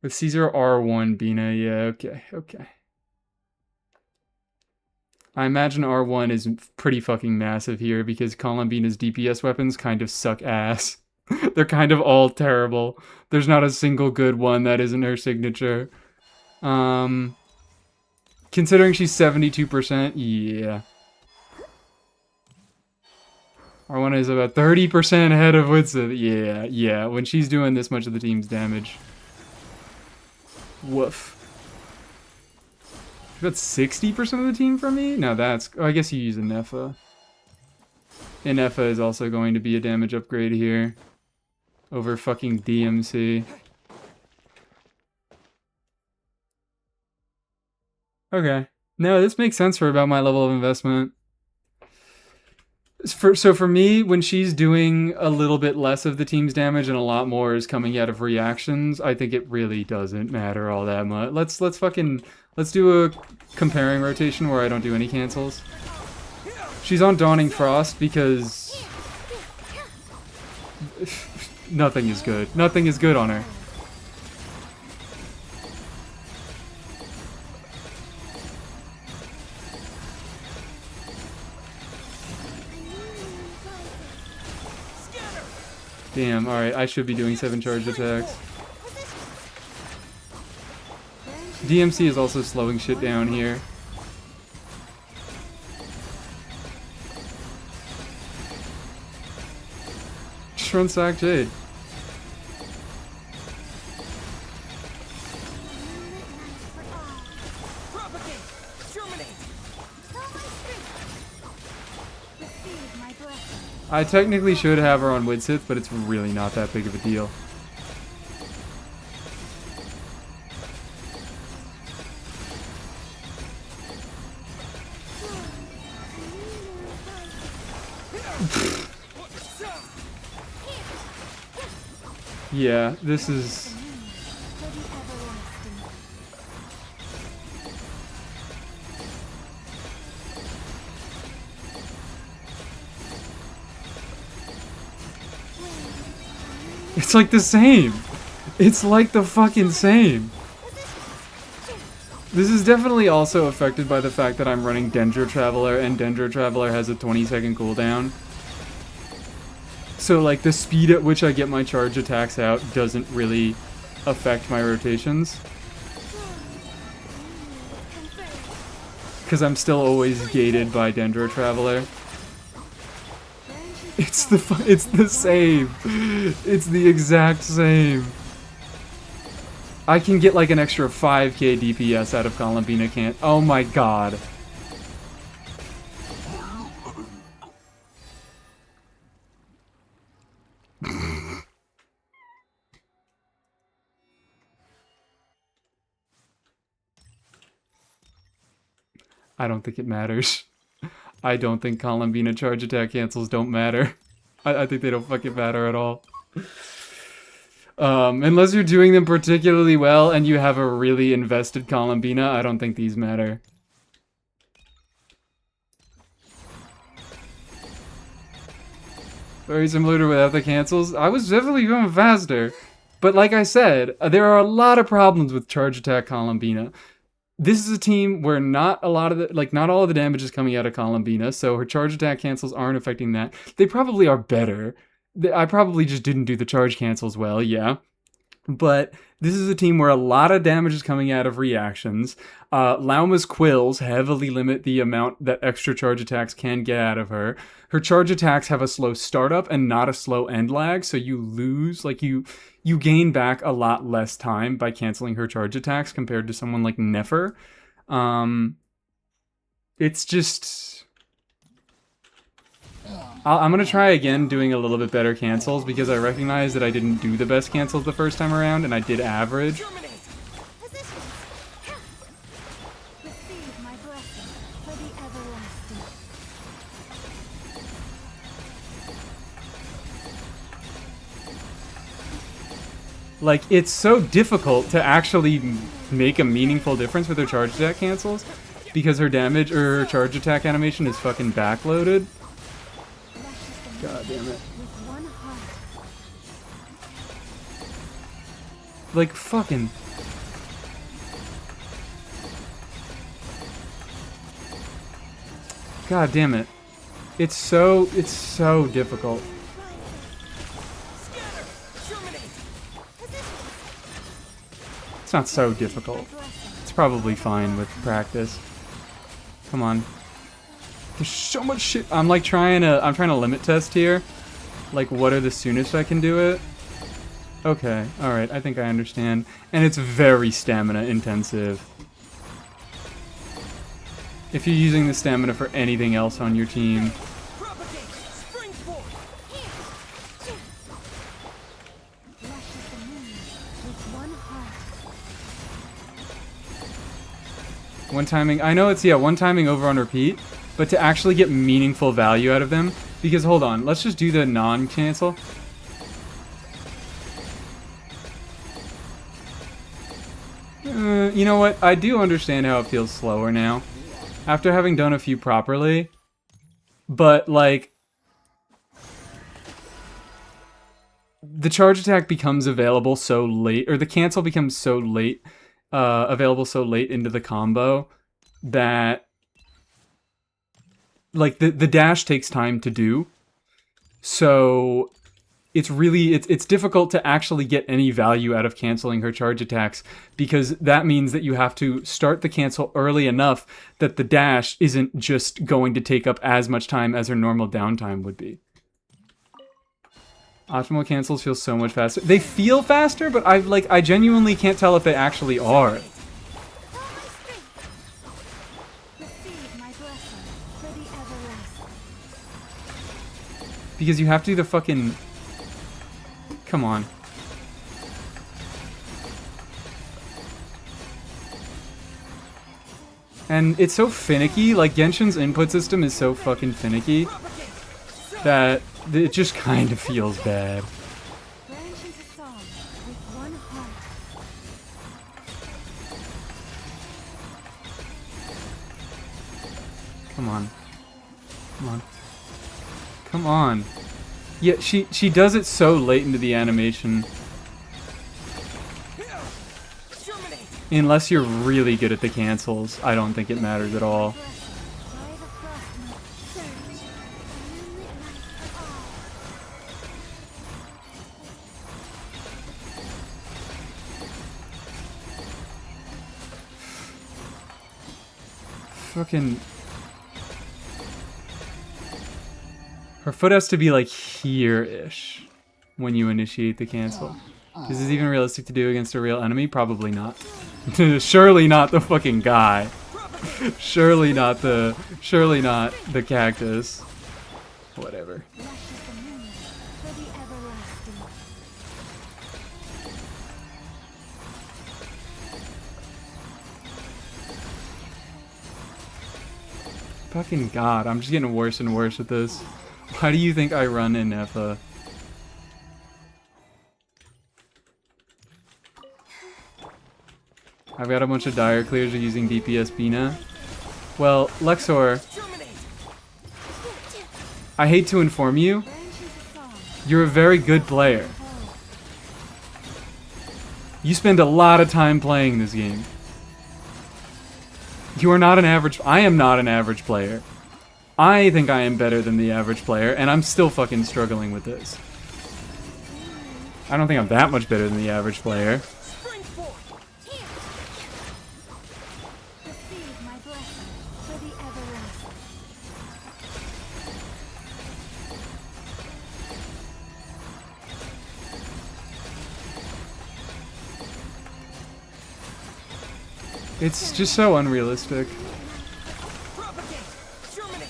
With Caesar R1, Bina, yeah, okay. I imagine R1 is pretty fucking massive here because Columbina's DPS weapons kind of suck ass. They're kind of all terrible. There's not a single good one that isn't her signature. Considering she's 72%, yeah. R1 is about 30% ahead of Witsa. Yeah, when she's doing this much of the team's damage. Woof. She got 60% of the team from me? No, that's... Oh, I guess you use Inefa. Inefa is also going to be a damage upgrade here. Over fucking DMC. Okay. No, this makes sense for about my level of investment. So for me, when she's doing a little bit less of the team's damage and a lot more is coming out of reactions, I think it really doesn't matter all that much. Let's do a comparing rotation where I don't do any cancels. She's on Dawning Frost because nothing is good. Nothing is good on her. Damn, alright, I should be doing 7 charge attacks. DMC is also slowing shit down here. Just run Sack Jade. I technically should have her on Widsith, but it's really not that big of a deal. Yeah, this is... It's like the same. It's like the fucking same. This is definitely also affected by the fact that I'm running Dendro Traveler, and Dendro Traveler has a 20-second cooldown. So, like, the speed at which I get my charge attacks out doesn't really affect my rotations. Because I'm still always gated by Dendro Traveler. It's the same. It's the exact same. I can get like an extra 5k DPS out of Columbina can't. Oh my god. I don't think it matters. I don't think Columbina charge attack cancels don't matter. I think they don't fucking matter at all. Unless you're doing them particularly well and you have a really invested Columbina, I don't think these matter. Very similar to without the cancels. I was definitely going faster. But like I said, there are a lot of problems with charge attack Columbina. This is a team where not all of the damage is coming out of Columbina, so her charge attack cancels aren't affecting that. They probably are better. I probably just didn't do the charge cancels well, yeah. But this is a team where a lot of damage is coming out of reactions. Lauma's quills heavily limit the amount that extra charge attacks can get out of her. Her charge attacks have a slow startup and not a slow end lag, so you lose, like you gain back a lot less time by canceling her charge attacks compared to someone like Nefer. It's just... I'm gonna try again doing a little bit better cancels because I recognize that I didn't do the best cancels the first time around, and I did average. Terminate. Positions. Receive my blessing for the everlasting. Like, it's so difficult to actually make a meaningful difference with her charge attack cancels because her damage or her charge attack animation is fucking backloaded. God damn it. With one heart. Like, fucking... God damn it. It's so difficult. Scatter. Terminate. It's not so difficult. It's probably fine with practice. Come on. There's so much shit. I'm trying to limit test here. Like, what are the soonest I can do it? Okay, alright, I think I understand. And it's very stamina intensive. If you're using the stamina for anything else on your team. Propagate. Spring forth. Luscious the moon with one heart. One timing, I know it's, yeah, one timing over on repeat, but to actually get meaningful value out of them, because hold on, let's just do the non-cancel. You know what, I do understand how it feels slower now, after having done a few properly, but like, the charge attack becomes available so late, or the cancel becomes so late, available so late into the combo, that like the dash takes time to do, so it's really it's difficult to actually get any value out of canceling her charge attacks, because that means that you have to start the cancel early enough that the dash isn't just going to take up as much time as her normal downtime would be. Optimal cancels feel so much faster. They feel faster, but I genuinely can't tell if they actually are. Receive my blessing for the everlasting. Because you have to do the fucking... Come on. And it's so finicky, like Genshin's input system is so fucking finicky that it just kind of feels bad. Branch into song with one heart. Come on. Come on. Come on. Yeah, she does it so late into the animation. Terminate. Unless you're really good at the cancels, I don't think it matters at all. Blessing by the frostmourne surge. A moonlit light of all. Fucking... Her foot has to be like here-ish when you initiate the cancel. Is this even realistic to do against a real enemy? Probably not. Surely not the fucking guy. Surely not the cactus. Whatever. Luscious the moon for the everlasting. Fucking god, I'm just getting worse and worse at this. Why do you think I run in Effa? I've got a bunch of dire clears using DPS Bina. Well, Lexor, Terminate. I hate to inform you, Branch into song. you're a very good player. Oh, You spend a lot of time playing this game. You are not an average... I am not an average player. I think I am better than the average player, and I'm still fucking struggling with this. I don't think I'm that much better than the average player. Spring forth. receive my blessing for the everlasting. It's just so unrealistic. Propagate. Terminate.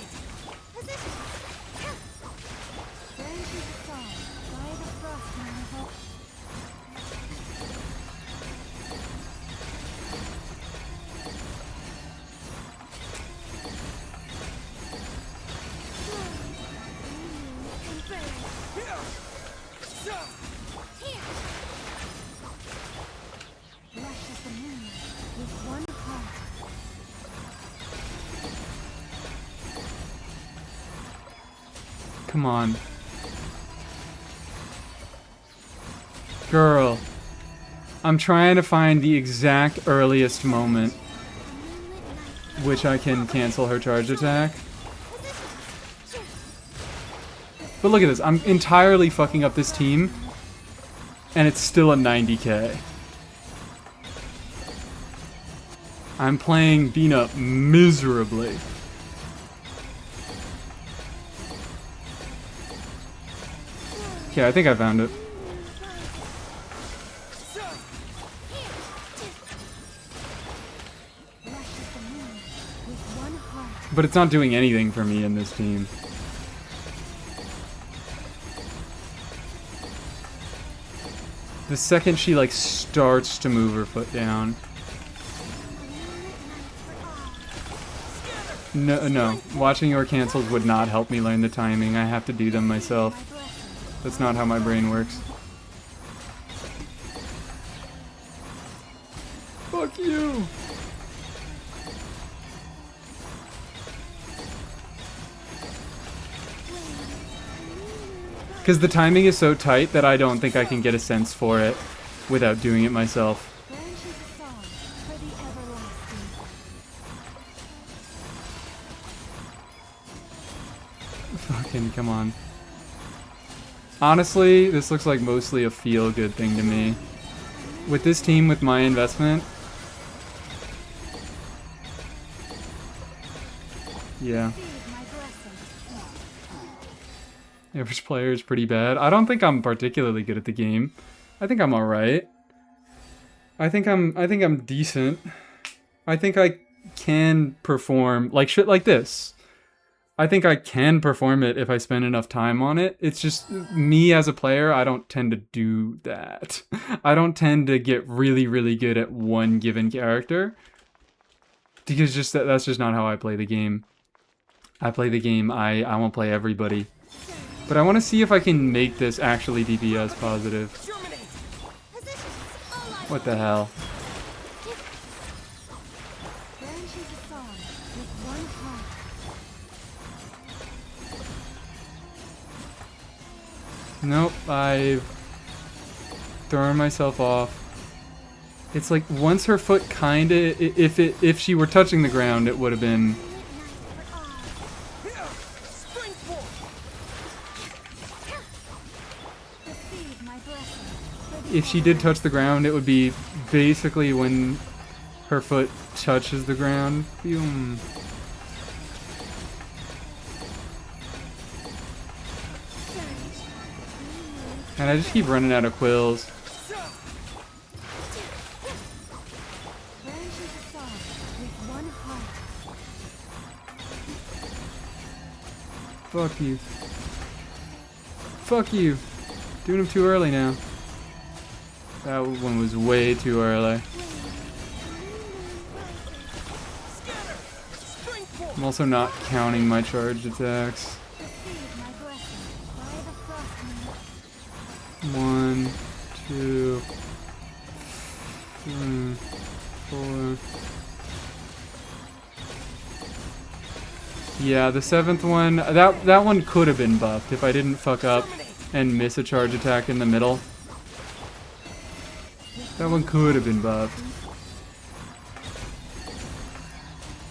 Come on. Girl. I'm trying to find the exact earliest moment which I can cancel her charge attack. But look at this. I'm entirely fucking up this team. And it's still a 90k. I'm playing Bina miserably. Okay, I think I found it. But it's not doing anything for me in this team. The second she like starts to move her foot down. No. Watching your cancels would not help me learn the timing. I have to do them myself. That's not how my brain works. Fuck you! Because the timing is so tight that I don't think I can get a sense for it without doing it myself. Fucking come on. Honestly, this looks like mostly a feel-good thing to me. With this team, with my investment... Yeah. Average player is pretty bad. I don't think I'm particularly good at the game. I think I'm alright. I think I'm decent. I think I can perform like shit like this. I think I can perform it if I spend enough time on it. It's just me as a player, I don't tend to do that. I don't tend to get really, really good at one given character. Because just that's just not how I play the game. I play the game, I won't play everybody. But I want to see if I can make this actually DPS positive. What the hell? Nope, I've thrown myself off. It's like once her foot kinda, if she were touching the ground, it would have been. If she did touch the ground, it would be basically when her foot touches the ground. Boom. And I just keep running out of quills. Fuck you. Fuck you. Doing them too early now. That one was way too early. I'm also not counting my charged attacks. 1, 2, 3, 4. Yeah, the 7th one, that one could have been buffed if I didn't fuck up and miss a charge attack in the middle. That one could have been buffed.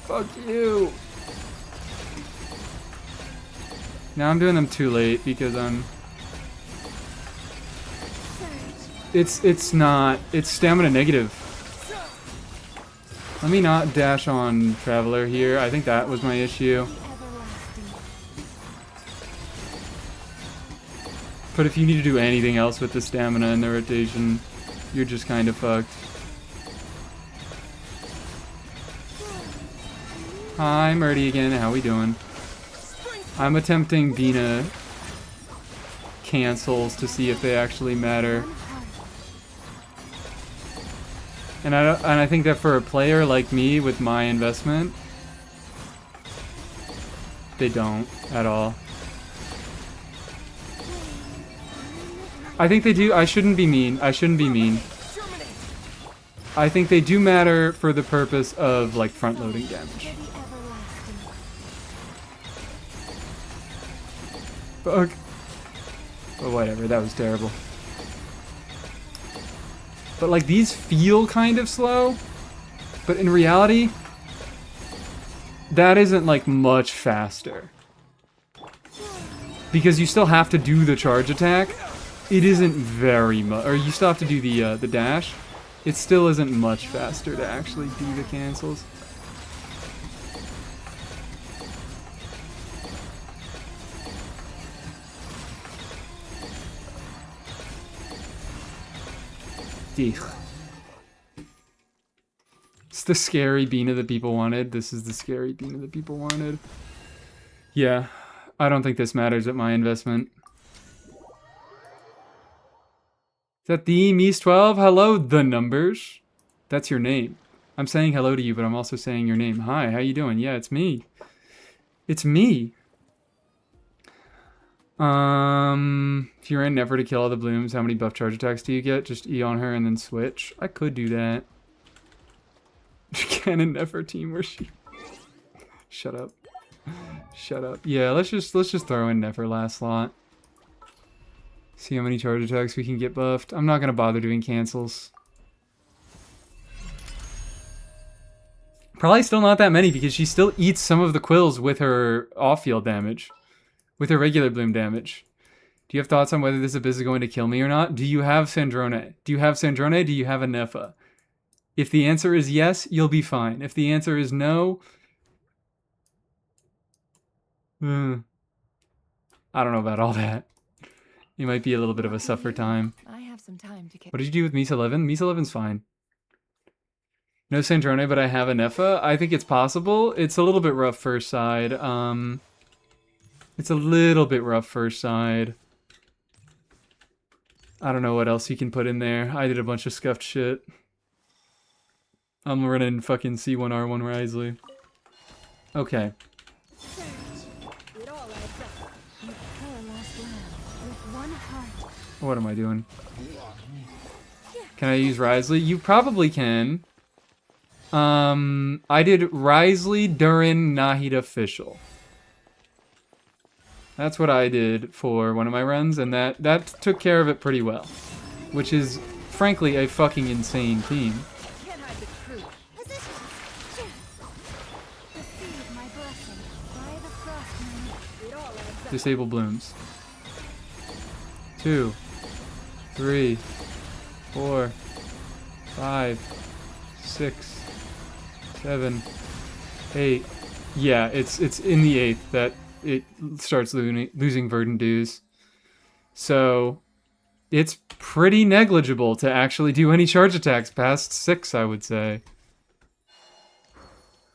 Fuck you! Now I'm doing them too late because I'm... It's stamina negative. Let me not dash on Traveler here. I think that was my issue. But if you need to do anything else with the stamina and the rotation, you're just kind of fucked. Hi, Murdy again. How we doing? I'm attempting Bina cancels to see if they actually matter. And I think that for a player like me with my investment, they don't at all. I think they do. I shouldn't be mean. I shouldn't be mean. I think they do matter for the purpose of like front loading damage. Fuck. But whatever, that was terrible. But like these feel kind of slow, but in reality, that isn't like much faster. Because you still have to do the charge attack. It isn't very much, or you still have to do the dash. It still isn't much faster to actually do the cancels. Dich. It's the scary Bina that people wanted. This is the scary Bina that people wanted. Yeah, I don't think this matters at my investment. Is that the Mies12? Hello, the numbers. That's your name. I'm saying hello to you, but I'm also saying your name. Hi, how you doing? Yeah, it's me. It's me. If you ran Never to kill all the blooms, how many buff charge attacks do you get? Just E on her and then switch. I could do that. Canon Never team where she... Shut up. Shut up. Yeah, let's just throw in Never last slot. See how many charge attacks we can get buffed. I'm not gonna bother doing cancels. Probably still not that many because she still eats some of the quills with her off-field damage. With her regular bloom damage. Do you have thoughts on whether this abyss is going to kill me or not? Do you have Sandrone? Do you have Sandrone? Do you have a Nefa? If the answer is yes, you'll be fine. If the answer is no... I don't know about all that. It might be a little bit of a suffer time. I have some time to get. What did you do with Mies 11? Mies 11's fine. No Sandrone, but I have a Nefa. I think it's possible. It's a little bit rough first side. It's a little bit rough first side. I don't know what else you can put in there. I did a bunch of scuffed shit. I'm running fucking C1R1 Risley. Okay. It all adds up. Her last round with one heart. What am I doing? Can I use Risley? You probably can. I did Risley, Durin, Nahid official. That's what I did for one of my runs, and that took care of it pretty well. Which is, frankly, a fucking insane team. Can't hide the truth. Position. Receive my blessing. By the frost moon. It all adds up. Disable blooms. 2, 3, 4, 5, 6, 7, 8. Yeah, it's in the 8th that it starts losing verdant dues. So it's pretty negligible to actually do any charge attacks past 6, I would say.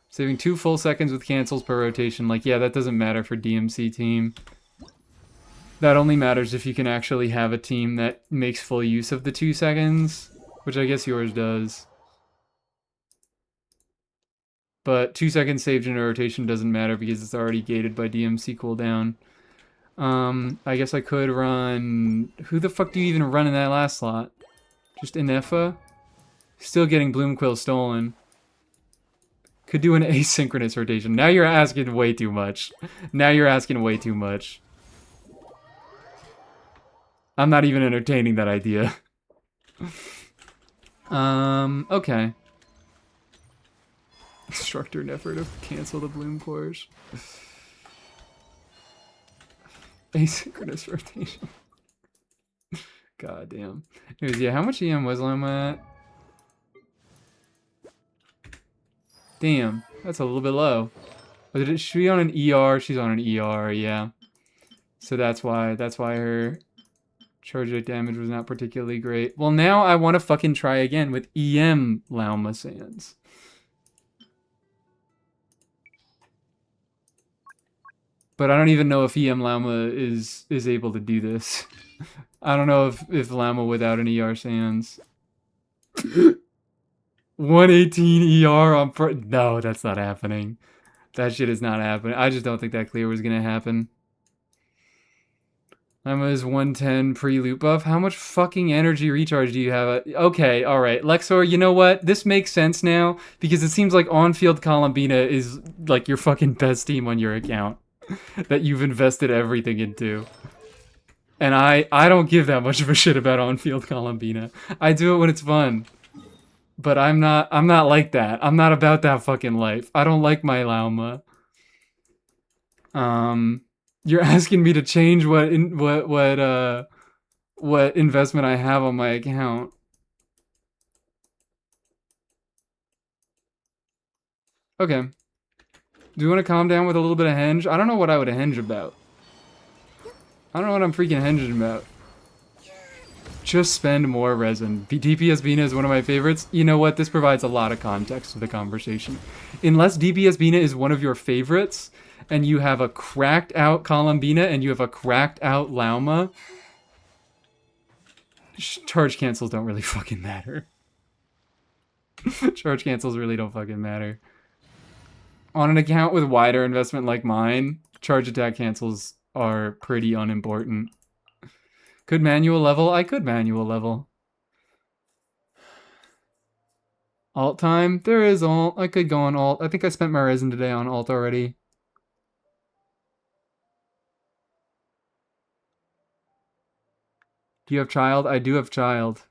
Saving 2 full seconds with cancels per rotation. Like, yeah, that doesn't matter for DMC team. That only matters if you can actually have a team that makes full use of the 2 seconds, which I guess yours does. But 2 seconds saved in a rotation doesn't matter because it's already gated by DMC cooldown. I guess I could run... Who the fuck do you even run in that last slot? Just Inefa? Still getting Bloomquill stolen. Could do an asynchronous rotation. Now you're asking way too much. Now you're asking way too much. I'm not even entertaining that idea. Okay. Instructor an effort to cancel the bloom course. Asynchronous rotation. God damn. Anyways, yeah, how much EM was Lama at? Damn, that's a little bit low. But did she be on an ER? She's on an ER, yeah. So that's why her charge rate damage was not particularly great. Well, now I want to fucking try again with EM Lauma Sands. But I don't even know if EM Lauma is able to do this. I don't know if Lauma without an ER Sands. 118 ER on... No, that's not happening. That shit is not happening. I just don't think that clear was going to happen. Lauma is 110 pre-loot buff. How much fucking energy recharge do you have? Okay, alright. Lexor, you know what? This makes sense now. Because it seems like on-field Columbina is like your fucking best team on your account. That you've invested everything into. And I don't give that much of a shit about on-field Columbina. I do it when it's fun. But I'm not like that. I'm not about that fucking life. I don't like my Lauma. You're asking me to change what investment I have on my account. Okay. Do you want to calm down with a little bit of henge? I don't know what I would henge about. I don't know what I'm freaking henging about. Just spend more resin. DPS Bina is one of my favorites. You know what? This provides a lot of context to the conversation. Unless DPS Bina is one of your favorites, and you have a cracked out Columbina and you have a cracked out Lauma, charge cancels don't really fucking matter. Charge cancels really don't fucking matter. On an account with wider investment like mine, charge attack cancels are pretty unimportant. Could manual level? I could manual level. Alt time? There is alt. I could go on alt. I think I spent my resin today on alt already. Do you have child? I do have child.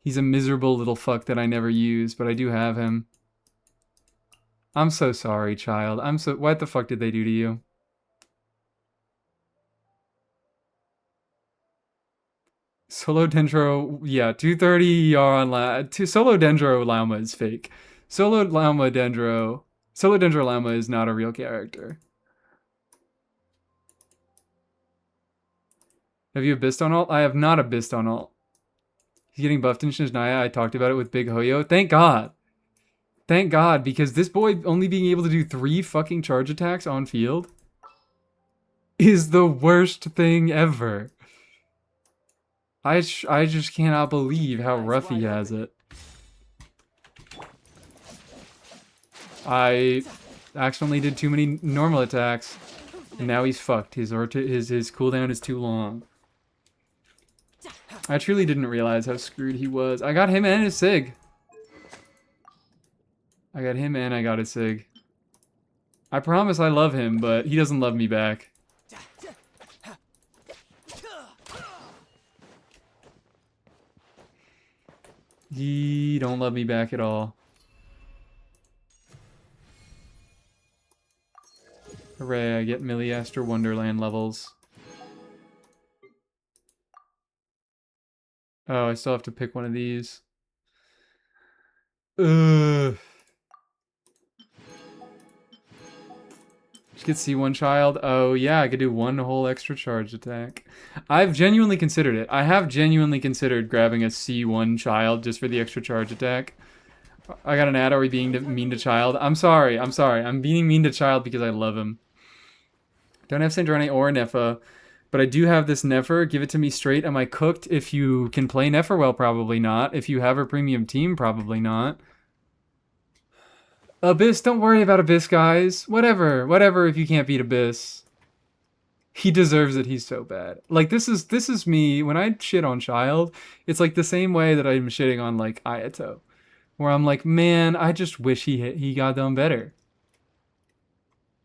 He's a miserable little fuck that I never use, but I do have him. I'm so sorry, child. What the fuck did they do to you? Solo Dendro, yeah, 230 ER on Solo Dendro Lauma is fake. Solo Dendro Lauma is not a real character. Have you abyssed on alt? I have not abyssed on alt. He's getting buffed in Shinaya. I talked about it with Big Hoyo. Thank God. Thank God, because this boy only being able to do 3 fucking charge attacks on field is the worst thing ever. I just cannot believe how rough he has it. I accidentally did too many normal attacks, and now he's fucked. His cooldown is too long. I truly didn't realize how screwed he was. I got him and his Sig. I got him and I got his Sig. I promise I love him, but he doesn't love me back. He don't love me back at all. Hooray, I get Milliaster Wonderland levels. Oh, I still have to pick one of these. Ugh. Just get C1 child. Oh yeah, I could do 1 whole extra charge attack. I've genuinely considered it. I have genuinely considered grabbing a C1 child just for the extra charge attack. I got an ad, are we being mean to child? I'm sorry. I'm being mean to child because I love him. Don't have Sandrani or Nefa, but I do have this Nefer. Give it to me straight. Am I cooked? If you can play Nefer well, probably not. If you have a premium team, probably not. Abyss, don't worry about Abyss, guys. Whatever if you can't beat Abyss. He deserves it, he's so bad. Like, this is me, when I shit on Child, it's like the same way that I'm shitting on, like, Ayato. Where I'm like, man, I just wish he got done better.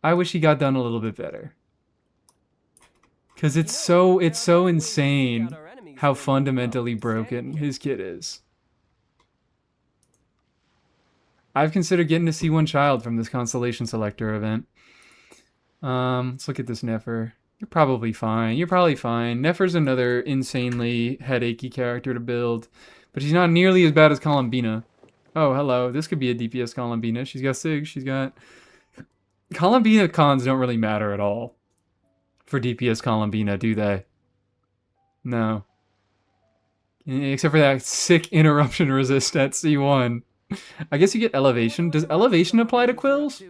I wish he got done a little bit better. Because it's so insane how fundamentally broken his kid is. I've considered getting to C1 Child from this Constellation Selector event. Let's look at this Nefer. You're probably fine. Nefer's another insanely headachy character to build, but she's not nearly as bad as Columbina. Oh, hello. This could be a DPS Columbina. She's got Sig. She's got... Columbina cons don't really matter at all for DPS Columbina, do they? No. Except for that sick interruption resist at C1. I guess you get elevation. Does elevation apply to quills?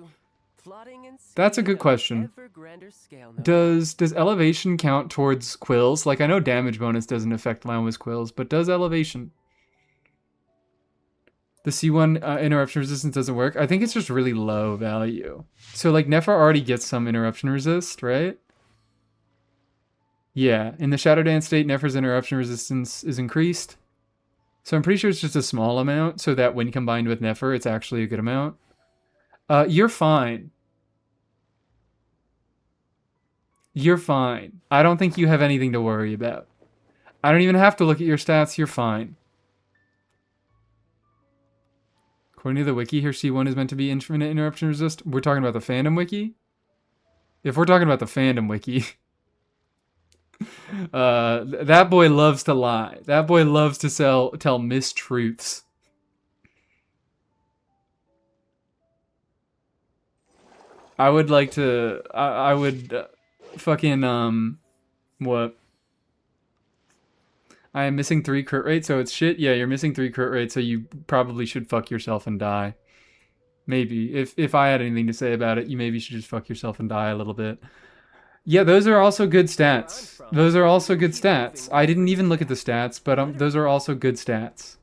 That's a good question. Does elevation count towards quills? Like, I know damage bonus doesn't affect Lauma's quills, but does elevation? The C1 interruption resistance doesn't work. I think it's just really low value. So, like, Nefer already gets some interruption resist, right? Yeah, in the Shadow Dance state, Nefer's interruption resistance is increased. So I'm pretty sure it's just a small amount, so that when combined with Nefer, it's actually a good amount. You're fine. You're fine. I don't think you have anything to worry about. I don't even have to look at your stats. You're fine. According to the wiki, her C1 is meant to be infinite interruption resist. We're talking about the fandom wiki? If we're talking about the fandom wiki, that boy loves to lie. That boy loves to tell mistruths. I would like to. I would fucking what? I am missing 3 crit rate, so it's shit. Yeah, you're missing 3 crit rate, so you probably should fuck yourself and die. Maybe. If I had anything to say about it, you maybe should just fuck yourself and die a little bit. Yeah, those are also good stats. Those are also good stats. I didn't even look at the stats, but those are also good stats.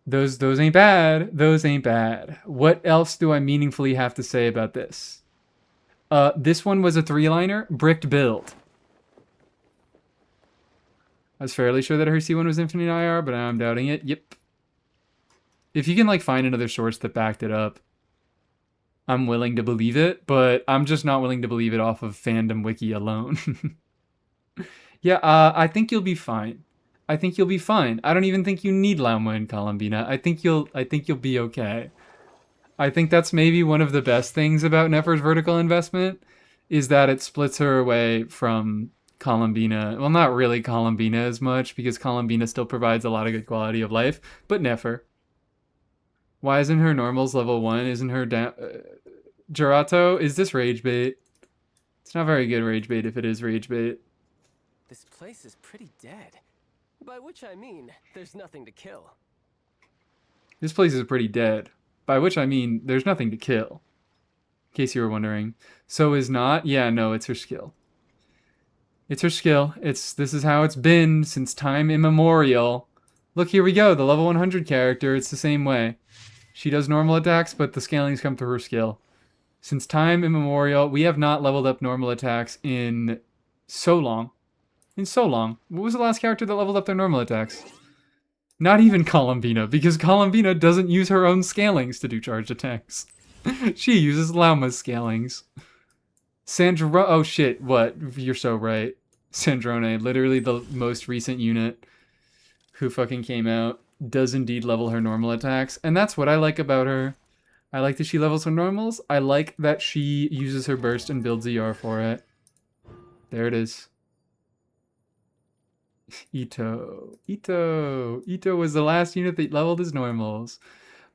Those ain't bad. Those ain't bad. What else do I meaningfully have to say about this? This one was a 3-liner, bricked build. I was fairly sure that her C1 was infinite IR, but now I'm doubting it. Yep. If you can like find another source that backed it up, I'm willing to believe it, but I'm just not willing to believe it off of fandom wiki alone. Yeah, I think you'll be fine. I think you'll be fine. I don't even think you need Lauma and Columbina. I think you'll be okay. I think that's maybe one of the best things about Nefer's vertical investment is that it splits her away from Columbina. Well, not really Columbina as much because Columbina still provides a lot of good quality of life, but Nefer. Why isn't her normals level 1? Isn't her down... Gerato, is this rage bait? It's not very good rage bait if it is rage bait. This place is pretty dead. By which I mean, there's nothing to kill. This place is pretty dead. By which I mean, there's nothing to kill. In case you were wondering. So is not? Yeah, no, it's her skill. It's her skill. This is how it's been since time immemorial. Look, here we go. The level 100 character, it's the same way. She does normal attacks, but the scalings come through her skill. Since time immemorial, we have not leveled up normal attacks in so long. What was the last character that leveled up their normal attacks? Not even Columbina, because Columbina doesn't use her own scalings to do charged attacks. She uses Lauma's scalings. Oh shit, what? You're so right. Sandrone, literally the most recent unit who fucking came out, does indeed level her normal attacks. And that's what I like about her. I like that she levels her normals. I like that she uses her burst and builds ER for it. There it is. Ito was the last unit that leveled his normals.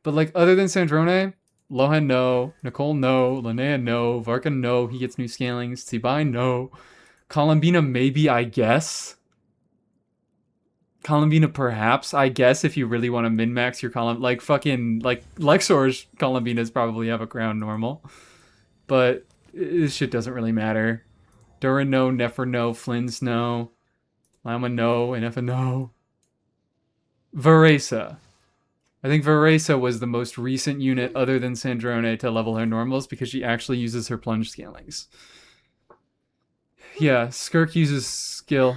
But like other than Sandrone, Lohan no, Nicole no, Linnea no, Varka no, he gets new scalings, Tsibai no, Columbina maybe, I guess. Columbina perhaps, I guess, if you really want to min-max your like fucking, like Lexor's Columbinas probably have a crown normal. But this shit doesn't really matter. Durin no, Nefer no, Flynn's no, Lama no, and Effa no. Varesa. I think Varesa was the most recent unit other than Sandrone to level her normals because she actually uses her plunge scalings. Yeah, Skirk uses skill.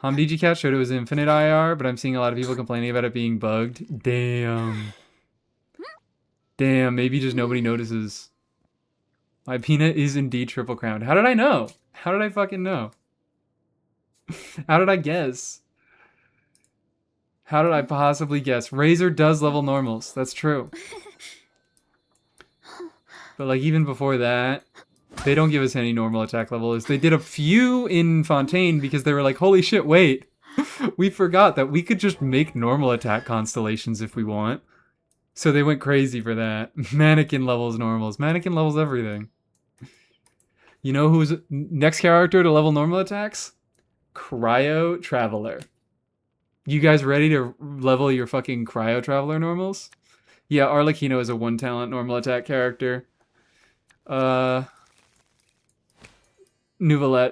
Hamdiji Cat showed it was infinite IR, but I'm seeing a lot of people complaining about it being bugged. Damn. Damn, maybe just nobody notices. My peanut is indeed triple crowned. How did I know? How did I fucking know? How did I guess? How did I possibly guess? Razor does level normals. That's true. But like even before that, they don't give us any normal attack levels. They did a few in Fontaine because they were like, holy shit, wait. We forgot that we could just make normal attack constellations if we want. So they went crazy for that. Mannequin levels normals. Mannequin levels everything. You know who's next character to level normal attacks? Cryo Traveler. You guys ready to level your fucking Cryo Traveler normals? Yeah, Arlecchino is a 1-talent normal attack character. Nouvelette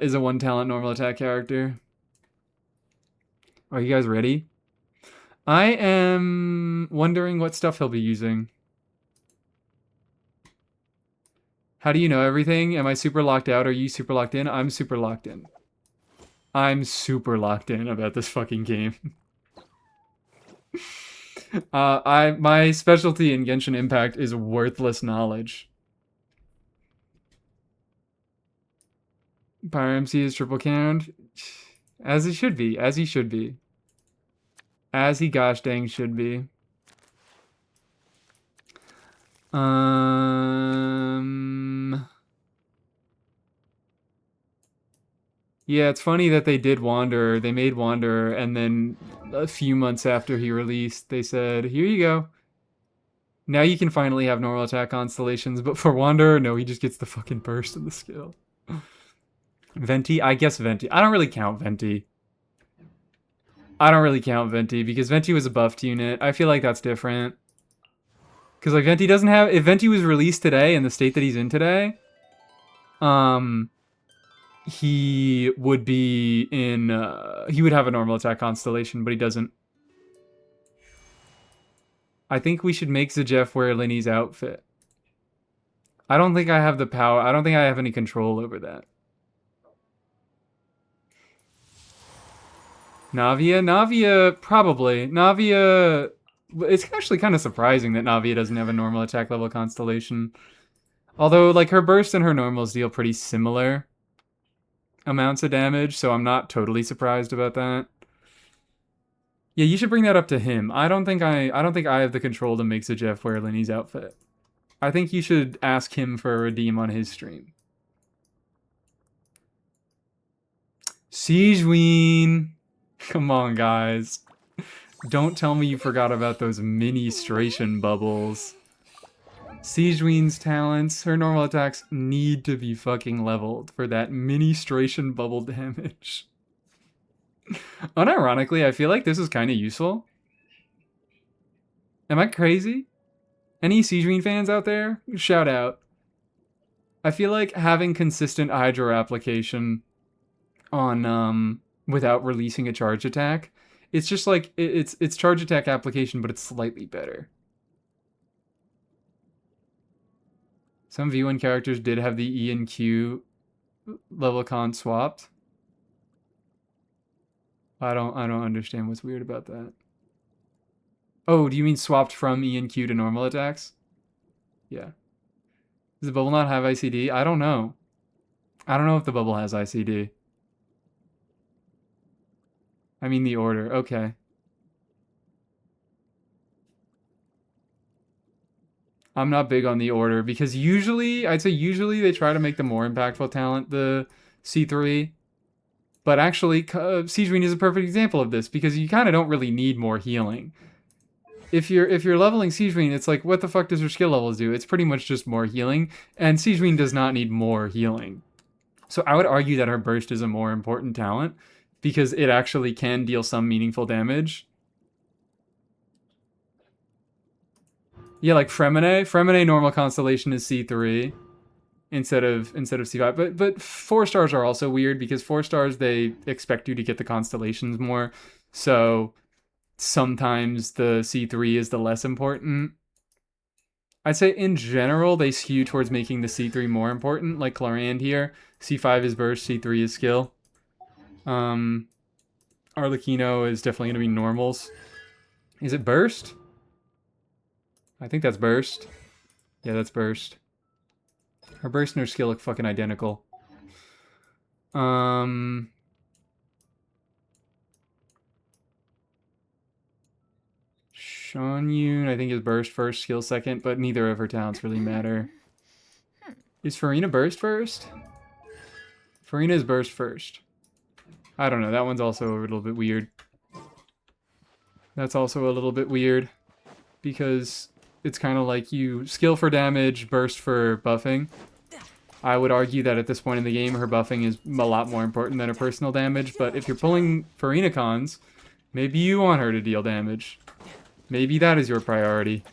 is a 1-talent normal attack character. Are you guys ready? I am wondering what stuff he'll be using. How do you know everything? Am I super locked out? Are you super locked in? I'm super locked in. I'm super locked in about this fucking game. My specialty in Genshin Impact is worthless knowledge. Pyro MC is triple canned. As he should be. As he should be. As he gosh dang should be. Yeah, it's funny that they did Wanderer. They made Wanderer, and then a few months after he released, they said, here you go. Now you can finally have normal attack constellations, but for Wanderer, no, he just gets the fucking burst of the skill. Venti? I guess Venti. I don't really count Venti. I don't really count Venti, because Venti was a buffed unit. I feel like that's different. Because, like, Venti doesn't have... If Venti was released today, in the state that he's in today, he would be in... he would have a normal attack constellation, but he doesn't. I think we should make Zajef wear Linny's outfit. I don't think I have the power. I don't think I have any control over that. Navia, probably. Navia... It's actually kind of surprising that Navia doesn't have a normal attack level constellation. Although, like, her burst and her normals deal pretty similar amounts of damage, so I'm not totally surprised about that. Yeah, you should bring that up to him. I don't think I have the control to make Zajef wear Linny's outfit. I think you should ask him for a redeem on his stream. Siegeween! Come on, guys. Don't tell me you forgot about those ministration bubbles. Siegeween's talents, her normal attacks need to be fucking leveled for that ministration bubble damage. Unironically, I feel like this is kind of useful. Am I crazy? Any Siegeween fans out there? Shout out. I feel like having consistent Hydro application on, without releasing a charge attack, it's just like, it's charge attack application, but it's slightly better. Some V1 characters did have the E and Q level con swapped. I don't understand what's weird about that. Oh, do you mean swapped from E and Q to normal attacks? Yeah. Does the bubble not have ICD? I don't know. I don't know if the bubble has ICD. I mean the order. Okay. I'm not big on the order because usually, I'd say usually they try to make the more impactful talent the C3. But actually, Siegeween is a perfect example of this because you kind of don't really need more healing. If you're leveling Siegeween, it's like, what the fuck does her skill levels do? It's pretty much just more healing, and Siegeween does not need more healing. So I would argue that her burst is a more important talent because it actually can deal some meaningful damage. Yeah, like Fremine normal constellation is C3 instead of C5. But 4 stars are also weird because 4 stars they expect you to get the constellations more. So sometimes the C3 is the less important. I'd say in general they skew towards making the C3 more important, like Clorand here. C5 is burst, C3 is skill. Arlecchino is definitely going to be normals. Is it burst? I think that's burst. Yeah, that's burst. Her burst and her skill look fucking identical. Shanyun, I think is burst first, skill second, but neither of her talents really matter. Is Farina burst first? Farina is burst first. I don't know, that one's also a little bit weird. That's also a little bit weird because it's kind of like you skill for damage, burst for buffing. I would argue that at this point in the game, her buffing is a lot more important than her personal damage, but if you're pulling Farina cons, maybe you want her to deal damage. Maybe that is your priority.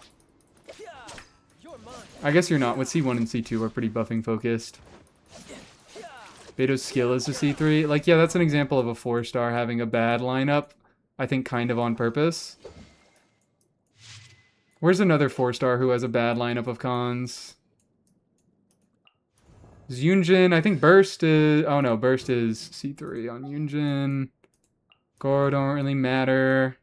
I guess you're not. With C1 and C2 are pretty buffing focused. Beto's skill is a C3. Like, yeah, that's an example of a 4-star having a bad lineup. I think kind of on purpose. Where's another 4-star who has a bad lineup of cons? Yunjin, I think burst is... Oh no, burst is C3 on Yunjin. Goro don't really matter.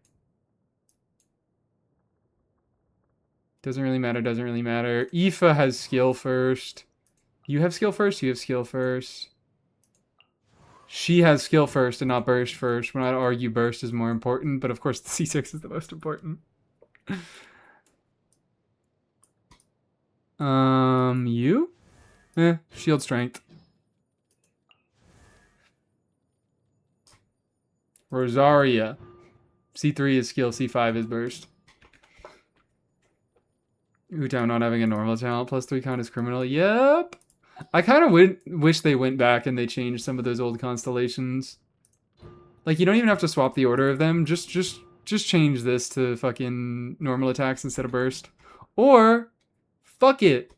Doesn't really matter, doesn't really matter. Aoife has skill first. You have skill first? You have skill first. She has skill first and not burst first. When I'd argue burst is more important, but of course the C6 is the most important. You? Shield strength. Rosaria. C3 is skill, C5 is burst. Wu-Tao not having a normal talent, +3 count is criminal. Yep. I kind of wish they went back and they changed some of those old constellations. Like, you don't even have to swap the order of them. Just change this to fucking normal attacks instead of burst. Or, fuck it.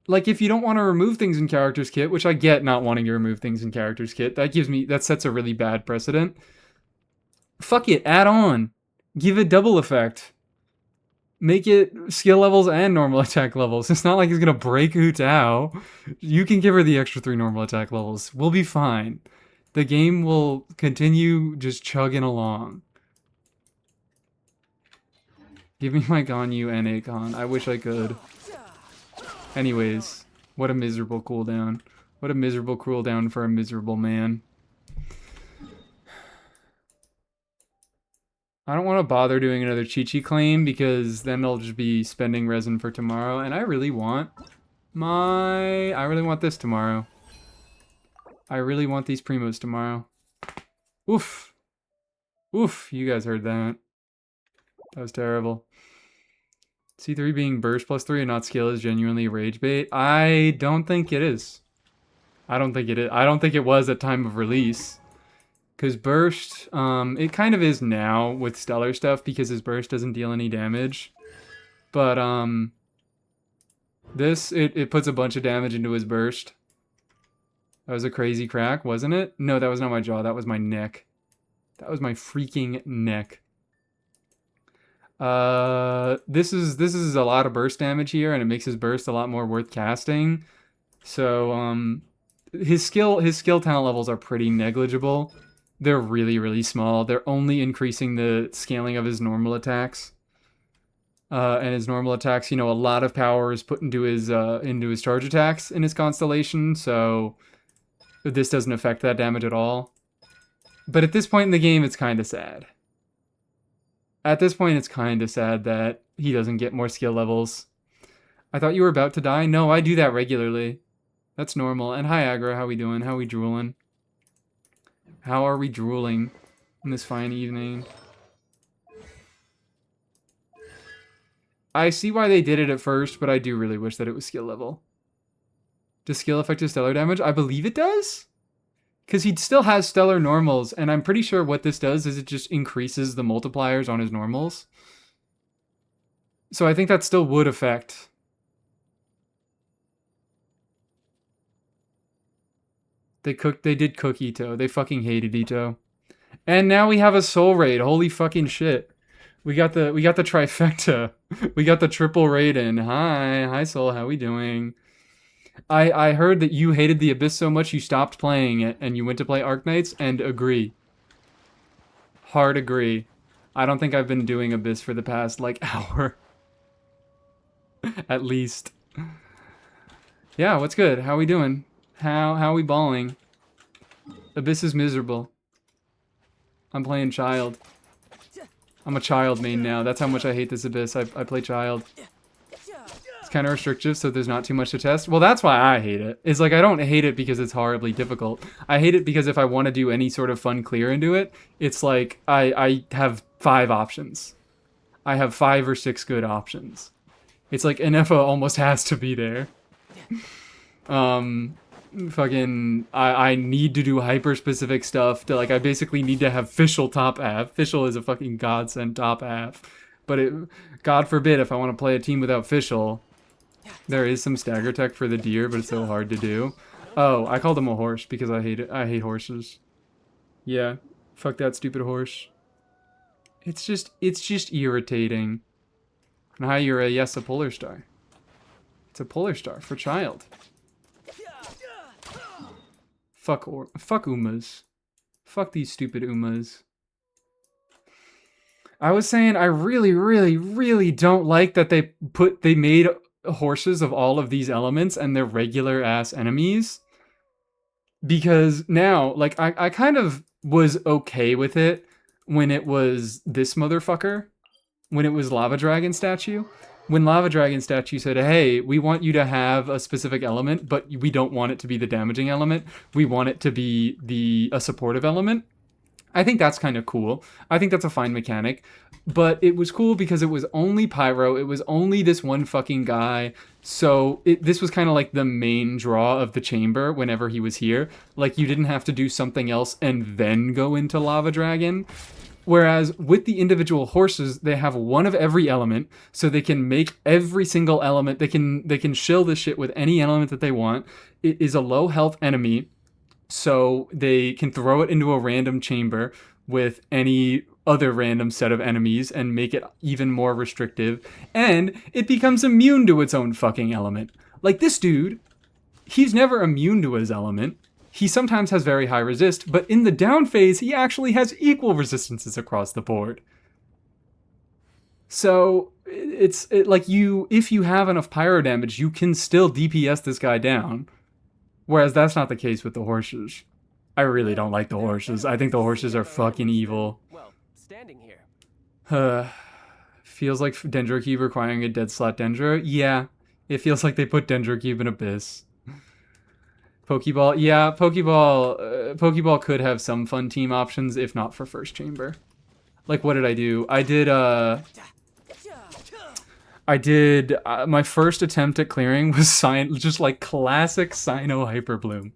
Like, if you don't want to remove things in Character's Kit, which I get not wanting to remove things in Character's Kit, that sets a really bad precedent. Fuck it, add on. Give it double effect. Make it skill levels and normal attack levels. It's not like he's gonna break Hu Tao. You can give her the extra 3 normal attack levels. We'll be fine. The game will continue just chugging along. Give me my Ganyu and Akon. I wish I could. Anyways, what a miserable cooldown. What a miserable cooldown for a miserable man. I don't want to bother doing another Chi-Chi claim because then I'll just be spending resin for tomorrow, and I really want this tomorrow. I really want these primos tomorrow. Oof. Oof, you guys heard that. That was terrible. C3 being burst +3 and not skill is genuinely rage bait. I don't think it is. I don't think it is. I don't think it was at time of release. Because burst, it kind of is now with stellar stuff because his burst doesn't deal any damage. But, it puts a bunch of damage into his burst. That was a crazy crack, wasn't it? No, that was not my jaw, that was my neck. That was my freaking neck. This is a lot of burst damage here, and it makes his burst a lot more worth casting. So, his skill talent levels are pretty negligible. They're really, really small. They're only increasing the scaling of his normal attacks. And his normal attacks, you know, a lot of power is put into his charge attacks in his constellation, so this doesn't affect that damage at all. But at this point in the game, it's kind of sad. At this point, it's kind of sad that he doesn't get more skill levels. I thought you were about to die? No, I do that regularly. That's normal. And hi, Agra, how we doing? How we drooling? How are we drooling in this fine evening? I see why they did it at first, but I do really wish that it was skill level. Does skill affect his stellar damage? I believe it does? Because he still has stellar normals, and I'm pretty sure what this does is it just increases the multipliers on his normals. So I think that still would affect. They did cook Ito. They fucking hated Ito. And now we have a soul raid. Holy fucking shit. We got the trifecta. We got the triple raid in. Hi Soul, how we doing? I heard that you hated the Abyss so much you stopped playing it and you went to play Arknights, and agree. Hard agree. I don't think I've been doing Abyss for the past, like, hour. At least. Yeah, what's good? How we doing? How we balling? Abyss is miserable. I'm playing Child. I'm a Child main now. That's how much I hate this Abyss. I play Child. It's kind of restrictive, so there's not too much to test. Well, that's why I hate it. It's like, I don't hate it because it's horribly difficult. I hate it because if I want to do any sort of fun clear into it, it's like, I have 5 options. I have 5 or 6 good options. It's like, NFA almost has to be there. Fucking, I need to do hyper-specific stuff to, like, I basically need to have Fischl top half. Fischl is a fucking godsend top half. But God forbid if I want to play a team without Fischl. There is some stagger tech for the deer, but it's so hard to do. Oh, I called him a horse because I hate it. I hate horses. Yeah, fuck that stupid horse. It's just irritating. And how you're a polar star. It's a polar star for Child. Fuck Umas. Fuck these stupid Umas. I was saying I really, really, really don't like that they made horses of all of these elements and they're regular ass enemies. because now, like, I kind of was okay with it when it was this motherfucker, when it was Lava Dragon statue. When Lava Dragon statue said, hey, we want you to have a specific element, but we don't want it to be the damaging element. We want it to be a supportive element. I think that's kind of cool. I think that's a fine mechanic. But it was cool because it was only Pyro. It was only this one fucking guy. So this was kind of like the main draw of the chamber whenever he was here. Like, you didn't have to do something else and then go into Lava Dragon. Whereas with the individual horses, they have one of every element, so they can make every single element. They can shill this shit with any element that they want. It is a low health enemy, so they can throw it into a random chamber with any other random set of enemies and make it even more restrictive. And it becomes immune to its own fucking element. Like this dude, he's never immune to his element. He sometimes has very high resist, but in the down phase, he actually has equal resistances across the board. So like if you have enough pyro damage, you can still DPS this guy down. Whereas that's not the case with the horses. I really don't like the horses. I think the horses are fucking evil. Well, standing here. Feels like Dendro Cube requiring a dead slot Dendro. Yeah, it feels like they put Dendro Cube in Abyss. Pokeball, yeah, Pokeball could have some fun team options if not for first chamber. Like, what did I do? I did my first attempt at clearing was just like classic Cyno Hyperbloom.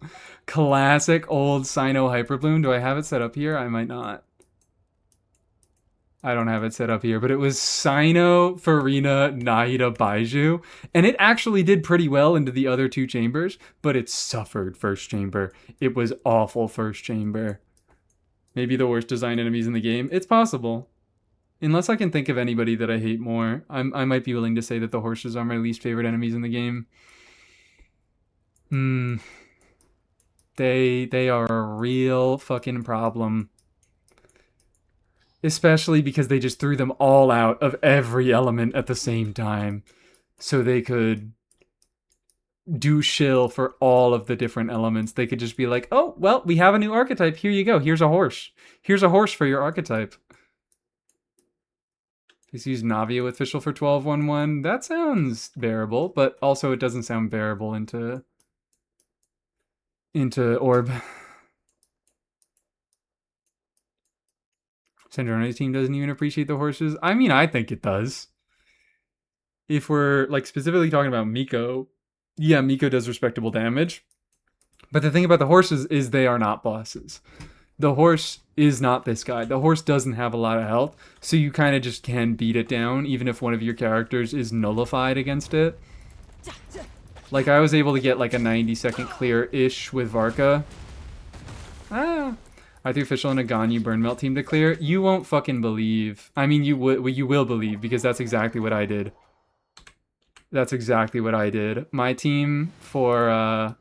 Classic old Cyno Hyperbloom. Do I have it set up here? I might not. I don't have it set up here, but it was Cyno, Farina, Nahida, Baiju, and it actually did pretty well into the other two chambers, but it suffered first chamber. It was awful first chamber. Maybe the worst designed enemies in the game. It's possible. Unless I can think of anybody that I hate more, I might be willing to say that the horses are my least favorite enemies in the game. They are a real fucking problem. Especially because they just threw them all out of every element at the same time. So they could do shill for all of the different elements. They could just be like, oh, well, we have a new archetype. Here you go. Here's a horse. Here's a horse for your archetype. Just use Navia with Fischl for 12-1-1. That sounds bearable, but also it doesn't sound bearable into Orb. Sandrone's team doesn't even appreciate the horses. I mean, I think it does. If we're like specifically talking about Miko, yeah, Miko does respectable damage. But the thing about the horses is they are not bosses. The horse is not this guy. The horse doesn't have a lot of health, so you kind of just can beat it down, even if one of your characters is nullified against it. Like, I was able to get like a 90-second clear-ish with Varka. I threw Fischl and a Ganyu Burn Melt team to clear. You won't fucking believe. I mean, you will believe, because that's exactly what I did. That's exactly what I did. My team, for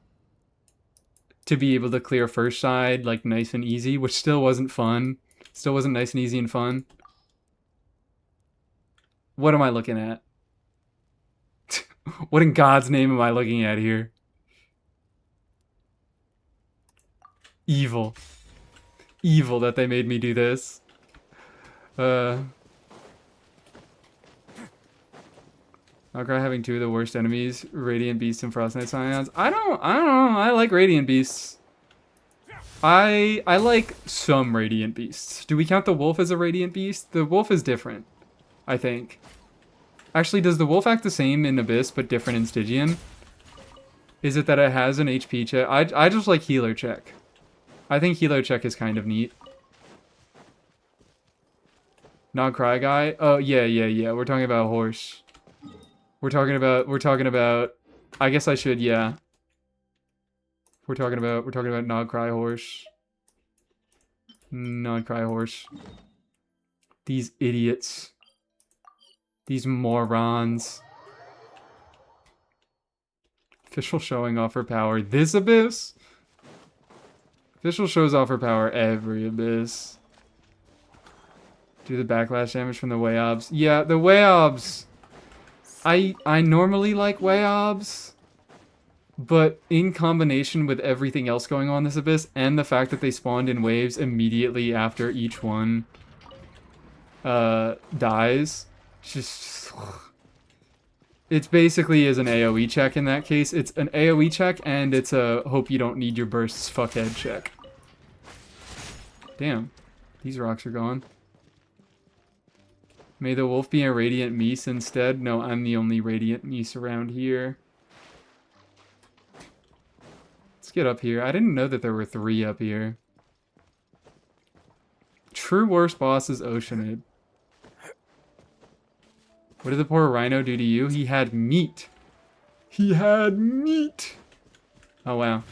to be able to clear first side, like, nice and easy, which still wasn't fun. Still wasn't nice and easy and fun. What am I looking at? What in God's name am I looking at here? Evil. Evil that they made me do this. Nogra having two of the worst enemies, Radiant Beasts and Frost Knight Scions. I don't know. I like Radiant Beasts. I like some Radiant Beasts. Do we count the wolf as a Radiant Beast? The wolf is different, I think. Actually, does the wolf act the same in Abyss but different in Stygian? Is it that it has an HP check? I just like healer check. I think healer check is kind of neat. Not cry guy? Oh, yeah. We're talking about horse. We're talking about I guess I should, yeah. We're talking about Nog Cry horse. Nog Cry horse. These idiots. These morons. Fischl showing off her power. This Abyss? Fischl shows off her power every Abyss. Do the backlash damage from the Wayobs. Yeah, the Wayobs. I normally like Wayobs, But in combination with everything else going on in this abyss, and the fact that they spawned in waves immediately after each one dies, just... It's basically is an AoE check in that case. It's an AoE check, and it's a hope you don't need your bursts fuckhead check. Damn. These rocks are gone. May the wolf be a radiant meese instead? No, I'm the only radiant meese around here. Let's get up here. I didn't know that there were 3 up here. True worst boss is Oceanid. What did the poor rhino do to you? He had meat. He had meat. Oh, wow.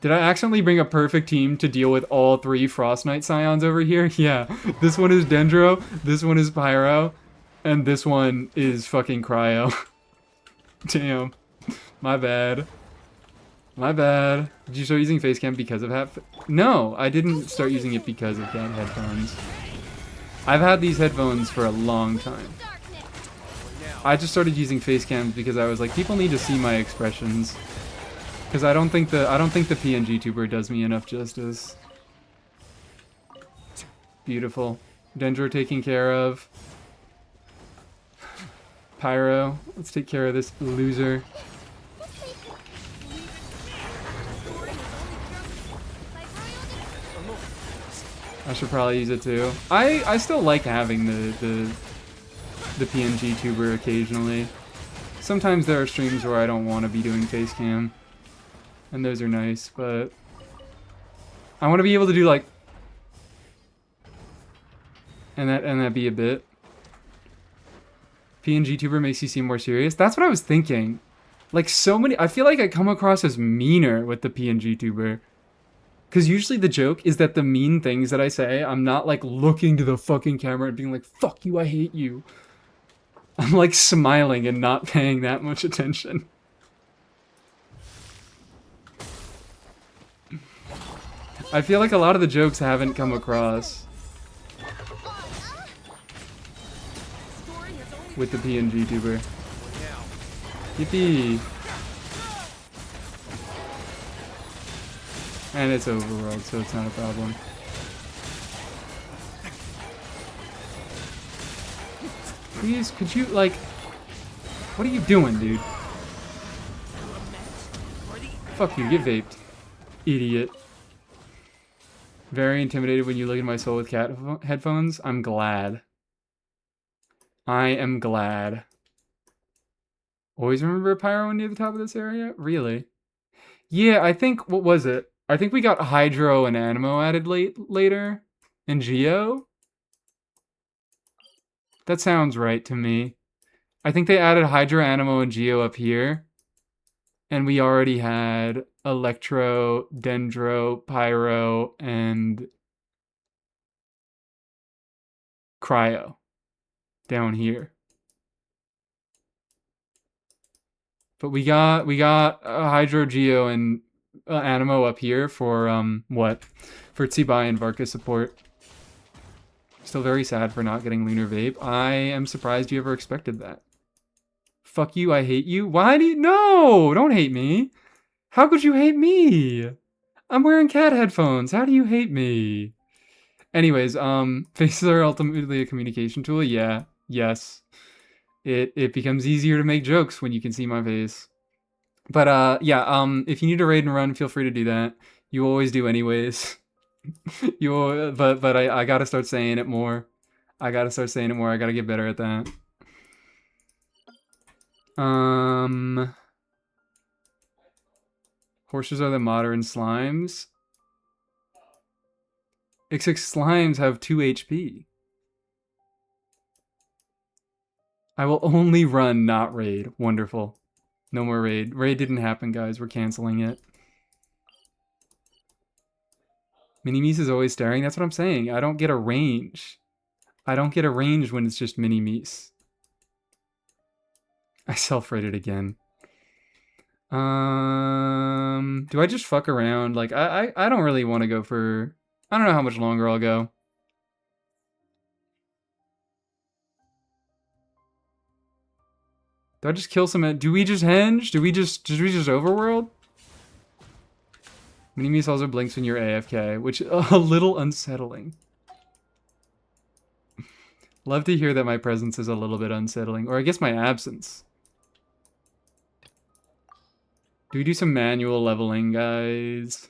Did I accidentally bring a perfect team to deal with all 3 Frost Knight Scions over here? Yeah. This one is Dendro, this one is Pyro, and this one is fucking Cryo. Damn. My bad. My bad. Did you start using Facecam because of hat? No, I didn't start using it because of that headphones. I've had these headphones for a long time. I just started using Facecams because I was like, people need to see my expressions. Because I don't think the PNG tuber does me enough justice. Beautiful. Dendro taken care of. Pyro, let's take care of this loser. I should probably use it too. I still like having the PNG tuber occasionally. Sometimes there are streams where I don't want to be doing face cam, and those are nice, but I want to be able to do like, and that be a bit. PNG tuber makes you seem more serious. That's what I was thinking. Like so many, I feel like I come across as meaner with the PNG tuber. Because usually the joke is that the mean things that I say, I'm not like looking to the fucking camera and being like, fuck you, I hate you. I'm like smiling and not paying that much attention. I feel like a lot of the jokes haven't come across with the PNG tuber. Yippee. And it's overworld, so it's not a problem. Please, could you, like... What are you doing, dude? Fuck you, get vaped. Idiot. Very intimidated when you look at my soul with cat headphones. I'm glad. I am glad. Always remember Pyro near the top of this area? Really? Yeah, I think... What was it? I think we got Hydro and Animo added later. And Geo? That sounds right to me. I think they added Hydro, Animo, and Geo up here. And we already had Electro, Dendro, Pyro, and Cryo down here. But we got Hydro, Geo, and Animo up here for what? For Tsibai and Varka support. Still very sad for not getting Lunar Vape. I am surprised you ever expected that. Fuck you, I hate you. Why do you... No! Don't hate me. How could you hate me? I'm wearing cat headphones. How do you hate me? Anyways, faces are ultimately a communication tool. Yeah. Yes. It becomes easier to make jokes when you can see my face. But yeah, if you need to raid and run, feel free to do that. You always do anyways. But I gotta start saying it more. I gotta get better at that. Horses are the modern slimes. Except slimes have 2 HP. I will only run, not raid. Wonderful. No more raid. Raid didn't happen, guys. We're canceling it. Mini-Meese is always staring. That's what I'm saying. I don't get a range. I don't get a range when it's just Mini-Meese. I self-rated again. Do I just fuck around? Like, I don't really want to go for... I don't know how much longer I'll go. Do I just kill some? Do we just henge? Did we just overworld? Mini-Me's also blinks when you're AFK, which a little unsettling. Love to hear that my presence is a little bit unsettling, or I guess my absence. Do we do some manual leveling, guys?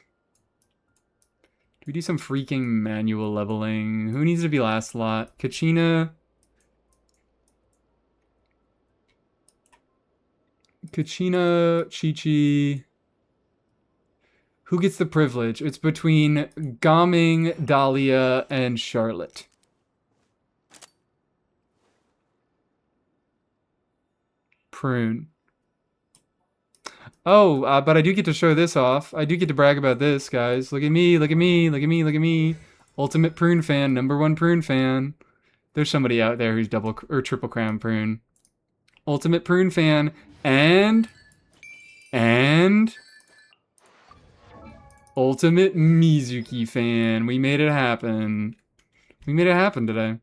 Do we do some freaking manual leveling? Who needs to be last slot? Kachina. Kachina, Chi-Chi. Who gets the privilege? It's between Gaming, Dahlia, and Charlotte. Prune. Oh, but I do get to show this off. I do get to brag about this, guys. Look at me, look at me, look at me, look at me. Ultimate Prune fan, #1 Prune fan. There's somebody out there who's double or triple crown Prune. Ultimate Prune fan, and Ultimate Mizuki fan. We made it happen. We made it happen today.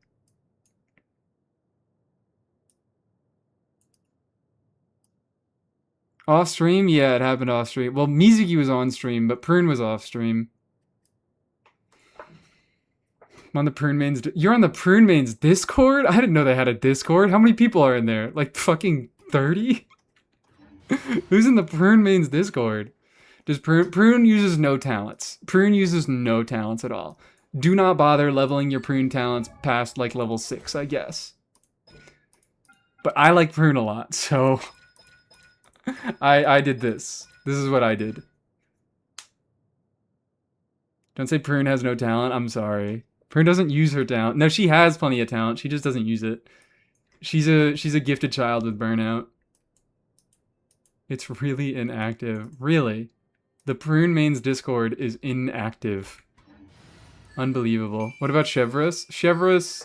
Off stream? Yeah, it happened off stream. Well, Mizuki was on stream, but Prune was off stream. I'm on the Prune Mains. You're on the Prune Mains Discord? I didn't know they had a Discord. How many people are in there? Like fucking 30? Who's in the Prune Mains Discord? Does Prune uses no talents. Prune uses no talents at all. Do not bother leveling your Prune talents past like level 6, I guess. But I like Prune a lot, so I did this. This is what I did. Don't say Prune has no talent. I'm sorry. Prune doesn't use her talent. No, she has plenty of talent. She just doesn't use it. She's a gifted child with burnout. It's really inactive. Really. The Prune Mains Discord is inactive. Unbelievable. What about Chevrolet? Chevrolet,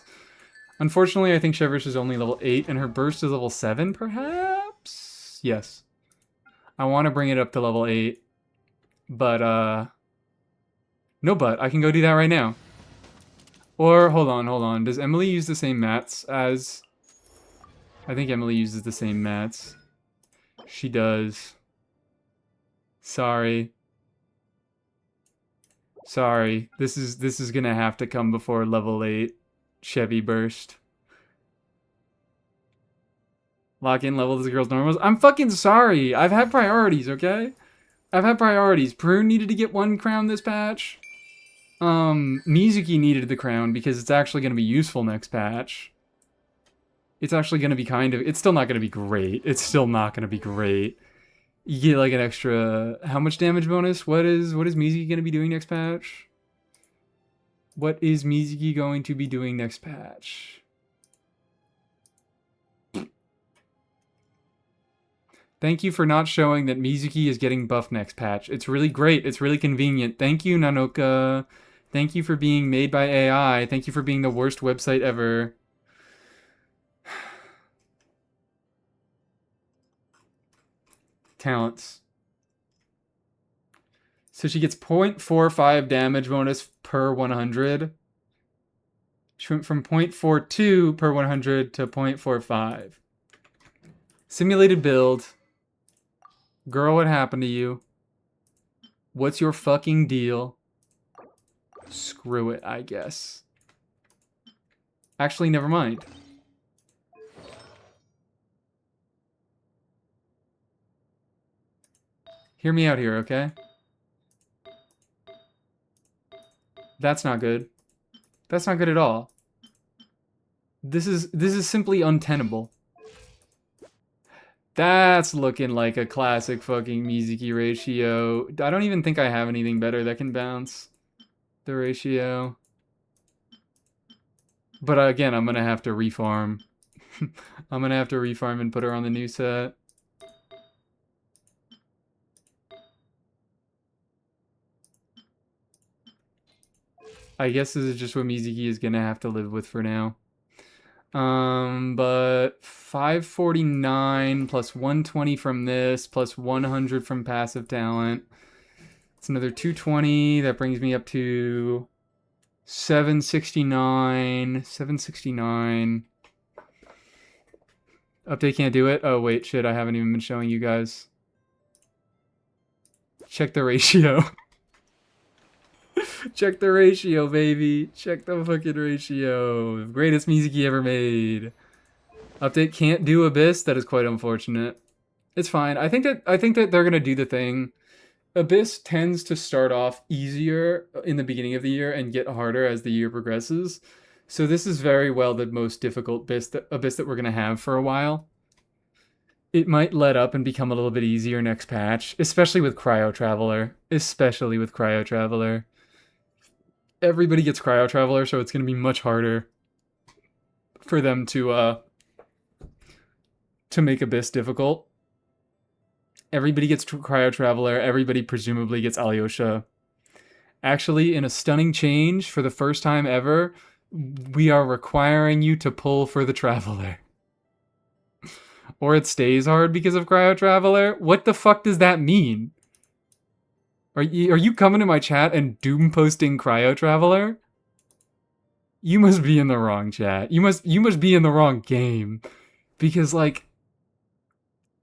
unfortunately, I think Chevrolet is only level 8, and her burst is level 7, perhaps? Yes. I want to bring it up to level 8, but, no but. I can go do that right now. Or, hold on. Does Emily use the same mats as... I think Emily uses the same mats. She does. Sorry. This is gonna have to come before level 8 Chevy burst. Lock in level this girl's normals. I'm fucking sorry. I've had priorities, okay? I've had priorities. Prune needed to get 1 crown this patch. Mizuki needed the crown because it's actually gonna be useful next patch. It's actually gonna be it's still not gonna be great. It's still not gonna be great. You get like an extra, how much damage bonus? What is Mizuki going to be doing next patch? What is Mizuki going to be doing next patch? Thank you for not showing that Mizuki is getting buffed next patch. It's really great. It's really convenient. Thank you, Nanoka. Thank you for being made by AI. Thank you for being the worst website ever. Talents. So she gets 0.45 damage bonus per 100. She went from 0.42 per 100 to 0.45. Simulated build. Girl, what happened to you? What's your fucking deal? Screw it, I guess. Actually, never mind. Hear me out here, okay? That's not good. That's not good at all. This is simply untenable. That's looking like a classic fucking Mizuki ratio. I don't even think I have anything better that can bounce the ratio. But again, I'm gonna have to refarm. I'm gonna have to refarm and put her on the new set. I guess this is just what Mizuki is gonna have to live with for now. But 549 plus 120 from this, plus 100 from passive talent. It's another 220. That brings me up to 769. 769. Update can't do it? Oh, wait, shit, I haven't even been showing you guys. Check the ratio. Check the ratio, baby. Check the fucking ratio. Greatest music he ever made. Update can't do Abyss. That is quite unfortunate. It's fine. I think that they're gonna do the thing. Abyss tends to start off easier in the beginning of the year and get harder as the year progresses. So this is very well the most difficult Abyss that we're gonna have for a while. It might let up and become a little bit easier next patch, especially with Cryo Traveler. Especially with Cryo Traveler. Everybody gets Cryo Traveler, so it's gonna be much harder for them to make Abyss difficult. Everybody gets Cryo Traveler. Everybody presumably gets Alyosha. Actually, in a stunning change, for the first time ever, we are requiring you to pull for the Traveler. Or it stays hard because of Cryo Traveler? What the fuck does that mean? Are you coming to my chat and doom posting Cryo Traveler? You must be in the wrong chat. You must be in the wrong game. Because, like,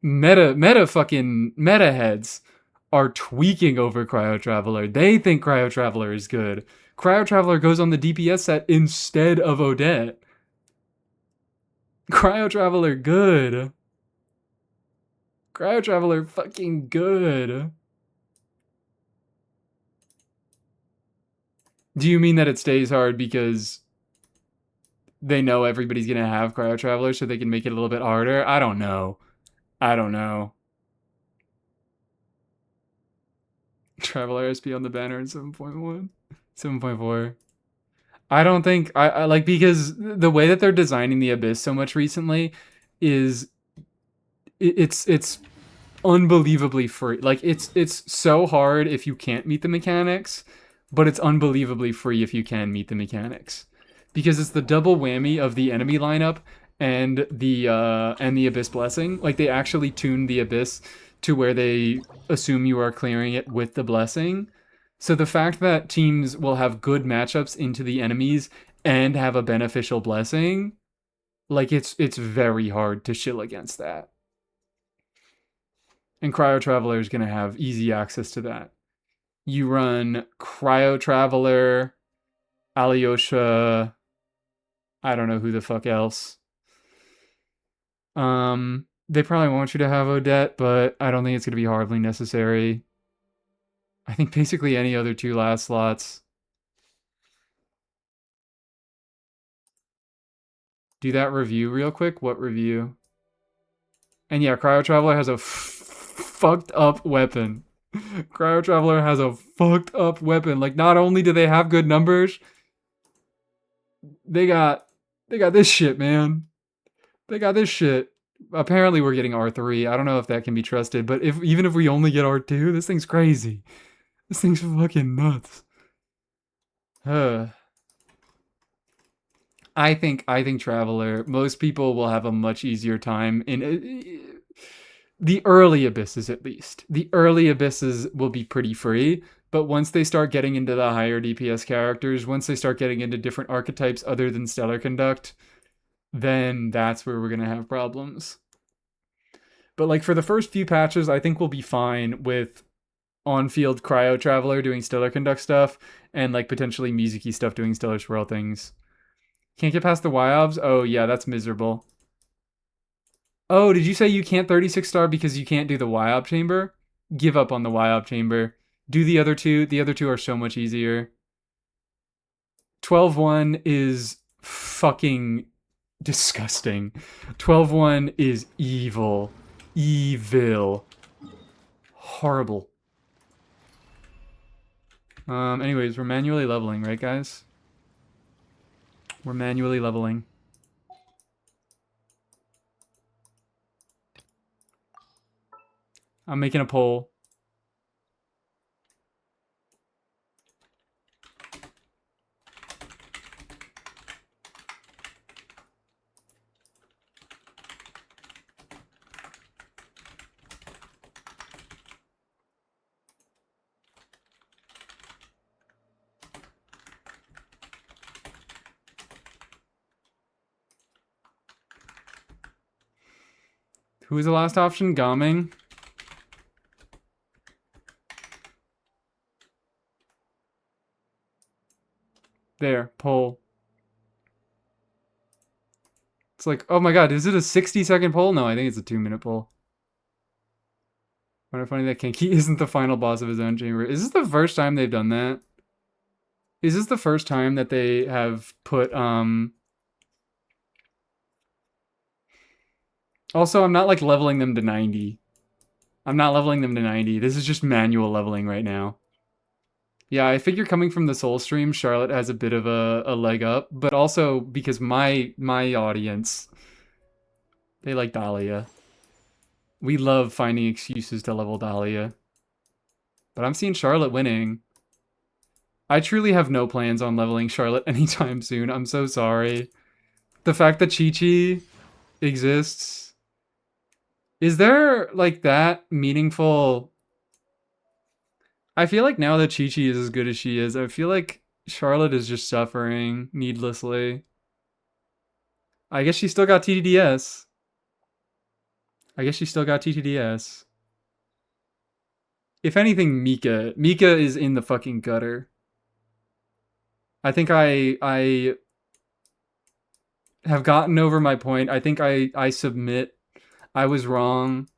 meta heads are tweaking over Cryo Traveler. They think Cryo Traveler is good. Cryo Traveler goes on the DPS set instead of Odette. Cryo Traveler good. Cryo Traveler fucking good. Do you mean that it stays hard because they know everybody's gonna have Cryo Traveler so they can make it a little bit harder? I don't know. Traveler SP on the banner in 7.1. 7.4. I don't think I like, because the way that they're designing the Abyss so much recently is it's unbelievably free. Like it's so hard if you can't meet the mechanics, but it's unbelievably free if you can meet the mechanics. Because it's the double whammy of the enemy lineup and the Abyss Blessing. Like they actually tuned the Abyss to where they assume you are clearing it with the Blessing. So the fact that teams will have good matchups into the enemies and have a beneficial Blessing, like it's very hard to shill against that. And Cryo Traveler is going to have easy access to that. You run Cryo Traveler, Alyosha, I don't know who the fuck else. They probably want you to have Odette, but I don't think it's going to be hardly necessary. I think basically any other 2 last slots. Do that review real quick. What review? And yeah, Cryo Traveler has a fucked up weapon. Cryo Traveler has a fucked up weapon. Like, not only do they have good numbers, they got this shit, man. They got this shit. Apparently we're getting R3. I don't know if that can be trusted, but even if we only get R2, this thing's crazy. This thing's fucking nuts. I think Traveler, most people will have a much easier time in the early Abysses, at least. The early Abysses will be pretty free, but once they start getting into the higher DPS characters, once they start getting into different archetypes other than Stellar Conduct, then that's where we're going to have problems. But like for the first few patches, I think we'll be fine with on-field Cryo Traveler doing Stellar Conduct stuff, and like potentially Mizuki stuff doing Stellar Swirl things. Can't get past the YOBs? Oh yeah, that's miserable. Oh, did you say you can't 36 star because you can't do the YOB chamber? Give up on the YOB chamber. Do the other two. The other two are so much easier. 12-1 is fucking disgusting. 12-1 is evil. Evil. Horrible. Anyways, we're manually leveling, right, guys? We're manually leveling. I'm making a poll. Who was the last option? Gaming. There, poll. It's like, oh my god, is it a 60-second poll? No, I think it's a 2-minute poll. Find it funny that Kenki isn't the final boss of his own chamber. Is this the first time they've done that? Is this the first time that they have put, Also, I'm not, like, leveling them to 90. I'm not leveling them to 90. This is just manual leveling right now. Yeah, I figure coming from the Soul stream, Charlotte has a bit of a leg up, but also because my audience, they like Dahlia. We love finding excuses to level Dahlia. But I'm seeing Charlotte winning. I truly have no plans on leveling Charlotte anytime soon. I'm so sorry. The fact that Chi-Chi exists. Is there, like, that meaningful... I feel like now that Chi-Chi is as good as she is, I feel like Charlotte is just suffering needlessly. I guess she still got TTDS. If anything, Mika. Mika is in the fucking gutter. I think I have gotten over my point. I think I submit. I was wrong.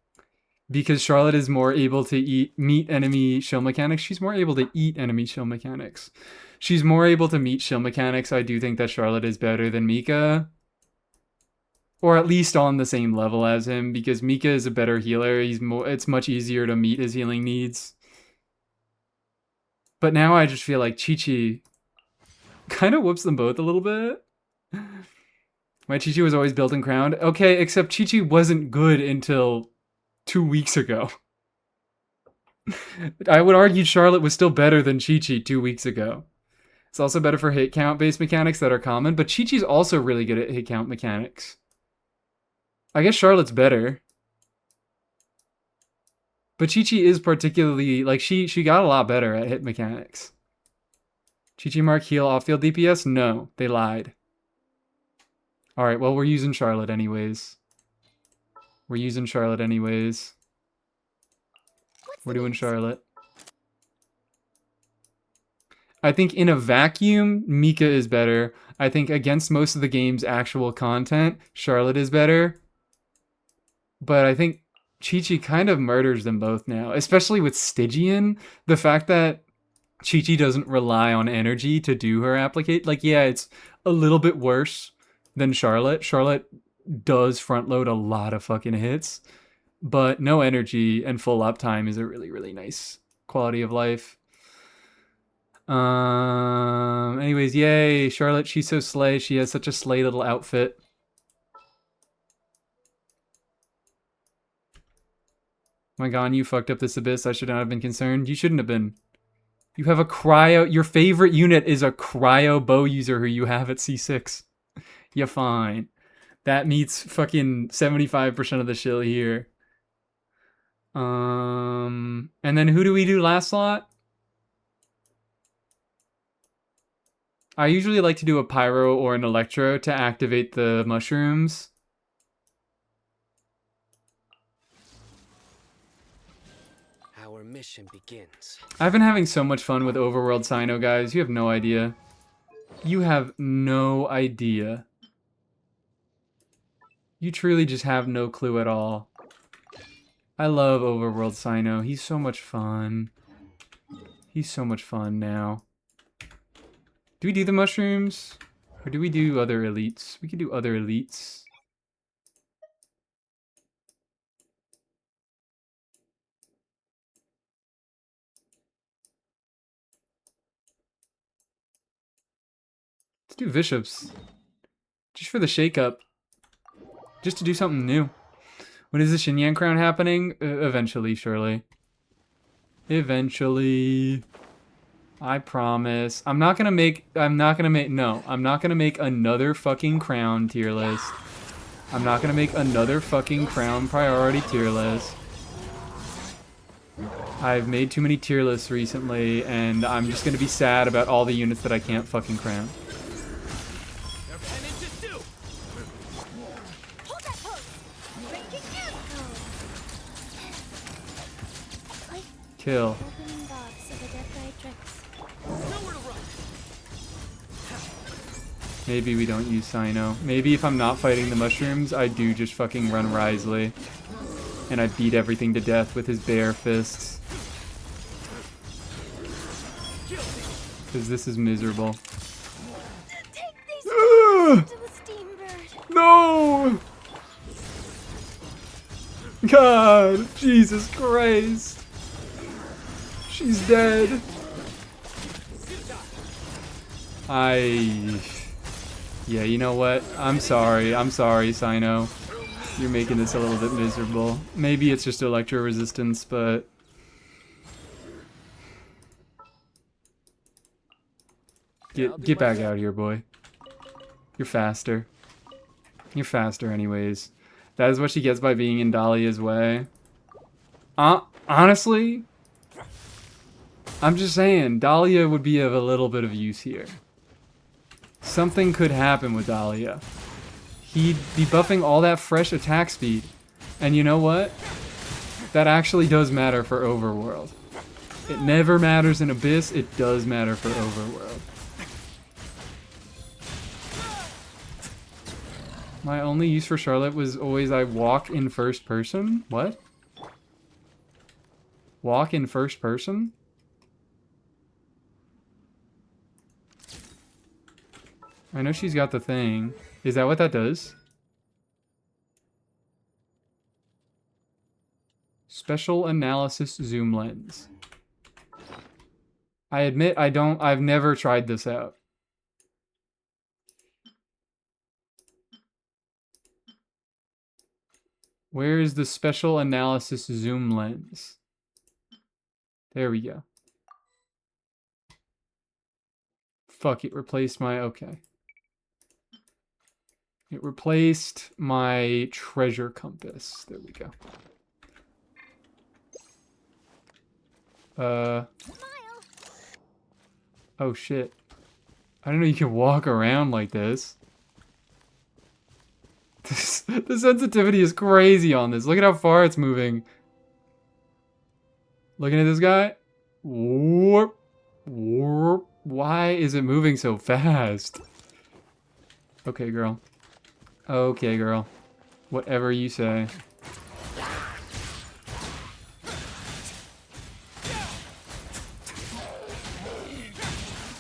Because Charlotte is more able to meet enemy shield mechanics. She's more able to eat enemy shield mechanics. She's more able to meet shield mechanics. I do think that Charlotte is better than Mika. Or at least on the same level as him. Because Mika is a better healer. It's much easier to meet his healing needs. But now I just feel like Chi-Chi kind of whoops them both a little bit. My Chi-Chi was always built and crowned. Okay, except Chi-Chi wasn't good until 2 weeks ago. I would argue Charlotte was still better than Chi-Chi 2 weeks ago. It's also better for hit count based mechanics that are common, but Chi-Chi's also really good at hit count mechanics. I guess Charlotte's better. But Chi-Chi is particularly, like, she got a lot better at hit mechanics. Chi-Chi mark heal off-field DPS? No, they lied. Alright, well, we're using Charlotte anyways. We're doing Charlotte. I think in a vacuum, Mika is better. I think against most of the game's actual content, Charlotte is better. But I think Chi-Chi kind of murders them both now. Especially with Stygian. The fact that Chi-Chi doesn't rely on energy to do her applicate. Like, yeah, it's a little bit worse than Charlotte. Charlotte does front load a lot of fucking hits, but no energy and full uptime is a really, really nice quality of life. Anyways, yay, Charlotte, she's so slay. She has such a slay little outfit. My god, you fucked up this abyss. I should not have been concerned. You shouldn't have been. You have a cryo. Your favorite unit is a cryo bow user who you have at C6. You're fine. That meets fucking 75% of the shill here. And then who do we do last slot? I usually like to do a pyro or an electro to activate the mushrooms. Our mission begins. I've been having so much fun with Overworld Sino, guys. You have no idea. You have no idea. You truly just have no clue at all. I love Overworld Sino. He's so much fun. He's so much fun now. Do we do the mushrooms? Or do we do other elites? We can do other elites. Let's do bishops. Just for the shake-up. Just to do something new. When is the Xinyan crown happening? Eventually, surely. Eventually. I promise. I'm not gonna make another fucking crown tier list. I'm not gonna make another fucking crown priority tier list. I've made too many tier lists recently, and I'm just gonna be sad about all the units that I can't fucking crown. Hold that pose. Breaking out. Kill. Opening box of adept tricks. Nowhere to run. Maybe we don't use Sino. Maybe if I'm not fighting the mushrooms, I do just fucking run Risley. And I beat everything to death with his bare fists. Because this is miserable. Take these to the steam bird. No! God, Jesus Christ. She's dead. Yeah, you know what? I'm sorry, Sino. You're making this a little bit miserable. Maybe it's just electro resistance, but... Get back out here, boy. You're faster. You're faster anyways. That is what she gets by being in Dahlia's way. Honestly, I'm just saying, Dahlia would be of a little bit of use here. Something could happen with Dahlia. He'd be buffing all that fresh attack speed. And you know what? That actually does matter for Overworld. It never matters in Abyss, it does matter for Overworld. My only use for Charlotte was always I walk in first person? What? Walk in first person? I know she's got the thing. Is that what that does? Special analysis zoom lens. I admit I've never tried this out. Where is the special analysis zoom lens? There we go. Fuck, it replaced my... okay. It replaced my treasure compass. There we go. Oh shit. I didn't know you could walk around like this. The sensitivity is crazy on this. Look at how far it's moving. Looking at this guy. Warp. Warp. Why is it moving so fast? Okay, girl. Okay, girl. Whatever you say.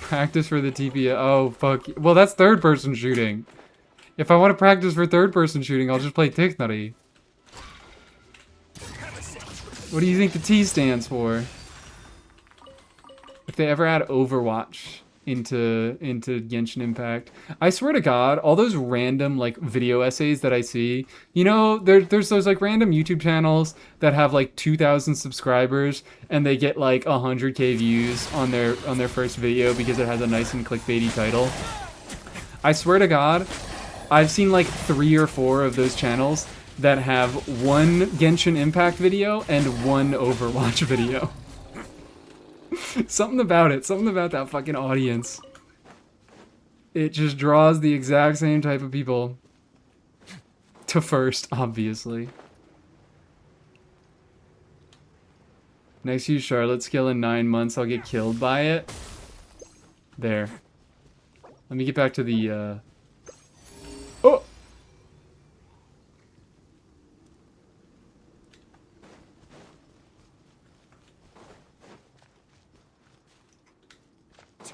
Practice for the TP. Oh, fuck. Well, that's third person shooting. If I want to practice for third person shooting, I'll just play Ticknutty. What do you think the T stands for? If they ever add Overwatch into Genshin Impact. I swear to God, all those random like video essays that I see, you know, there's those like random YouTube channels that have like 2,000 subscribers and they get like 100k views on their first video because it has a nice and clickbaity title. I swear to God, I've seen like 3 or 4 of those channels that have one Genshin Impact video and one Overwatch video. Something about it. Something about that fucking audience. It just draws the exact same type of people to first, obviously. Next use Charlotte skill in 9 months, I'll get killed by it. There. Let me get back to the, Oh!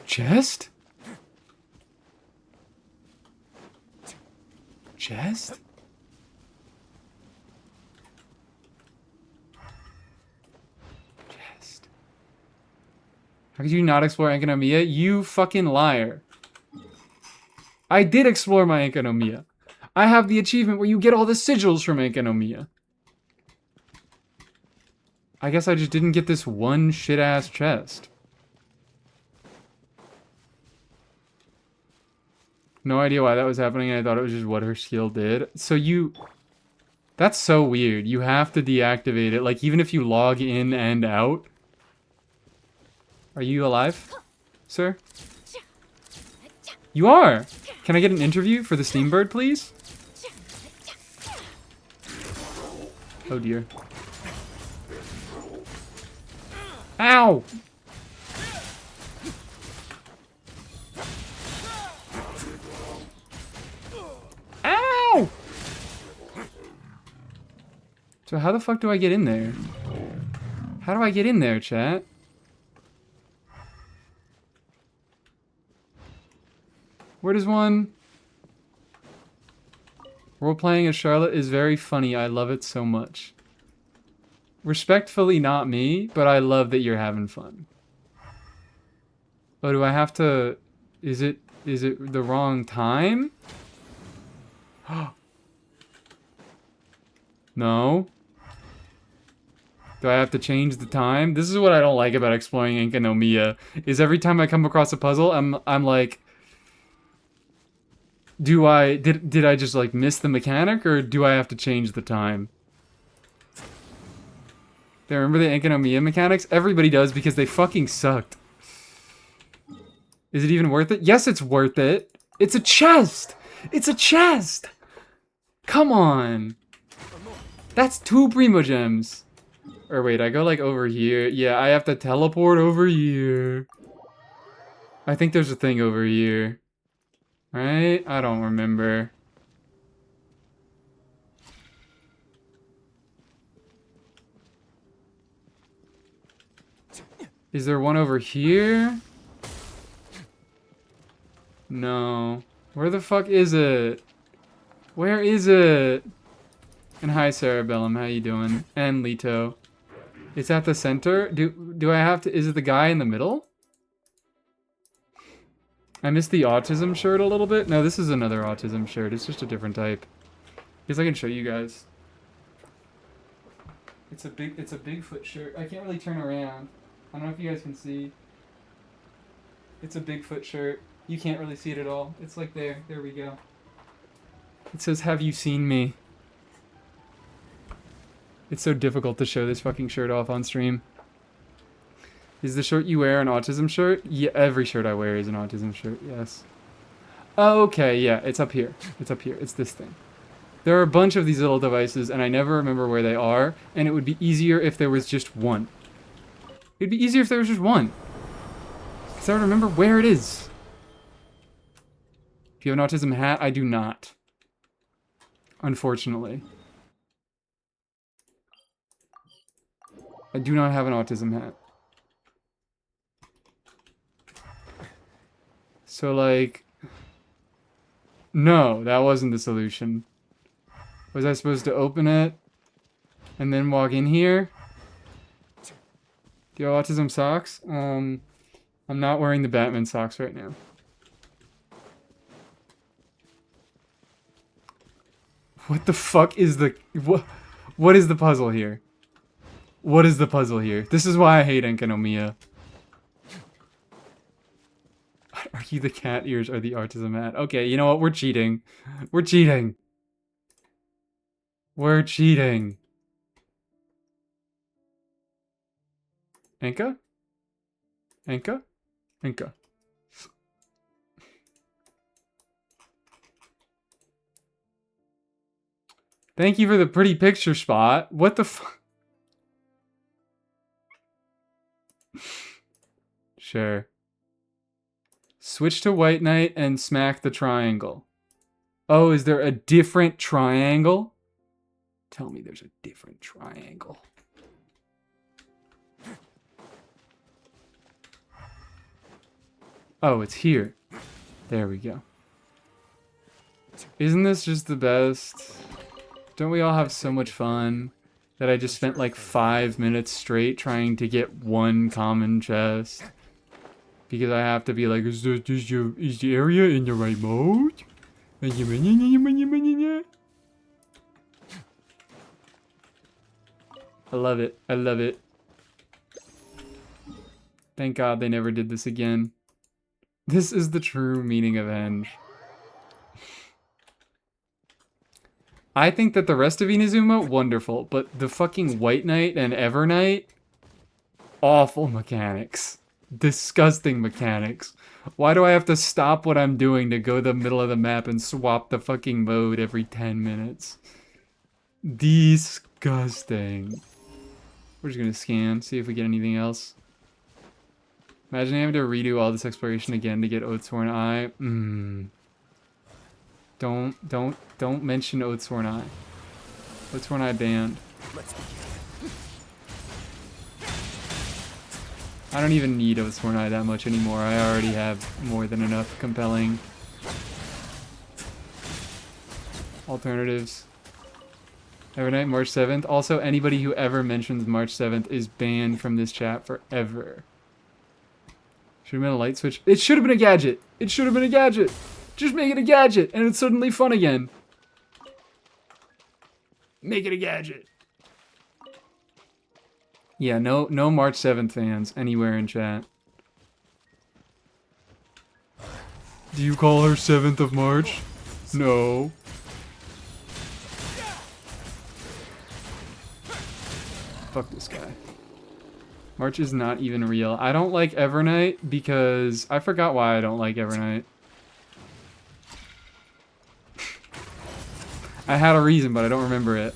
Chest? Chest? Chest. How could you not explore Enkanomiya? You fucking liar. I did explore my Enkanomiya. I have the achievement where you get all the sigils from Enkanomiya. I guess I just didn't get this one shit-ass chest. No idea why that was happening. I thought it was just what her skill did. So you... That's so weird. You have to deactivate it. Like, even if you log in and out. Are you alive, sir? You are! Can I get an interview for the Steambird, please? Oh dear. Ow! Ow! So how the fuck do I get in there? How do I get in there, chat? Where does one... Role-playing as Charlotte is very funny. I love it so much. Respectfully not me, but I love that you're having fun. Oh, do I have to... Is it the wrong time? No. Do I have to change the time? This is what I don't like about exploring Inka no Miya, is every time I come across a puzzle, I'm like... Did I just like miss the mechanic, or do I have to change the time? Do you remember the Inka no Miya mechanics? Everybody does because they fucking sucked. Is it even worth it? Yes, it's worth it. It's a chest. It's a chest. Come on. That's 2 Primo Gems. Or wait, I go like over here. Yeah, I have to teleport over here. I think there's a thing over here. Right? I don't remember. Is there one over here? No. Where the fuck is it? Where is it? And hi, Cerebellum. How you doing? And Lito. It's at the center? Do I have to... Is it the guy in the middle? I missed the autism shirt a little bit. No, this is another autism shirt. It's just a different type. Guess I can show you guys. It's a Bigfoot shirt. I can't really turn around. I don't know if you guys can see. It's a Bigfoot shirt. You can't really see it at all. It's like there. There we go. It says, "Have you seen me?" It's so difficult to show this fucking shirt off on stream. Is the shirt you wear an autism shirt? Yeah, every shirt I wear is an autism shirt, yes. Oh, okay, yeah, it's up here. It's up here. It's this thing. There are a bunch of these little devices, and I never remember where they are, and it would be easier if there was just one. It'd be easier if there was just one. Because I would remember where it is. Do you have an autism hat? I do not. Unfortunately. I do not have an autism hat. So, like... No, that wasn't the solution. Was I supposed to open it? And then walk in here? Do you have autism socks? I'm not wearing the Batman socks right now. What the fuck is the... What is the puzzle here? What is the puzzle here? This is why I hate Enka no Miya. Are you the cat ears or the autism hat? Okay, you know what? We're cheating. We're cheating. We're cheating. Enka? Enka? Enka. Thank you for the pretty picture, Spot. What the fuck? Sure. Switch to White Knight and smack the triangle. Oh, is there a different triangle? Tell me there's a different triangle. Oh, it's here. There we go. Isn't this just the best? Don't we all have so much fun that I just spent like 5 minutes straight trying to get one common chest? Because I have to be like, is the area in the right mode? I love it. I love it. Thank God they never did this again. This is the true meaning of Henge. I think that the rest of Inazuma, wonderful. But the fucking White Knight and Evernight, awful mechanics. Disgusting mechanics. Why do I have to stop what I'm doing to go to the middle of the map and swap the fucking mode every 10 minutes? Disgusting. We're just gonna scan, see if we get anything else. Imagine having to redo all this exploration again to get Oathsworn Eye. Don't mention Oathsworn Eye. Oathsworn Eye banned. I don't even need Oathsworn Eye that much anymore. I already have more than enough compelling alternatives. Evernight, March 7th. Also, anybody who ever mentions March 7th is banned from this chat forever. Should have been a light switch. It should have been a gadget. It should have been a gadget. Just make it a gadget, and it's suddenly fun again. Make it a gadget. Yeah, no March 7th fans anywhere in chat. Do you call her 7th of March? No. Fuck this guy. March is not even real. I don't like Evernight because I forgot why I don't like Evernight. I had a reason, but I don't remember it.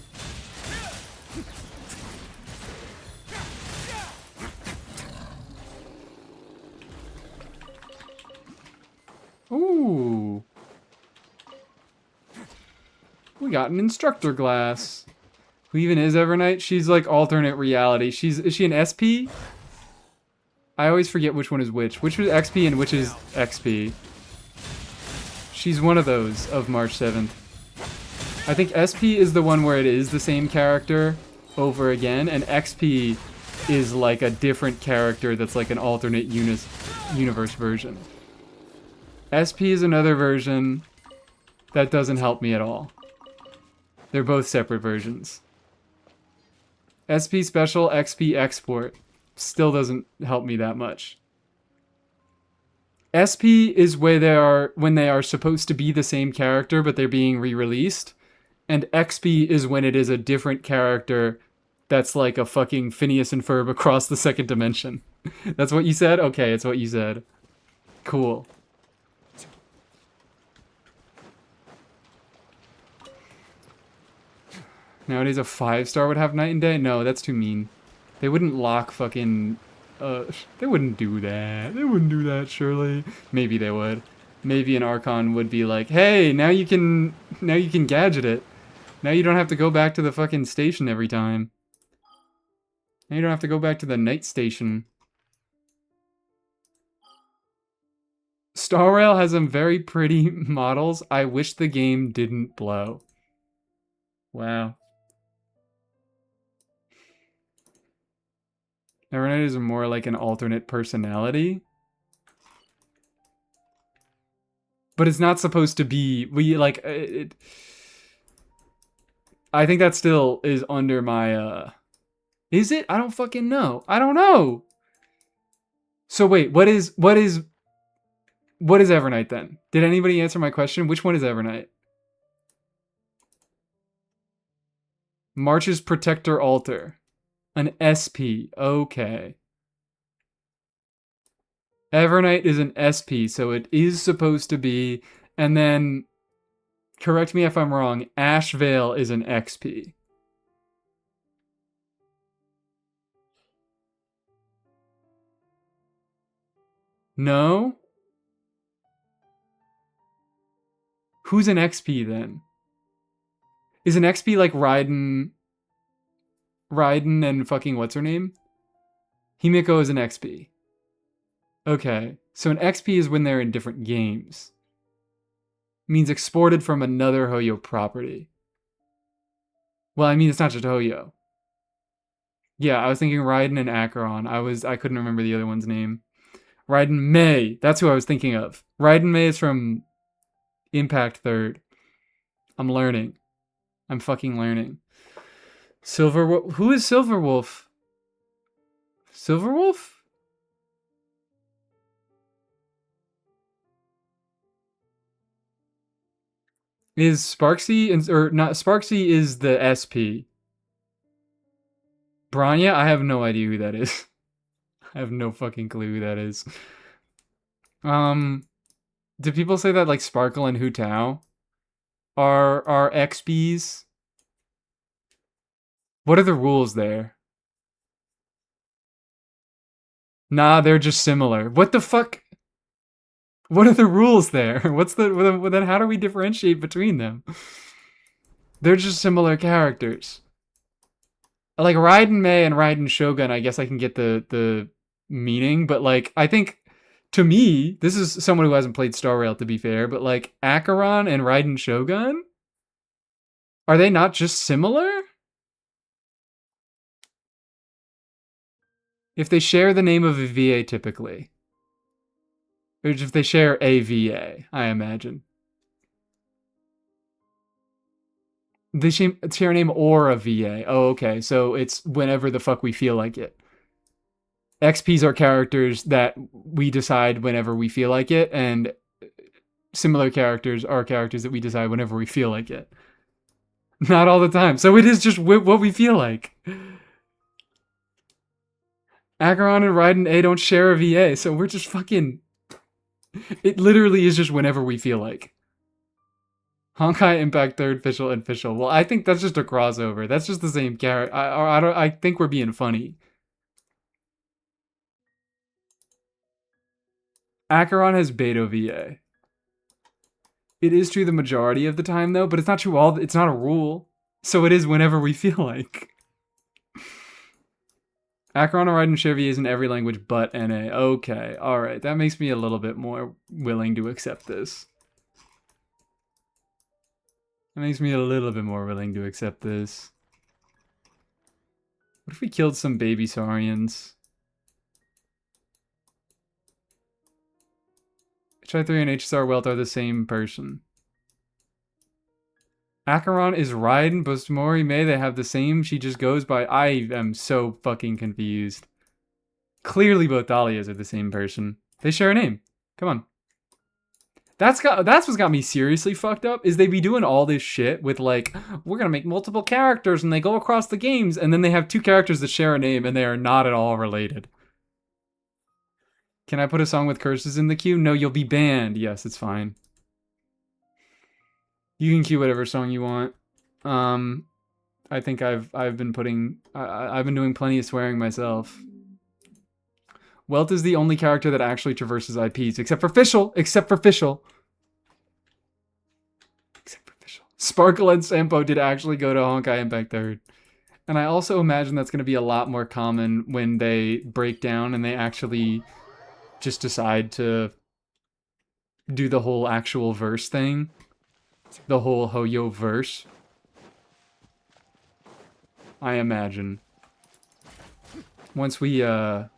Ooh. We got an instructor glass. Who even is Evernight? She's like alternate reality. Is she an SP? I always forget which one is which. Which is XP and which is XP. She's one of those of March 7th. I think SP is the one where it is the same character over again, and XP is like a different character that's like an alternate universe version. SP is another version that doesn't help me at all. They're both separate versions. SP Special, XP Export still doesn't help me that much. SP is where when they are supposed to be the same character, but they're being re-released. And XP is when it is a different character that's like a fucking Phineas and Ferb across the second dimension. That's what you said? Okay, it's what you said. Cool. Nowadays a 5-star would have night and day? No, that's too mean. They wouldn't lock fucking... they wouldn't do that. They wouldn't do that, surely. Maybe they would. Maybe an Archon would be like, hey, now you can gadget it. Now you don't have to go back to the fucking station every time. Now you don't have to go back to the night station. Star Rail has some very pretty models. I wish the game didn't blow. Wow. Evernight is more like an alternate personality. But it's not supposed to be... I think that still is under my... Is it? I don't fucking know. I don't know! So wait, what is Evernight then? Did anybody answer my question? Which one is Evernight? March's Protector Altar. An SP. Okay. Evernight is an SP, so it is supposed to be. And then, correct me if I'm wrong, Ash Veil is an XP. No? Who's an XP then? Is an XP like Raiden and fucking what's her name? Himiko is an XP. Okay, so an XP is when they're in different games. Means exported from another Hoyo property. Well, I mean, it's not just Hoyo. Yeah, I was thinking Raiden and Acheron. I couldn't remember the other one's name. Raiden Mei. That's who I was thinking of. Raiden Mei is from Impact 3rd. I'm learning. I'm fucking learning. Silverwolf. Who is Silverwolf? Silverwolf? Is Sparksy or not? Sparksy is the SP. Branya, I have no idea who that is. I have no fucking clue who that is. Do people say that like Sparkle and Hu Tao are XPs? What are the rules there? Nah, they're just similar. What the fuck? What are the rules there? What's the then? How do we differentiate between them? They're just similar characters. Like Raiden Mei and Raiden Shogun, I guess I can get the meaning, but like I think to me, this is someone who hasn't played Star Rail to be fair, but like Acheron and Raiden Shogun, are they not just similar? If they share the name of a VA typically. Or if they share a VA, I imagine. They share a name or a VA. Oh, okay. So it's whenever the fuck we feel like it. XPs are characters that we decide whenever we feel like it, and similar characters are characters that we decide whenever we feel like it. Not all the time. So it is just what we feel like. Acheron and Raiden A don't share a VA, so we're just fucking... It literally is just whenever we feel like. Honkai Impact 3rd official and official. Well, I think that's just a crossover. That's just the same character. I think we're being funny. Acheron has Beto VA. It is true the majority of the time though, but it's not true it's not a rule. So it is whenever we feel like. Acheron and Raiden share VAs in every language but NA. Okay, alright. That makes me a little bit more willing to accept this. That makes me a little bit more willing to accept this. What if we killed some baby Saurians? HI3 and HSR Welt are the same person. Acheron is Raiden, but Mori Mei, they have the same. She just goes by... I am so fucking confused. Clearly both Dahlias are the same person. They share a name. Come on. That's what's got me seriously fucked up, is they be doing all this shit with like, we're gonna make multiple characters and they go across the games, and then they have two characters that share a name and they are not at all related. Can I put a song with curses in the queue? No, you'll be banned. Yes, it's fine. You can queue whatever song you want. I think I've been doing plenty of swearing myself. Welt is the only character that actually traverses IPs, except for Fischl. Except for Fischl. Sparkle and Sampo did actually go to Honkai Impact 3rd. And I also imagine that's going to be a lot more common when they break down and they actually just decide to do the whole actual verse thing. The whole Hoyo verse. I imagine. Once they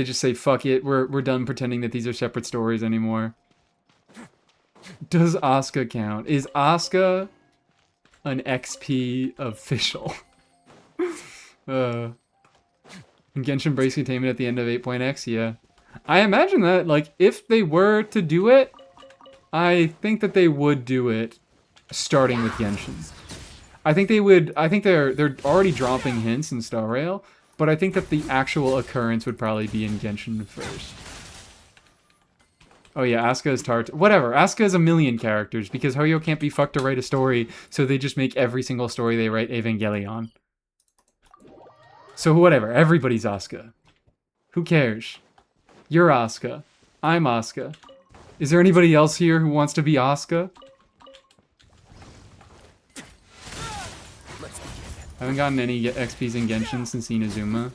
just say, fuck it, we're done pretending that these are separate stories anymore. Does Asuka count? Is Asuka an XP official? Genshin Brace Containment at the end of 8.x? Yeah. I imagine that, like, if they were to do it, I think that they would do it starting with Genshin. I think they're already dropping hints in Star Rail, but I think that the actual occurrence would probably be in Genshin first. Oh yeah, Asuka is Tart. Whatever, Asuka is a million characters because Hoyo can't be fucked to write a story, so they just make every single story they write Evangelion. So whatever, everybody's Asuka. Who cares? You're Asuka. I'm Asuka. Is there anybody else here who wants to be Asuka? I haven't gotten any XPs in Genshin since Inazuma.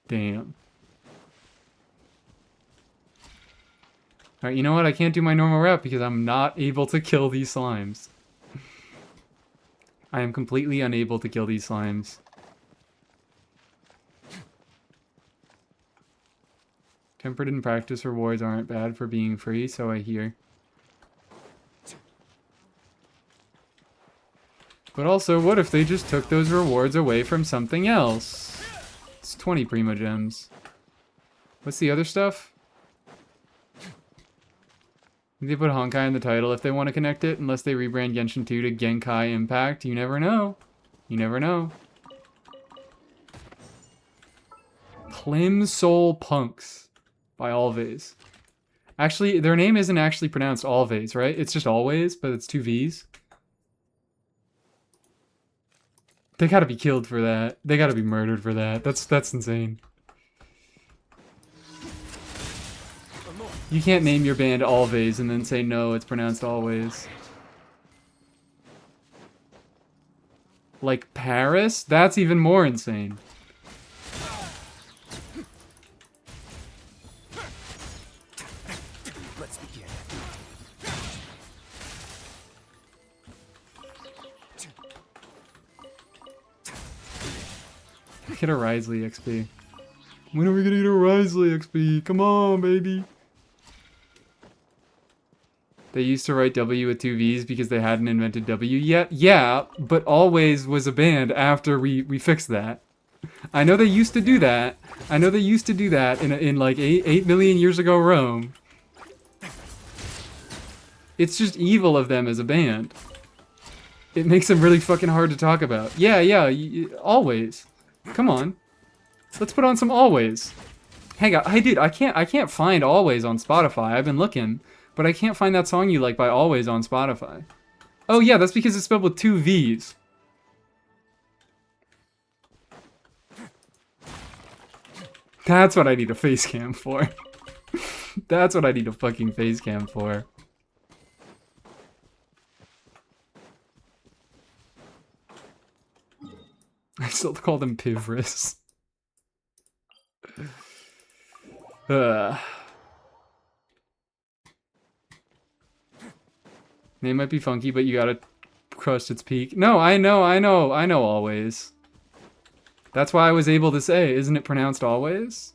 Damn. Alright, you know what? I can't do my normal route because I'm not able to kill these slimes. I am completely unable to kill these slimes. Tempered in practice rewards aren't bad for being free, so I hear. But also, what if they just took those rewards away from something else? It's 20 Primo Gems. What's the other stuff? They put Honkai in the title if they want to connect it, unless they rebrand Genshin 2 to Genkai Impact. You never know. You never know. Plimsoul Punks by Always. Actually, their name isn't actually pronounced Always, right? It's just Always, but it's two V's. They gotta be killed for that. They gotta be murdered for that. That's insane. You can't name your band Always and then say no, it's pronounced Always. Like Paris? That's even more insane. Let's begin. Get a Risley XP. When are we gonna get a Risley XP? Come on, baby. They used to write W with 2 V's because they hadn't invented W yet. Yeah, but Always was a band after we fixed that. I know they used to do that. I know they used to do that in like 8 million years ago Rome. It's just evil of them as a band. It makes them really fucking hard to talk about. Yeah, Always. Come on. Let's put on some Always. Hang on. Hey dude, I can't find Always on Spotify. I've been looking. But I can't find that song you like by Always on Spotify. Oh yeah, that's because it's spelled with 2 V's. That's what I need a face cam for. That's what I need a fucking face cam for. I still call them Pivris. Name might be funky, but you gotta crust its peak. No, I know Always. That's why I was able to say, isn't it pronounced Always?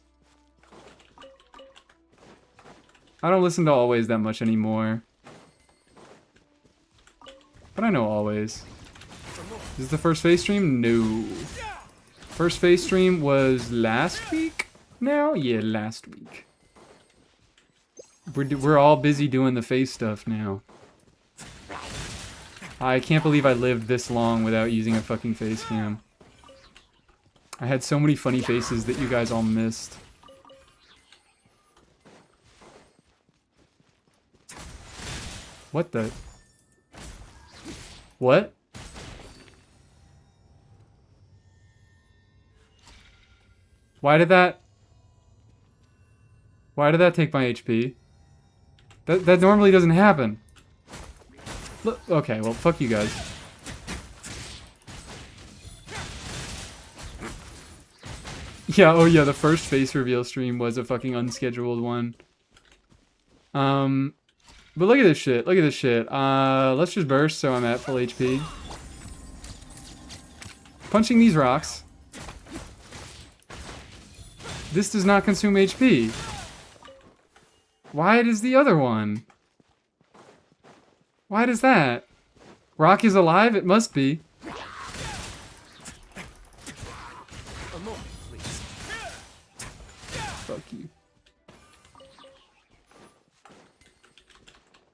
I don't listen to Always that much anymore. But I know Always. Is this the first face stream? No. First face stream was last week? Now? Yeah, last week. We're all busy doing the face stuff now. I can't believe I lived this long without using a fucking face cam. I had so many funny faces that you guys all missed. What the? What? Why did that take my HP? That normally doesn't happen. Look, okay, well, fuck you guys. Yeah, oh yeah, the first face reveal stream was a fucking unscheduled one. But look at this shit, look at this shit. Let's just burst so I'm at full HP. Punching these rocks. This does not consume HP. Why does the other one? Why does that? Rock is alive? It must be. A moment, please. Fuck you.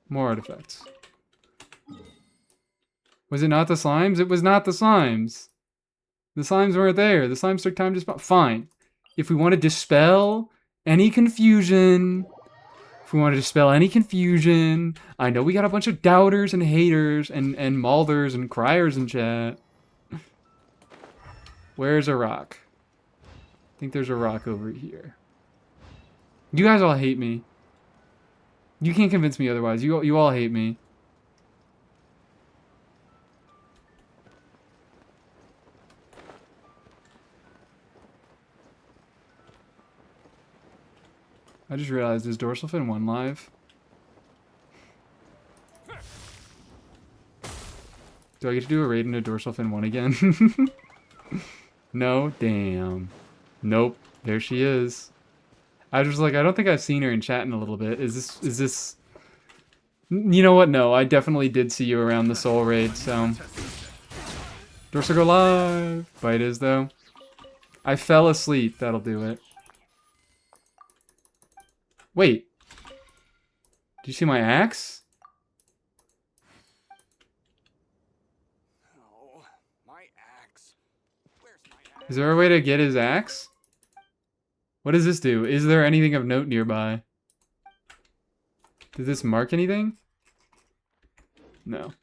More artifacts. Was it not the slimes? It was not the slimes. The slimes weren't there. The slimes took time to spawn. Fine. If we want to dispel any confusion... If we want to dispel any confusion, I know we got a bunch of doubters and haters and maulders and criers in chat. Where's a rock? I think there's a rock over here. You guys all hate me. You can't convince me otherwise. You all hate me. I just realized, is Dorsal Fin 1 live? Do I get to do a raid into Dorsal Fin 1 again? No? Damn. Nope. There she is. I was like, I don't think I've seen her in chat in a little bit. Is this... You know what? No, I definitely did see you around the Soul Raid, so... Dorsal go live! Bite is, though. I fell asleep. That'll do it. Wait. Do you see my axe? Oh, my axe. Where's my axe? Is there a way to get his axe? What does this do? Is there anything of note nearby? Did this mark anything? No.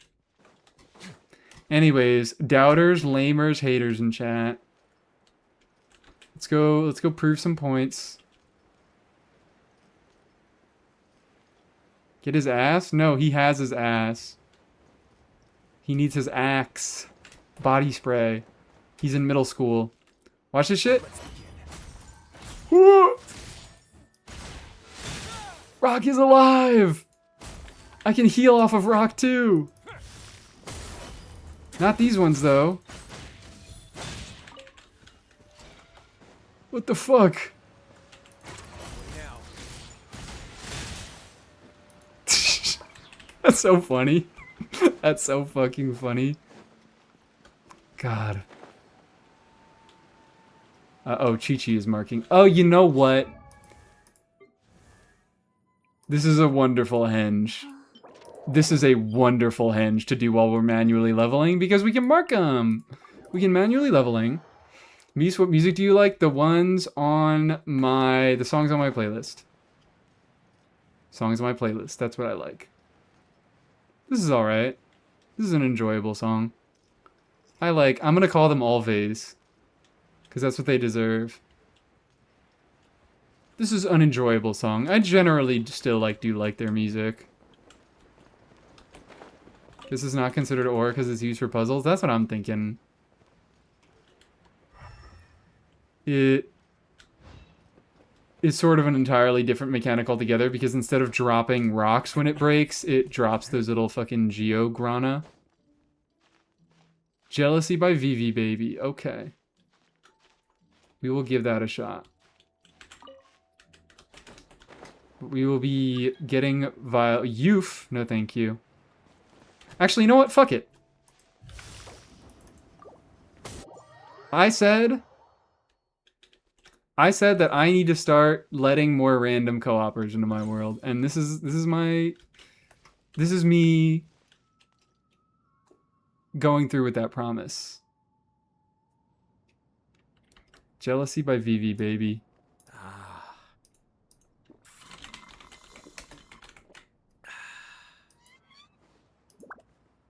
Anyways, doubters, lamers, haters in chat. Let's go prove some points. Get his ass? No, he has his ass. He needs his axe. Body spray. He's in middle school. Watch this shit. Woo! Rock is alive! I can heal off of Rock too. Not these ones though. What the fuck? That's so funny. That's so fucking funny. God. Uh-oh, Chi-Chi is marking. Oh, you know what? This is a wonderful henge. This is a wonderful henge to do while we're manually leveling because we can mark them. We can manually leveling. Mies, what music do you like? The ones on the songs on my playlist. Songs on my playlist. That's what I like. This is alright. This is an enjoyable song. I'm gonna call them Always. Because that's what they deserve. This is an enjoyable song. I generally still do like their music. This is not considered ore because it's used for puzzles. That's what I'm thinking. It is sort of an entirely different mechanic altogether because instead of dropping rocks when it breaks, it drops those little fucking Geograna. Jealousy by Vivi Baby. Okay. We will give that a shot. We will be getting via Youth. No, thank you. Actually, you know what? Fuck it. I said that I need to start letting more random co-opers into my world, and this is me going through with that promise. Jealousy by Vivi Baby.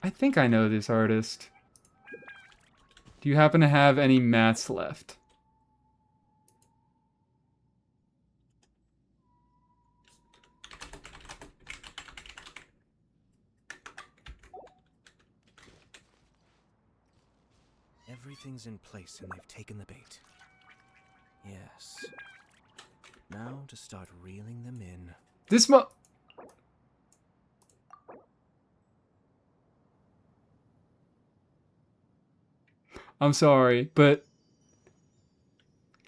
I think I know this artist. Do you happen to have any mats left? Everything's in place and they've taken the bait. Yes. Now to start reeling them in. This I'm sorry, but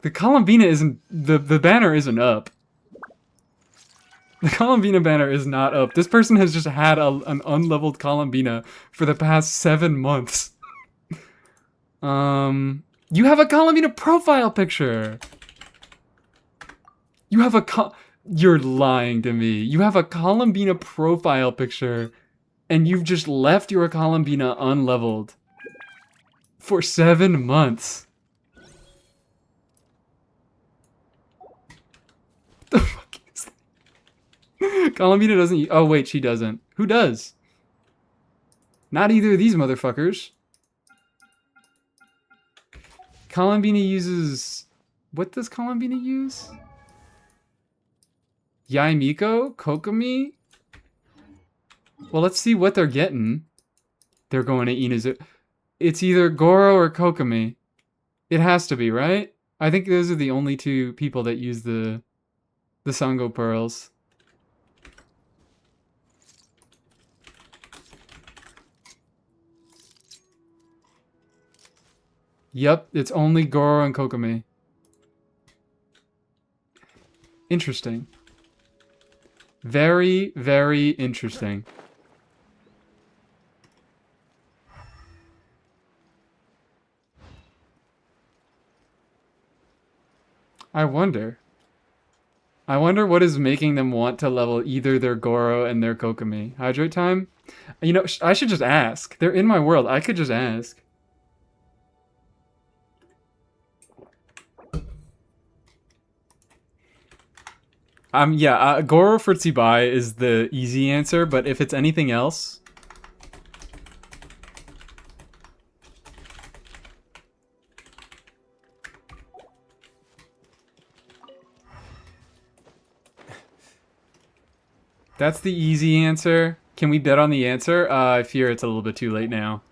the Columbina isn't the banner isn't up. The Columbina banner is not up. This person has just had an unleveled Columbina for the past 7 months. You have a Columbina profile picture. You have You're lying to me. You have a Columbina profile picture, and you've just left your Columbina unleveled for 7 months. What the fuck is that? Columbina doesn't. Oh wait, she doesn't. Who does? Not either of these motherfuckers. Columbina uses... What does Columbina use? Yaimiko? Kokomi? Well, let's see what they're getting. They're going to Inazu. It's either Goro or Kokomi. It has to be, right? I think those are the only two people that use the Sango Pearls. Yep, it's only Goro and Kokomi. Interesting. Very, very interesting. I wonder what is making them want to level either their Goro and their Kokomi. Hydrate time? You know, I should just ask. They're in my world. I could just ask. Yeah, Goro for Tsibai is the easy answer, but if it's anything else... That's the easy answer. Can we bet on the answer? I fear it's a little bit too late now.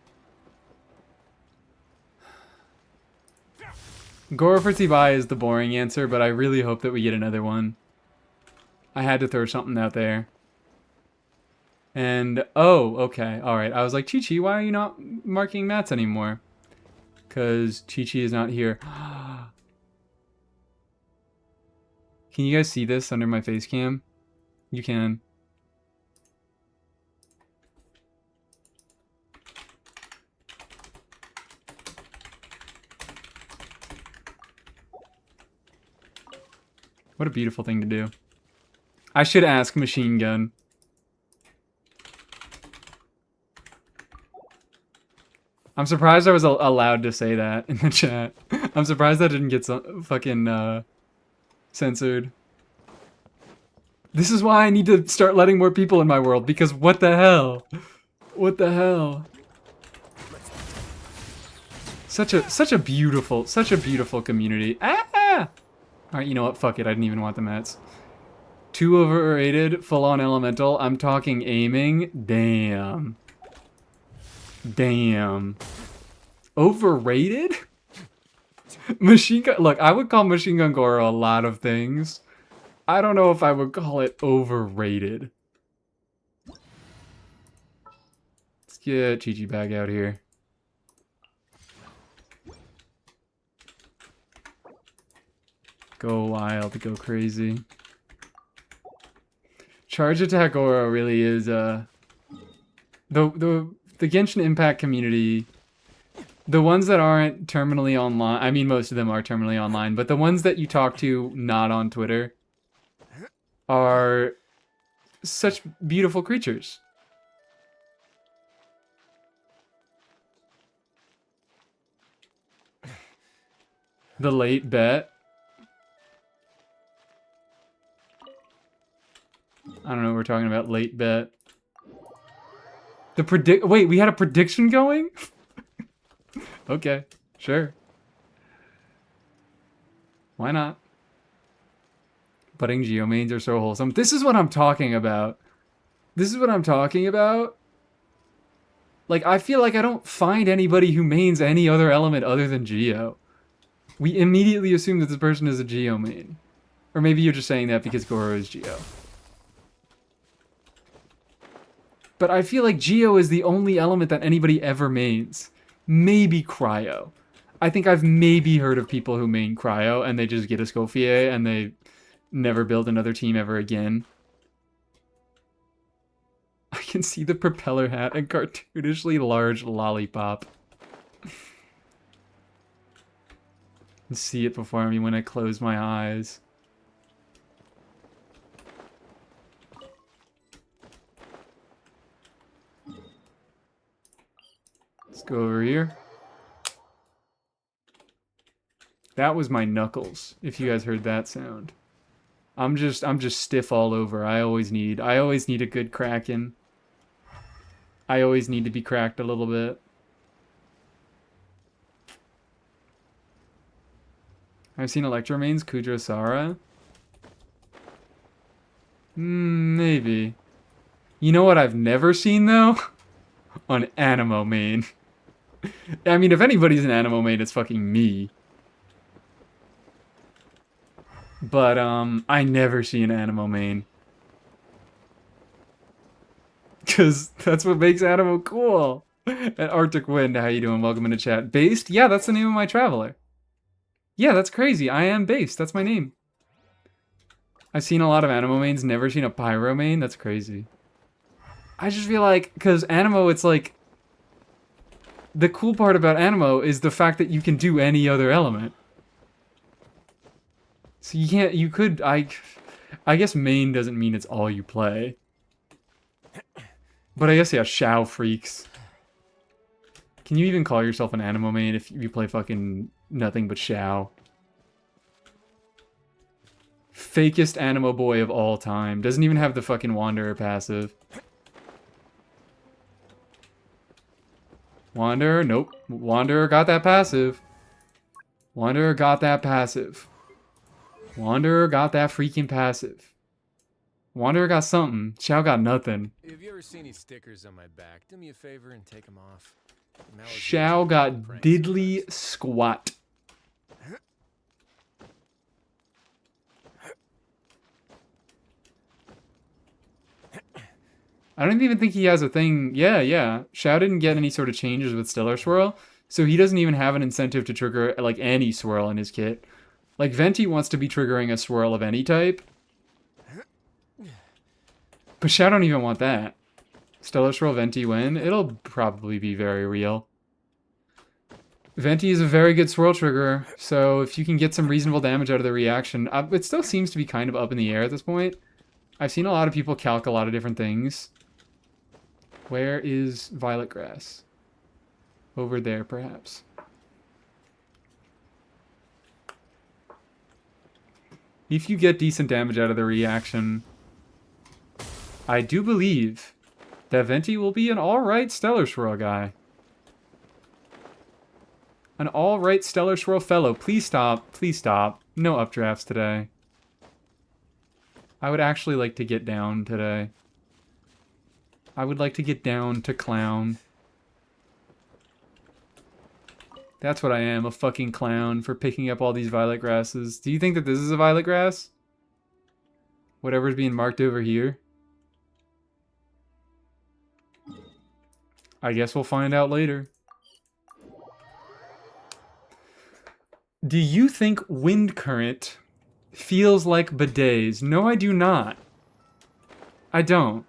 Goro for Tsibai is the boring answer, but I really hope that we get another one. I had to throw something out there. And, oh, okay, alright. I was like, Chi-Chi, why are you not marking mats anymore? Because Chi-Chi is not here. Can you guys see this under my face cam? You can. What a beautiful thing to do. I should ask Machine Gun. I'm surprised I was allowed to say that in the chat. I'm surprised that didn't get fucking censored. This is why I need to start letting more people in my world, because what the hell? What the hell? Such a beautiful community. Ah! Alright, you know what? Fuck it. I didn't even want the mats. Too overrated, full-on elemental. I'm talking aiming. Damn. Damn. Overrated? Machine Gun... Look, I would call Machine Gun Goro a lot of things. I don't know if I would call it overrated. Let's get Chi-Chi back out here. Go wild, go crazy. Charge Attack Goro really is the Genshin Impact community. The ones that aren't terminally online, I mean most of them are terminally online, but the ones that you talk to not on Twitter are such beautiful creatures. The late bet. I don't know what we're talking about. Late bet. Wait, we had a prediction going? Okay, sure. Why not? Budding geomains are so wholesome. This is what I'm talking about. This is what I'm talking about. Like, I feel like I don't find anybody who mains any other element other than Geo. We immediately assume that this person is a Geo main. Or maybe you're just saying that because Goro is Geo. But I feel like Geo is the only element that anybody ever mains. Maybe Cryo. I think I've maybe heard of people who main Cryo and they just get a Scofier and they never build another team ever again. I can see the propeller hat and cartoonishly large lollipop. And see it before me when I close my eyes. Let's go over here. That was my knuckles, if you guys heard that sound. I'm just stiff all over. I always need a good cracking. I always need to be cracked a little bit. I've seen Electro mains, Kudra Sara. Maybe. You know what I've never seen though? On Animo main. I mean, if anybody's an Animo main, it's fucking me. But, I never see an Animo main. Because that's what makes Animo cool. And Arctic Wind, how you doing? Welcome into chat. Based? Yeah, that's the name of my traveler. Yeah, that's crazy. I am Based. That's my name. I've seen a lot of Animo mains, never seen a Pyro main. That's crazy. I just feel like, because Animo, it's like... The cool part about Animo is the fact that you can do any other element. So you can't, you could, I guess main doesn't mean it's all you play. But I guess, yeah, Shao freaks. Can you even call yourself an Animo main if you play fucking nothing but Shao? Fakest Animo boy of all time. Doesn't even have the fucking Wanderer passive. Wanderer? Nope. Wanderer got that passive. Wanderer got that passive. Wanderer got that freaking passive. Wanderer got something. Xiao got nothing. If you ever see any stickers on my back, do me a favor and take them off. Xiao got diddly squat. I don't even think he has a thing. Yeah. Xiao didn't get any sort of changes with Stellar Swirl, so he doesn't even have an incentive to trigger like any swirl in his kit. Like Venti wants to be triggering a swirl of any type, but Xiao don't even want that. Stellar Swirl Venti win. It'll probably be very real. Venti is a very good swirl trigger, so if you can get some reasonable damage out of the reaction, it still seems to be kind of up in the air at this point. I've seen a lot of people calc a lot of different things. Where is Violet Grass? Over there, perhaps. If you get decent damage out of the reaction, I do believe that Venti will be an alright Stellar Swirl guy. An alright Stellar Swirl fellow. Please stop. Please stop. No updrafts today. I would actually like to get down today. I would like to get down to clown. That's what I am, a fucking clown for picking up all these violet grasses. Do you think that this is a violet grass? Whatever's being marked over here? I guess we'll find out later. Do you think wind current feels like bidets? No, I do not. I don't.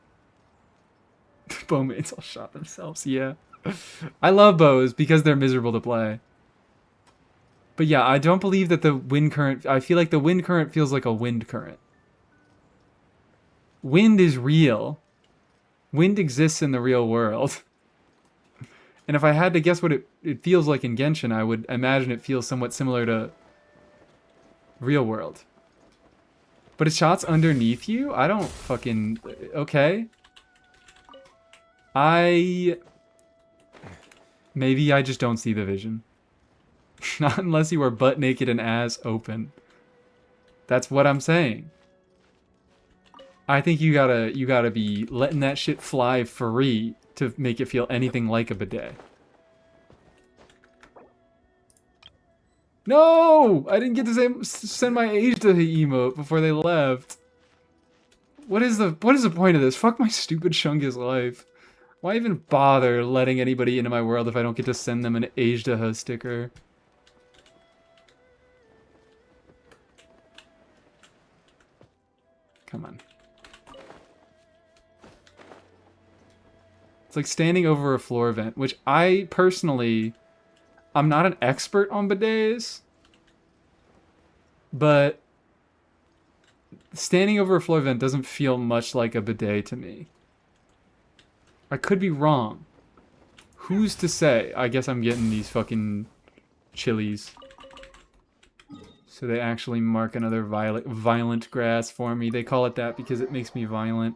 Bowmates all shot themselves, yeah. I love bows because they're miserable to play. But yeah, I don't believe that the wind current... I feel like the wind current feels like a wind current. Wind is real. Wind exists in the real world. And if I had to guess what it feels like in Genshin, I would imagine it feels somewhat similar to real world. But it shots underneath you? I don't fucking... Okay. Maybe I just don't see the vision. Not unless you are butt naked and ass open. That's what I'm saying. I think you gotta be letting that shit fly free to make it feel anything like a bidet. No! I didn't get to send my age to the emote before they left. What is the point of this? Fuck my stupid Shungus life. Why even bother letting anybody into my world if I don't get to send them an age to her sticker? Come on. It's like standing over a floor vent, which I personally, I'm not an expert on bidets, but standing over a floor vent doesn't feel much like a bidet to me. I could be wrong. Who's to say? I guess I'm getting these fucking chilies. So they actually mark another violent grass for me. They call it that because it makes me violent.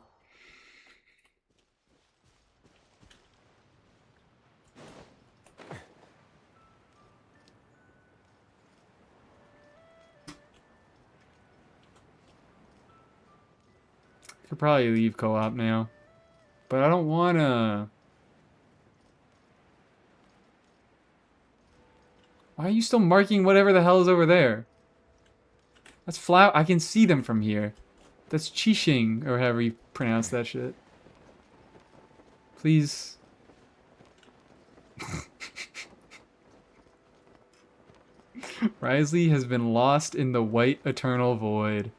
I could probably leave co-op now. But I don't wanna. Why are you still marking whatever the hell is over there? That's flower. I can see them from here. That's Qixing, or however you pronounce that shit. Please. Risley has been lost in the white eternal void.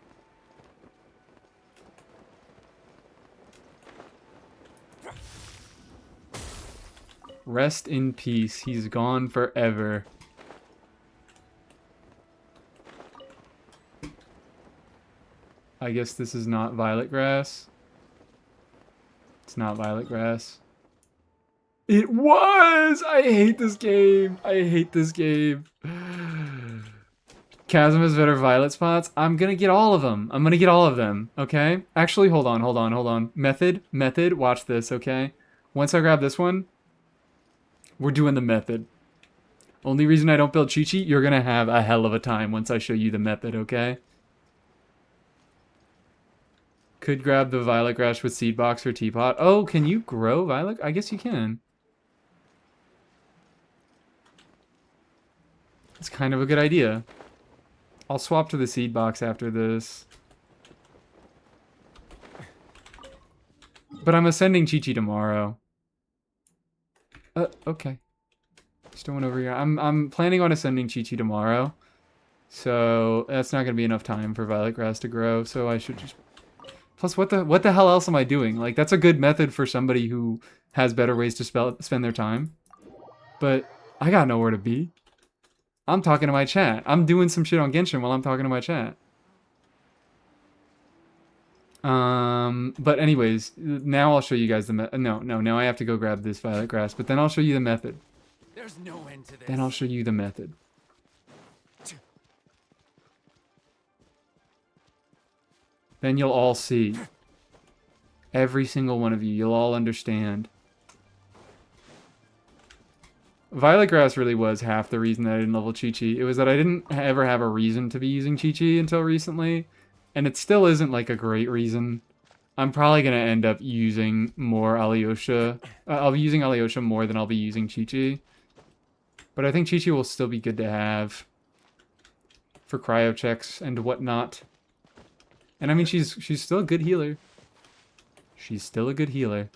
Rest in peace. He's gone forever. I guess this is not violet grass. It's not violet grass. It was! I hate this game. I hate this game. Chasm has better violet spots. I'm gonna get all of them. I'm gonna get all of them, okay? Actually, hold on. Method, watch this, okay? Once I grab this one, we're doing the method. Only reason I don't build Chi-Chi, you're gonna have a hell of a time once I show you the method, okay? Could grab the violet grass with seed box or teapot. Oh, can you grow violet? I guess you can. It's kind of a good idea. I'll swap to the seed box after this. But I'm ascending Chi-Chi tomorrow. Okay. Still one over here. I'm planning on ascending Chi-Chi tomorrow. So that's not gonna be enough time for violet grass to grow, so I should just... Plus, what the hell else am I doing? Like, that's a good method for somebody who has better ways to spend their time. But I got nowhere to be. I'm talking to my chat. I'm doing some shit on Genshin while I'm talking to my chat. But anyways, now I'll show you guys the now I have to go grab this violet grass, but then I'll show you the method. There's no end to this. Then I'll show you the method. Then you'll all see. Every single one of you, you'll all understand. Violet grass really was half the reason that I didn't level Chi-Chi. It was that I didn't ever have a reason to be using Chi-Chi until recently. And it still isn't like a great reason. I'm probably going to end up using more Alyosha. I'll be using Alyosha more than I'll be using Chi-Chi. But I think Chi-Chi will still be good to have. For cryo checks and whatnot. And I mean, she's still a good healer. She's still a good healer.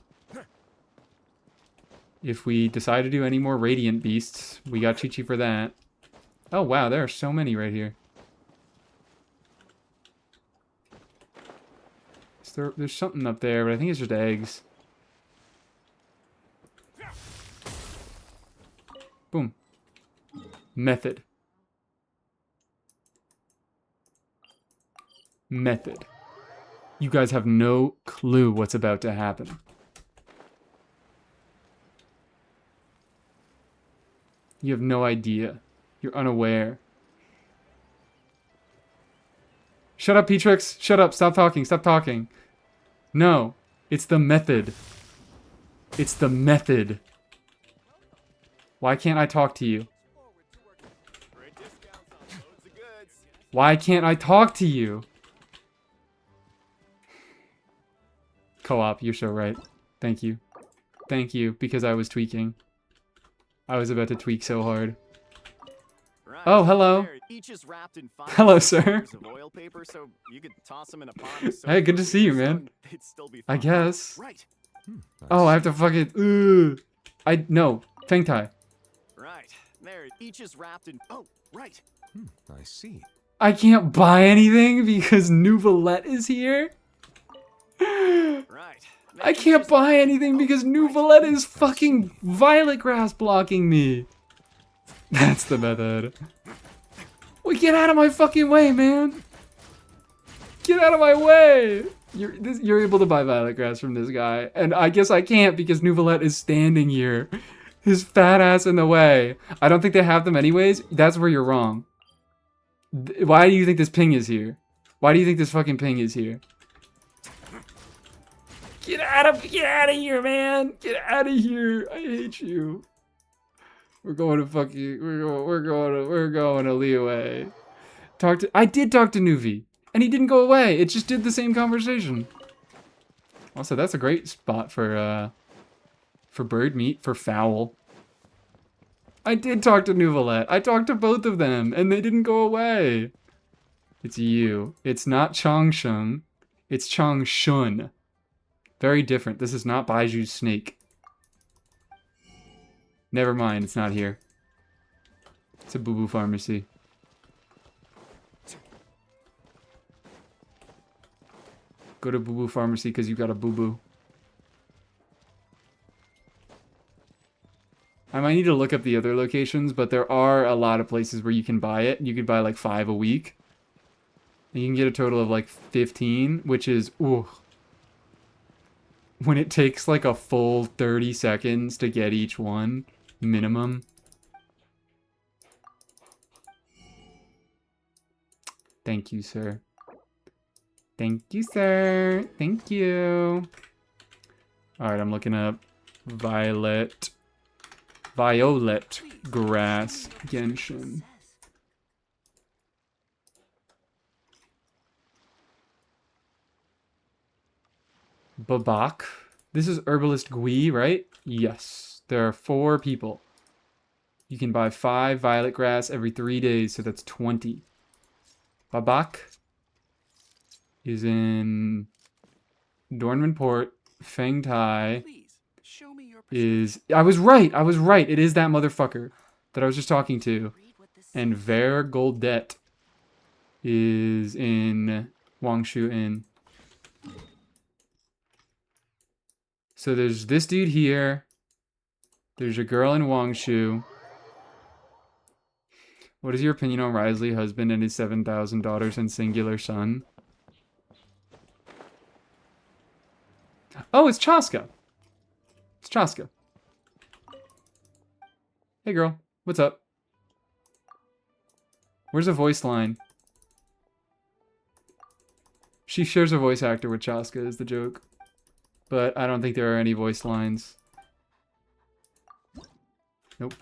If we decide to do any more Radiant Beasts, we got Chi-Chi for that. Oh wow, there are so many right here. There's something up there, but I think it's just eggs. Boom. Method. Method. You guys have no clue what's about to happen. You have no idea. You're unaware. Shut up, Petrix. Shut up. Stop talking. Stop talking. No. It's the method. It's the method. Why can't I talk to you? Why can't I talk to you? Co-op, you're so right. Thank you. Thank you, because I was tweaking. I was about to tweak so hard. Right. Oh, hello. Each is wrapped in 5 Hello, sir. layers of oil paper, so you could toss them in a pot and soak Hey, good to them see you, in the man. sun, they'd still be I fine. guess. Right. Oh, I have to fucking... no. Feng Tai. Right. There. Each is wrapped in... Oh, right. I see. I can't buy anything because Nouvelette is here? Right. I can't buy anything because Nouvelette is fucking violet grass blocking me. That's the method. Well, get out of my fucking way, man. Get out of my way. You're able to buy violet grass from this guy. And I guess I can't because Nouvelette is standing here. His fat ass in the way. I don't think they have them anyways. That's where you're wrong. Why do you think this ping is here? Why do you think this fucking ping is here? Get out of here, man! Get out of here! I hate you. We're going to fucking we're going to Liyue. I did talk to Nuvi, and he didn't go away. It just did the same conversation. Also, that's a great spot for bird meat, for fowl. I did talk to Nouvelette. I talked to both of them, and they didn't go away. It's you. It's not Changsheng. It's Changshun. Very different. This is not Baiju's snake. Never mind, it's not here. It's a boo-boo pharmacy. Go to boo-boo pharmacy because you got a boo-boo. I might need to look up the other locations, but there are a lot of places where you can buy it. You could buy like 5 a week. And you can get a total of like 15, which is, ooh. When it takes like a full 30 seconds to get each one, minimum. Thank you, sir. Thank you, sir. Thank you. Alright, I'm looking up violet grass Genshin. Babak. This is Herbalist Gui, right? Yes. There are 4 people. You can buy 5 violet grass every 3 days, so that's 20. Babak is in Dornman Port. Feng Tai Please, show me your is... I was right! I was right! It is that motherfucker that I was just talking to. read what this And Ver Goldet is in Wangshu Inn. So there's this dude here. There's a girl in Wangshu. What is your opinion on Risley, husband, and his 7,000 daughters and singular son? Oh, it's Chaska. It's Chaska. Hey, girl. What's up? Where's a voice line? She shares a voice actor with Chaska is the joke. But I don't think there are any voice lines. Nope.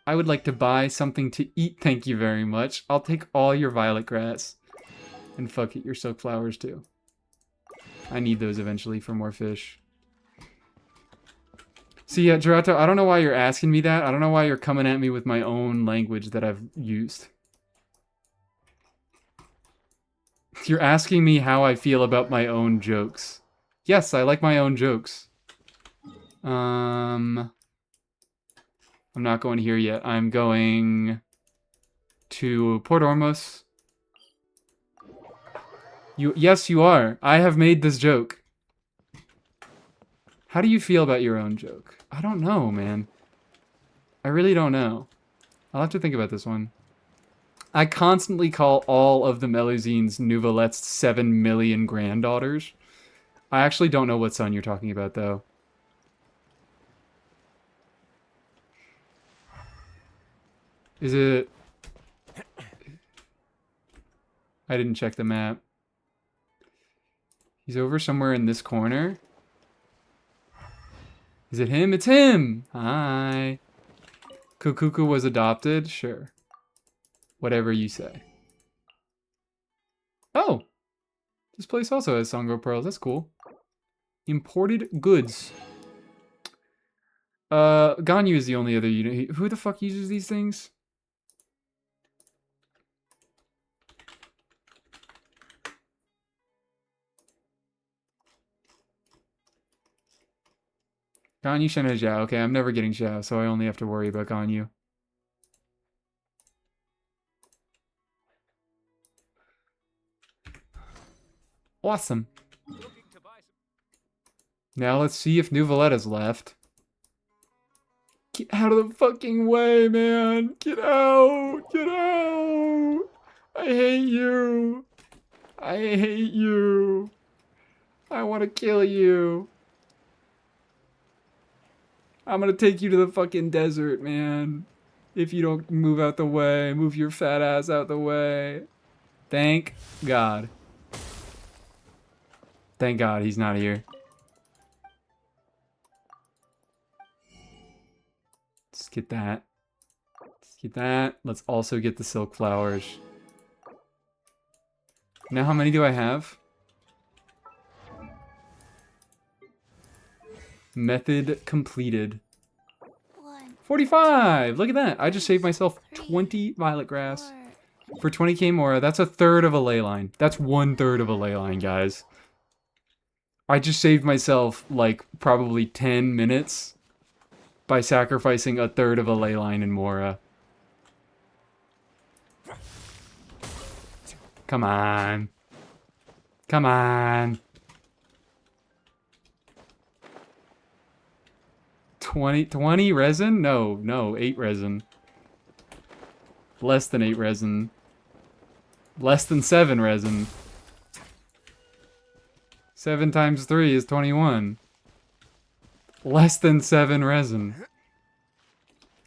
I would like to buy something to eat, thank you very much. I'll take all your violet grass. And fuck it, your silk flowers too. I need those eventually for more fish. See, yeah, Girato, I don't know why you're asking me that. I don't know why you're coming at me with my own language that I've used. You're asking me how I feel about my own jokes. Yes, I like my own jokes. I'm not going here yet. I'm going to Port Ormos. Yes, you are. I have made this joke. How do you feel about your own joke? I don't know, man. I really don't know. I'll have to think about this one. I constantly call all of the Melusines Nouvelette's 7 million granddaughters. I actually don't know what son you're talking about, though. Is it... I didn't check the map. He's over somewhere in this corner. Is it him? It's him! Hi. Kukuku was adopted? Sure. Whatever you say. Oh! This place also has Songro pearls. That's cool. Imported goods. Ganyu is the only other unit. Who the fuck uses these things? Ganyu, Shen, and Zhao. Okay, I'm never getting Zhao, so I only have to worry about Ganyu. Awesome. Now let's see if Nouvelette left. Get out of the fucking way, man! Get out! Get out! I hate you! I hate you! I want to kill you! I'm gonna take you to the fucking desert, man. If you don't move out the way, move your fat ass out the way. Thank God. Thank God he's not here. Let's get that. Let's get that. Let's also get the silk flowers. Now how many do I have? Method completed. 45! Look at that. I just saved myself 20 violet grass. For 20k more, that's a third of a ley line. That's 1/3 of a ley line, guys. I just saved myself, like, probably 10 minutes by sacrificing a third of a ley line in Mora. Come on. Come on. 20 resin? No, 8 resin. Less than 8 resin. Less than 7 resin. 7 times 3 is 21. Less than 7 resin.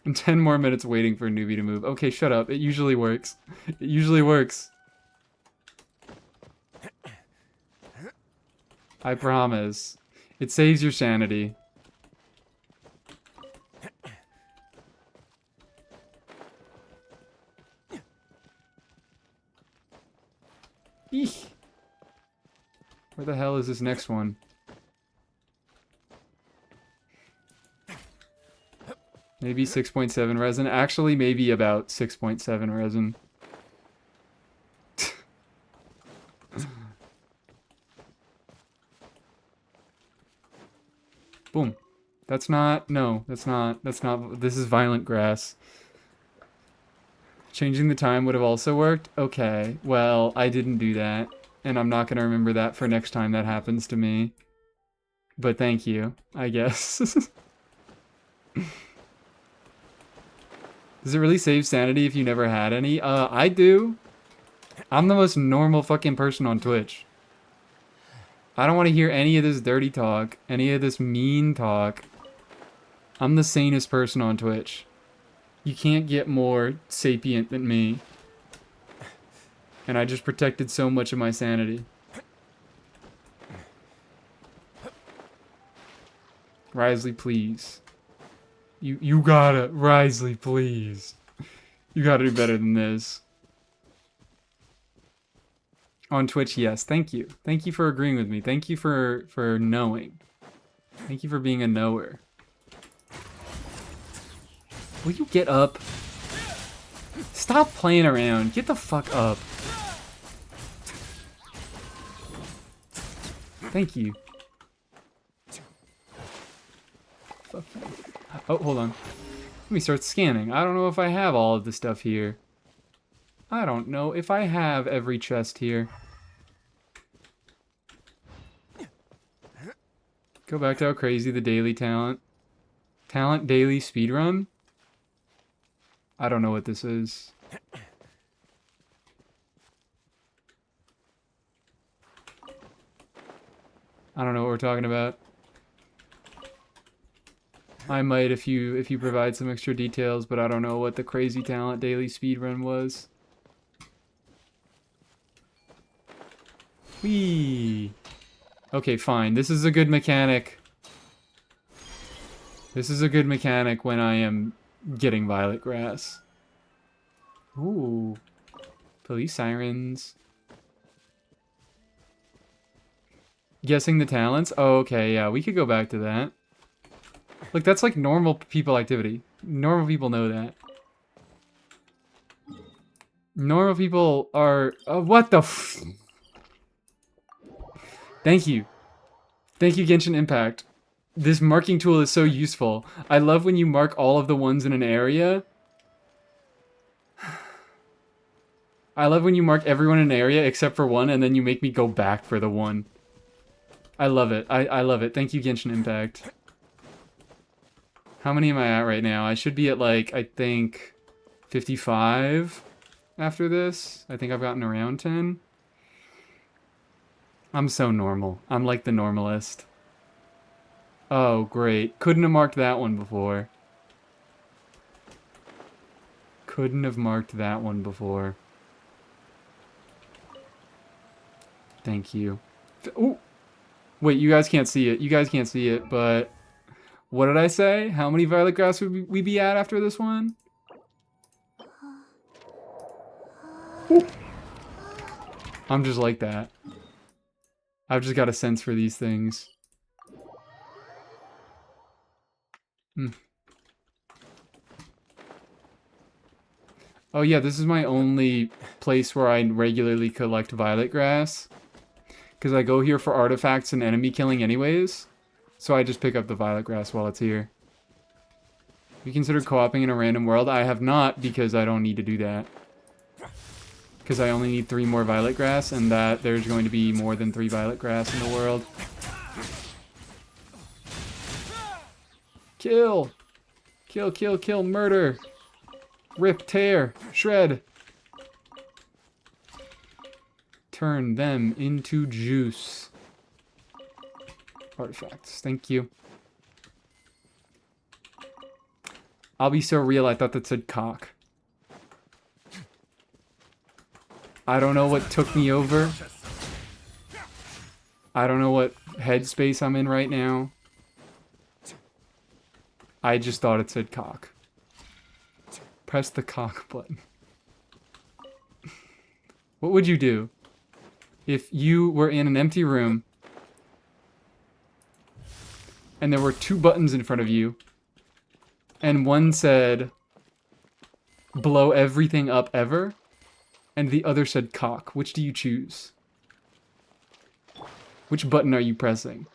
And 10 more minutes waiting for a newbie to move. Okay, shut up. It usually works. It usually works. I promise. It saves your sanity. Eek. Where the hell is this next one? Maybe 6.7 resin. Actually, maybe about 6.7 resin. Boom. That's not, no, that's not, this is violent grass. Changing the time would have also worked? Okay, well, I didn't do that. And I'm not gonna remember that for next time that happens to me. But thank you, I guess. Does it really save sanity if you never had any? I do. I'm the most normal fucking person on Twitch. I don't want to hear any of this dirty talk, any of this mean talk. I'm the sanest person on Twitch. You can't get more sapient than me. And I just protected so much of my sanity. Risley, please. You gotta, Risley, please. You gotta do better than this. On Twitch, yes. Thank you. Thank you for agreeing with me. Thank you for knowing. Thank you for being a knower. Will you get up? Stop playing around. Get the fuck up. Thank you. Fuck you. Oh, hold on. Let me start scanning. I don't know if I have all of the stuff here. I don't know if I have every chest here. Go back to how crazy the daily talent. Talent daily speedrun? I don't know what this is. I don't know what we're talking about. I might if you provide some extra details, but I don't know what the crazy talent daily speedrun was. Whee! Okay, fine. This is a good mechanic. This is a good mechanic when I am getting violet grass. Ooh. Police sirens. Guessing the talents? Oh, okay, yeah, we could go back to that. Look, that's like normal people activity. Normal people know that. Normal people are... Oh, what the f... Thank you. Thank you, Genshin Impact. This marking tool is so useful. I love when you mark all of the ones in an area. I love when you mark everyone in an area except for one, and then you make me go back for the one. I love it. I love it. Thank you, Genshin Impact. How many am I at right now? I should be at, like, I think 55 after this. I think I've gotten around 10. I'm so normal. I'm like the normalist. Oh, great. Couldn't have marked that one before. Couldn't have marked that one before. Thank you. Ooh! Wait, you guys can't see it. You guys can't see it, but... What did I say? How many violet grass would we be at after this one? Ooh. I'm just like that. I've just got a sense for these things. Oh yeah, this is my only place where I regularly collect violet grass. Because I go here for artifacts and enemy killing anyways. So I just pick up the violet grass while it's here. You considered co-oping in a random world? I have not, because I don't need to do that. Because I only need 3 more violet grass, and that there's going to be more than 3 violet grass in the world. Kill! Kill, kill, kill, murder! Rip, tear, shred! Turn them into juice. Artifacts, thank you. I'll be so real, I thought that said cock. I don't know what took me over. I don't know what headspace I'm in right now. I just thought it said cock. Press the cock button. What would you do? If you were in an empty room and there were 2 buttons in front of you and one said blow everything up ever and the other said cock, which do you choose? Which button are you pressing?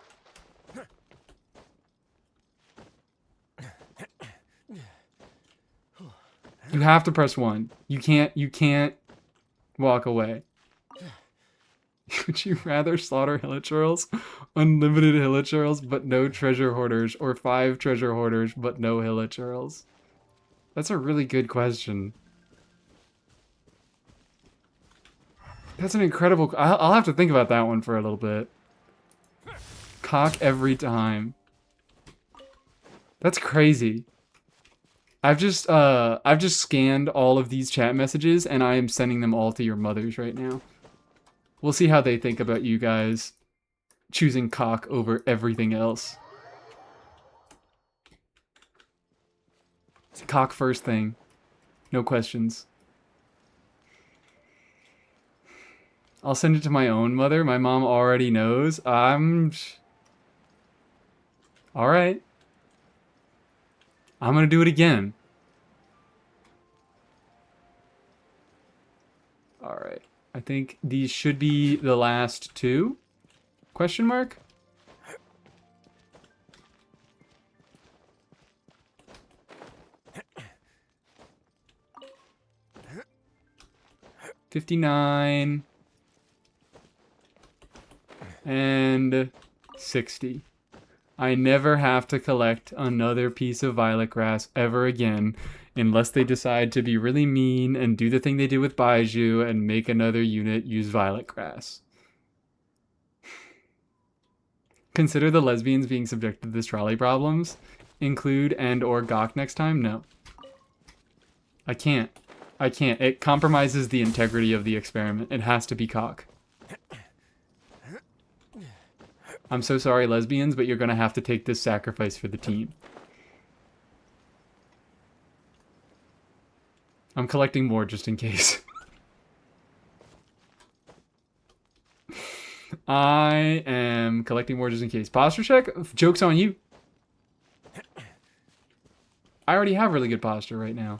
You have to press one. You can't walk away. Would you rather slaughter hilichurls, unlimited hilichurls, but no treasure hoarders, or 5 treasure hoarders, but no hilichurls? That's a really good question. That's an incredible... I'll have to think about that one for a little bit. Cock every time. That's crazy. I've just scanned all of these chat messages, and I am sending them all to your mothers right now. We'll see how they think about you guys choosing cock over everything else. Cock first thing. No questions. I'll send it to my own mother. My mom already knows. Alright. I'm gonna do it again. Alright. I think these should be the last 2? Question mark? $59 and 60. I never have to collect another piece of violet grass ever again unless they decide to be really mean and do the thing they did with Baiju and make another unit use violet grass. Consider the lesbians being subjected to this trolley problems. Include and or gawk next time? No. I can't. I can't. It compromises the integrity of the experiment. It has to be cock. I'm so sorry, lesbians, but you're gonna have to take this sacrifice for the team. I'm collecting more just in case. I am collecting more just in case. Posture check? Joke's on you. I already have really good posture right now.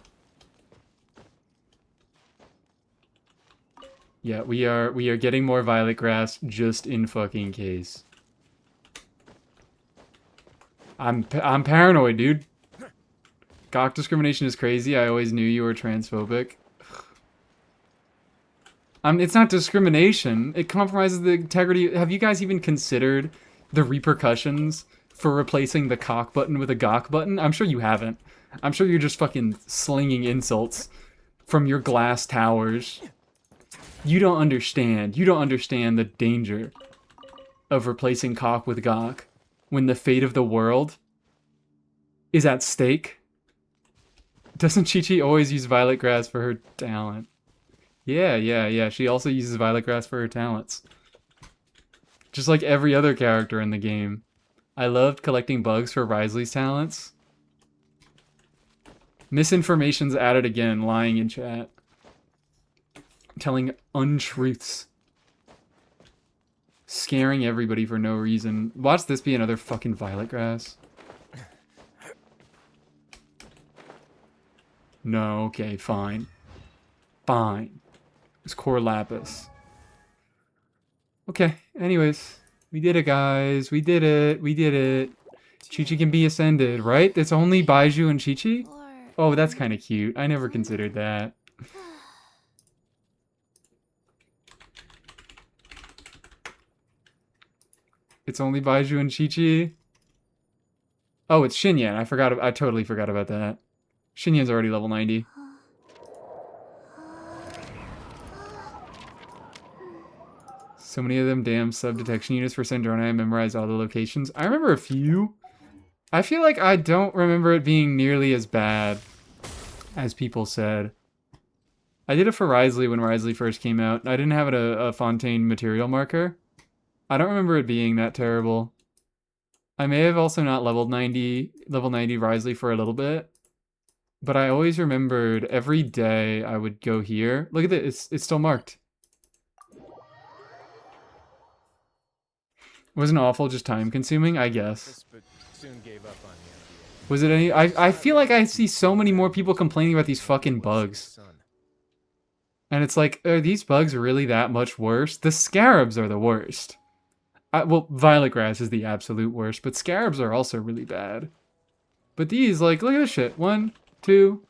Yeah, we are getting more violet grass just in fucking case. I'm paranoid, dude. Gawk discrimination is crazy. I always knew you were transphobic. It's not discrimination. It compromises the integrity. Have you guys even considered the repercussions for replacing the cock button with a gawk button? I'm sure you haven't. I'm sure you're just fucking slinging insults from your glass towers. You don't understand. You don't understand the danger of replacing cock with gawk when the fate of the world is at stake. Doesn't Chi-Chi always use violet grass for her talent? Yeah. She also uses violet grass for her talents. Just like every other character in the game. I loved collecting bugs for Risley's talents. Misinformation's added again, lying in chat. Telling untruths. Scaring everybody for no reason. Watch this be another fucking violet grass. No, okay, fine. Fine. It's core lapis. Okay, anyways. We did it, guys. We did it. We did it. Chi-Chi can be ascended, right? It's only Baiju and Chi-Chi? Oh, that's kind of cute. I never considered that. It's only Baiju and Chi-Chi? Oh, it's Xinyan. I totally forgot about that. Xinyan's already level 90. So many of them damn sub-detection units for Sandrona. I memorized all the locations. I remember a few. I feel like I don't remember it being nearly as bad as people said. I did it for Risley when Risley first came out. I didn't have a Fontaine material marker. I don't remember it being that terrible. I may have also not level 90 Risley for a little bit. But I always remembered every day I would go here. Look at this, it's still marked. Wasn't awful, just time consuming, I guess. But soon gave up on the idea. Was it any? I feel like I see so many more people complaining about these fucking bugs. And it's like, are these bugs really that much worse? The scarabs are the worst. Well, violet grass is the absolute worst, but scarabs are also really bad. But these, like, look at this shit. 1, 2,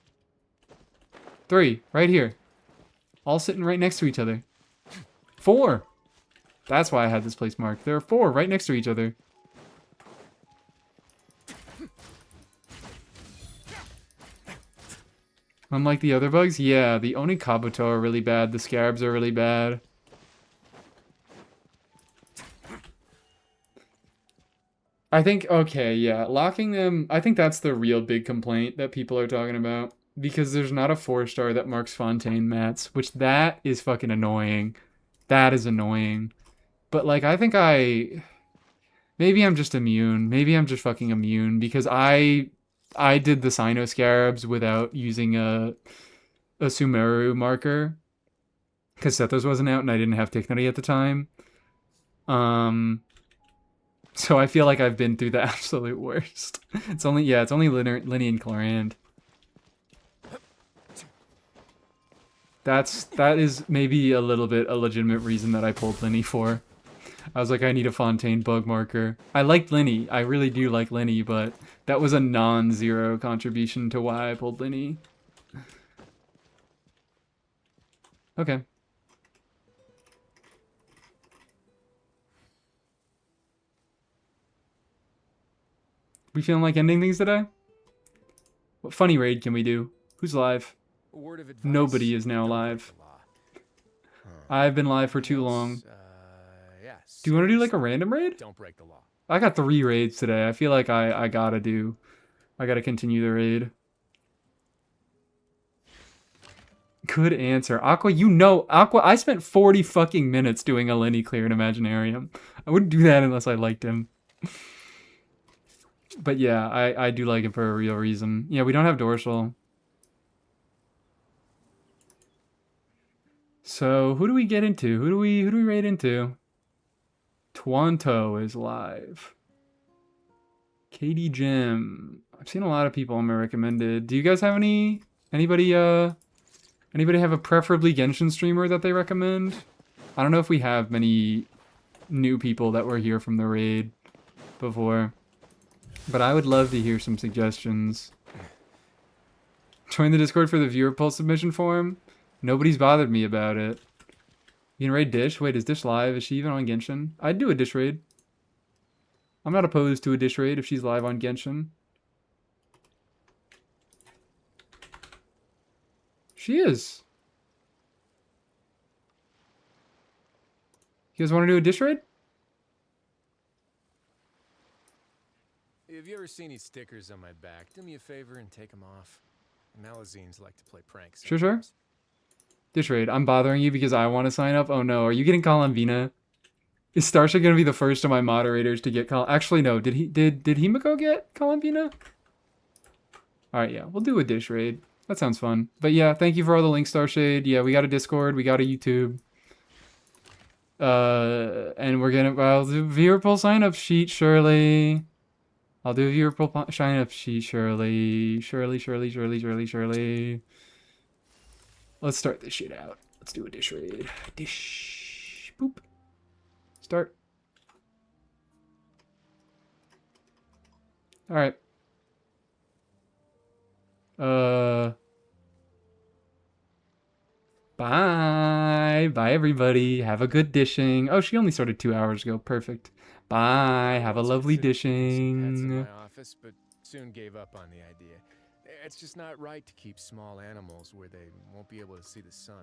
3, right here. All sitting right next to each other. 4. That's why I had this place marked. There are 4 right next to each other. Unlike the other bugs, yeah, the Onikabuto are really bad. The scarabs are really bad. I think, okay, yeah, locking them, I think that's the real big complaint that people are talking about. Because there's not a 4-star that marks Fontaine mats, which that is fucking annoying. That is annoying. But, like, I think maybe I'm just immune. Maybe I'm just fucking immune because I did the Sino Scarabs without using a Sumeru marker. Because Sethos wasn't out and I didn't have Tignity at the time. So I feel like I've been through the absolute worst. It's only Linny and Clorand. That is maybe a little bit a legitimate reason that I pulled Linny for. I was like, I need a Fontaine bug marker. I liked Linny. I really do like Linny, but that was a non-zero contribution to why I pulled Linny. Okay. We feeling like ending things today? What funny raid can we do? Who's live? Word of advice, Nobody is now don't break live. the law. I've been live for too long. Yeah, Do you want to do like a seriously, random raid? Don't break the law. I got 3 raids today. I feel like I gotta continue the raid. Good answer. Aqua, Aqua, I spent 40 fucking minutes doing a Lenny clear in Imaginarium. I wouldn't do that unless I liked him. But yeah, I do like him for a real reason. Yeah, we don't have Dorsal. So who do we get into? Who do we raid into? Twanto is live. Katie Jim. I've seen a lot of people on my recommended. Do you guys have anybody have a preferably Genshin streamer that they recommend? I don't know if we have many new people that were here from the raid before. But I would love to hear some suggestions. Join the Discord for the viewer poll submission form. Nobody's bothered me about it. You can raid Dish? Wait, is Dish live? Is she even on Genshin? I'd do a Dish raid. I'm not opposed to a Dish raid if she's live on Genshin. She is. You guys want to do a Dish raid? Have you ever seen these stickers on my back? Do me a favor and take them off. Malazines like to play pranks. Sure. sometimes. Dish raid. I'm bothering you because I want to sign up. Oh no, are you getting Columvina? Is Starsha gonna be the first of my moderators to get Actually, no. Did Himiko get Columvina? Alright, yeah. We'll do a Dish raid. That sounds fun. But yeah, thank you for all the links, Starshade. Yeah, we got a Discord. We got a YouTube. And I'll do viewer poll sign-up sheet, Shirley. I'll do a viewer poll sign-up sheet, Shirley. Shirley. Let's start this shit out. Let's do a Dish raid. Dish. Boop. Start. Alright. Bye. Bye, everybody. Have a good dishing. Oh, she only started 2 hours ago. Perfect. Bye. Have a lovely Pets in dishing. my office, but soon gave up on the idea. It's just not right to keep small animals where they won't be able to see the sun.